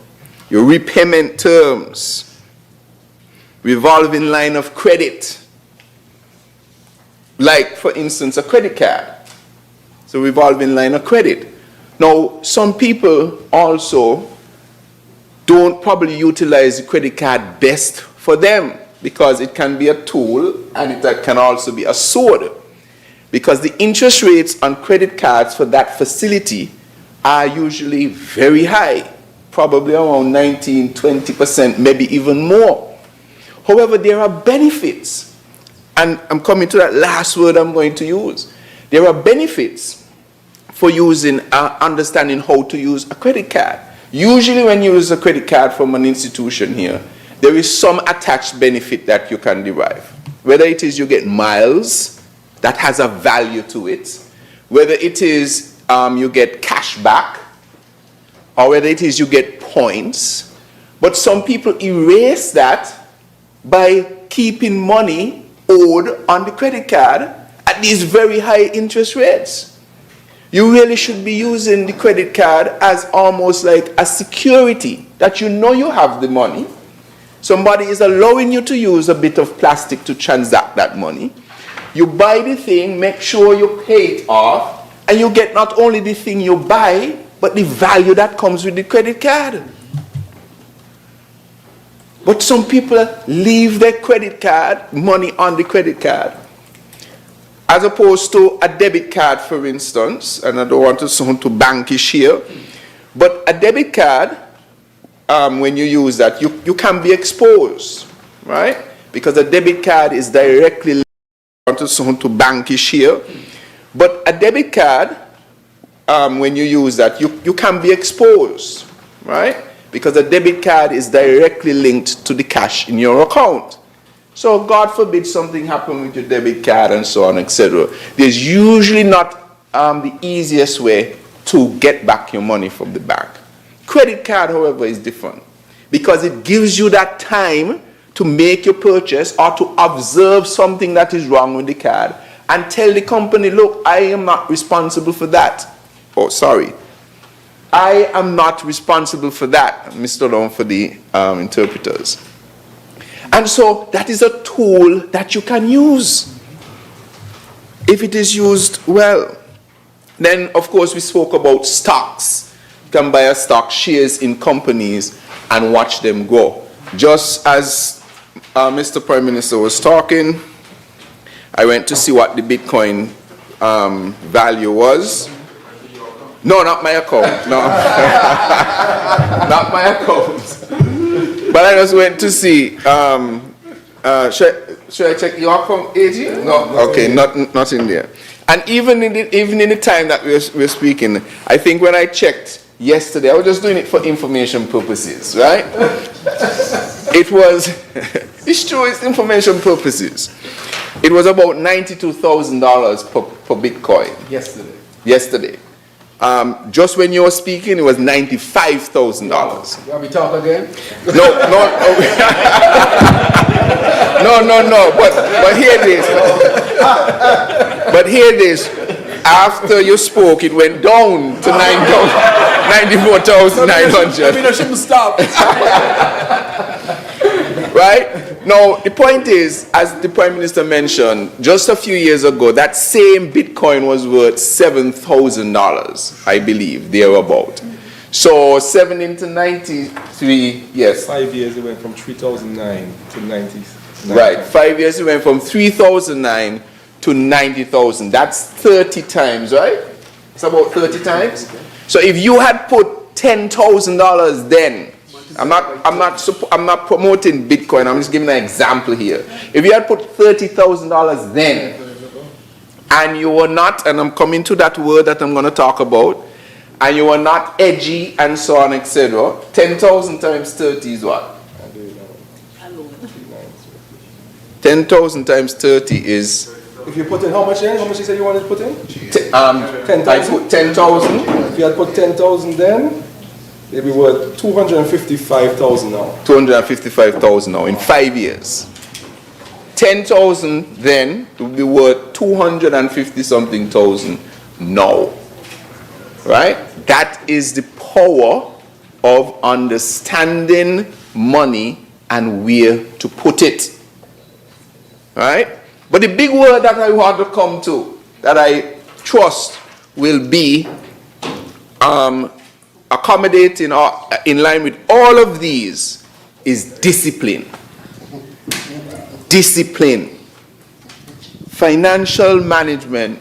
Your repayment terms. Revolving line of credit. like, for instance, a credit card. It's a revolving line of credit. Now, some people also don't probably utilize the credit card best for them because it can be a tool and it can also be a sword. Because the interest rates on credit cards for that facility are usually very high, probably around 19, 20%, maybe even more. However, there are benefits, and I'm coming to that last word I'm going to use. There are benefits for using, understanding how to use a credit card. Usually when you use a credit card from an institution here, there is some attached benefit that you can derive. Whether it is you get miles, that has a value to it, whether it is you get cash back, or whether it is you get points. But some people erase that by keeping money owed on the credit card at these very high interest rates. You really should be using the credit card as almost like a security, that you know you have the money. Somebody is allowing you to use a bit of plastic to transact that money. You buy the thing, make sure you pay it off, and you get not only the thing you buy, but the value that comes with the credit card. But some people leave their credit card, money on the credit card, as opposed to a debit card, for instance, and I don't want to sound too bankish here, but a debit card, when you use that, you can be exposed, right? Because a debit card is directly linked, I want to sound too bankish here, but a debit card, when you use that, you can be exposed, right? Because a debit card is directly linked to the cash in your account. So God forbid something happen with your debit card and so on, etc. There's usually not the easiest way to get back your money from the bank. Credit card, however, is different because it gives you that time to make your purchase or to observe something that is wrong with the card and tell the company, look, I am not responsible for that. Oh, sorry. I am not responsible for that, Mr. Long, for the interpreters. And so that is a tool that you can use if it is used well. Then, of course, we spoke about stocks. You can buy a stock, shares in companies, and watch them grow. Just as Mr. Prime Minister was talking, I went to see what the Bitcoin value was. No, not my account. No. Not my account. But I just went to see. Should I check your account, AG? No. Okay, not in there. And even in the time that we're speaking, I think when I checked yesterday, I was just doing it for information purposes, right? It was. It's true. It's information purposes. It was about $92,000 per Bitcoin. Yesterday. Just when you were speaking, it was $95,000. You want me to talk again? No. But hear this. But hear this. After you spoke, it went down to 94,900. I mean, I shouldn't stop. Right? Now, the point is, as the Prime Minister mentioned, just a few years ago, that same Bitcoin was worth $7,000, I believe, thereabout. So 7 into 93, yes. 5 years it went from 3,009 to 90. Right, 5 years it went from 3,009 to 90,000. That's 30 times, right? It's about 30 times. So if you had put $10,000 then, I'm not promoting Bitcoin. I'm just giving an example here. If you had put $30,000 then, and you were not, and I'm coming to that word that I'm going to talk about, and you were not edgy and so on, etc., 10,000 times 30 is what? 10,000 times 30 is. If you put in how much then? How much you said you wanted to put in? 10,000. I put 10,000. If you had put 10,000 then, it'd be worth 255,000 now. 255,000 now in 5 years. 10,000 then would be worth 250 something thousand now. Right? That is the power of understanding money and where to put it. Right? But the big word that I want to come to, that I trust will be accommodating or in line with all of these, is discipline. Discipline. Financial management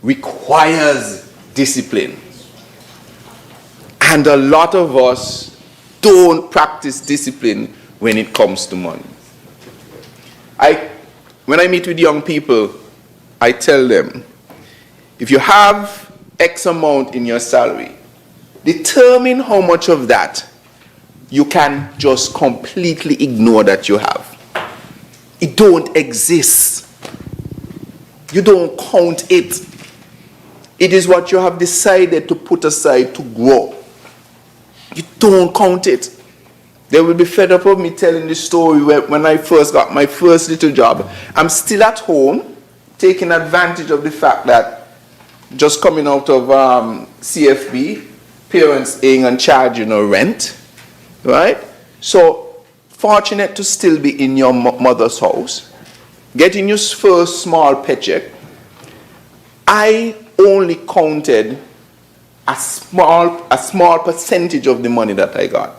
requires discipline. And a lot of us don't practice discipline when it comes to money. When I meet with young people, I tell them, if you have X amount in your salary, determine how much of that you can just completely ignore that you have. It don't exist. You don't count it. It is what you have decided to put aside to grow. You don't count it. They will be fed up of me telling the story when I first got my first little job. I'm still at home, taking advantage of the fact that just coming out of CFB, parents ain't gonna charge you no rent, right? So, fortunate to still be in your mother's house, getting your first small paycheck. I only counted a small percentage of the money that I got.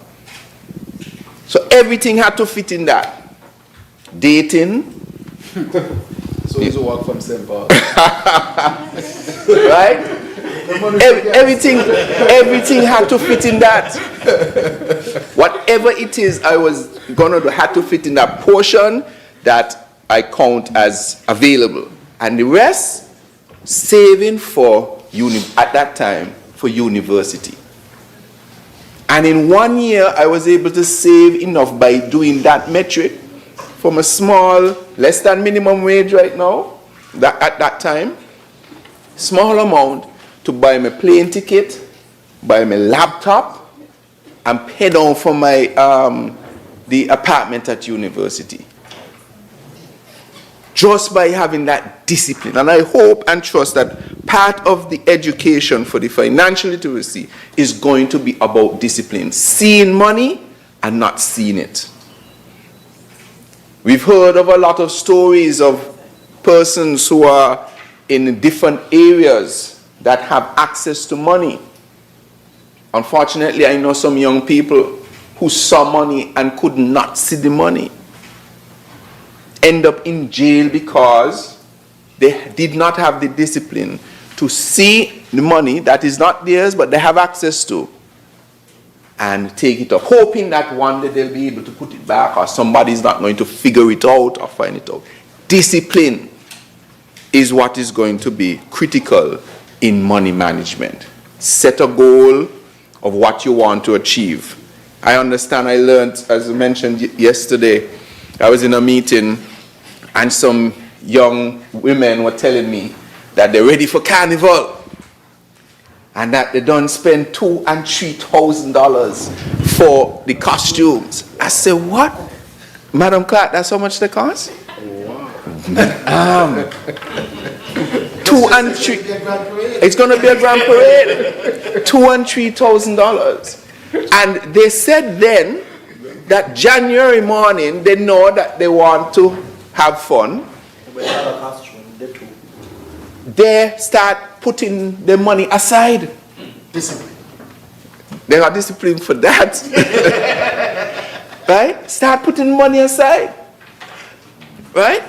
So everything had to fit in that. Dating. So you walk from St. Paul. Right? Everything had to fit in that. Whatever it is I was gonna do had to fit in that portion that I count as available. And the rest, saving for at that time for university. And in 1 year, I was able to save enough by doing that metric from a small, less than minimum wage right now, at that time, small amount to buy my plane ticket, buy my laptop, and pay down for my the apartment at university. Just by having that discipline. And I hope and trust that part of the education for the financial literacy is going to be about discipline. Seeing money and not seeing it. We've heard of a lot of stories of persons who are in different areas that have access to money. Unfortunately, I know some young people who saw money and could not see the money. End up in jail because they did not have the discipline to see the money that is not theirs but they have access to and take it up, hoping that one day they'll be able to put it back or somebody's not going to figure it out or find it out. Discipline is what is going to be critical in money management. Set a goal of what you want to achieve. I understand, I learned, as I mentioned yesterday, I was in a meeting and some young women were telling me that they're ready for carnival and that they don't spend $2,000 and $3,000 for the costumes. I said, what? Madam Clark, that's how much they cost? Wow. 2 and 3. It's going to be a grand parade. $2,000 and $3,000. And they said then that January morning they know that they want to have fun. They start putting the money aside. Discipline. They are disciplined for that. Right? Start putting money aside. Right?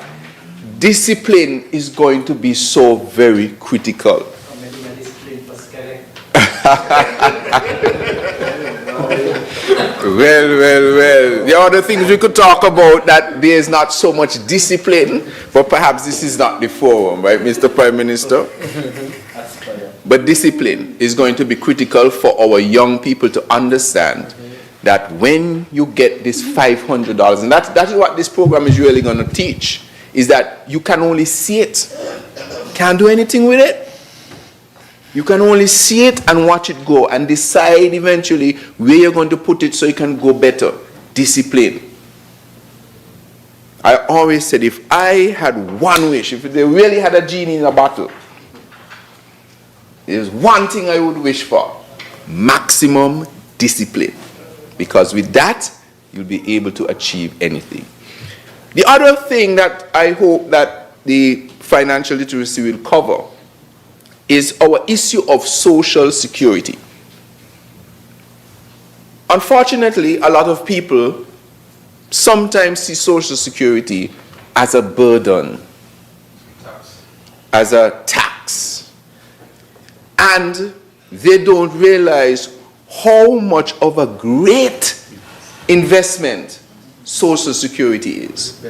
Discipline is going to be so very critical. Well. There are other things we could talk about that there is not so much discipline, but perhaps this is not the forum, right, Mr. Prime Minister? But discipline is going to be critical for our young people to understand that when you get this $500, and that is what this program is really going to teach, is that you can only see it. Can't do anything with it. You can only see it and watch it go and decide eventually where you're going to put it so you can go better. Discipline. I always said if I had one wish, if they really had a genie in a bottle, there's one thing I would wish for. Maximum discipline. Because with that, you'll be able to achieve anything. The other thing that I hope that the financial literacy will cover is our issue of social security. Unfortunately, a lot of people sometimes see social security as a burden, as a tax, and they don't realize how much of a great investment social security is.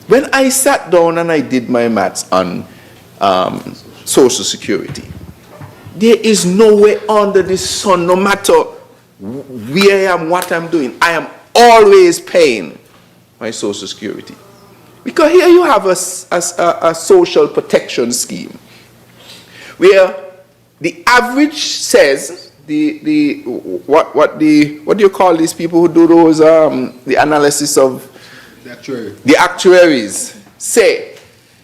When I sat down and I did my maths on social security, there is no way under the sun, no matter where I am, what I'm doing, I am always paying my social security. Because here you have a social protection scheme where the average says, what do you call these people who do those, the analysis of the actuaries say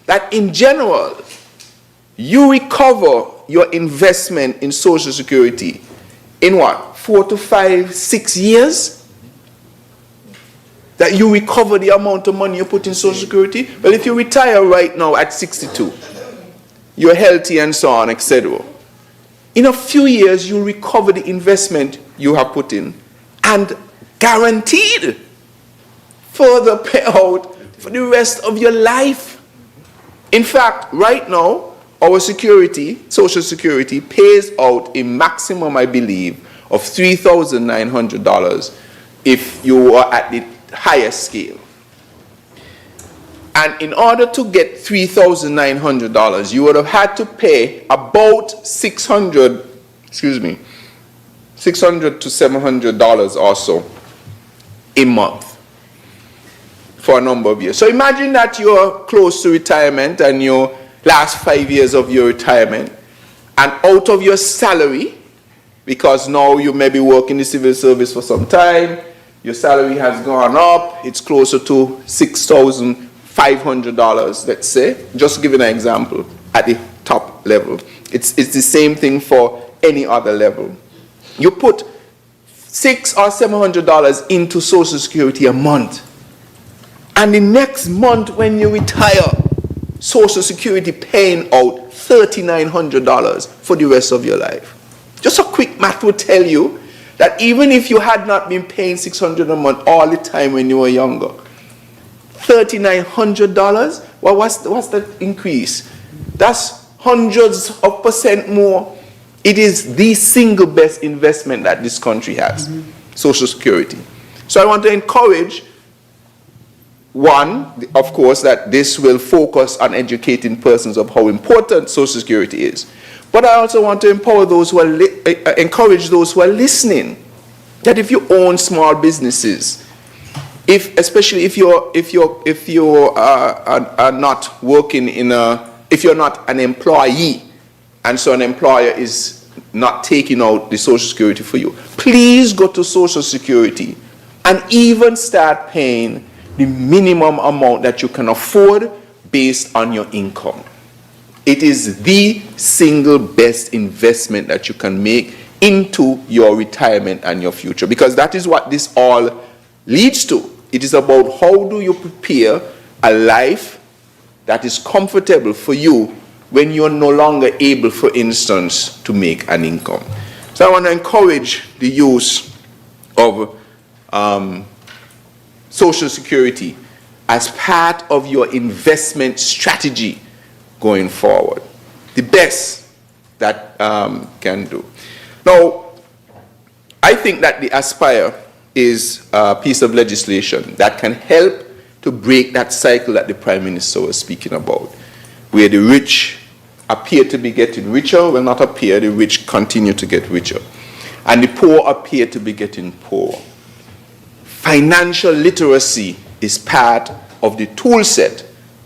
that in general, you recover your investment in social security in what? 4 to 5, 6 years? That you recover the amount of money you put in social security? Well, if you retire right now at 62, you're healthy and so on, etc. In a few years, you'll recover the investment you have put in and guaranteed further payout for the rest of your life. In fact, right now, our security, social security, pays out a maximum, I believe, of $3,900 if you are at the highest scale. And in order to get $3,900, you would have had to pay about $600 to $700 or so a month for a number of years. So imagine that you're close to retirement and your last 5 years of your retirement, and out of your salary, because now you may be working the civil service for some time, your salary has gone up, it's closer to $6,500, let's say, just giving an example, at the top level. It's the same thing for any other level. You put $600 or $700 into Social Security a month, and the next month when you retire, Social Security paying out $3,900 for the rest of your life. Just a quick math would tell you that even if you had not been paying $600 a month all the time when you were younger, $3,900, well, what's the increase? That's hundreds of percent more. It is the single best investment that this country has, Social Security. So I want to encourage, one, of course, that this will focus on educating persons of how important Social Security is. But I also want to empower those who are encourage those who are listening, that if you own small businesses, especially if you are not working if you're not an employee, and so an employer is not taking out the Social Security for you, please go to Social Security and even start paying the minimum amount that you can afford based on your income. It is the single best investment that you can make into your retirement and your future, because that is what this all leads to. It is about how do you prepare a life that is comfortable for you when you're no longer able, for instance, to make an income. So I want to encourage the use of Social Security as part of your investment strategy going forward. The best that can do. Now, I think that the Aspire is a piece of legislation that can help to break that cycle that the Prime Minister was speaking about, where the rich appear to be getting richer, well, not appear, the rich continue to get richer, and the poor appear to be getting poorer. Financial literacy is part of the tool set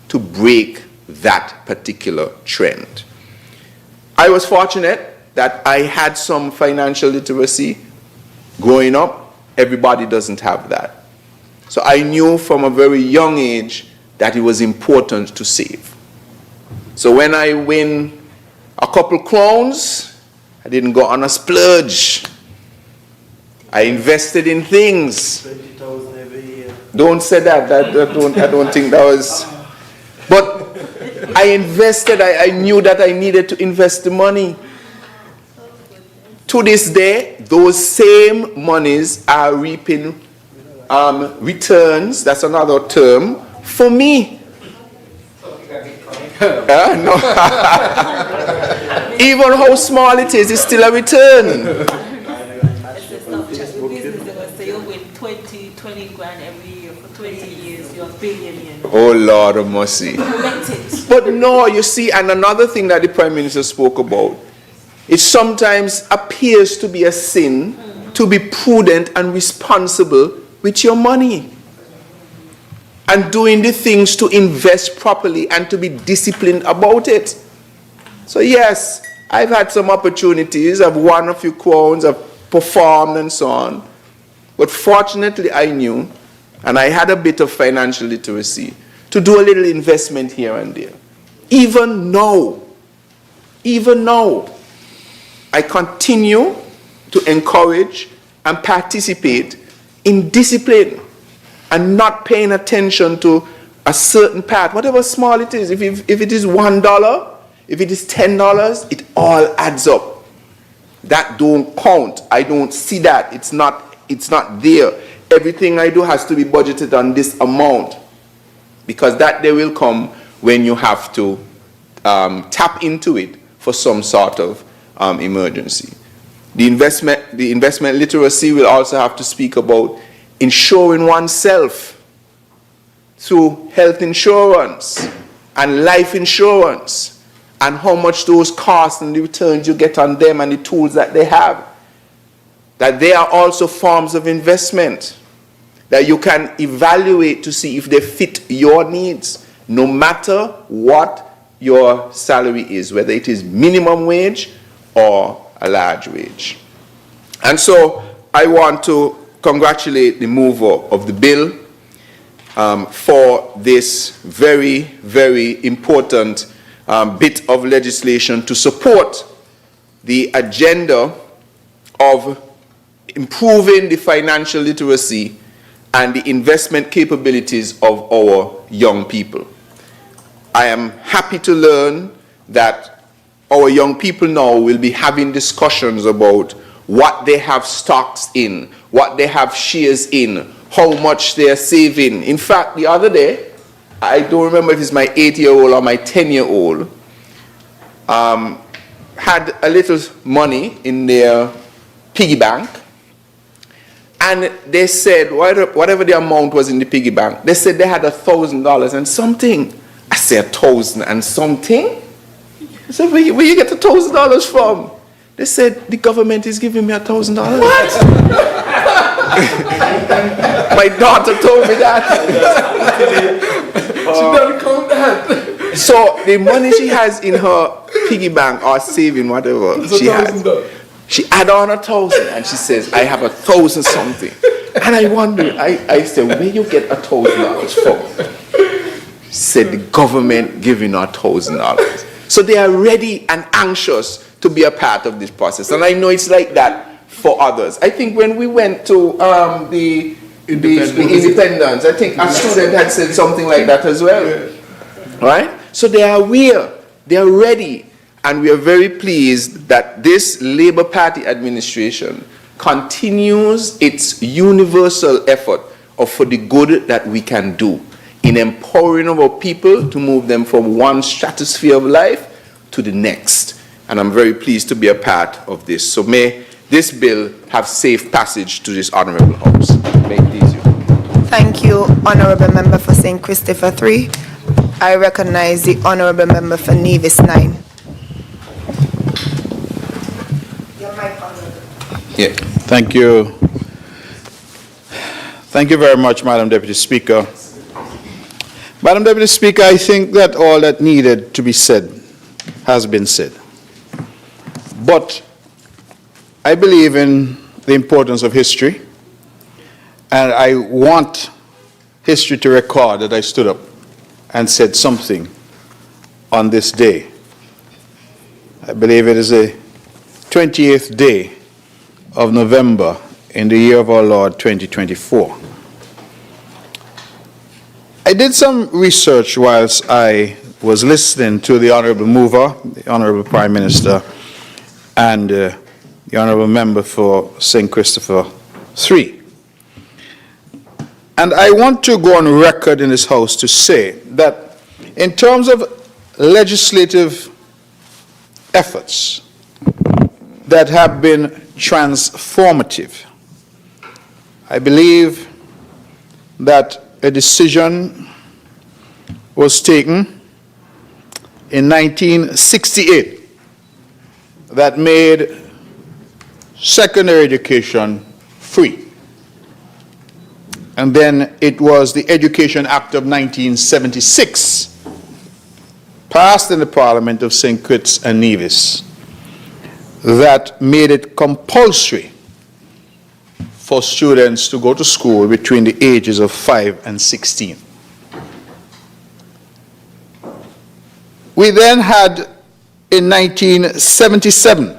to break that particular trend. I was fortunate that I had some financial literacy growing up. Everybody doesn't have that. So I knew from a very young age that it was important to save. So when I win a couple crowns, I didn't go on a splurge. I invested in things. 20,000 every year. Don't say that. I don't think that was. But I invested, I knew that I needed to invest the money. To this day, those same monies are reaping returns, that's another term, for me. No. Even how small it is, it's still a return. Oh Lord of mercy. But no, you see, and another thing that the Prime Minister spoke about, it sometimes appears to be a sin to be prudent and responsible with your money and doing the things to invest properly and to be disciplined about it. So yes, I've had some opportunities, I've won a few crowns, I've performed and so on. But fortunately I knew, and I had a bit of financial literacy, to do a little investment here and there. Even now, I continue to encourage and participate in discipline and not paying attention to a certain part, whatever small it is. If it is $1, if it is $10, it all adds up. That don't count. I don't see that. It's not there. Everything I do has to be budgeted on this amount, because that day will come when you have to tap into it for some sort of emergency. The investment literacy will also have to speak about insuring oneself through health insurance and life insurance, and how much those cost and the returns you get on them and the tools that they have. That they are also forms of investment that you can evaluate to see if they fit your needs, no matter what your salary is, whether it is minimum wage or a large wage. And so I want to congratulate the mover of the bill for this very, very important bit of legislation to support the agenda of improving the financial literacy and the investment capabilities of our young people. I am happy to learn that our young people now will be having discussions about what they have stocks in, what they have shares in, how much they are saving. In fact, the other day, I don't remember if it's my 8-year-old or my 10-year-old, had a little money in their piggy bank, and they said, whatever the amount was in the piggy bank, they said they had $1,000 and something. I said, 1,000 and something? I said, where you get $1,000 from? They said, the government is giving me $1,000. What? My daughter told me that. She don't count that. So the money she has in her piggy bank or saving, whatever she has, she add on 1,000 and she says, I have 1,000 something. And I wonder, I said, where you get $1,000 from? She said, the government giving her $1,000. So they are ready and anxious to be a part of this process. And I know it's like that for others. I think when we went to the independence, I think a student had said something like that as well. Right? So they are aware, they are ready. And we are very pleased that this Labour Party administration continues its universal effort for the good that we can do in empowering our people to move them from one stratosphere of life to the next. And I'm very pleased to be a part of this. So may this bill have safe passage to this honourable House. May it please you. Thank you, Honourable Member for St. Christopher 3. I recognize the Honourable Member for Nevis 9. Yeah. Thank you. Thank you very much, Madam Deputy Speaker. Madam Deputy Speaker, I think that all that needed to be said has been said. But I believe in the importance of history, and I want history to record that I stood up and said something on this day. I believe it is the 28th day of November in the year of our Lord 2024. I did some research whilst I was listening to the Honorable Mover, the Honorable Prime Minister, and the Honorable Member for St. Christopher III. And I want to go on record in this House to say that in terms of legislative efforts that have been transformative, I believe that a decision was taken in 1968 that made secondary education free. And then it was the Education Act of 1976, passed in the Parliament of St. Kitts and Nevis, that made it compulsory for students to go to school between the ages of 5 and 16. We then had, in 1977,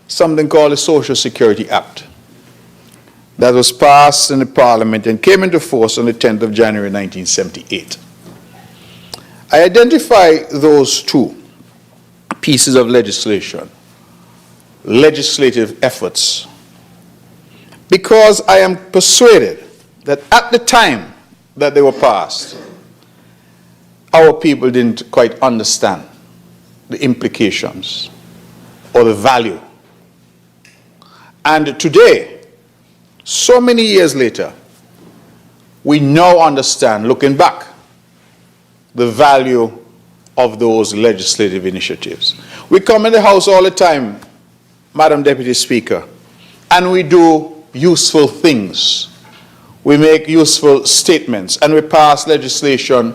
something called the Social Security Act that was passed in the Parliament and came into force on the 10th of January 1978. I identify those two pieces of legislation, legislative efforts, because I am persuaded that at the time that they were passed, our people didn't quite understand the implications or the value. And today, so many years later, we now understand, looking back, the value of those legislative initiatives. We come in the House all the time, Madam Deputy Speaker, and we do useful things. We make useful statements, and we pass legislation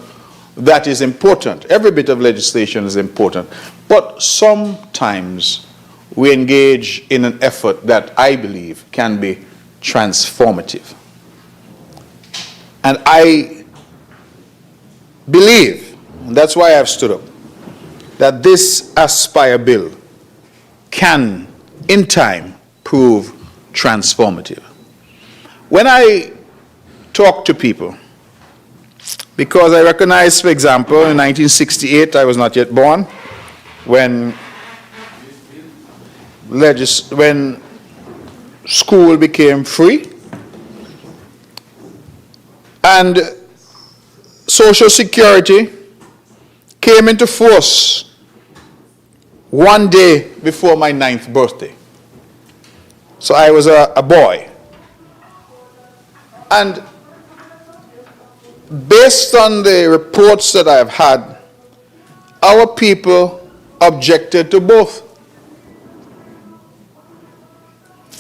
that is important. Every bit of legislation is important. But sometimes we engage in an effort that I believe can be transformative. And I believe, and that's why I've stood up, that this Aspire bill can, in time, prove transformative. When I talk to people, because I recognize, for example, in 1968, I was not yet born, when school became free, and Social Security came into force one day before my 9th birthday. So I was a boy. And based on the reports that I have had, our people objected to both.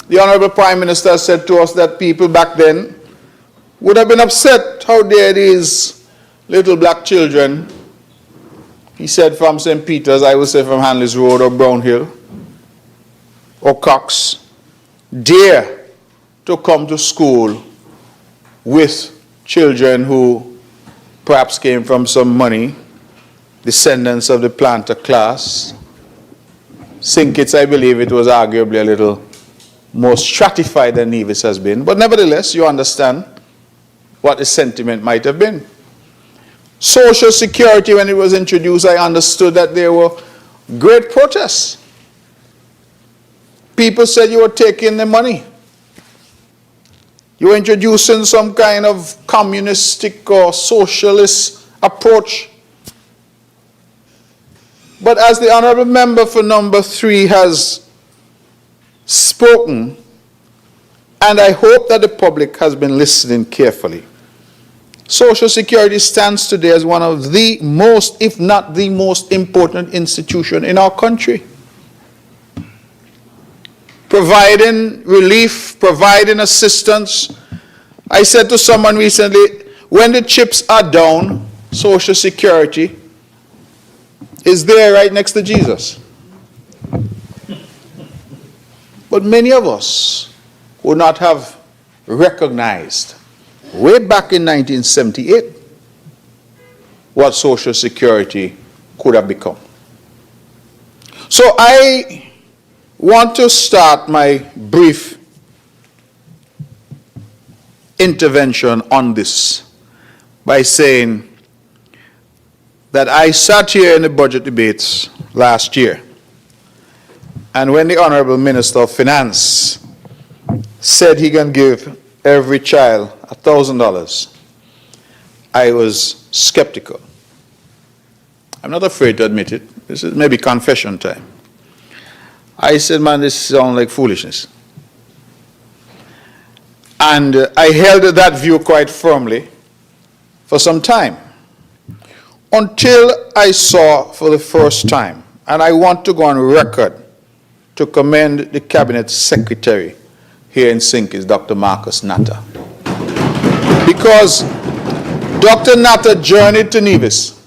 The Honorable Prime Minister said to us that people back then would have been upset. How dare these little black children, he said from St. Peter's, I would say from Hanley's Road or Brownhill or Cox, dare to come to school with children who perhaps came from some money, descendants of the planter class. St. Kitts, I believe it was arguably a little more stratified than Nevis has been. But nevertheless, you understand what the sentiment might have been. Social Security, when it was introduced, I understood that there were great protests. People said you were taking the money. You were introducing some kind of communistic or socialist approach. But as the Honourable Member for number 3 has spoken, and I hope that the public has been listening carefully, Social Security stands today as one of the most, if not the most important institution in our country. Providing relief, providing assistance. I said to someone recently, when the chips are down, Social Security is there right next to Jesus. But many of us would not have recognized way back in 1978 what Social Security could have become. So I want to start my brief intervention on this by saying that I sat here in the budget debates last year, and when the Honorable Minister of Finance said he can give every child $1,000, I was skeptical. I'm not afraid to admit it. This is maybe confession time. I said, man, this sounds like foolishness. And I held that view quite firmly for some time, until I saw for the first time, and I want to go on record to commend the Cabinet Secretary here in St. Kitts, Dr. Marcus Natta. Because Dr. Natta journeyed to Nevis.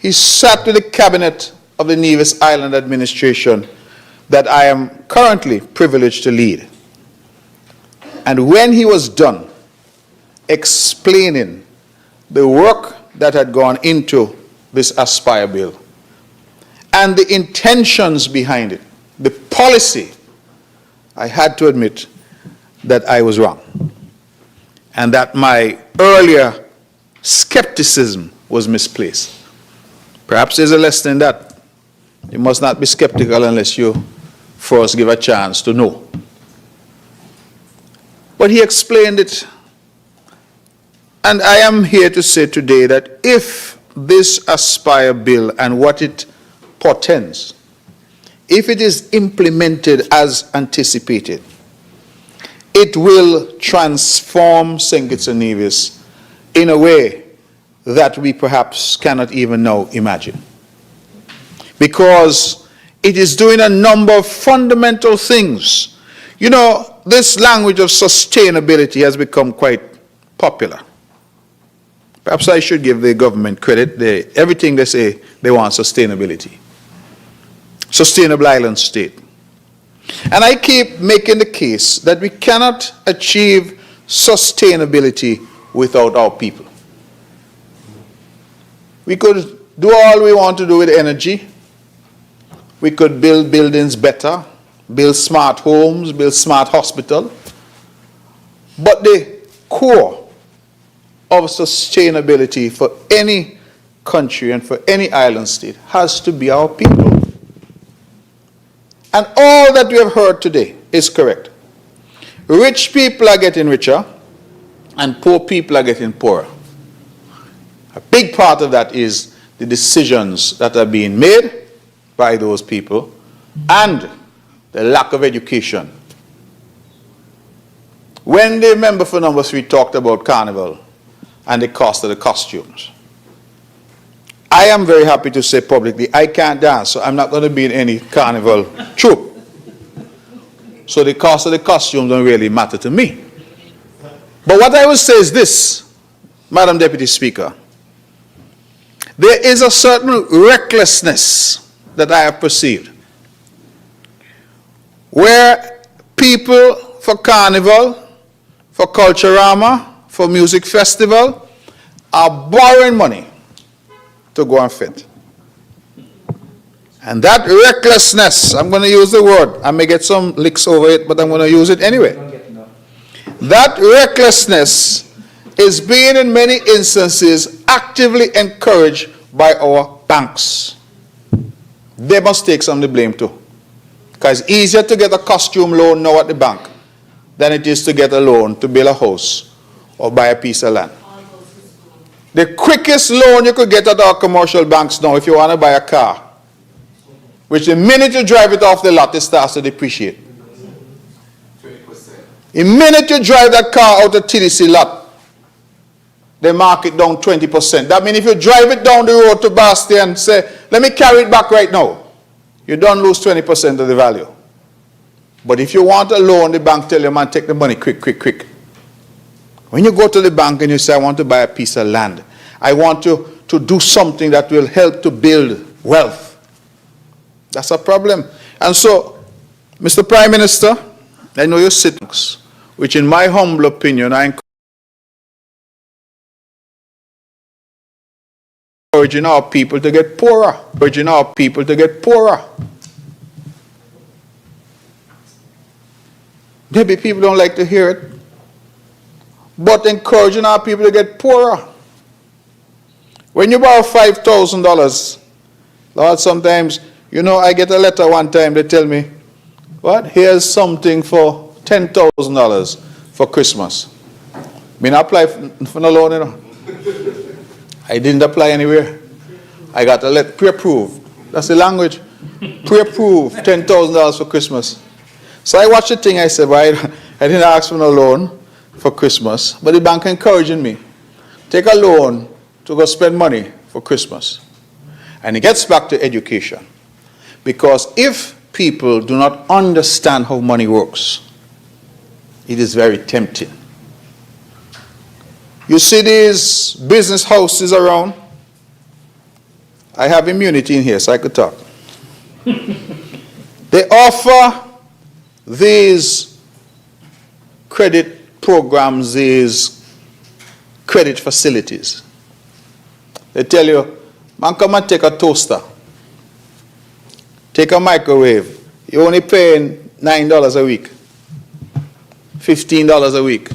He sat with the cabinet of the Nevis Island administration that I am currently privileged to lead. And when he was done explaining the work that had gone into this Aspire bill and the intentions behind it, the policy, I had to admit that I was wrong, and that my earlier skepticism was misplaced. Perhaps there's a lesson in that. You must not be skeptical unless you first give a chance to know. But he explained it, and I am here to say today that if this Aspire bill and what it portends, if it is implemented as anticipated, it will transform St. Kitts and Nevis in a way that we perhaps cannot even now imagine. Because it is doing a number of fundamental things. You know, this language of sustainability has become quite popular. Perhaps I should give the government credit. Everything they say, they want sustainability. Sustainable island state. And I keep making the case that we cannot achieve sustainability without our people. We could do all we want to do with energy. We could build buildings better, build smart homes, build smart hospitals. But the core of sustainability for any country and for any island state has to be our people. And all that we have heard today is correct. Rich people are getting richer and poor people are getting poorer. A big part of that is the decisions that are being made by those people and the lack of education. When the member for number 3 talked about Carnival and the cost of the costumes, I am very happy to say publicly, I can't dance, so I'm not going to be in any Carnival troupe. So the cost of the costumes don't really matter to me. But what I will say is this, Madam Deputy Speaker. There is a certain recklessness that I have perceived, where people for Carnival, for Culturama, for Music Festival, are borrowing money to go and fit. And that recklessness, I'm going to use the word, I may get some licks over it, but I'm going to use it anyway. That recklessness is being in many instances actively encouraged by our banks. They must take some of the blame too. Because it's easier to get a costume loan now at the bank than it is to get a loan to build a house or buy a piece of land. The quickest loan you could get at our commercial banks now if you want to buy a car, which the minute you drive it off the lot, it starts to depreciate. 20%. The minute you drive that car out of TDC lot, they mark it down 20%. That means if you drive it down the road to Basti and say, let me carry it back right now, you don't lose 20% of the value. But if you want a loan, the bank tell you, man, take the money quick, quick, quick. When you go to the bank and you say, I want to buy a piece of land, I want to do something that will help to build wealth, that's a problem. And so, Mr. Prime Minister, I know you're sitting, which in my humble opinion, I encouraging our people to get poorer. Encouraging our people to get poorer. Maybe people don't like to hear it, but encouraging our people to get poorer. When you borrow $5,000, Lord, sometimes, you know, I get a letter one time, they tell me, what? Here's something for $10,000 for Christmas. Me not apply for no loan, you know. I didn't apply anywhere. I got a letter, pre-approved. That's the language. Pre-approved, $10,000 for Christmas. So I watched the thing, I said, well, I didn't ask for no loan for Christmas, but the bank encouraging me. Take a loan to go spend money for Christmas. And it gets back to education. Because if people do not understand how money works, it is very tempting. You see these business houses around? I have immunity in here, so I could talk. They offer these credit programs, these credit facilities. They tell you, man, come and take a toaster. Take a microwave. You're only paying $9 a week. $15 a week.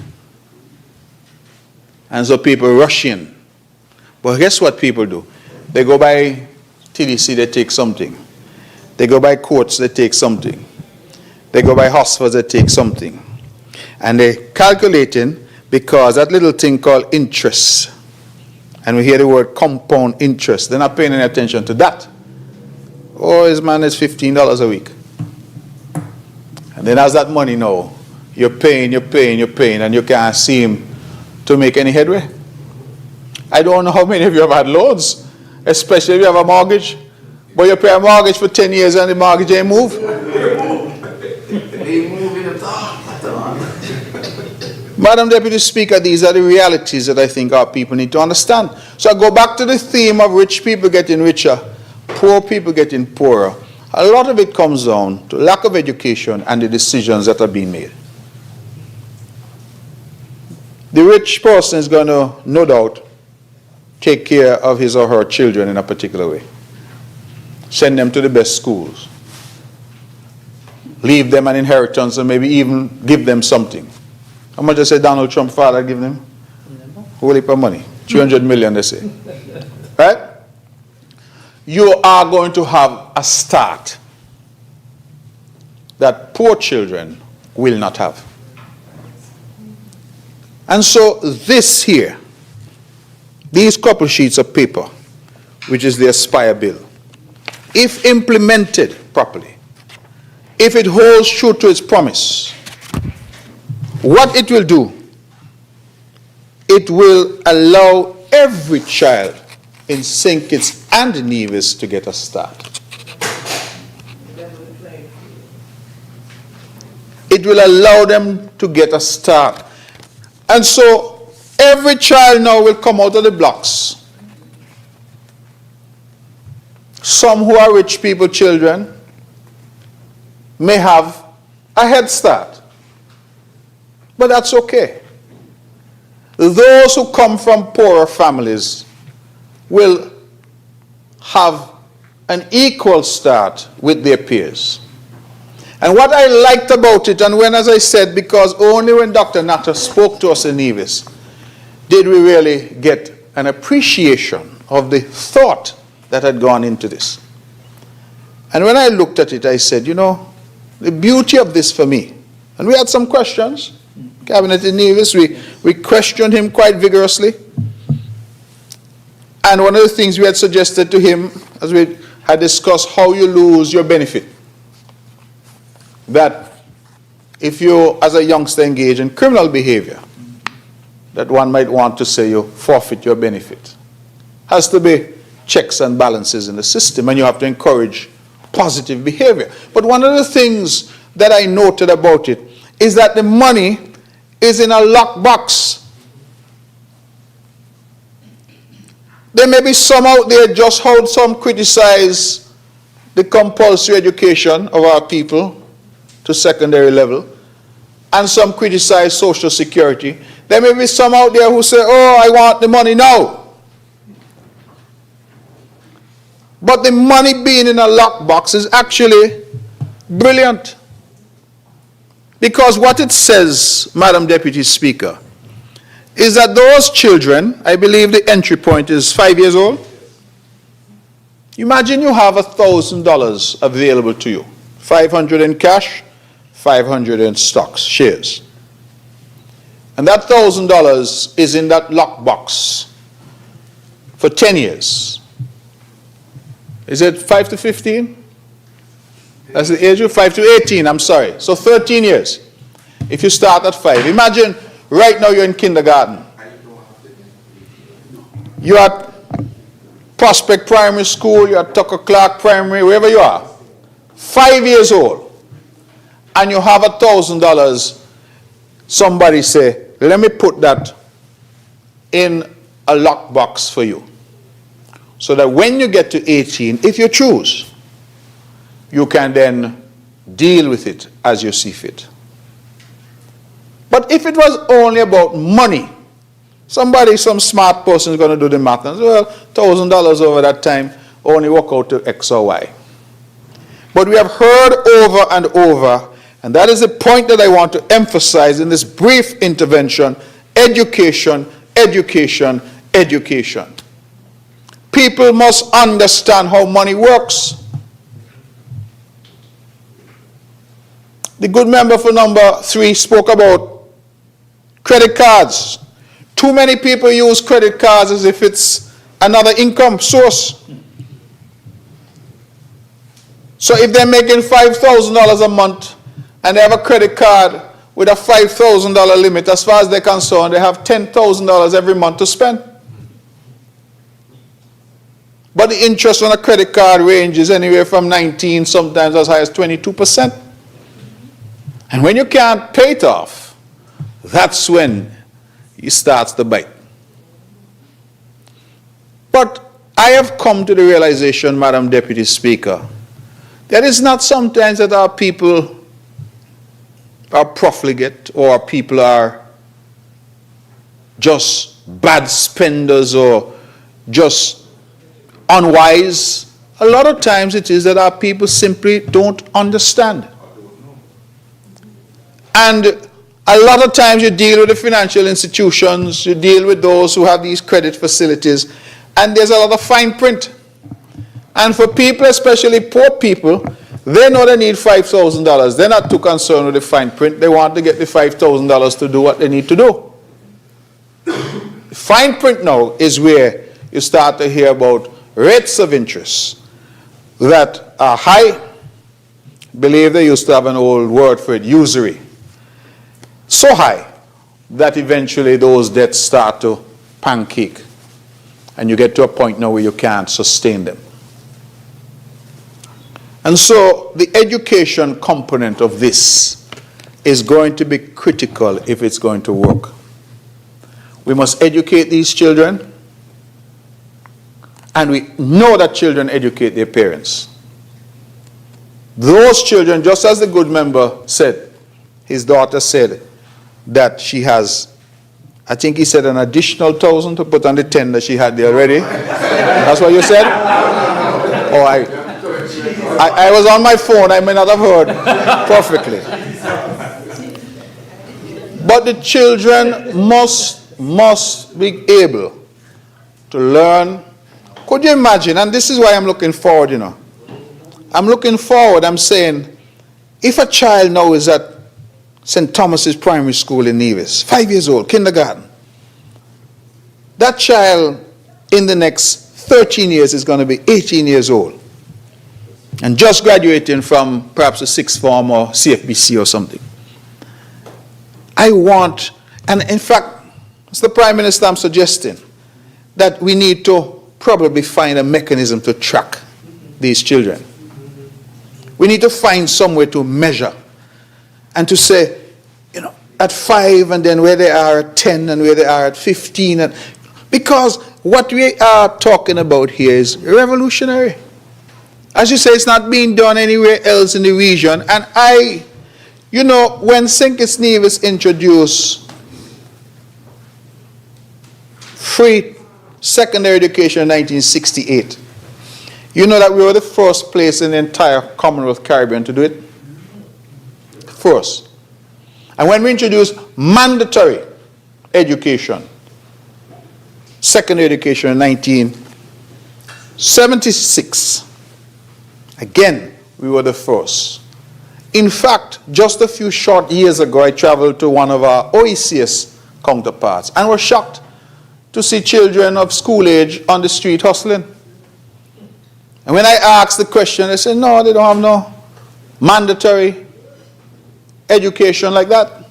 And so people rush in. But guess what people do? They go by TDC, they take something. They go by courts, they take something. They go by hospitals, they take something. And they're calculating because that little thing called interest, and we hear the word compound interest, they're not paying any attention to that. Oh, his man is $15 a week. And then as that money now, you're paying, and you can't seem to make any headway. I don't know how many of you have had loans, especially if you have a mortgage, but you pay a mortgage for 10 years and the mortgage ain't move. Madam Deputy Speaker, these are the realities that I think our people need to understand. So I go back to the theme of rich people getting richer, poor people getting poorer. A lot of it comes down to lack of education and the decisions that are being made. The rich person is going to, no doubt, take care of his or her children in a particular way. Send them to the best schools. Leave them an inheritance and maybe even give them something. How much they say Donald Trump father give them? Whole heap of money. 300 million they say. Right? You are going to have a start that poor children will not have. And so this here, these couple sheets of paper, which is the Aspire bill, if implemented properly, if it holds true to its promise, what it will do, it will allow every child in St. Kitts and Nevis to get a start. It will allow them to get a start. And so every child now will come out of the blocks. Some who are rich people children may have a head start. But that's okay. Those who come from poorer families will have an equal start with their peers. And what I liked about it, and when, as I said, because only when Dr. Natter spoke to us in Nevis, did we really get an appreciation of the thought that had gone into this. And when I looked at it, I said, you know, the beauty of this for me, and we had some questions. Cabinet in Nevis, we questioned him quite vigorously. And one of the things we had suggested to him, as we had discussed how you lose your benefit, that if you, as a youngster, engage in criminal behavior, that one might want to say you forfeit your benefit. Has to be checks and balances in the system, and you have to encourage positive behavior. But one of the things that I noted about it is that the money is in a locked box. There may be some out there just how some criticize the compulsory education of our people to secondary level, and some criticize Social Security. There may be some out there who say, oh, I want the money now. But the money being in a lockbox is actually brilliant. Because what it says, Madam Deputy Speaker, is that those children, I believe the entry point is 5 years old. Imagine you have $1,000 available to you, 500 in cash, 500 in stocks, shares. And that $1,000 is in that lockbox for 10 years. Is it 5 to 15? That's the age of 5 to 18, I'm sorry. So 13 years. If you start at 5. Imagine right now you're in kindergarten. You're at Prospect Primary School, you're at Tucker Clark Primary, wherever you are. 5 years old. And you have $1,000. Somebody say, let me put that in a lockbox for you. So that when you get to 18, if you choose, you can then deal with it as you see fit. But if it was only about money, some smart person is going to do the math and say, well, $1,000 over that time only work out to X or Y. But we have heard over and over, and that is the point that I want to emphasize in this brief intervention: education, education, education. People must understand how money works. The good member for number 3 spoke about credit cards. Too many people use credit cards as if it's another income source. So if they're making $5,000 a month and they have a credit card with a $5,000 limit, as far as they're concerned, they have $10,000 every month to spend. But the interest on a credit card ranges anywhere from 19, sometimes as high as 22%. And when you can't pay it off, that's when it starts to bite. But I have come to the realization, Madam Deputy Speaker, that it's not sometimes that our people are profligate or people are just bad spenders or just unwise. A lot of times it is that our people simply don't understand. And a lot of times you deal with the financial institutions, you deal with those who have these credit facilities, and there's a lot of fine print. And for people, especially poor people, they know they need $5,000. They're not too concerned with the fine print. They want to get the $5,000 to do what they need to do. The fine print now is where you start to hear about rates of interest that are high. I believe they used to have an old word for it, usury. So high that eventually those debts start to pancake and you get to a point now where you can't sustain them. And so the education component of this is going to be critical if it's going to work. We must educate these children, and we know that children educate their parents. Those children, just as the good member said, his daughter said that she has, I think he said, an additional 1,000 to put on the 10 that she had there already. That's what you said? Oh, I was on my phone. I may not have heard perfectly. But the children must be able to learn. Could you imagine? And this is why I'm looking forward, you know. I'm looking forward. I'm saying, if a child now is at St. Thomas's Primary School in Nevis, 5 years old, kindergarten, that child in the next 13 years is going to be 18 years old and just graduating from perhaps a sixth form or CFBC or something. I want, and in fact, it's the Prime Minister I'm suggesting, that we need to probably find a mechanism to track these children. We need to find some way to measure and to say, you know, at 5 and then where they are at 10 and where they are at 15. And, because what we are talking about here is revolutionary. As you say, it's not being done anywhere else in the region. And you know, when St. Kitts Nevis introduced free secondary education in 1968, you know that we were the first place in the entire Commonwealth Caribbean to do it. First. And when we introduced mandatory education, secondary education in 1976. Again, we were the first. In fact, just a few short years ago, I traveled to one of our OECS counterparts and was shocked to see children of school age on the street hustling. And when I asked the question, they said, no, they don't have no mandatory education like that.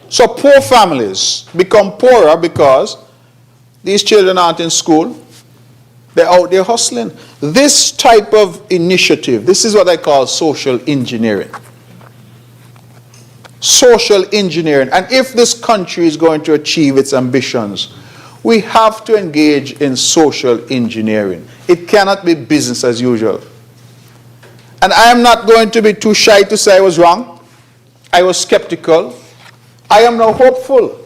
So poor families become poorer because these children aren't in school. They're out there hustling. This type of initiative, this is what I call social engineering. Social engineering. And if this country is going to achieve its ambitions, we have to engage in social engineering. It cannot be business as usual. And I am not going to be too shy to say I was wrong. I was skeptical. I am now hopeful.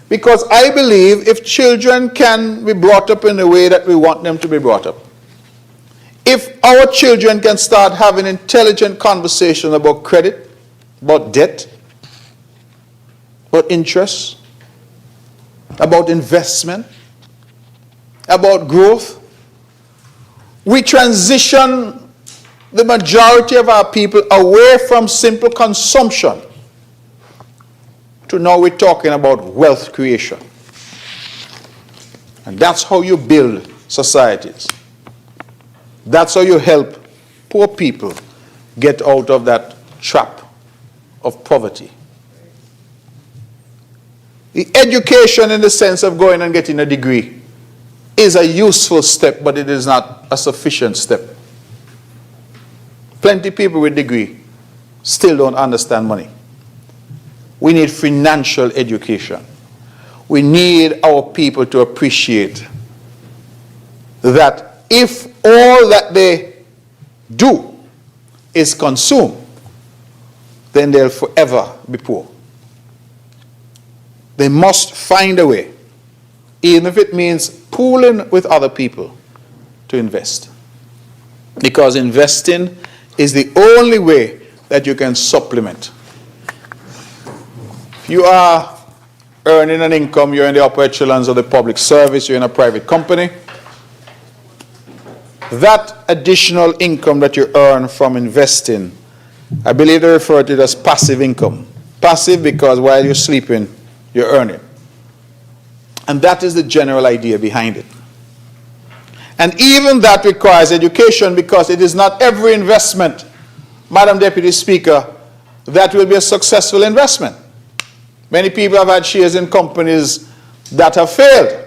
Because I believe if children can be brought up in the way that we want them to be brought up, if our children can start having intelligent conversations about credit, about debt, about interest, about investment, about growth, we transition the majority of our people away from simple consumption to now we're talking about wealth creation. And that's how you build societies. That's how you help poor people get out of that trap of poverty. The education in the sense of going and getting a degree is a useful step, but it is not a sufficient step. Plenty of people with degree still don't understand money. We need financial education. We need our people to appreciate that if all that they do is consume, then they'll forever be poor. They must find a way, even if it means pooling with other people, to invest. Because investing is the only way that you can supplement. If you are earning an income, you're in the upper echelons of the public service, you're in a private company, that additional income that you earn from investing, I believe they refer to it as passive income. Passive because while you're sleeping, you're earning. And that is the general idea behind it. And even that requires education because it is not every investment, Madam Deputy Speaker, that will be a successful investment. Many people have had shares in companies that have failed.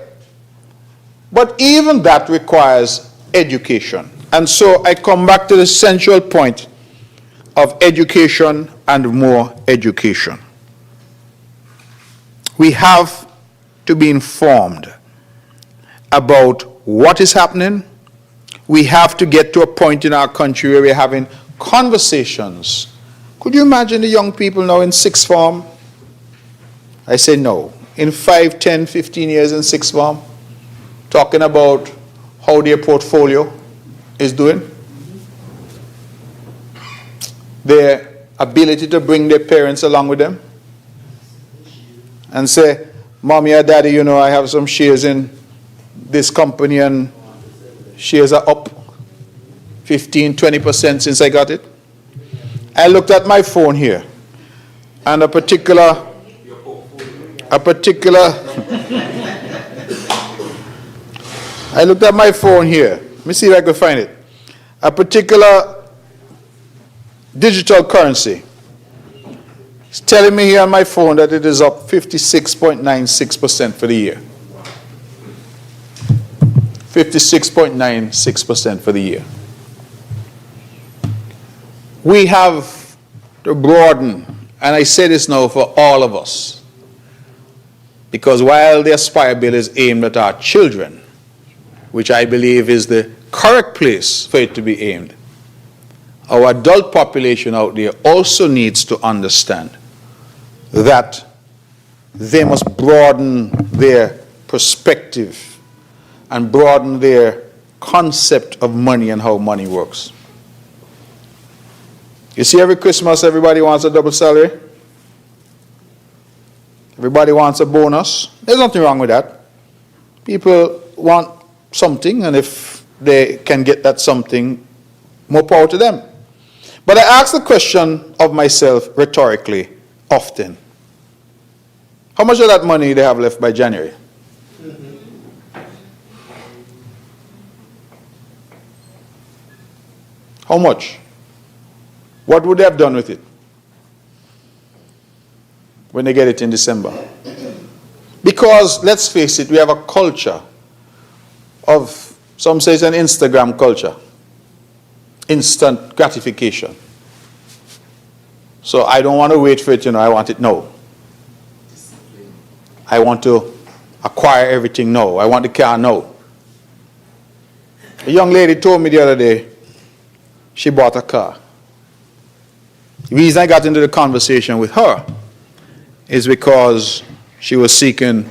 But even that requires education. And so I come back to the central point of education and more education. We have to be informed about what is happening. We have to get to a point in our country where we're having conversations. Could you imagine the young people now in sixth form? I say no. In 5, 10, 15 years in sixth form, talking about how their portfolio is doing, their ability to bring their parents along with them, and say, Mommy or Daddy, you know, I have some shares in this company and shares are up 15, 20% since I got it. I looked at my phone here, and a particular I looked at my phone here. Let me see if I can find it. A particular digital currency. It's telling me here on my phone that it is up 56.96% for the year. 56.96% for the year. We have to broaden, and I say this now for all of us, because while the Aspire Bill is aimed at our children, which I believe is the correct place for it to be aimed, our adult population out there also needs to understand that they must broaden their perspective and broaden their concept of money and how money works. You see, every Christmas everybody wants a double salary. Everybody wants a bonus. There's nothing wrong with that. People want something, and if they can get that something, more power to them. But I ask the question of myself rhetorically often. How much of that money they have left by January? How much? What would they have done with it when they get it in December? Because, let's face it, we have a culture of, some say it's an Instagram culture, instant gratification. So I don't want to wait for it, I want it now. I want to acquire everything now. I want the car now. A young lady told me the other day, she bought a car. The reason I got into the conversation with her is because she was seeking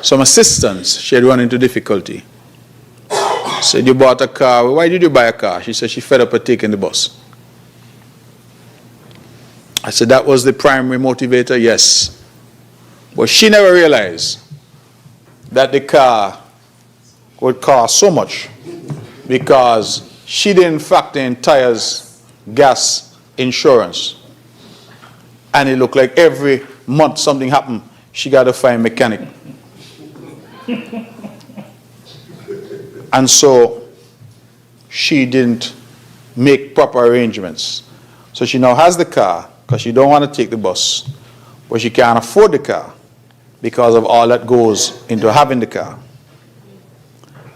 some assistance. She had run into difficulty. I said, you bought a car. Why did you buy a car? She said she fed up with taking the bus. I said, that was the primary motivator? Yes. But she never realized that the car would cost so much because she didn't factor in tires, gas, insurance. And it looked like every month something happened, she got to find a mechanic. And so she didn't make proper arrangements. So she now has the car because she don't want to take the bus, but she can't afford the car because of all that goes into having the car.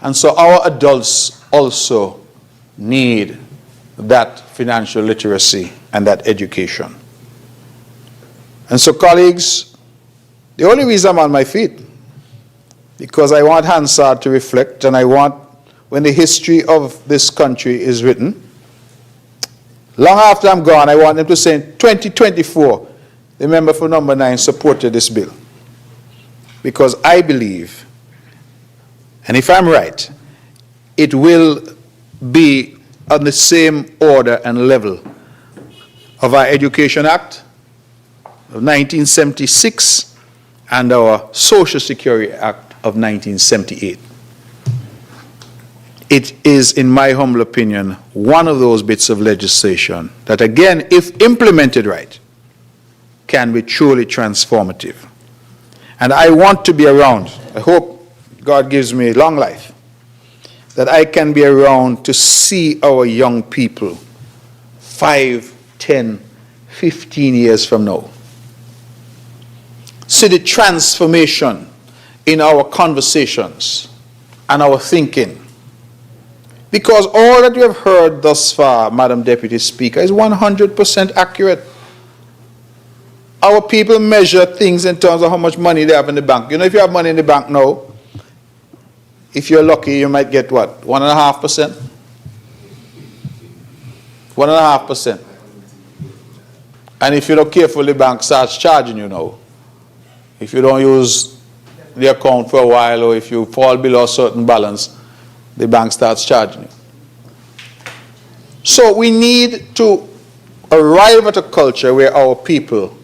And so our adults also need that financial literacy and that education. And so, colleagues, the only reason I'm on my feet, because I want Hansard to reflect, and I want, when the history of this country is written, long after I'm gone, I want them to say, in 2024, the member for number 9 supported this bill. Because I believe, and if I'm right, it will be on the same order and level of our Education Act of 1976 and our Social Security Act of 1978. It is, in my humble opinion, one of those bits of legislation that, again, if implemented right, can be truly transformative. And I want to be around. I hope God gives me long life, that I can be around to see our young people 5, 10, 15 years from now. See the transformation in our conversations and our thinking. Because all that we have heard thus far, Madam Deputy Speaker, is 100% accurate. Our people measure things in terms of how much money they have in the bank. If you have money in the bank now, if you're lucky, you might get what? 1.5%? 1.5%. And if you're not careful, the bank starts charging you now. If you don't use the account for a while, or if you fall below a certain balance, the bank starts charging you. So we need to arrive at a culture where our people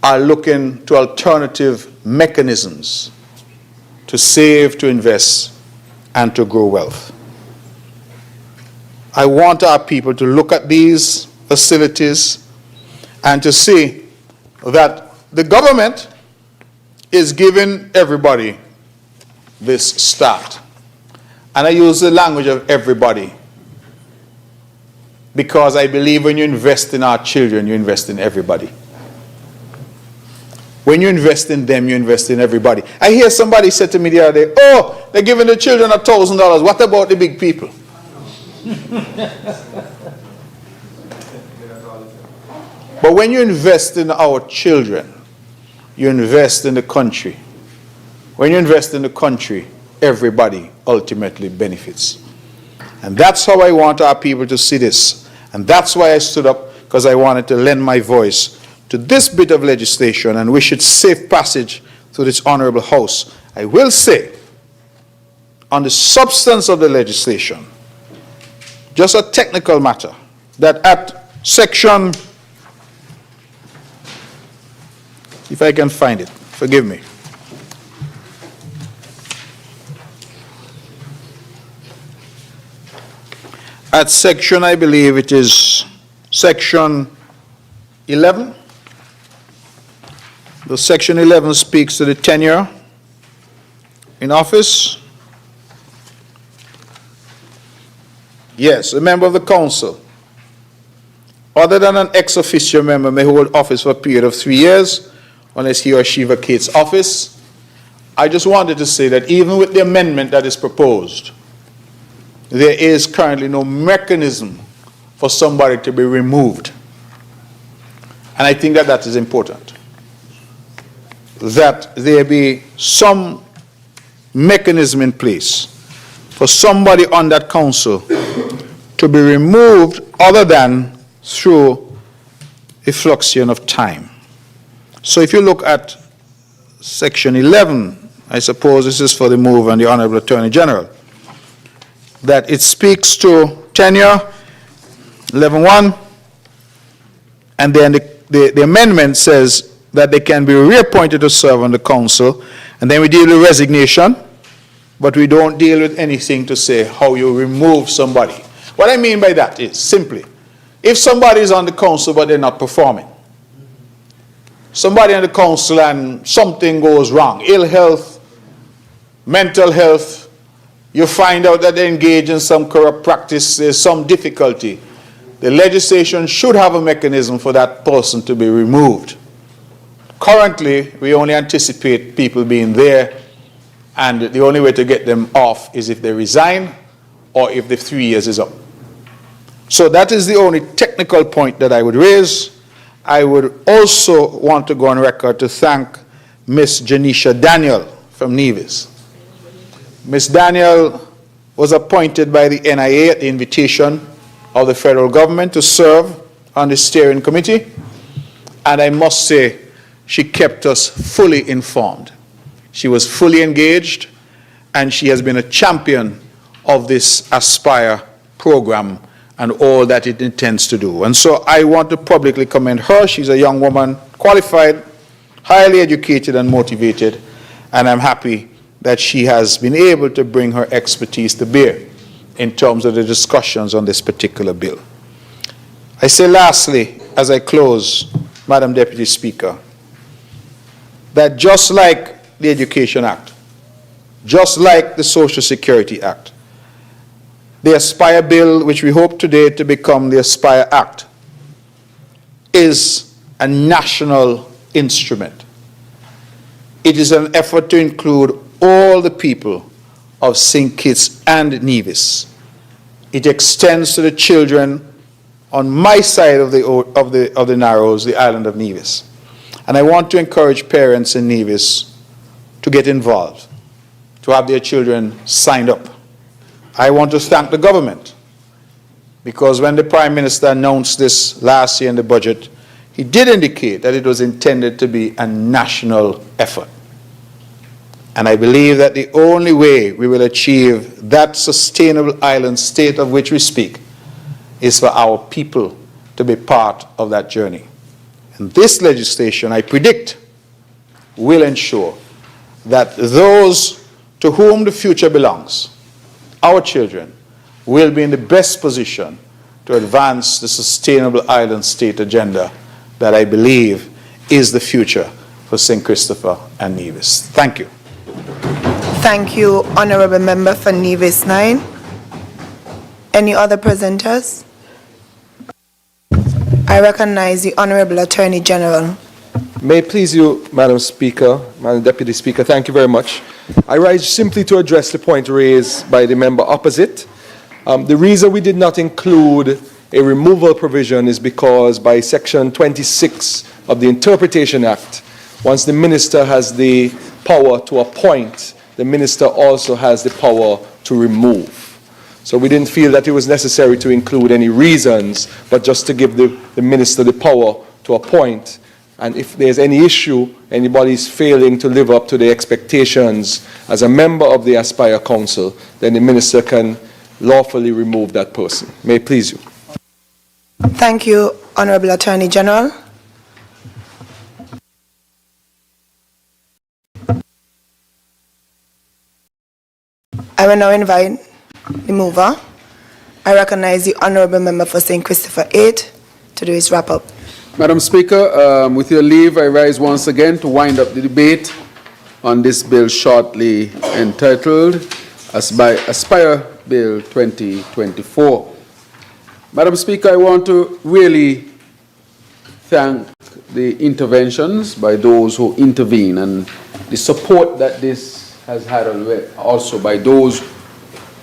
are looking to alternative mechanisms to save, to invest, and to grow wealth. I want our people to look at these facilities and to see that the government is giving everybody this start. And I use the language of everybody because I believe when you invest in our children, you invest in everybody. When you invest in them, you invest in everybody. I hear somebody said to me the other day, oh, they're giving the children $1,000. What about the big people? But when you invest in our children, you invest in the country. When you invest in the country, everybody ultimately benefits. And that's how I want our people to see this. And that's why I stood up, because I wanted to lend my voice to this bit of legislation and wish it safe passage through this honorable House. I will say, on the substance of the legislation, just a technical matter, that at section, if I can find it, Forgive me. At section, I believe it is section 11. The section 11 speaks to the tenure in office. Yes, a member of the council, other than an ex officio member, may hold office for a period of 3 years unless he or she vacates office. I just wanted to say that even with the amendment that is proposed, there is currently no mechanism for somebody to be removed. And I think that that is important. That there be some mechanism in place for somebody on that council to be removed other than through a fluxion of time. So if you look at section 11, I suppose this is for the move and the Honorable Attorney General, that it speaks to tenure, 11.1, and then the amendment says that they can be reappointed to serve on the council, and then we deal with resignation, but we don't deal with anything to say how you remove somebody. What I mean by that is simply, if somebody is on the council but they're not performing, somebody on the council and something goes wrong, ill health, mental health, you find out that they engage in some corrupt practice, there's some difficulty, the legislation should have a mechanism for that person to be removed. Currently, we only anticipate people being there, and the only way to get them off is if they resign or if the 3 years is up. So that is the only technical point that I would raise. I would also want to go on record to thank Ms. Janisha Daniel from Nevis. Ms. Daniel was appointed by the NIA at the invitation of the federal government to serve on the steering committee, and I must say she kept us fully informed. She was fully engaged, and she has been a champion of this Aspire program and all that it intends to do. And so I want to publicly commend her. She's a young woman, qualified, highly educated and motivated, and I'm happy that she has been able to bring her expertise to bear in terms of the discussions on this particular bill. I say lastly, as I close, Madam Deputy Speaker, that just like the Education Act, just like the Social Security Act, the Aspire Bill, which we hope today to become the Aspire Act, is a national instrument. It is an effort to include all the people of St. Kitts and Nevis. It extends to the children on my side of the Narrows, the island of Nevis. And I want to encourage parents in Nevis to get involved, to have their children signed up. I want to thank the government, because when the Prime Minister announced this last year in the budget, he did indicate that it was intended to be a national effort. And I believe that the only way we will achieve that sustainable island state of which we speak is for our people to be part of that journey. And this legislation, I predict, will ensure that those to whom the future belongs, our children, will be in the best position to advance the sustainable island state agenda that I believe is the future for St. Christopher and Nevis. Thank you. Thank you, Honorable Member for Nevis 9. Any other presenters? I recognize the Honorable Attorney General. May it please you, Madam Speaker, Madam Deputy Speaker, thank you very much. I rise simply to address the point raised by the member opposite. The reason we did not include a removal provision is because by Section 26 of the Interpretation Act, once the minister has the power to appoint, the minister also has the power to remove. So we didn't feel that it was necessary to include any reasons, but just to give the minister the power to appoint. And if there's any issue, anybody's failing to live up to the expectations as a member of the Aspire Council, then the minister can lawfully remove that person. May it please you. Thank you, Honorable Attorney General. I will now invite the mover. I recognize the Honourable Member for St. Christopher 8 to do his wrap-up. Madam Speaker, with your leave, I rise once again to wind up the debate on this bill shortly entitled Aspire Bill 2024. Madam Speaker, I want to really thank the interventions by those who intervene and the support that this has had also by those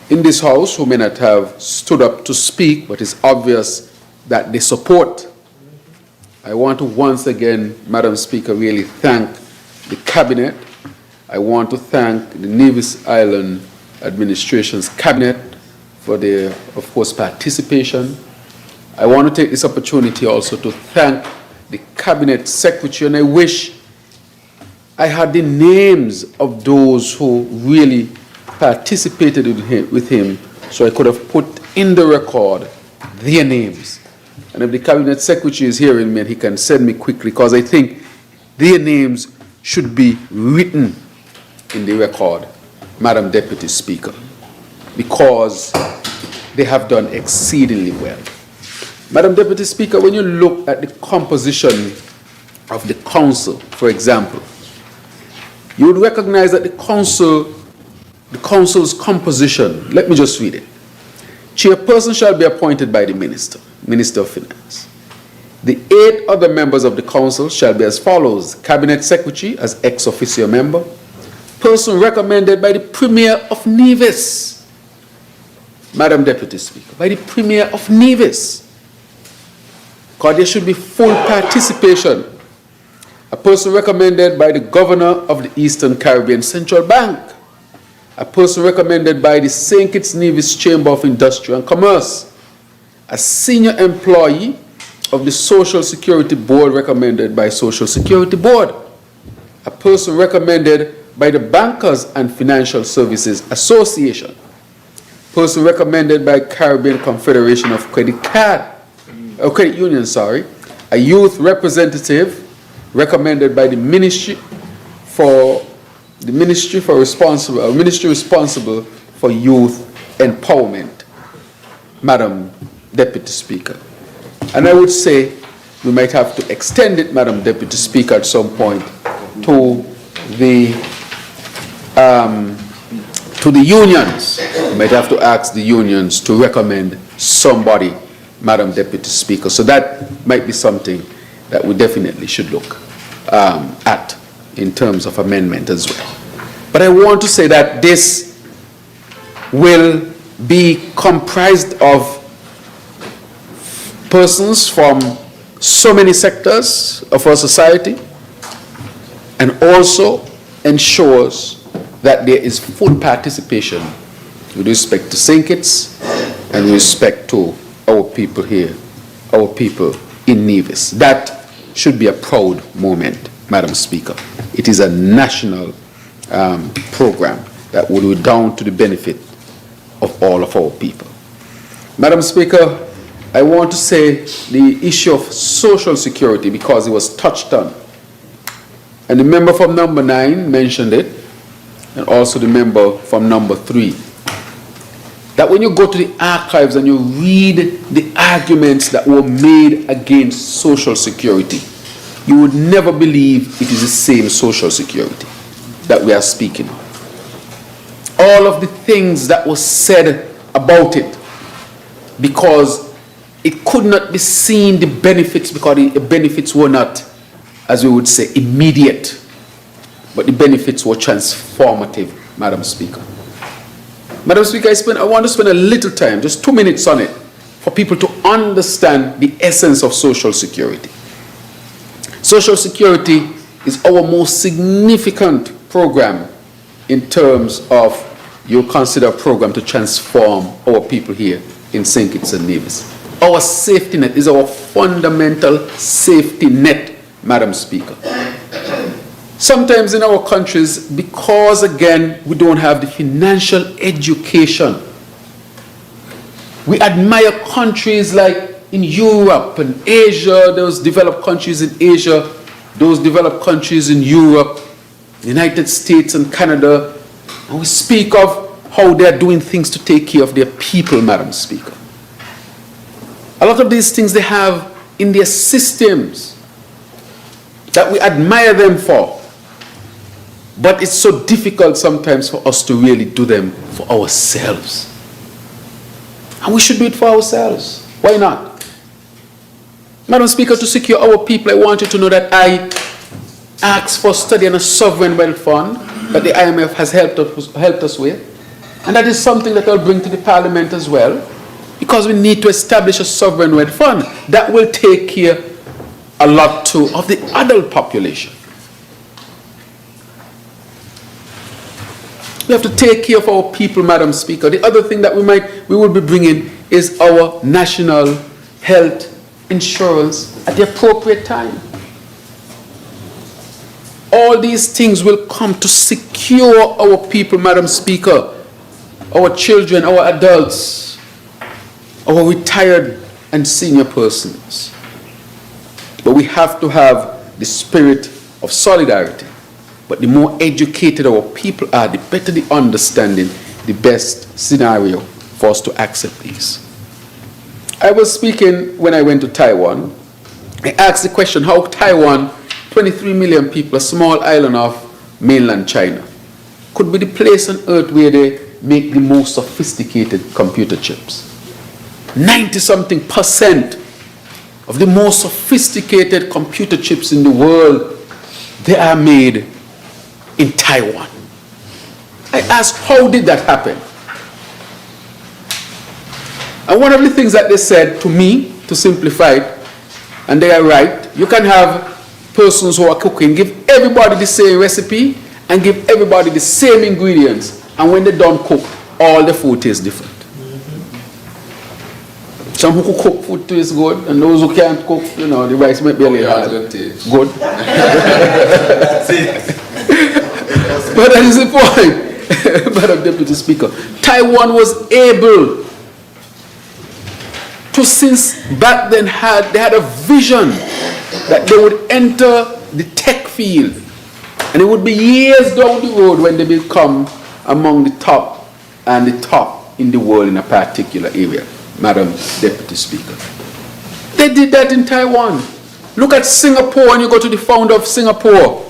in this House who may not have stood up to speak, but it's obvious that they support. I want to once again, Madam Speaker, really thank the Cabinet. I want to thank the Nevis Island Administration's Cabinet for their, of course, participation. I want to take this opportunity also to thank the Cabinet Secretary, and I wish I had the names of those who really participated with him so I could have put in the record their names. And if the Cabinet Secretary is hearing me, and he can send me quickly, because I think their names should be written in the record, Madam Deputy Speaker, because they have done exceedingly well. Madam Deputy Speaker, when you look at the composition of the council, for example, you would recognize that the council's composition, let me just read it. Chairperson shall be appointed by the Minister of Finance. The 8 other members of the council shall be as follows: Cabinet Secretary as ex officio member, person recommended by the Premier of Nevis. Madam Deputy Speaker, by the Premier of Nevis. Because there should be full participation. A person recommended by the Governor of the Eastern Caribbean Central Bank. A person recommended by the St. Kitts Nevis Chamber of Industry and Commerce. A senior employee of the Social Security Board recommended by Social Security Board. A person recommended by the Bankers and Financial Services Association. Person recommended by Caribbean Confederation of Credit Union, a youth representative recommended by the Ministry responsible for youth empowerment, Madam Deputy Speaker. And I would say we might have to extend it, Madam Deputy Speaker, at some point to the unions. We might have to ask the unions to recommend somebody, Madam Deputy Speaker. So that might be something that we definitely should look at in terms of amendment as well. But I want to say that this will be comprised of persons from so many sectors of our society, and also ensures that there is full participation with respect to St. Kitts and with respect to our people here, our people in Nevis. That should be a proud moment, Madam Speaker. It is a national program that will be down to the benefit of all of our people. Madam Speaker, I want to say the issue of social security, because it was touched on. And the member from number 9 mentioned it, and also the member from number 3. That when you go to the archives and you read the arguments that were made against social security, you would never believe it is the same social security that we are speaking of. All of the things that were said about it, because it could not be seen the benefits, because the benefits were not, as we would say, immediate, but the benefits were transformative, Madam Speaker. Madam Speaker, I want to spend a little time, just 2 minutes on it, for people to understand the essence of social security. Social security is our most significant program in terms of, you consider a program to transform our people here in St. Kitts and Nevis. Our safety net is our fundamental safety net, Madam Speaker. Sometimes in our countries, because again, we don't have the financial education, we admire countries like in Europe and Asia, those developed countries in Asia, those developed countries in Europe, the United States and Canada, and we speak of how they are doing things to take care of their people, Madam Speaker. A lot of these things they have in their systems that we admire them for. But it's so difficult sometimes for us to really do them for ourselves. And we should do it for ourselves. Why not? Madam Speaker, to secure our people, I want you to know that I asked for study on a sovereign wealth fund that the IMF has helped us with. And that is something that I'll bring to the Parliament as well, because we need to establish a sovereign wealth fund that will take care a lot too of the adult population. We have to take care of our people, Madam Speaker. The other thing that we will be bringing is our national health insurance at the appropriate time. All these things will come to secure our people, Madam Speaker, our children, our adults, our retired and senior persons. But we have to have the spirit of solidarity. But the more educated our people are, the better the understanding, the best scenario for us to accept these. I was speaking when I went to Taiwan. I asked the question how Taiwan, 23 million people, a small island of mainland China, could be the place on earth where they make the most sophisticated computer chips. 90-something% of the most sophisticated computer chips in the world, they are made in Taiwan. I asked, how did that happen? And one of the things that they said to me, to simplify it, and they are right, you can have persons who are cooking, give everybody the same recipe and give everybody the same ingredients, and when they don't cook, all the food tastes different. Some who cook food tastes good, and those who can't cook, you know, the rice might be a little hard. Good. But that is the point, Madam Deputy Speaker. Taiwan was able to, since back then, they had a vision that they would enter the tech field, and it would be years down the road when they become among the top and the top in the world in a particular area, Madam Deputy Speaker. They did that in Taiwan. Look at Singapore, and you go to the founder of Singapore,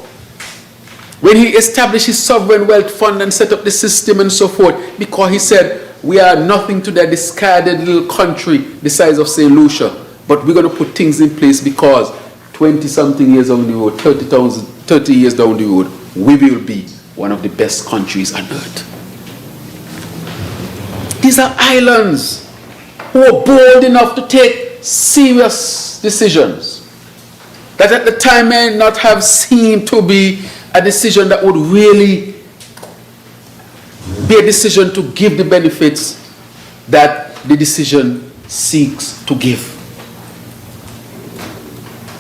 when he established his sovereign wealth fund and set up the system and so forth, because he said, we are nothing to that discarded little country the size of St. Lucia, but we're going to put things in place because 20-something years down the road, 30 years down the road, we will be one of the best countries on earth. These are islands who are bold enough to take serious decisions that at the time may not have seemed to be a decision that would really be a decision to give the benefits that the decision seeks to give.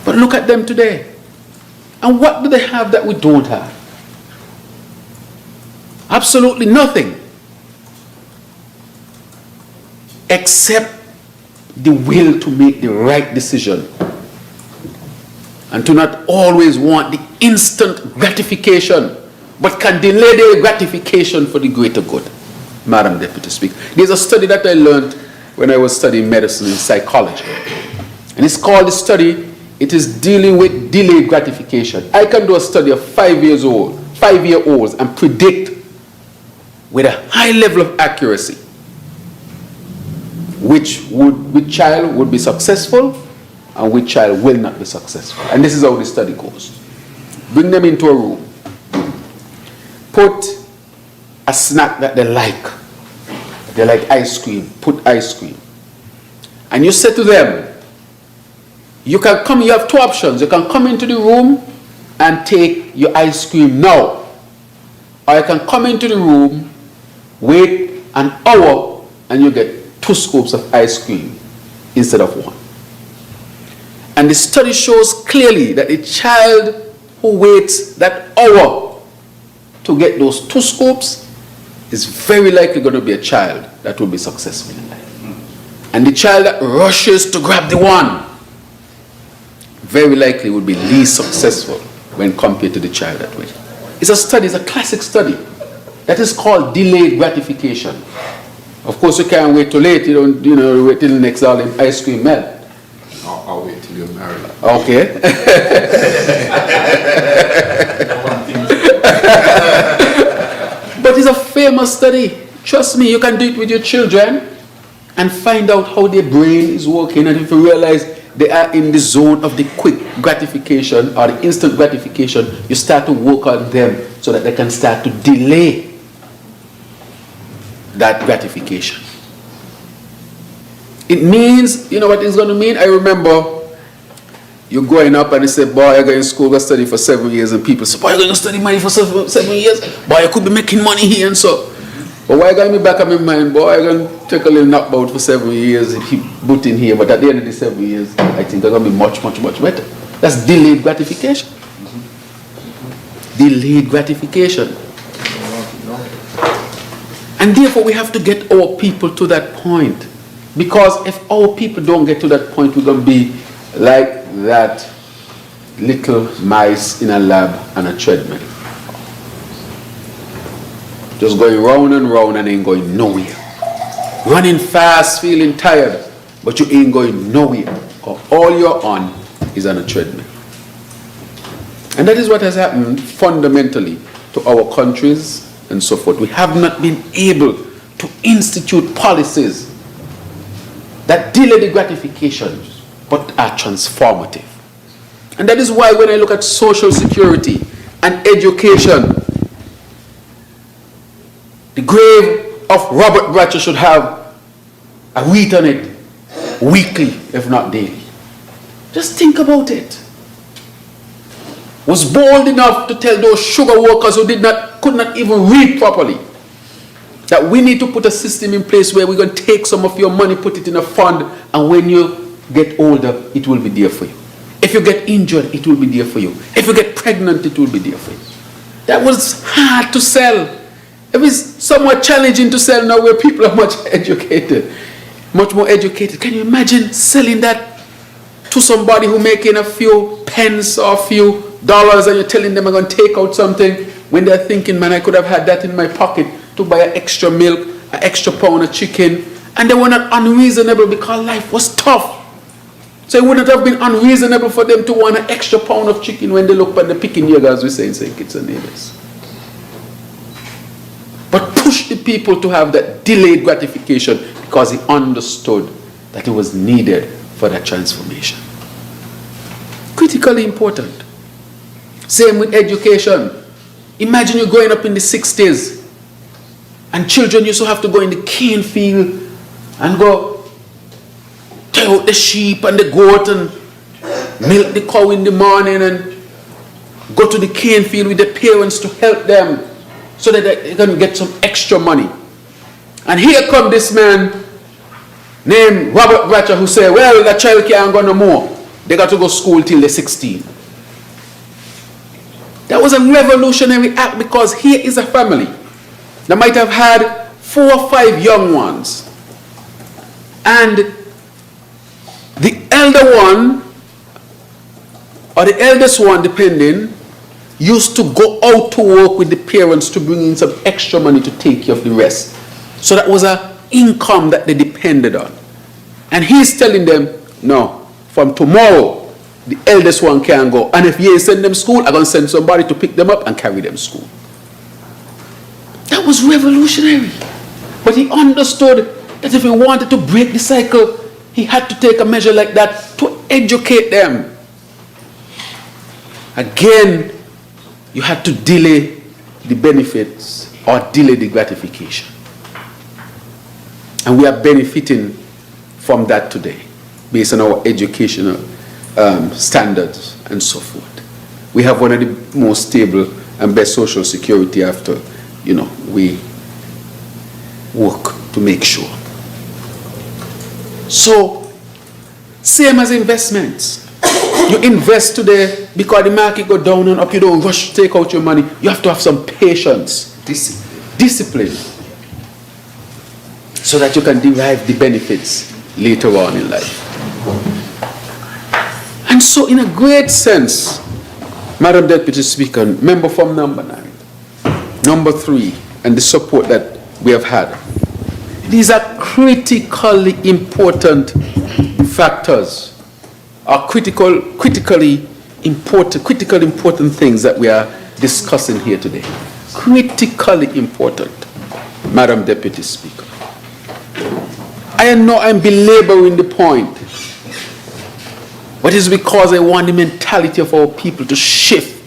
But look at them today. And what do they have that we don't have? Absolutely nothing. Except the will to make the right decision. And to not always want the instant gratification, but can delay the gratification for the greater good, Madam Deputy Speaker. There's a study that I learned when I was studying medicine and psychology. And it's called the study, it is dealing with delayed gratification. I can do a study of 5-year-olds and predict with a high level of accuracy which child would be successful and which child will not be successful. And this is how the study goes. Bring them into a room. Put a snack that they like. They like ice cream. Put ice cream. And you say to them, you have two options. You can come into the room and take your ice cream now. Or you can come into the room, wait an hour, and you get 2 scoops of ice cream instead of 1. And the study shows clearly that a child who waits that hour to get those 2 scoops is very likely going to be a child that will be successful in life. And the child that rushes to grab the 1 very likely will be least successful when compared to the child that waits. It's a study, it's a classic study. That is called delayed gratification. Of course, you can't wait too late. You don't, wait till the next hour the ice cream melt. I'll wait till you're married. Okay. But it's a famous study. Trust me, you can do it with your children and find out how their brain is working. And if you realize they are in the zone of the quick gratification or the instant gratification, you start to work on them so that they can start to delay that gratification. It means, you know what it's going to mean? I remember you're growing up and they say, boy, you're going to school, go study for 7 years, and people say, boy, you're going to study money for 7 years? Boy, you could be making money here and so. But why got me back in my mind, boy, I'm going to take a little knockout for 7 years and keep booting here, but at the end of the 7 years, I think they're going to be much, much, much better. That's delayed gratification. Delayed gratification. And therefore, we have to get our people to that point. Because if our people don't get to that point, we're going to be like that little mice in a lab on a treadmill. Just going round and round and ain't going nowhere. Running fast, feeling tired, but you ain't going nowhere. All you're on is on a treadmill. And that is what has happened fundamentally to our countries and so forth. We have not been able to institute policies that delay the gratification but are transformative. And that is why when I look at social security and education, the grave of Robert Bratcher should have a wreath on it weekly, if not daily. Just think about it. Was bold enough to tell those sugar workers who could not even read properly that we need to put a system in place where we're going to take some of your money, put it in a fund, and when you get older, it will be there for you. If you get injured, it will be there for you. If you get pregnant, it will be there for you. That was hard to sell. It was somewhat challenging to sell now where people are much educated, much more educated. Can you imagine selling that to somebody who making a few pence or a few dollars and you're telling them I'm going to take out something when they're thinking, man, I could have had that in my pocket to buy an extra milk, an extra pound of chicken, and they were not unreasonable because life was tough. So it wouldn't have been unreasonable for them to want an extra pound of chicken when they look at the picking year, as we say in St. Kitts and Nevis. But push the people to have that delayed gratification because he understood that it was needed for that transformation. Critically important. Same with education. Imagine you growing up in the 60s and children used to have to go in the cane field and go tie out the sheep and the goat and milk the cow in the morning and go to the cane field with the parents to help them so that they can get some extra money. And here come this man named Robert Bratcher who said, well, that child can't go no more. They got to go to school till they're 16. That was a revolutionary act because here is a family that might have had 4 or 5 young ones. And the elder one, or the eldest one depending, used to go out to work with the parents to bring in some extra money to take care of the rest. So that was an income that they depended on. And he's telling them, no, from tomorrow, the eldest one can go. And if you send them to school, I'm going to send somebody to pick them up and carry them to school. That was revolutionary. But he understood that if he wanted to break the cycle, he had to take a measure like that to educate them. Again, you had to delay the benefits or delay the gratification. And we are benefiting from that today based on our educational standards and so forth. We have one of the most stable and best social security after, we work to make sure. So, same as investments. You invest today because the market go down and up, you don't rush to take out your money. You have to have some patience. Discipline. So that you can derive the benefits later on in life. And so in a great sense, Madam Deputy Speaker, member from number 9, number 3, and the support that we have had. These are critically important factors, are critically important things that we are discussing here today. Critically important, Madam Deputy Speaker. I know I'm belaboring the point, but it's because I want the mentality of our people to shift.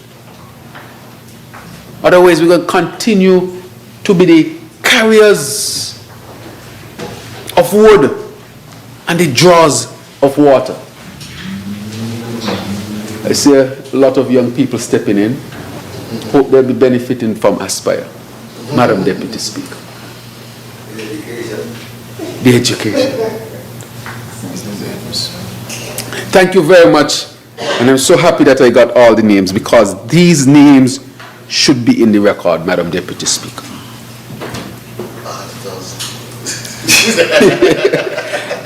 Otherwise, we're going to continue to be the carriers of wood and the drawers of water. I see a lot of young people stepping in. Hope they'll be benefiting from Aspire. Madam Deputy Speaker. The education. Thank you very much. And I'm so happy that I got all the names, because these names should be in the record, Madam Deputy Speaker.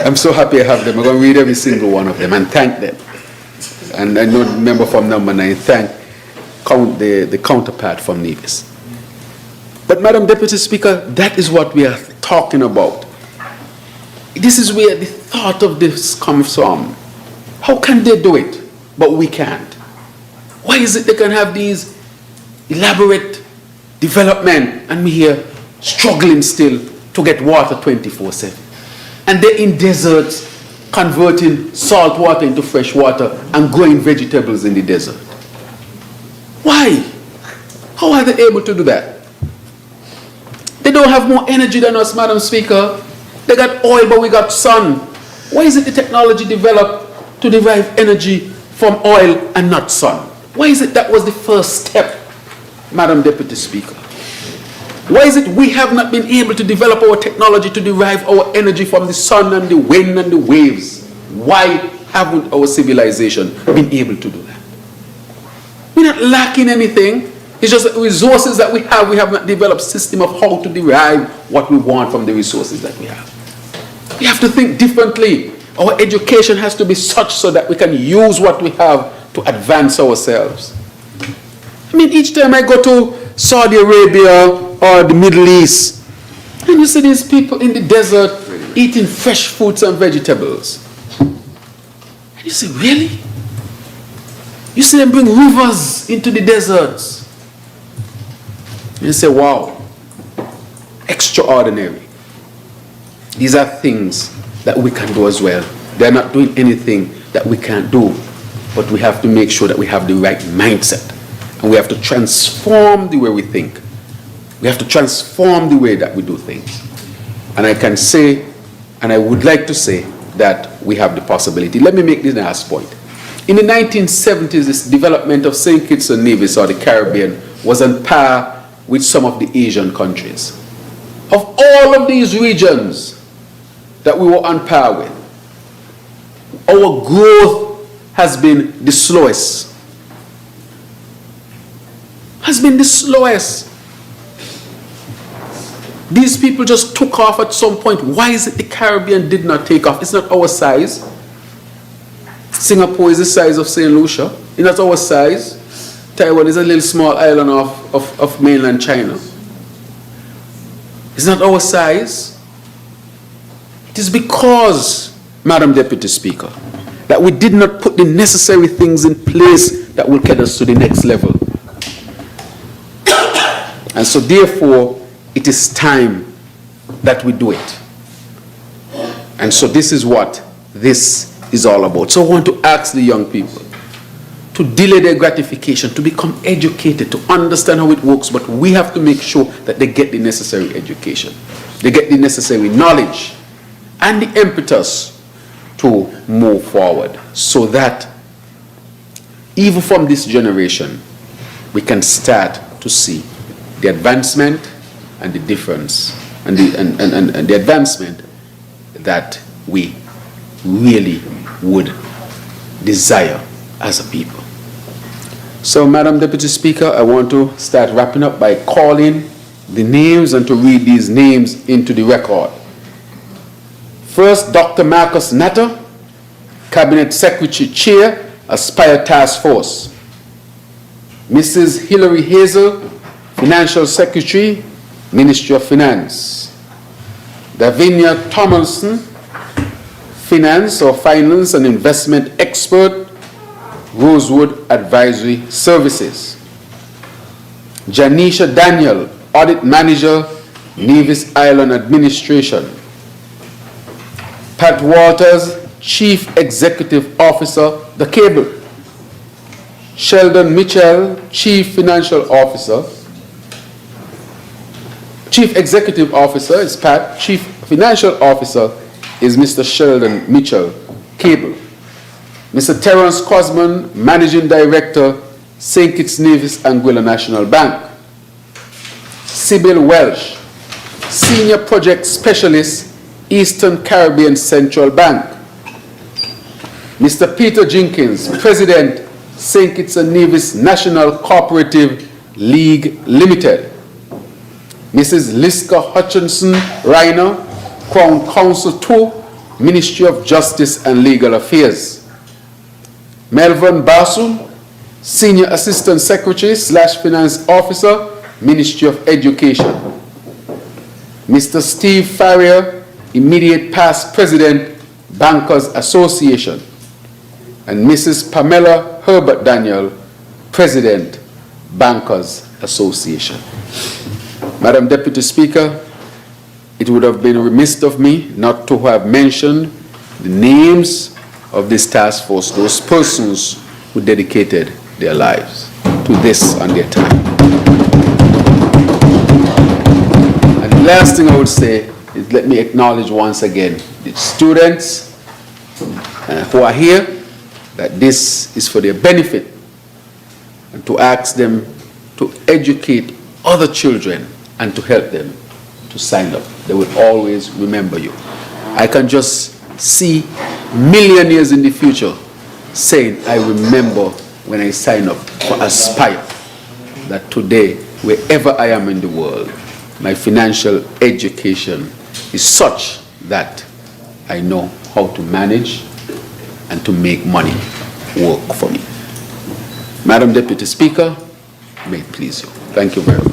I'm so happy I have them. I'm going to read every single one of them and thank them. And I know the member from number 9, thank the counterpart from Nevis. But Madam Deputy Speaker, that is what we are talking about. This is where the thought of this comes from. How can they do it, but we can't? Why is it they can have these elaborate development and we here struggling still to get water 24/7? And they're in deserts converting salt water into fresh water and growing vegetables in the desert. Why? How are they able to do that? They don't have more energy than us, Madam Speaker. They got oil, but we got sun. Why is it the technology developed to derive energy from oil and not sun? Why is it that was the first step, Madam Deputy Speaker? Why is it we have not been able to develop our technology to derive our energy from the sun and the wind and the waves? Why haven't our civilization been able to do that? We're not lacking anything. It's just the resources that we have not developed a system of how to derive what we want from the resources that we have. We have to think differently. Our education has to be such so that we can use what we have to advance ourselves. I mean, each time I go to Saudi Arabia or the Middle East, and you see these people in the desert eating fresh fruits and vegetables. And you say, really? You see them bring rivers into the deserts. And you say, wow, extraordinary. These are things that we can do as well. They're not doing anything that we can't do, but we have to make sure that we have the right mindset. And we have to transform the way we think. We have to transform the way that we do things. And I can say, and I would like to say, that we have the possibility. Let me make this last point. In the 1970s, this development of St. Kitts and Nevis, or the Caribbean, was on par with some of the Asian countries. Of all of these regions that we were on par with, our growth has been the slowest. Has been the slowest. These people just took off at some point. Why is it the Caribbean did not take off? It's not our size. Singapore is the size of St. Lucia. It's not our size. Taiwan is a little small island of mainland China. It's not our size. It is because, Madam Deputy Speaker, that we did not put the necessary things in place that will get us to the next level. And so therefore, it is time that we do it. And so this is what this is all about. So I want to ask the young people to delay their gratification, to become educated, to understand how it works, but we have to make sure that they get the necessary education. They get the necessary knowledge and the impetus to move forward, so that even from this generation, we can start to see the advancement and the difference and the advancement that we really would desire as a people. So, Madam Deputy Speaker, I want to start wrapping up by calling the names and to read these names into the record. First, Dr. Marcus Natter, Cabinet Secretary Chair, Aspire Task Force. Mrs. Hilary Hazel, Financial Secretary, Ministry of Finance. Davinia Tomlinson, Finance and Investment Expert, Rosewood Advisory Services. Janisha Daniel, Audit Manager, Nevis Island Administration. Pat Walters, Chief Executive Officer, The Cable. Sheldon Mitchell, Chief Financial Officer. Chief Executive Officer is Pat. Chief Financial Officer is Mr. Sheldon Mitchell, Cable. Mr. Terence Cosman, Managing Director, St. Kitts Nevis Anguilla National Bank. Sybil Welsh, Senior Project Specialist, Eastern Caribbean Central Bank. Mr. Peter Jenkins, President, St. Kitts and Nevis National Cooperative League Limited. Mrs. Liska Hutchinson Reiner, Crown Counsel 2, Ministry of Justice and Legal Affairs. Melvin Basu, Senior Assistant Secretary / Finance Officer, Ministry of Education. Mr. Steve Farrier, Immediate Past President, Bankers Association. And Mrs. Pamela Herbert Daniel, President, Bankers Association. Madam Deputy Speaker, it would have been remiss of me not to have mentioned the names of this task force, those persons who dedicated their lives to this on their time. And the last thing I would say is let me acknowledge once again the students who are here, that this is for their benefit, and to ask them to educate other children and to help them to sign up. They will always remember you. I can just see million years in the future saying, I remember when I signed up for Aspire, that today, wherever I am in the world, my financial education is such that I know how to manage and to make money work for me. Madam Deputy Speaker, may it please you. Thank you very much.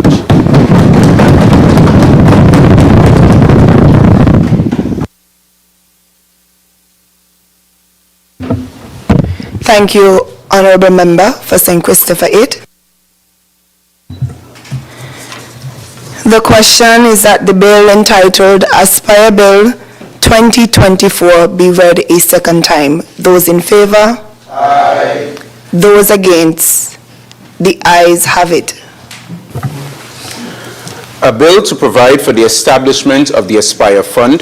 Thank you, Honourable Member for St. Christopher 8. The question is that the bill entitled Aspire Bill 2024 be read a second time. Those in favour? Aye. Those against? The ayes have it. A bill to provide for the establishment of the Aspire Fund,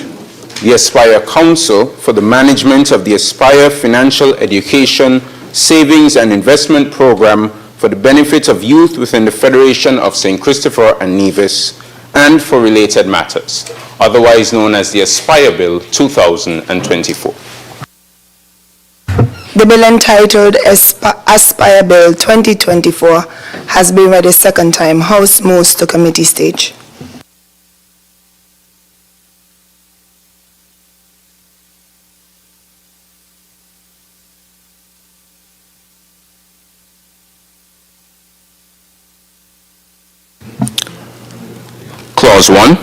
the Aspire Council for the management of the Aspire Financial Education, Savings and Investment Program for the benefit of youth within the Federation of St. Christopher and Nevis, and for related matters, otherwise known as the Aspire Bill 2024. The bill entitled Aspire Bill 2024 has been read a second time. House moves to committee stage. Clause 1.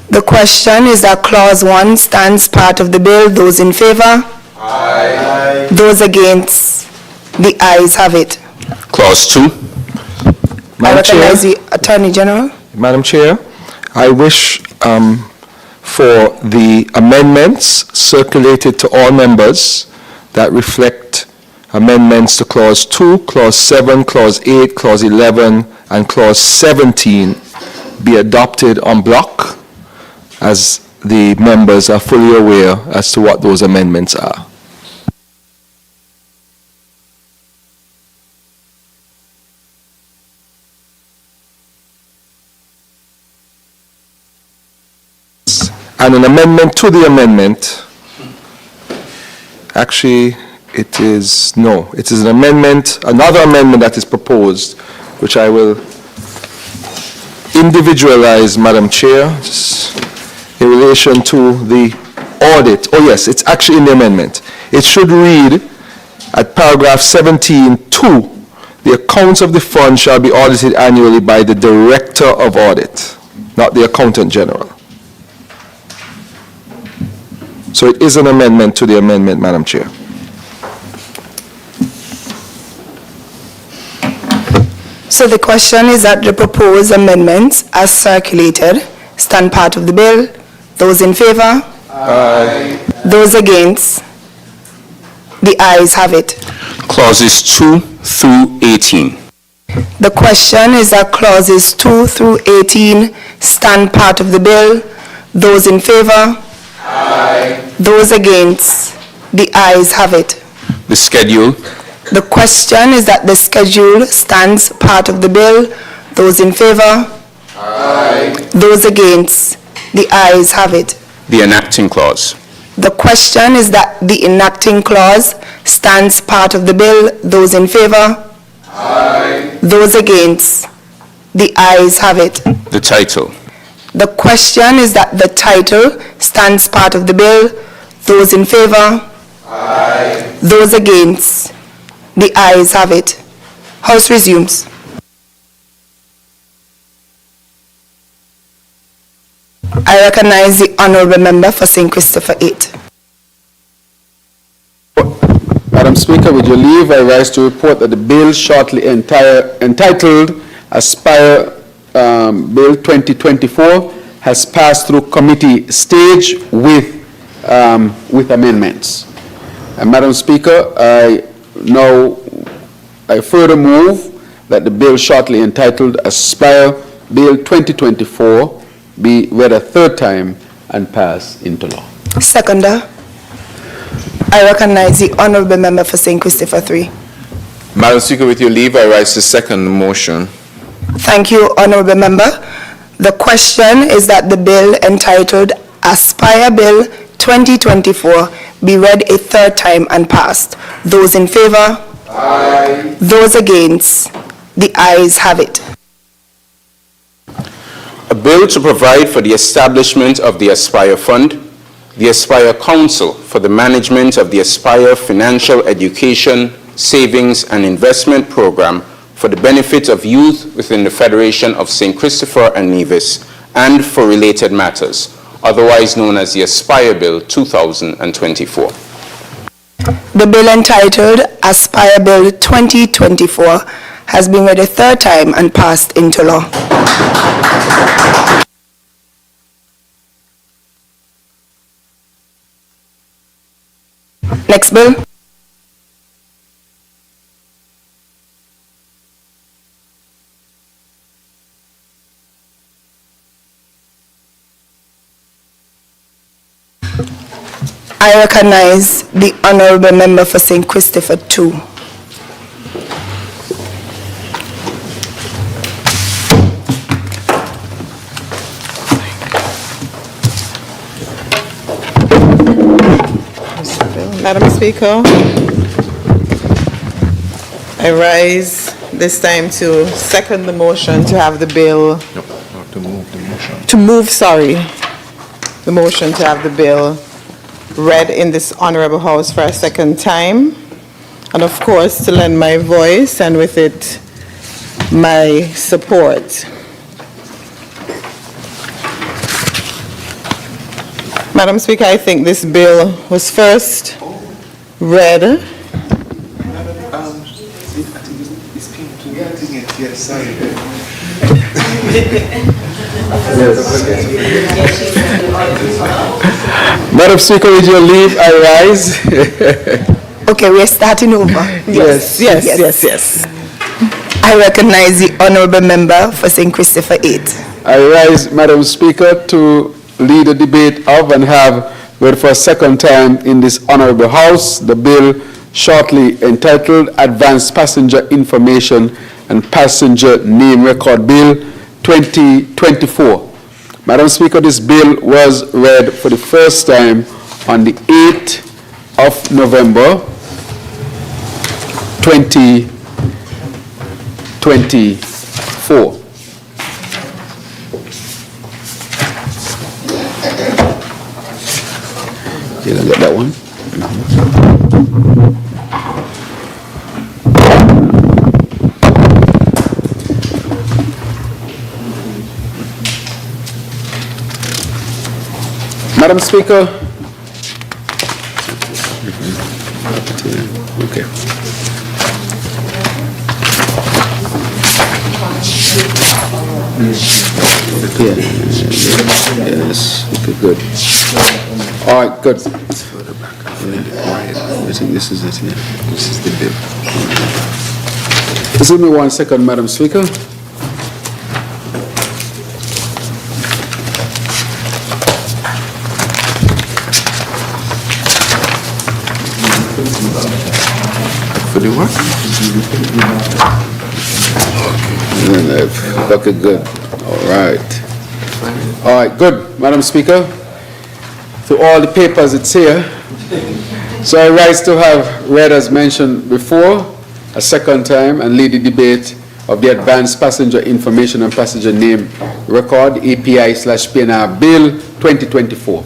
The question is that Clause 1 stands part of the bill. Those in favour? Aye. Those against? The ayes have it. Clause 2. I recognize the Attorney General. Madam Chair, I wish for the amendments circulated to all members that reflect amendments to Clause 2, Clause 7, Clause 8, Clause 11, and Clause 17 be adopted en bloc, as the members are fully aware as to what those amendments are. And an amendment to the amendment, actually it is an amendment, another amendment that is proposed, which I will individualize, Madam Chair, just in relation to the audit. Oh yes, it's actually in the amendment. It should read at paragraph 17.2 The accounts of the fund shall be audited annually by the Director of Audit, not the Accountant General. So it is an amendment to the amendment, Madam Chair. So the question is that the proposed amendments as circulated stand part of the bill. Those in favor? Aye. Those against? The ayes have it. Clauses 2 through 18. The question is that clauses 2 through 18 stand part of the bill. Those in favor? Aye. Those against? The ayes have it. The schedule. The question is that the schedule stands part of the bill. Those in favor? Aye. Those against? The ayes have it. The enacting clause. The question is that the enacting clause stands part of the bill. Those in favor? Aye. Those against? The ayes have it. The title. The question is that the title stands part of the bill. Those in favor? Aye. Those against? The ayes have it. House resumes. I recognize the honourable member for St. Christopher 8. Madam Speaker, with your leave, I rise to report that the bill shortly entitled Aspire Bill 2024 has passed through committee stage with amendments. And Madam Speaker, I further move that the bill shortly entitled Aspire Bill 2024 be read a third time and pass into law. Seconder, I recognize the honourable member for St. Christopher 3. Madam Speaker, with your leave, I rise to second the motion. Thank you, honourable member. The question is that the bill entitled Aspire Bill 2024 be read a third time and passed. Those in favour? Aye. Those against? The ayes have it. A bill to provide for the establishment of the Aspire Fund, the Aspire Council for the management of the Aspire Financial Education, Savings and Investment Program for the benefit of youth within the Federation of St. Christopher and Nevis and for related matters, otherwise known as the Aspire Bill 2024. The bill entitled Aspire Bill 2024 has been read a third time and passed into law. Next bill. I recognize the honourable member for St. Christopher 2. Madam Speaker, I rise this time to second the motion to have the bill. To move the motion. The motion to have the bill read in this honorable house for a second time. And of course, to lend my voice and with it, my support. Madam Speaker, I think this bill was first read. Madam Speaker, with your leave, I rise. Okay, we're starting over. Yes. I recognize the honourable member for St. Christopher 8. I rise, Madam Speaker, to lead a debate of and have read for a second time in this honourable House the bill shortly entitled Advanced Passenger Information and Passenger Name Record Bill 2024. Madam Speaker, this bill was read for the first time on the 8th of November 2024. You gonna get that one? Madam Speaker. Okay. Yes. Okay, good. All right, good. I think this is it here. This is the bill. Just give me 1 second, Madam Speaker. For the what? Okay, good. All right. All right, good, Madam Speaker. To all the papers, it's here. So I rise to have read, as mentioned before, a second time and lead the debate of the Advanced Passenger Information and Passenger Name Record, API/PNR Bill 2024.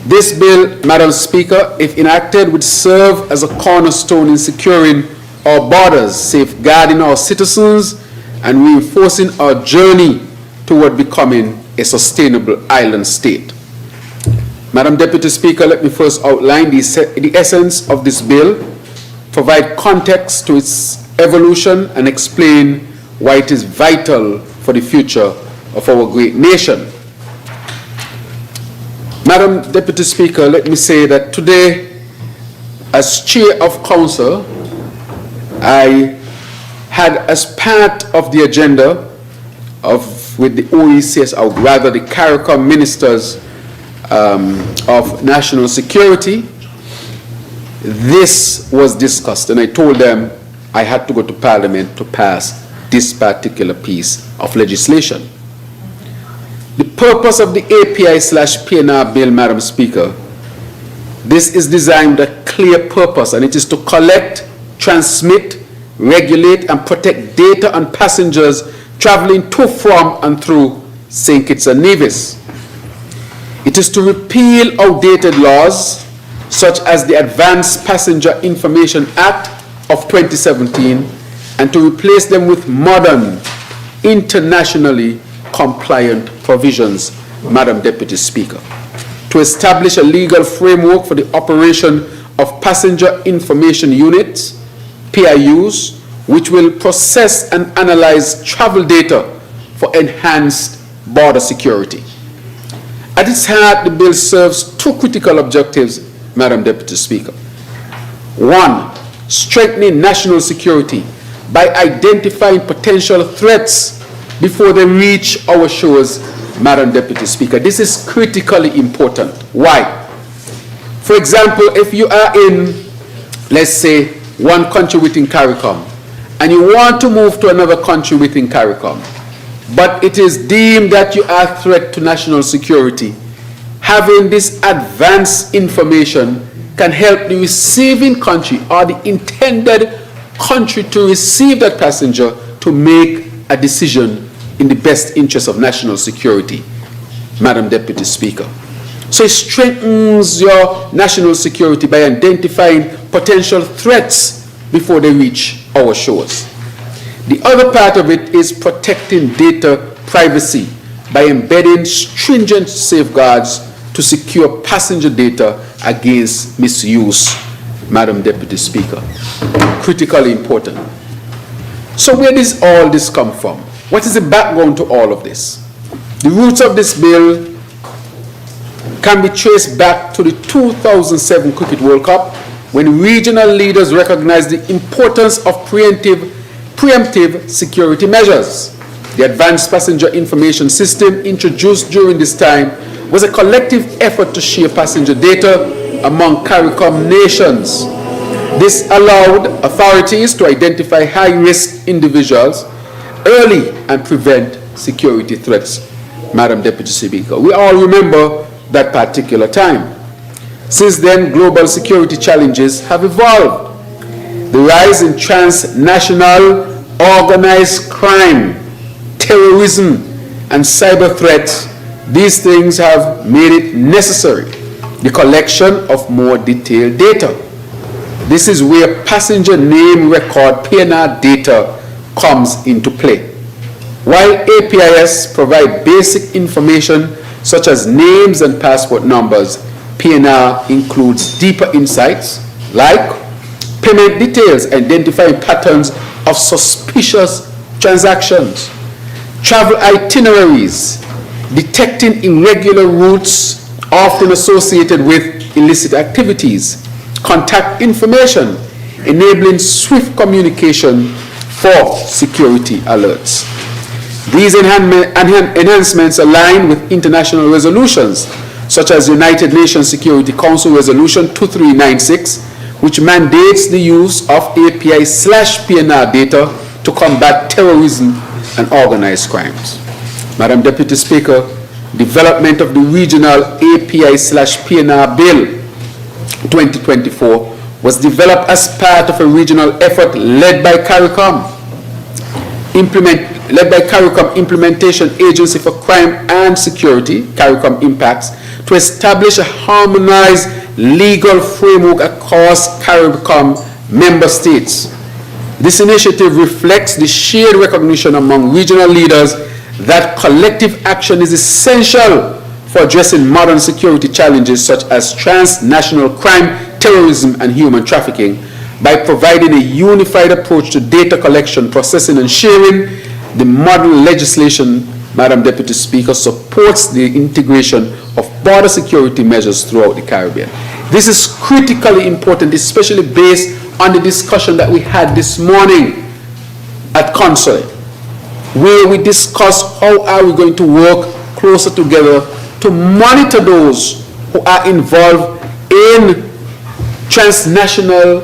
This bill, Madam Speaker, if enacted, would serve as a cornerstone in securing our borders, safeguarding our citizens, and reinforcing our journey toward becoming a sustainable island state. Madam Deputy Speaker, let me first outline the essence of this bill, provide context to its evolution, and explain why it is vital for the future of our great nation. Madam Deputy Speaker, let me say that today, as Chair of Council, I had as part of the agenda with the OECS, or rather the CARICOM ministers of national security, this was discussed, and I told them I had to go to Parliament to pass this particular piece of legislation. The purpose of the API/PNR bill, Madam Speaker, this is designed with a clear purpose, and it is to collect, transmit, regulate, and protect data on passengers traveling to, from, and through St. Kitts and Nevis. It is to repeal outdated laws such as the Advanced Passenger Information Act of 2017 and to replace them with modern, internationally compliant provisions, Madam Deputy Speaker. To establish a legal framework for the operation of passenger information units, PIUs, which will process and analyze travel data for enhanced border security. At its heart, the bill serves two critical objectives, Madam Deputy Speaker. One, strengthening national security by identifying potential threats before they reach our shores, Madam Deputy Speaker. This is critically important. Why? For example, if you are in, let's say, one country within CARICOM, and you want to move to another country within CARICOM, but it is deemed that you are a threat to national security, having this advanced information can help the receiving country or the intended country to receive that passenger to make a decision in the best interest of national security, Madam Deputy Speaker. So it strengthens your national security by identifying potential threats before they reach our shores. The other part of it is protecting data privacy by embedding stringent safeguards to secure passenger data against misuse, Madam Deputy Speaker. Critically important. So where does all this come from? What is the background to all of this? The roots of this bill can be traced back to the 2007 Cricket World Cup, when regional leaders recognized the importance of preemptive security measures. The Advanced Passenger Information System introduced during this time was a collective effort to share passenger data among CARICOM nations. This allowed authorities to identify high-risk individuals early and prevent security threats, Madam Deputy Speaker. We all remember that particular time. Since then, global security challenges have evolved. The rise in transnational organized crime, terrorism, and cyber threats, these things have made it necessary the collection of more detailed data. This is where passenger name record PNR data comes into play. While APIS provide basic information such as names and passport numbers, PNR includes deeper insights like payment details, identifying patterns of suspicious transactions, travel itineraries, detecting irregular routes often associated with illicit activities, contact information, enabling swift communication for security alerts. These enhancements align with international resolutions, such as United Nations Security Council Resolution 2396, which mandates the use of API/PNR data to combat terrorism and organized crimes. Madam Deputy Speaker, development of the regional API/PNR Bill 2024 was developed as part of a regional effort led by CARICOM, Implementation Agency for Crime and Security, CARICOM Impacts, to establish a harmonized legal framework across CARICOM member states. This initiative reflects the shared recognition among regional leaders that collective action is essential for addressing modern security challenges such as transnational crime, terrorism, and human trafficking. By providing a unified approach to data collection, processing, and sharing, the modern legislation, Madam Deputy Speaker, supports the integration of border security measures throughout the Caribbean. This is critically important, especially based on the discussion that we had this morning at Council, where we discussed how are we going to work closer together to monitor those who are involved in transnational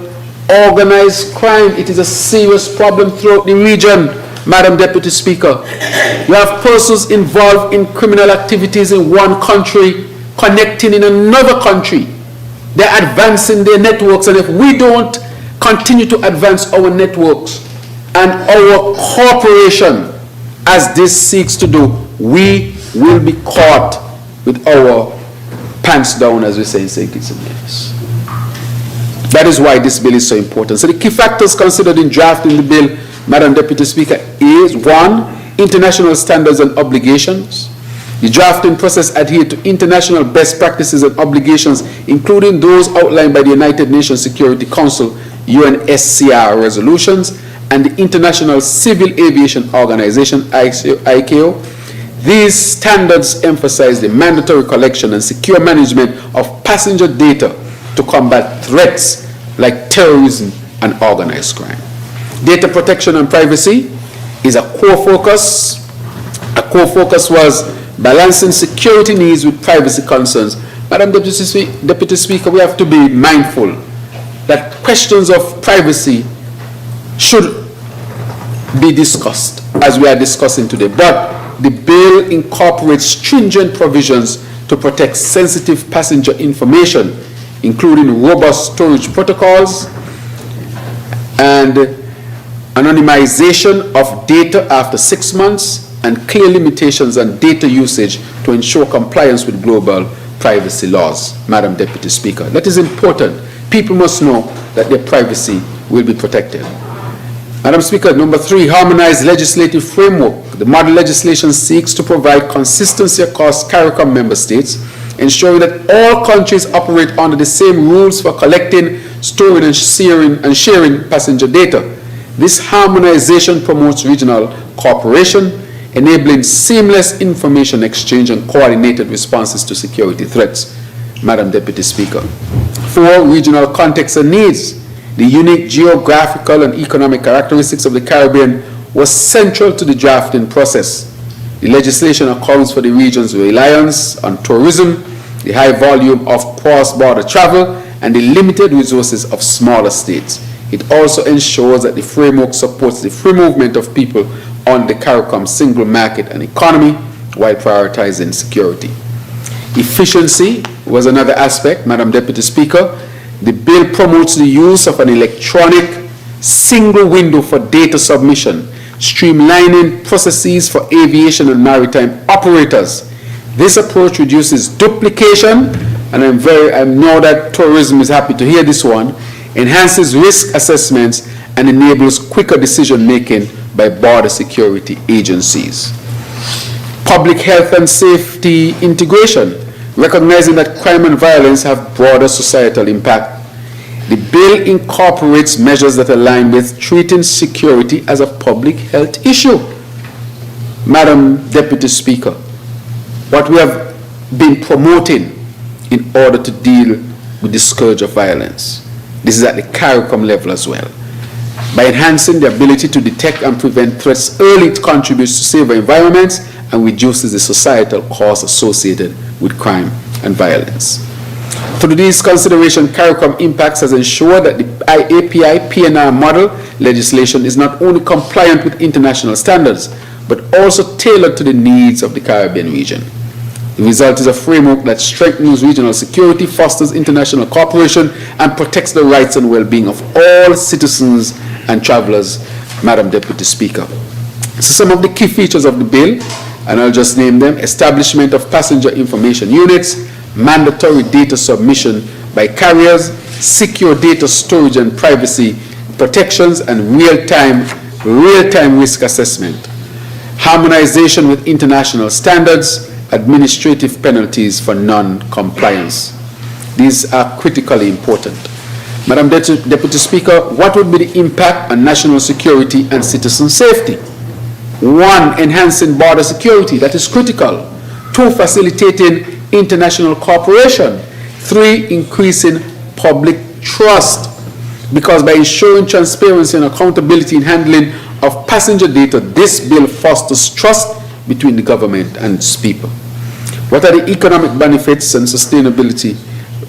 organized crime. It is a serious problem throughout the region, Madam Deputy Speaker. You have persons involved in criminal activities in one country, connecting in another country. They're advancing their networks, and if we don't continue to advance our networks and our cooperation as this seeks to do, we will be caught with our pants down, as we say in St. Kitts and Nevis. That is why this bill is so important. So the key factors considered in drafting the bill, Madam Deputy Speaker, is 1, international standards and obligations. The drafting process adhered to international best practices and obligations, including those outlined by the United Nations Security Council, UNSCR resolutions, and the International Civil Aviation Organization, ICAO. These standards emphasize the mandatory collection and secure management of passenger data to combat threats like terrorism and organized crime. Data protection and privacy is a core focus. A core focus was balancing security needs with privacy concerns. Madam Deputy Speaker, we have to be mindful that questions of privacy should be discussed as we are discussing today. But the bill incorporates stringent provisions to protect sensitive passenger information, including robust storage protocols and anonymization of data after 6 months, and clear limitations on data usage to ensure compliance with global privacy laws. Madam Deputy Speaker, that is important. People must know that their privacy will be protected. Madam Speaker, number 3, harmonized legislative framework. The model legislation seeks to provide consistency across CARICOM member states, ensuring that all countries operate under the same rules for collecting, storing, and sharing passenger data. This harmonization promotes regional cooperation, enabling seamless information exchange and coordinated responses to security threats. Madam Deputy Speaker. 4, regional context and needs. The unique geographical and economic characteristics of the Caribbean was central to the drafting process. The legislation accounts for the region's reliance on tourism, the high volume of cross-border travel, and the limited resources of smaller states. It also ensures that the framework supports the free movement of people on the CARICOM single market and economy while prioritizing security. Efficiency was another aspect, Madam Deputy Speaker. The bill promotes the use of an electronic single window for data submission, streamlining processes for aviation and maritime operators. This approach reduces duplication, and I know that tourism is happy to hear this one, enhances risk assessments, and enables quicker decision making by border security agencies. Public health and safety integration, recognizing that crime and violence have broader societal impact. The bill incorporates measures that align with treating security as a public health issue. Madam Deputy Speaker, what we have been promoting in order to deal with the scourge of violence, this is at the CARICOM level as well. By enhancing the ability to detect and prevent threats early, it contributes to safer environments and reduces the societal costs associated with crime and violence. Through these considerations, CARICOM Impacts has ensured that the IAPI PNR model legislation is not only compliant with international standards, but also tailored to the needs of the Caribbean region. The result is a framework that strengthens regional security, fosters international cooperation, and protects the rights and well-being of all citizens and travelers, Madam Deputy Speaker. So some of the key features of the bill, and I'll just name them: establishment of passenger information units, mandatory data submission by carriers, secure data storage and privacy protections, and real-time risk assessment, harmonization with international standards, administrative penalties for non-compliance. These are critically important. Madam Deputy Speaker, what would be the impact on national security and citizen safety? 1, enhancing border security, that is critical. 2, facilitating international cooperation. 3, increasing public trust, because by ensuring transparency and accountability in handling of passenger data, this bill fosters trust between the government and its people. What are the economic benefits and sustainability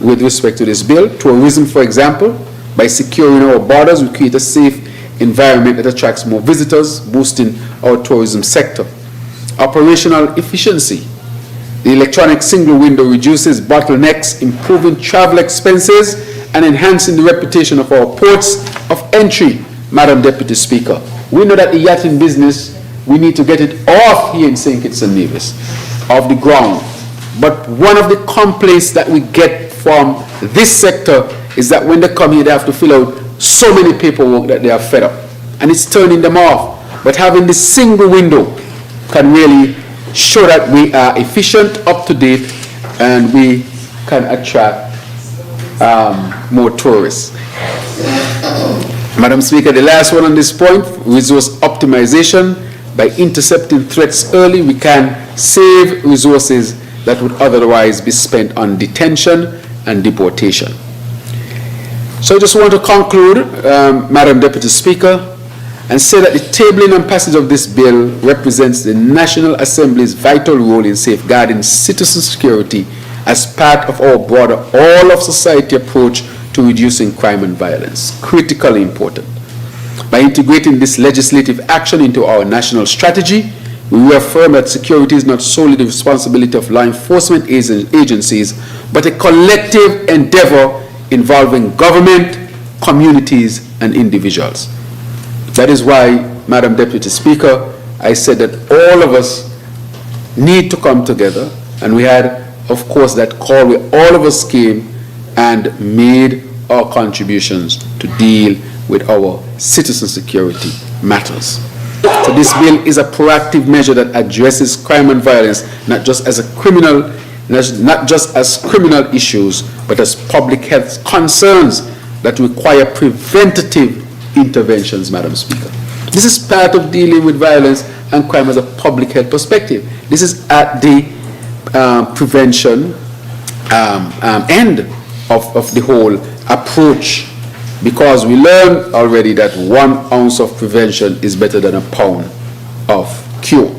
with respect to this bill? Tourism, for example, by securing our borders, we create a safe environment that attracts more visitors, boosting our tourism sector. Operational efficiency. The electronic single window reduces bottlenecks, improving travel expenses, and enhancing the reputation of our ports of entry, Madam Deputy Speaker. We know that the yachting business, we need to get it off here in St. Kitts and Nevis, off the ground. But one of the complaints that we get from this sector is that when they come here, they have to fill out so many paperwork that they are fed up. And it's turning them off. But having this single window can really show that we are efficient, up to date, and we can attract more tourists. Madam Speaker, the last one on this point, resource optimization. By intercepting threats early, we can save resources that would otherwise be spent on detention and deportation. So I just want to conclude, Madam Deputy Speaker, and say that the tabling and passage of this bill represents the National Assembly's vital role in safeguarding citizen security as part of our broader all-of-society approach to reducing crime and violence. Critically important. By integrating this legislative action into our national strategy, we reaffirm that security is not solely the responsibility of law enforcement agencies, but a collective endeavor involving government, communities, and individuals. That is why, Madam Deputy Speaker, I said that all of us need to come together, and we had, of course, that call where all of us came and made our contributions to deal with our citizen security matters. So this bill is a proactive measure that addresses crime and violence not just as criminal issues, but as public health concerns that require preventative interventions, Madam Speaker. This is part of dealing with violence and crime as a public health perspective. This is at the prevention end of the whole approach, because we learned already that 1 ounce of prevention is better than a pound of cure.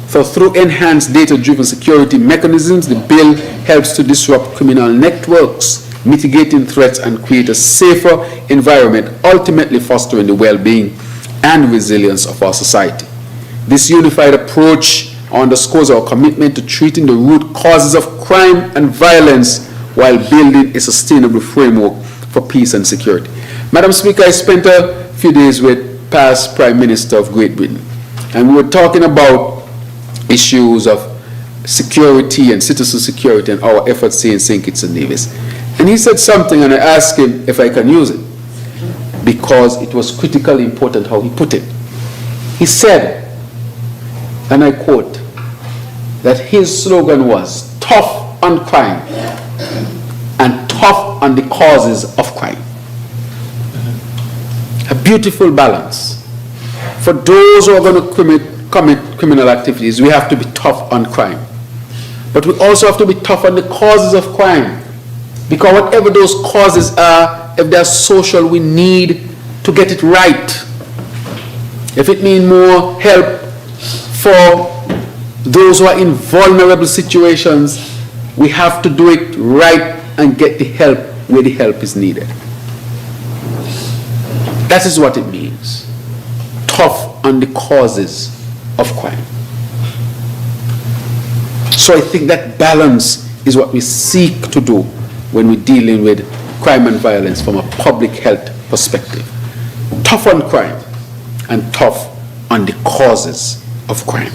So through enhanced data-driven security mechanisms, the bill helps to disrupt criminal networks, mitigating threats and create a safer environment, ultimately fostering the well-being and resilience of our society. This unified approach underscores our commitment to treating the root causes of crime and violence while building a sustainable framework for peace and security. Madam Speaker, I spent a few days with past Prime Minister of Great Britain, and we were talking about issues of security and citizen security and our efforts here in St. Kitts and Nevis. And he said something, and I asked him if I can use it, because it was critically important how he put it. He said, and I quote, that his slogan was tough on crime and tough on the causes of crime. A beautiful balance. For those who are going to commit criminal activities, we have to be tough on crime. But we also have to be tough on the causes of crime. Because whatever those causes are, if they're social, we need to get it right. If it means more help for those who are in vulnerable situations, we have to do it right and get the help where the help is needed. That is what it means. Tough on the causes of crime. So I think that balance is what we seek to do when we're dealing with crime and violence from a public health perspective. Tough on crime and tough on the causes of crime.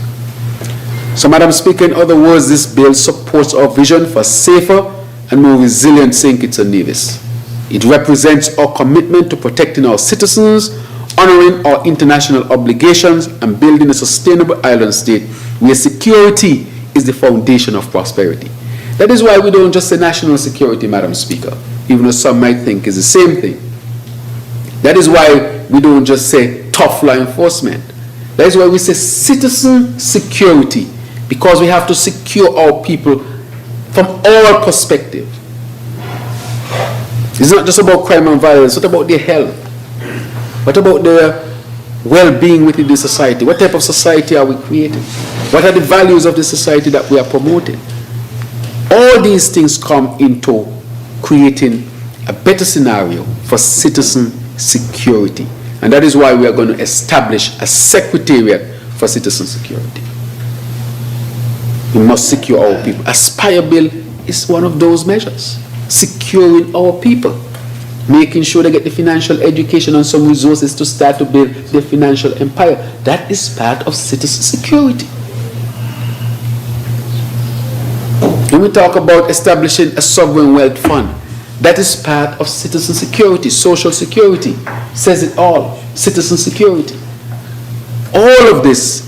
So, Madam Speaker, in other words, this bill supports our vision for safer and more resilient St. Kitts and Nevis. It represents our commitment to protecting our citizens, honoring our international obligations, and building a sustainable island state where security is the foundation of prosperity. That is why we don't just say national security, Madam Speaker, even though some might think it's the same thing. That is why we don't just say tough law enforcement. That is why we say citizen security, because we have to secure our people from all perspectives. It's not just about crime and violence. What about their health? What about their well-being within the society? What type of society are we creating? What are the values of the society that we are promoting? All these things come into creating a better scenario for citizen security. And that is why we are going to establish a secretariat for citizen security. We must secure our people. Aspire Bill is one of those measures. Securing our people. Making sure they get the financial education and some resources to start to build their financial empire. That is part of citizen security. When we talk about establishing a sovereign wealth fund, that is part of citizen security, social security. Says it all. Citizen security. All of this,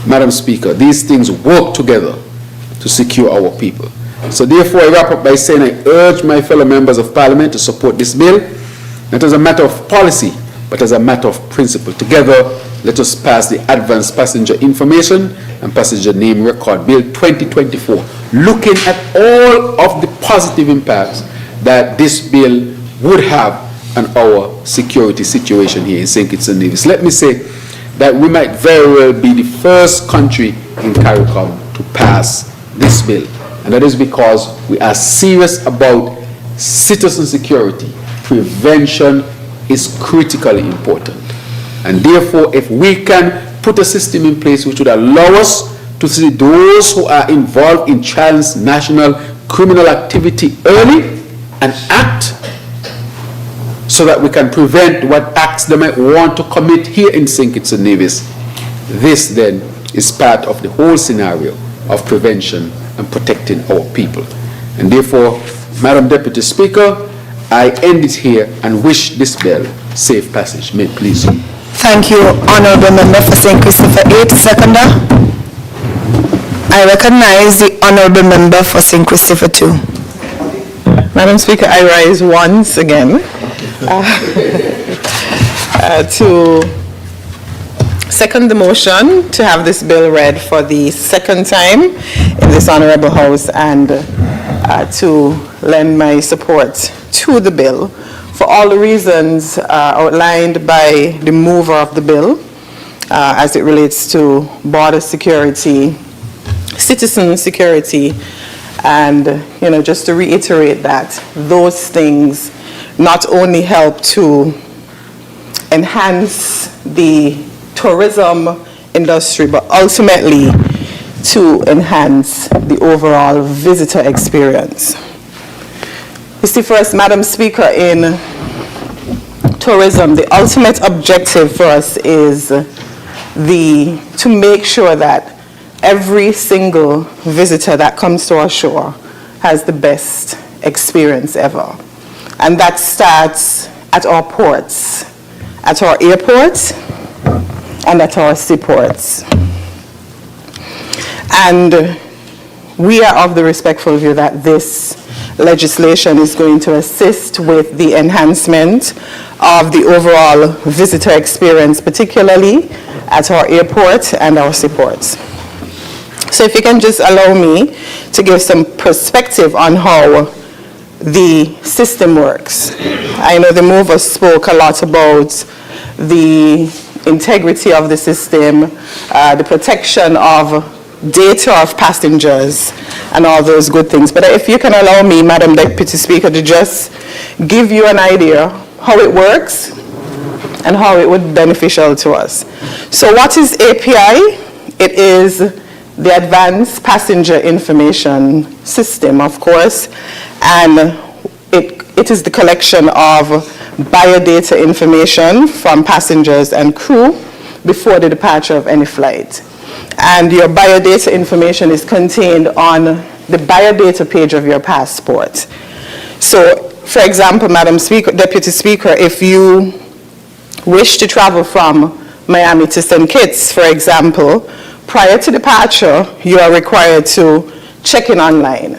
Madam Speaker, these things work together to secure our people. So therefore, I wrap up by saying I urge my fellow members of Parliament to support this bill, not as a matter of policy, but as a matter of principle. Together, let us pass the Advanced Passenger Information and Passenger Name Record Bill 2024, looking at all of the positive impacts that this bill would have on our security situation here in St. Kitts and Nevis. Let me say that we might very well be the first country in CARICOM to pass this bill. And that is because we are serious about citizen security. Prevention is critically important. And therefore, if we can put a system in place which would allow us to see those who are involved in transnational criminal activity early and act so that we can prevent what acts they might want to commit here in St. Kitts and Nevis, this then is part of the whole scenario of prevention and protecting our people. And therefore, Madam Deputy Speaker, I end it here and wish this bill safe passage. May it please you. Thank you, Honourable Member for St. Christopher 8. Seconder. I recognize the Honourable Member for St. Christopher 2. Madam Speaker, I rise once again to second the motion to have this bill read for the second time in this Honourable House and to lend my support to the bill for all the reasons outlined by the mover of the bill as it relates to border security, citizen security, and just to reiterate that those things not only help to enhance the tourism industry, but ultimately to enhance the overall visitor experience. You see, first, Madam Speaker, in tourism, the ultimate objective for us is to make sure that every single visitor that comes to our shore has the best experience ever. And that starts at our ports, at our airports, and at our seaports. And we are of the respectful view that this legislation is going to assist with the enhancement of the overall visitor experience, particularly at our airport and our seaports. So if you can just allow me to give some perspective on how the system works. I know the mover spoke a lot about the integrity of the system, the protection of data of passengers, and all those good things. But if you can allow me, Madam Deputy Speaker, to just give you an idea how it works and how it would be beneficial to us. So what is API? It is the Advanced Passenger Information System, of course, and it is the collection of biodata information from passengers and crew before the departure of any flight. And your biodata information is contained on the biodata page of your passport. So, for example, Madam Speaker, Deputy Speaker, if you wish to travel from Miami to St. Kitts, for example, prior to departure, you are required to check in online.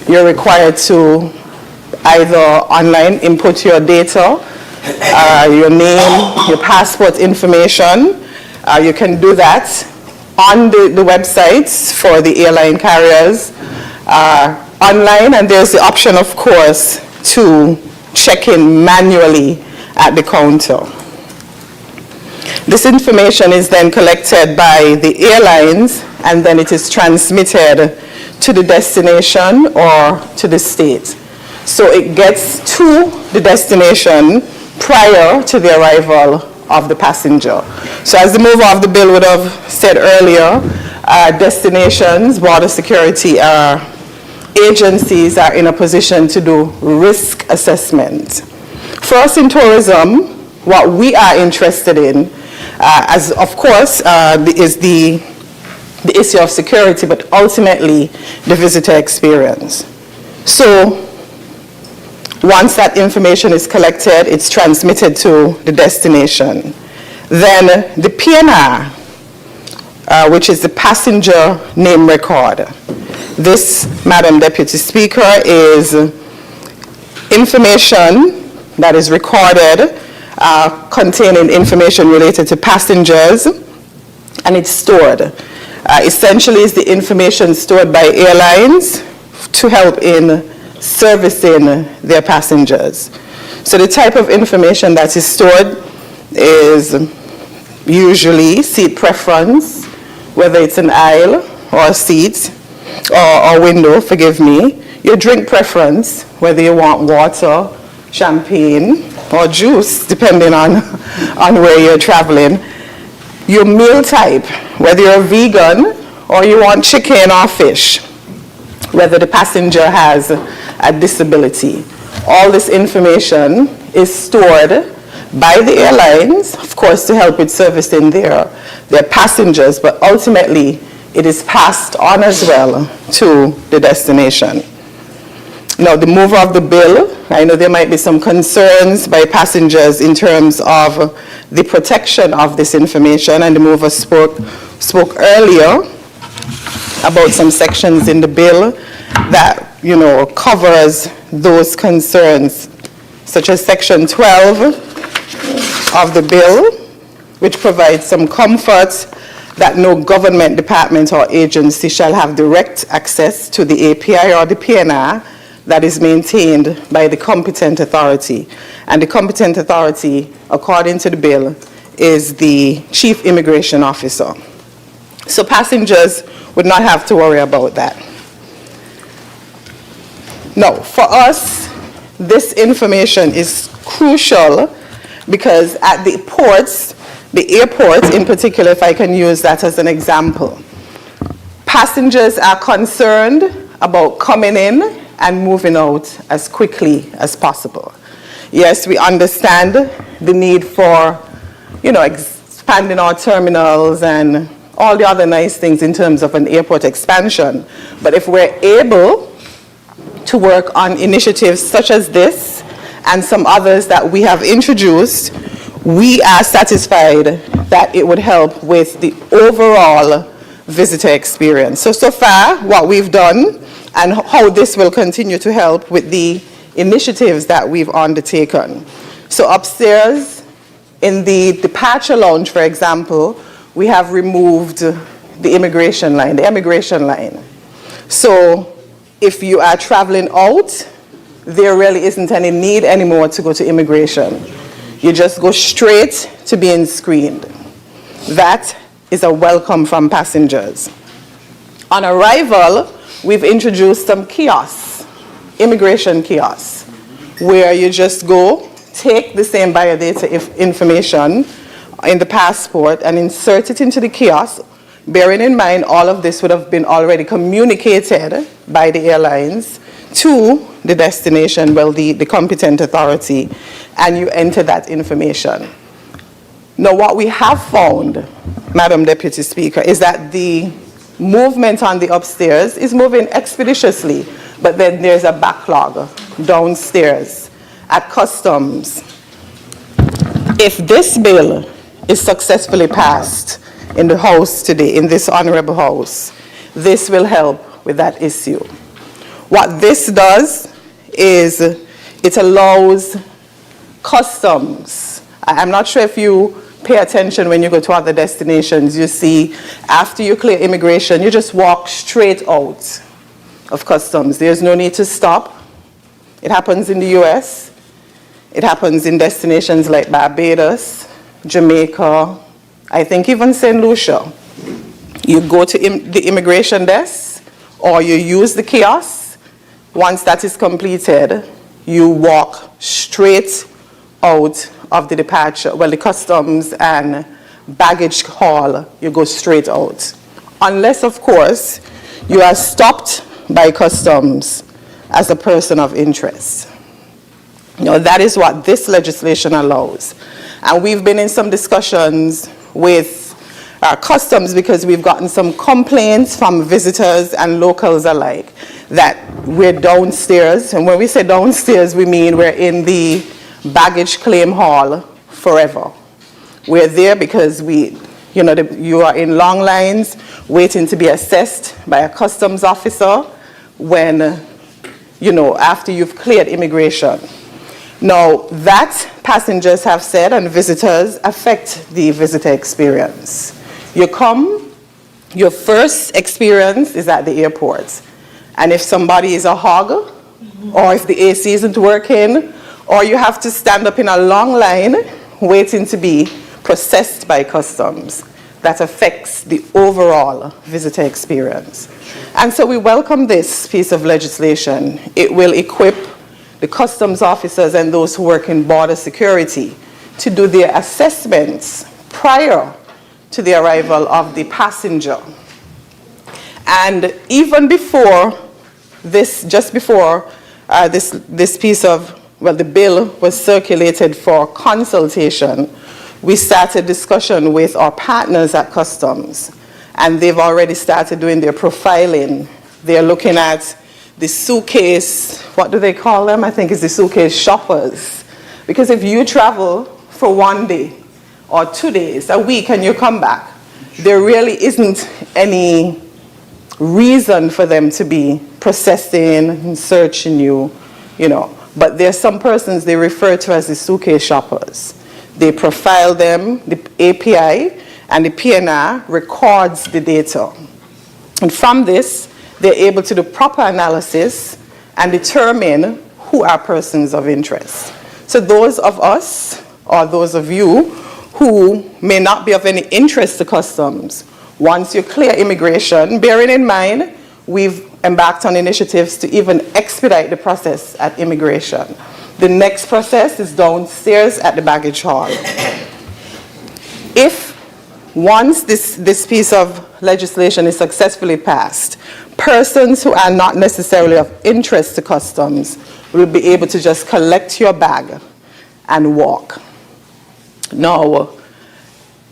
You're required to either online input your data, your name, your passport information. You can do that on the websites for the airline carriers online, and there's the option, of course, to check in manually at the counter. This information is then collected by the airlines, and then it is transmitted to the destination or to the state. So it gets to the destination prior to the arrival of the passenger. So as the mover of the bill would have said earlier, destinations, border security agencies are in a position to do risk assessment. For us in tourism, what we are interested in, as of course, is the issue of security, but ultimately the visitor experience. So once that information is collected, it's transmitted to the destination. Then the PNR, which is the passenger name record. This, Madam Deputy Speaker, is information that is recorded containing information related to passengers, and it's stored. Essentially, it's the information stored by airlines to help in servicing their passengers. So the type of information that is stored is usually seat preference, whether it's an aisle or a seat or window, forgive me. Your drink preference, whether you want water, champagne, or juice, depending on where you're traveling. Your meal type, whether you're a vegan or you want chicken or fish, whether the passenger has a disability. All this information is stored by the airlines, of course, to help with servicing their passengers, but ultimately it is passed on as well to the destination. Now, the mover of the bill, I know there might be some concerns by passengers in terms of the protection of this information, and the mover spoke earlier about some sections in the bill that, covers those concerns, such as Section 12 of the bill, which provides some comfort that no government department or agency shall have direct access to the API or the PNR that is maintained by the competent authority. And the competent authority, according to the bill, is the Chief Immigration Officer. So passengers would not have to worry about that. Now, for us, this information is crucial because at the ports, the airport in particular, if I can use that as an example, passengers are concerned about coming in and moving out as quickly as possible. Yes, we understand the need for, expanding our terminals and all the other nice things in terms of an airport expansion. But if we're able to work on initiatives such as this and some others that we have introduced, we are satisfied that it would help with the overall visitor experience. So far, what we've done and how this will continue to help with the initiatives that we've undertaken. So upstairs, in the departure lounge, for example, we have removed the immigration line, the emigration line. So if you are traveling out, there really isn't any need anymore to go to immigration. You just go straight to being screened. That is a welcome from passengers. On arrival, we've introduced some kiosks, immigration kiosks, where you just go, take the same biodata information in the passport and insert it into the kiosk, bearing in mind all of this would have been already communicated by the airlines to the destination, well, the competent authority, and you enter that information. Now, what we have found, Madam Deputy Speaker, is that the movement on the upstairs is moving expeditiously, but then there's a backlog downstairs at customs. If this bill is successfully passed in the House today, in this honorable House, this will help with that issue. What this does is it allows customs. I'm not sure if you pay attention when you go to other destinations. You see, after you clear immigration, you just walk straight out of customs. There's no need to stop. It happens in the US. It happens in destinations like Barbados, Jamaica, I think even St. Lucia. You go to the immigration desk or you use the kiosk. Once that is completed, you walk straight out of the departure, well, the customs and baggage hall, you go straight out. Unless, of course, you are stopped by customs as a person of interest. Now, that is what this legislation allows. And we've been in some discussions with customs because we've gotten some complaints from visitors and locals alike that we're downstairs. And when we say downstairs, we mean we're in the baggage claim hall forever. We're there because you are in long lines waiting to be assessed by a customs officer when, after you've cleared immigration. Now, that passengers have said and visitors affect the visitor experience. You come, your first experience is at the airport. And if somebody is a hog, or if the AC isn't working, or you have to stand up in a long line waiting to be processed by customs, that affects the overall visitor experience. And so we welcome this piece of legislation. It will equip the customs officers and those who work in border security to do their assessments prior to the arrival of the passenger. And even before this, just before this piece of, the bill was circulated for consultation, we started discussion with our partners at customs, and they've already started doing their profiling. They're looking at the suitcase, what do they call them? I think it's the suitcase shoppers. Because if you travel for 1 day or 2 days, a week, and you come back, there really isn't any reason for them to be processing and searching you, But there's some persons they refer to as the suitcase shoppers. They profile them, the API and the PNR records the data. And from this, they're able to do proper analysis and determine who are persons of interest. So those of us, or those of you, who may not be of any interest to customs, once you clear immigration, bearing in mind, we've embarked on initiatives to even expedite the process at immigration. The next process is downstairs at the baggage hall. If once this piece of legislation is successfully passed, persons who are not necessarily of interest to customs will be able to just collect your bag and walk. Now,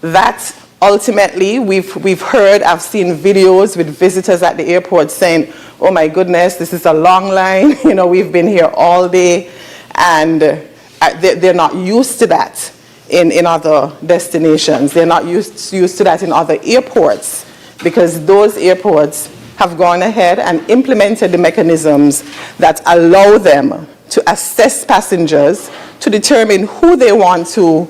that ultimately, we've heard, I've seen videos with visitors at the airport saying, oh my goodness, this is a long line, we've been here all day, and they're not used to that in other destinations. They're not used to that in other airports. because those airports have gone ahead and implemented the mechanisms that allow them to assess passengers to determine who they want to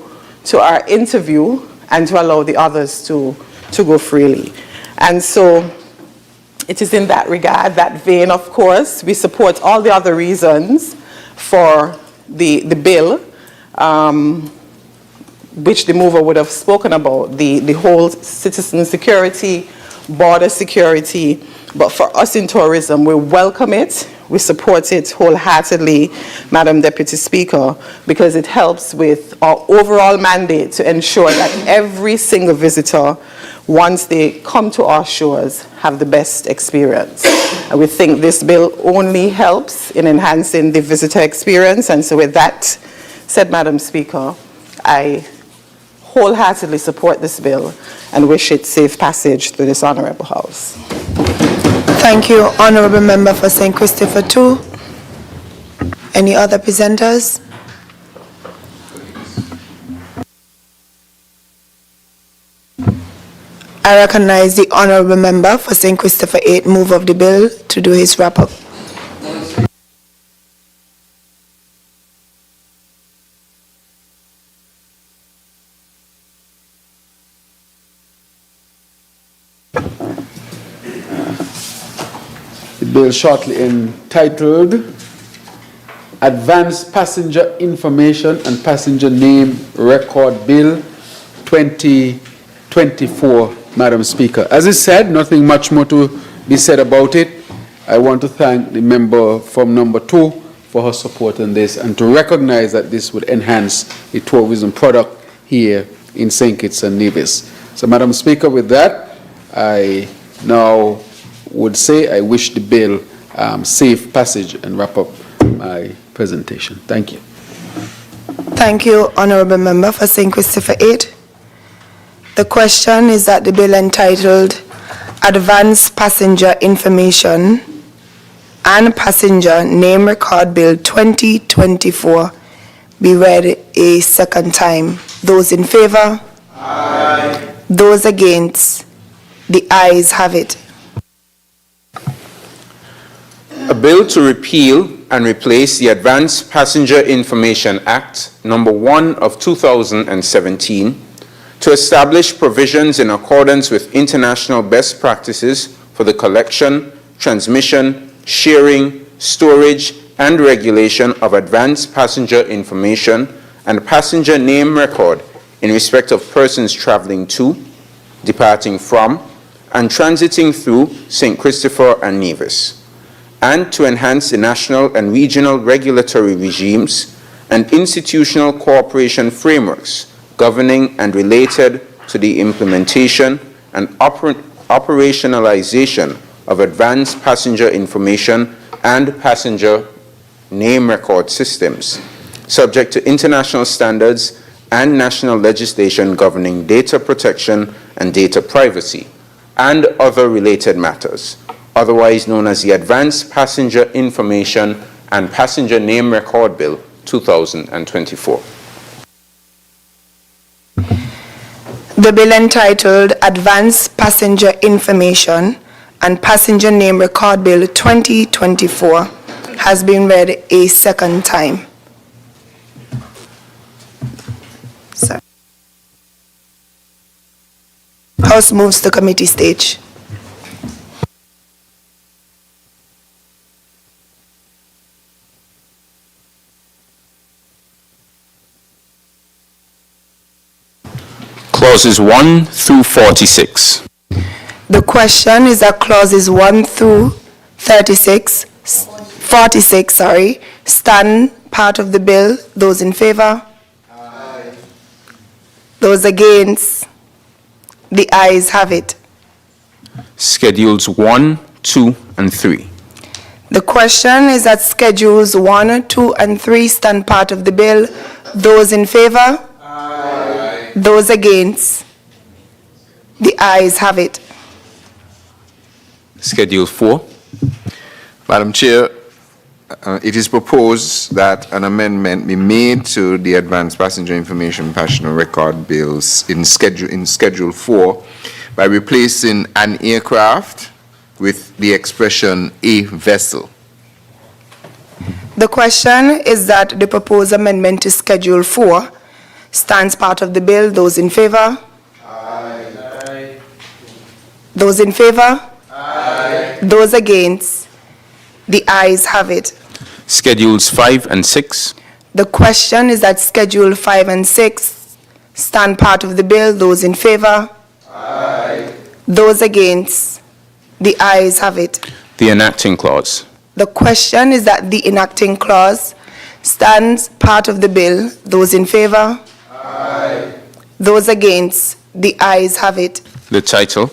our interview and to allow the others to go freely. And so it is in that regard, that vein, of course, we support all the other reasons for the bill, which the mover would have spoken about, the whole citizen security, border security. But for us in tourism, we welcome it. We support it wholeheartedly, Madam Deputy Speaker, because it helps with our overall mandate to ensure that every single visitor, once they come to our shores, have the best experience. And we think this bill only helps in enhancing the visitor experience. And so with that said, Madam Speaker, I wholeheartedly support this bill and wish it safe passage through this honorable House. Thank you, Honourable Member for St. Christopher 2. Any other presenters? I recognize the Honourable Member for St. Christopher 8, move of the bill, to do his wrap-up. The bill shortly entitled Advanced Passenger Information and Passenger Name Record Bill 2024, Madam Speaker. As I said, nothing much more to be said about it. I want to thank the member from number 2 for her support on this and to recognize that this would enhance the tourism product here in St. Kitts and Nevis. So, Madam Speaker, with that, I now would say I wish the bill safe passage and wrap up my presentation. Thank you. Thank you, Honourable Member for St. Christopher 8. The question is that the bill entitled Advanced Passenger Information and Passenger Name Record Bill 2024 be read a second time. Those in favor? Aye. Those against? The ayes have it. A bill to repeal and replace the Advanced Passenger Information Act, number 1 of 2017, to establish provisions in accordance with international best practices for the collection, transmission, sharing, storage, and regulation of advanced passenger information and passenger name record in respect of persons traveling to, departing from, and transiting through St. Christopher and Nevis, and to enhance the national and regional regulatory regimes and institutional cooperation frameworks governing and related to the implementation and operationalization of advanced passenger information and passenger name record systems, subject to international standards and national legislation governing data protection and data privacy, and other related matters, otherwise known as the Advanced Passenger Information and Passenger Name Record Bill 2024. The bill entitled Advanced Passenger Information and Passenger Name Record Bill 2024 has been read a second time. Sir. House moves to committee stage. Clauses 1 through 46. The question is that clauses 1 through 46 stand part of the bill. Those in favor? Aye. Those against? The ayes have it. Schedules 1, 2, and 3. The question is that schedules 1, 2, and 3 stand part of the bill. Those in favor? Aye. Those against? The ayes have it. Schedule 4. Madam Chair, it is proposed that an amendment be made to the Advanced Passenger Information Passenger Record Bills in Schedule 4 by replacing an aircraft with the expression a vessel. The question is that the proposed amendment to Schedule 4 stands part of the bill. Those in favor? Aye. Those in favor? Aye. Those against? The ayes have it. Schedules 5 and 6. The question is that Schedule 5 and 6 stand part of the bill. Those in favor? Aye. Those against? The ayes have it. The enacting clause. The question is that the enacting clause stands part of the bill. Those in favor? Aye. Those against? The ayes have it. The title.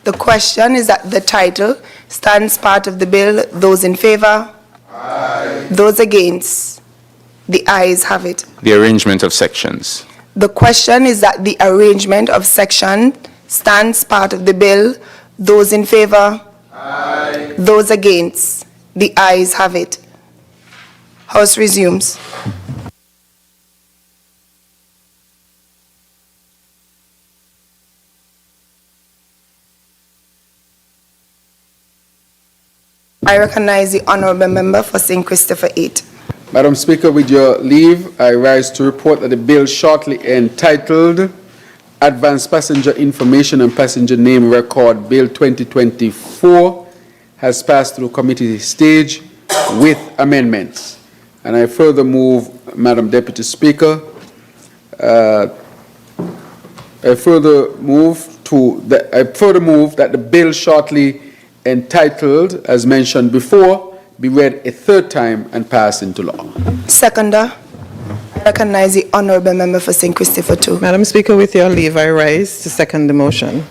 The question is that the title stands part of the bill. Those in favor? Aye. Those against? The ayes have it. The arrangement of sections. The question is that the arrangement of section stands part of the bill. Those in favor? Aye. Those against? The ayes have it. House resumes. I recognize the honorable member for St. Christopher 8. Madam Speaker, with your leave, I rise to report that the bill shortly entitled Advanced Passenger Information and Passenger Name Record Bill 2024 has passed through committee stage with amendments. And I further move, Madam Deputy Speaker, I further move that the bill shortly entitled, as mentioned before, be read a third time and pass into law. Seconder, I recognize the honorable member for St. Christopher 2. Madam Speaker, with your leave, I rise to second the motion.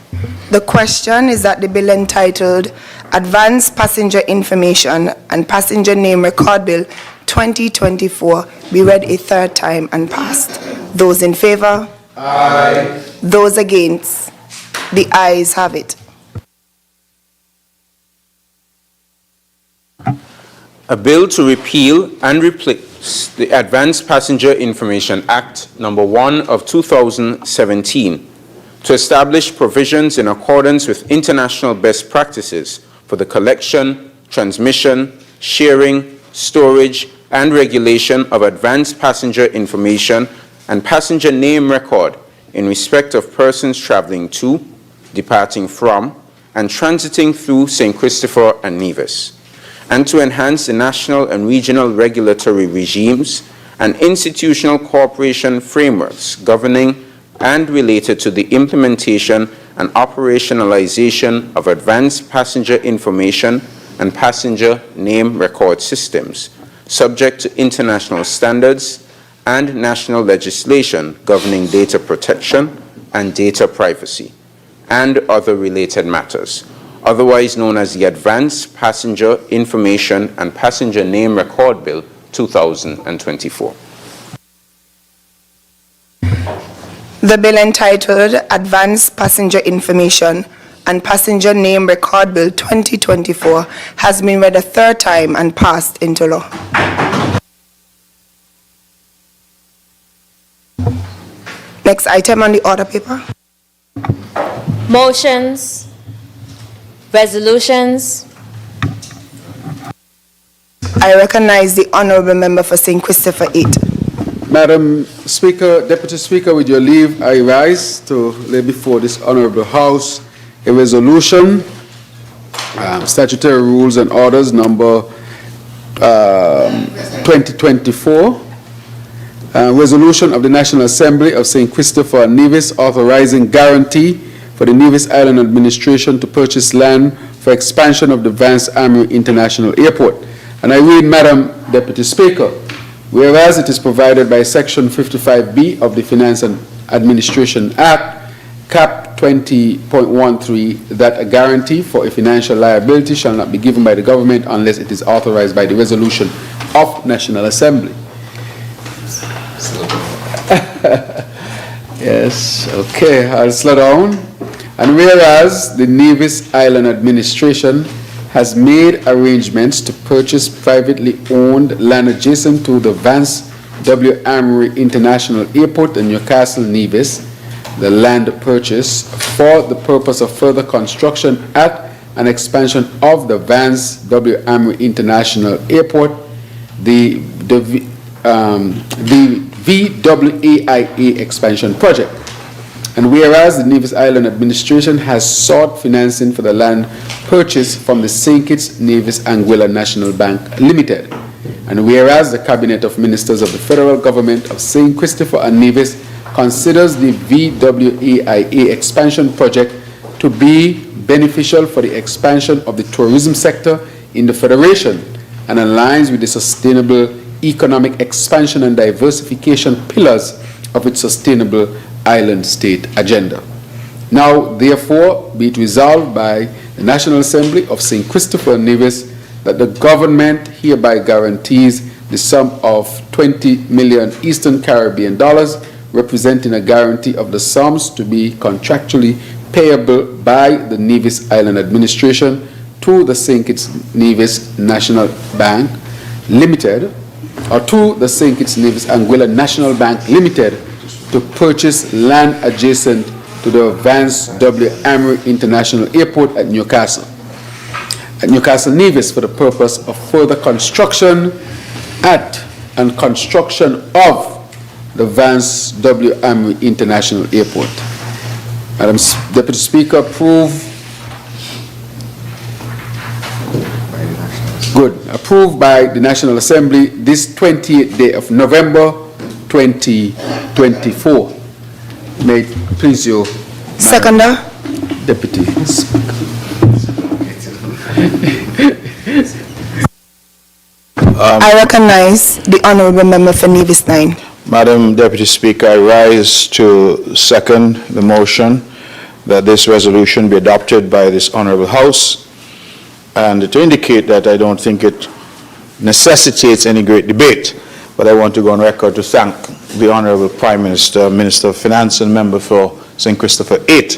The question is that the bill entitled Advanced Passenger Information and Passenger Name Record Bill 2024 be read a third time and passed. Those in favor? Aye. Those against? The ayes have it. A bill to repeal and replace the Advanced Passenger Information Act No. 1 of 2017 to establish provisions in accordance with international best practices for the collection, transmission, sharing, storage, and regulation of advanced passenger information and passenger name record in respect of persons traveling to, departing from, and transiting through St. Christopher and Nevis, and to enhance the national and regional regulatory regimes and institutional cooperation frameworks governing and related to the implementation and operationalization of advanced passenger information and passenger name record systems, subject to international standards and national legislation governing data protection and data privacy, and other related matters, otherwise known as the Advanced Passenger Information and Passenger Name Record Bill 2024. The bill entitled Advanced Passenger Information and Passenger Name Record Bill 2024 has been read a third time and passed into law. Next item on the order paper. Motions, resolutions. I recognize the honorable member for St. Christopher 8. Madam Speaker, Deputy Speaker, with your leave, I rise to lay before this honorable House a resolution, statutory rules and orders number 2024, resolution of the National Assembly of St. Christopher and Nevis authorizing guarantee for the Nevis Island Administration to purchase land for expansion of the Vance Armory International Airport. And I read, Madam Deputy Speaker, whereas it is provided by Section 55B of the Finance and Administration Act, Cap 20.13, that a guarantee for a financial liability shall not be given by the government unless it is authorized by the resolution of National Assembly. Yes, okay, I'll slow down. And whereas the Nevis Island Administration has made arrangements to purchase privately owned land adjacent to the Vance W. Armory International Airport in Newcastle, Nevis, the land purchase for the purpose of further construction at and expansion of the Vance W. Amory International Airport, the VWAIA expansion project. And whereas the Nevis Island Administration has sought financing for the land purchase from the St. Kitts Nevis Anguilla National Bank Limited. And whereas the Cabinet of Ministers of the Federal Government of St. Christopher and Nevis considers the VWAIA expansion project to be beneficial for the expansion of the tourism sector in the Federation and aligns with the sustainable economic expansion and diversification pillars of its sustainable island state agenda. Now, therefore, be it resolved by the National Assembly of St. Christopher and Nevis that the government hereby guarantees the sum of 20 million Eastern Caribbean dollars, representing a guarantee of the sums to be contractually payable by the Nevis Island Administration to the St. Kitts Nevis National Bank Limited, or to the St. Kitts Nevis Anguilla National Bank Limited, to purchase land adjacent to the Vance W. Amory International Airport at Newcastle Nevis, for the purpose of further construction at and construction of the Vance W. Amory International Airport. Madam Deputy Speaker, approved by the National Assembly this 28th day of November 2024. May it please you, Seconder. Deputy Speaker. I recognize the Honourable Member for Nevis 9. Madam Deputy Speaker, I rise to second the motion that this resolution be adopted by this Honourable House, and to indicate that I don't think it necessitates any great debate, but I want to go on record to thank the Honourable Prime Minister, Minister of Finance and member for St. Christopher 8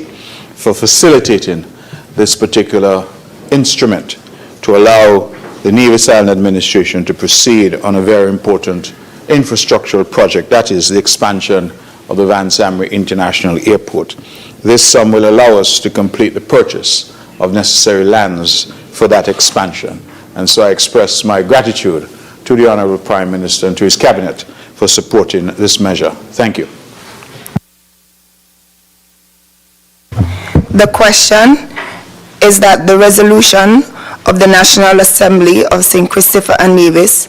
for facilitating this particular instrument to allow the Nevis Island Administration to proceed on a very important infrastructural project, that is the expansion of the Vance Amory International Airport. This sum will allow us to complete the purchase of necessary lands for that expansion. And so I express my gratitude to the Honourable Prime Minister and to his Cabinet for supporting this measure. Thank you. The question is that the resolution of the National Assembly of St. Christopher and Nevis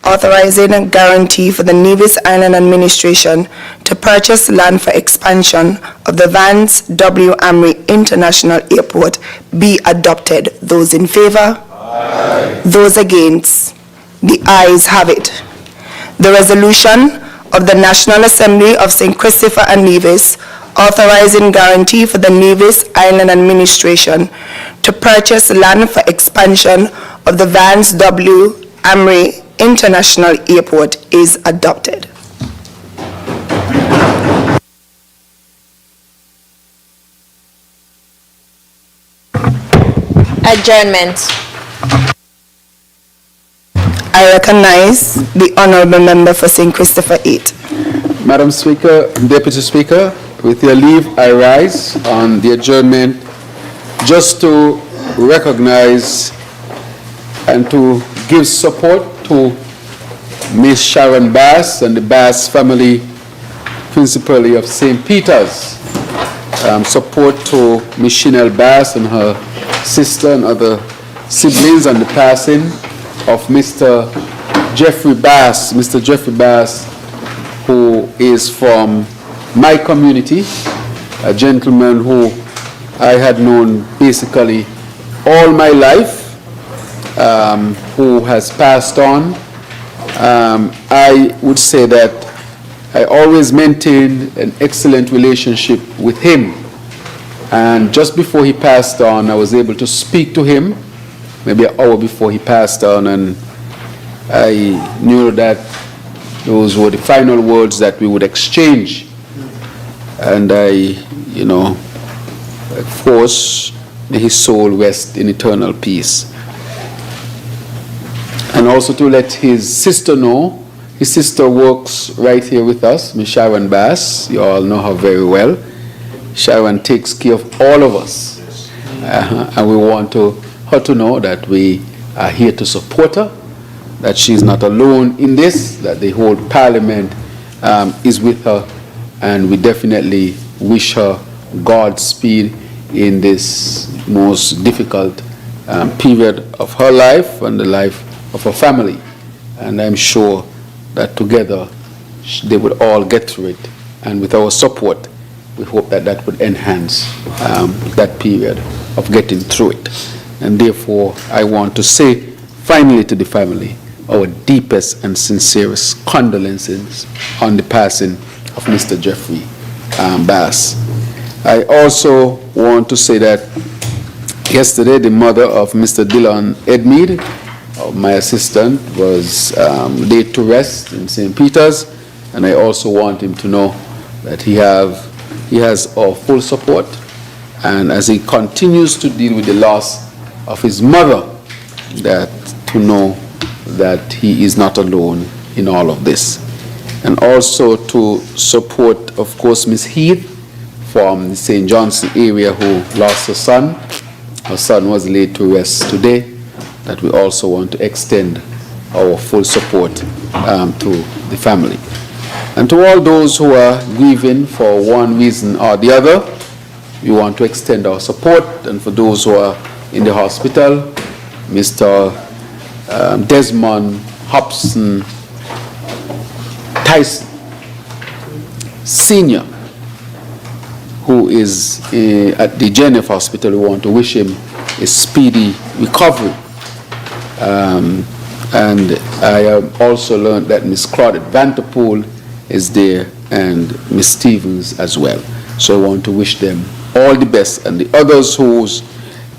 authorizing a guarantee for the Nevis Island Administration to purchase land for expansion of the Vance W. Amory International Airport be adopted. Those in favor? Aye. Those against? The ayes have it. The resolution of the National Assembly of St. Christopher and Nevis authorizing guarantee for the Nevis Island Administration to purchase land for expansion of the Vance W. Amory International Airport is adopted. Adjournment. I recognize the Honourable Member for St. Christopher 8. Madam Speaker, Deputy Speaker, with your leave, I rise on the adjournment just to recognize and to give support to Miss Sharon Bass and the Bass family, principally of St. Peter's. Support to Miss Chanel Bass and her sister and other siblings on the passing of Mr. Jeffrey Bass. Mr. Jeffrey Bass, who is from my community, a gentleman who I had known basically all my life, who has passed on. I would say that I always maintained an excellent relationship with him. And just before he passed on, I was able to speak to him, maybe an hour before he passed on, and I knew that those were the final words that we would exchange. And I, of course, may his soul rest in eternal peace. And also to let his sister know, his sister works right here with us, Miss Sharon Bass. You all know her very well. Sharon takes care of all of us. And we want her to know that we are here to support her, that she's not alone in this, that the whole Parliament is with her, and we definitely wish her Godspeed in this most difficult period of her life and the life of her family. And I'm sure that together they would all get through it. And with our support, we hope that that would enhance that period of getting through it. And therefore, I want to say finally to the family, our deepest and sincerest condolences on the passing of Mr. Jeffrey Bass. I also want to say that yesterday the mother of Mr. Dillon Edmead, my assistant, was laid to rest in St. Peter's, and I also want him to know that he has our full support, and as he continues to deal with the loss of his mother, that to know that he is not alone in all of this. And also to support, of course, Miss Heath from the St. Johnson area who lost her son. Her son was laid to rest today, that we also want to extend our full support to the family. And to all those who are grieving for one reason or the other, we want to extend our support. And for those who are in the hospital, Mr. Desmond Hobson Tyson Sr., who is at the Geneva Hospital, we want to wish him a speedy recovery. And I have also learned that Miss Claudette Vanterpool is there, and Miss Stevens as well. So I want to wish them all the best. And the others whose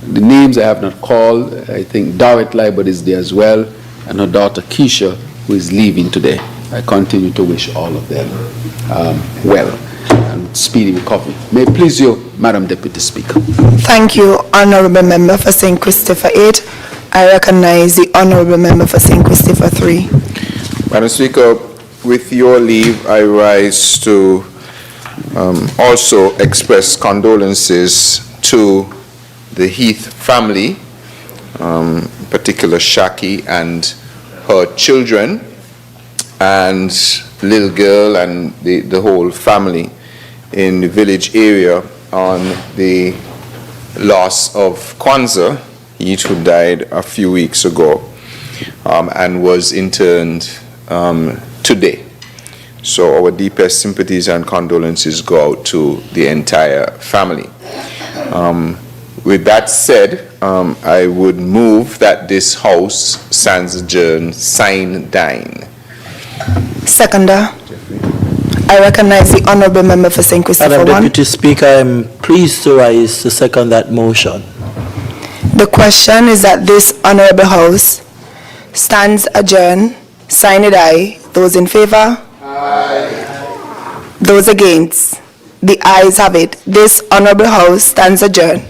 the names I have not called, I think Dorrit Liebert is there as well, and her daughter Keisha, who is leaving today. I continue to wish all of them well and speedy recovery. May it please you, Madam Deputy Speaker. Thank you, Honourable Member for St. Christopher 8. I recognize the Honourable Member for St. Christopher 3. Madam Speaker, with your leave, I rise to also express condolences to the Heath family, in particular Shaki and her children, and little girl and the whole family in the village area on the loss of Kwanzaa, Heath, who died a few weeks ago and was interned today. So our deepest sympathies and condolences go out to the entire family. With that said, I would move that this House stands adjourned, sine die. Seconder. I recognize the Honourable Member for St. Christopher 1. Madam Deputy Speaker, I am pleased to rise to second that motion. The question is that this Honourable House stands adjourned, sine die. Those in favour? Aye. Those against? The ayes have it. This Honourable House stands adjourned.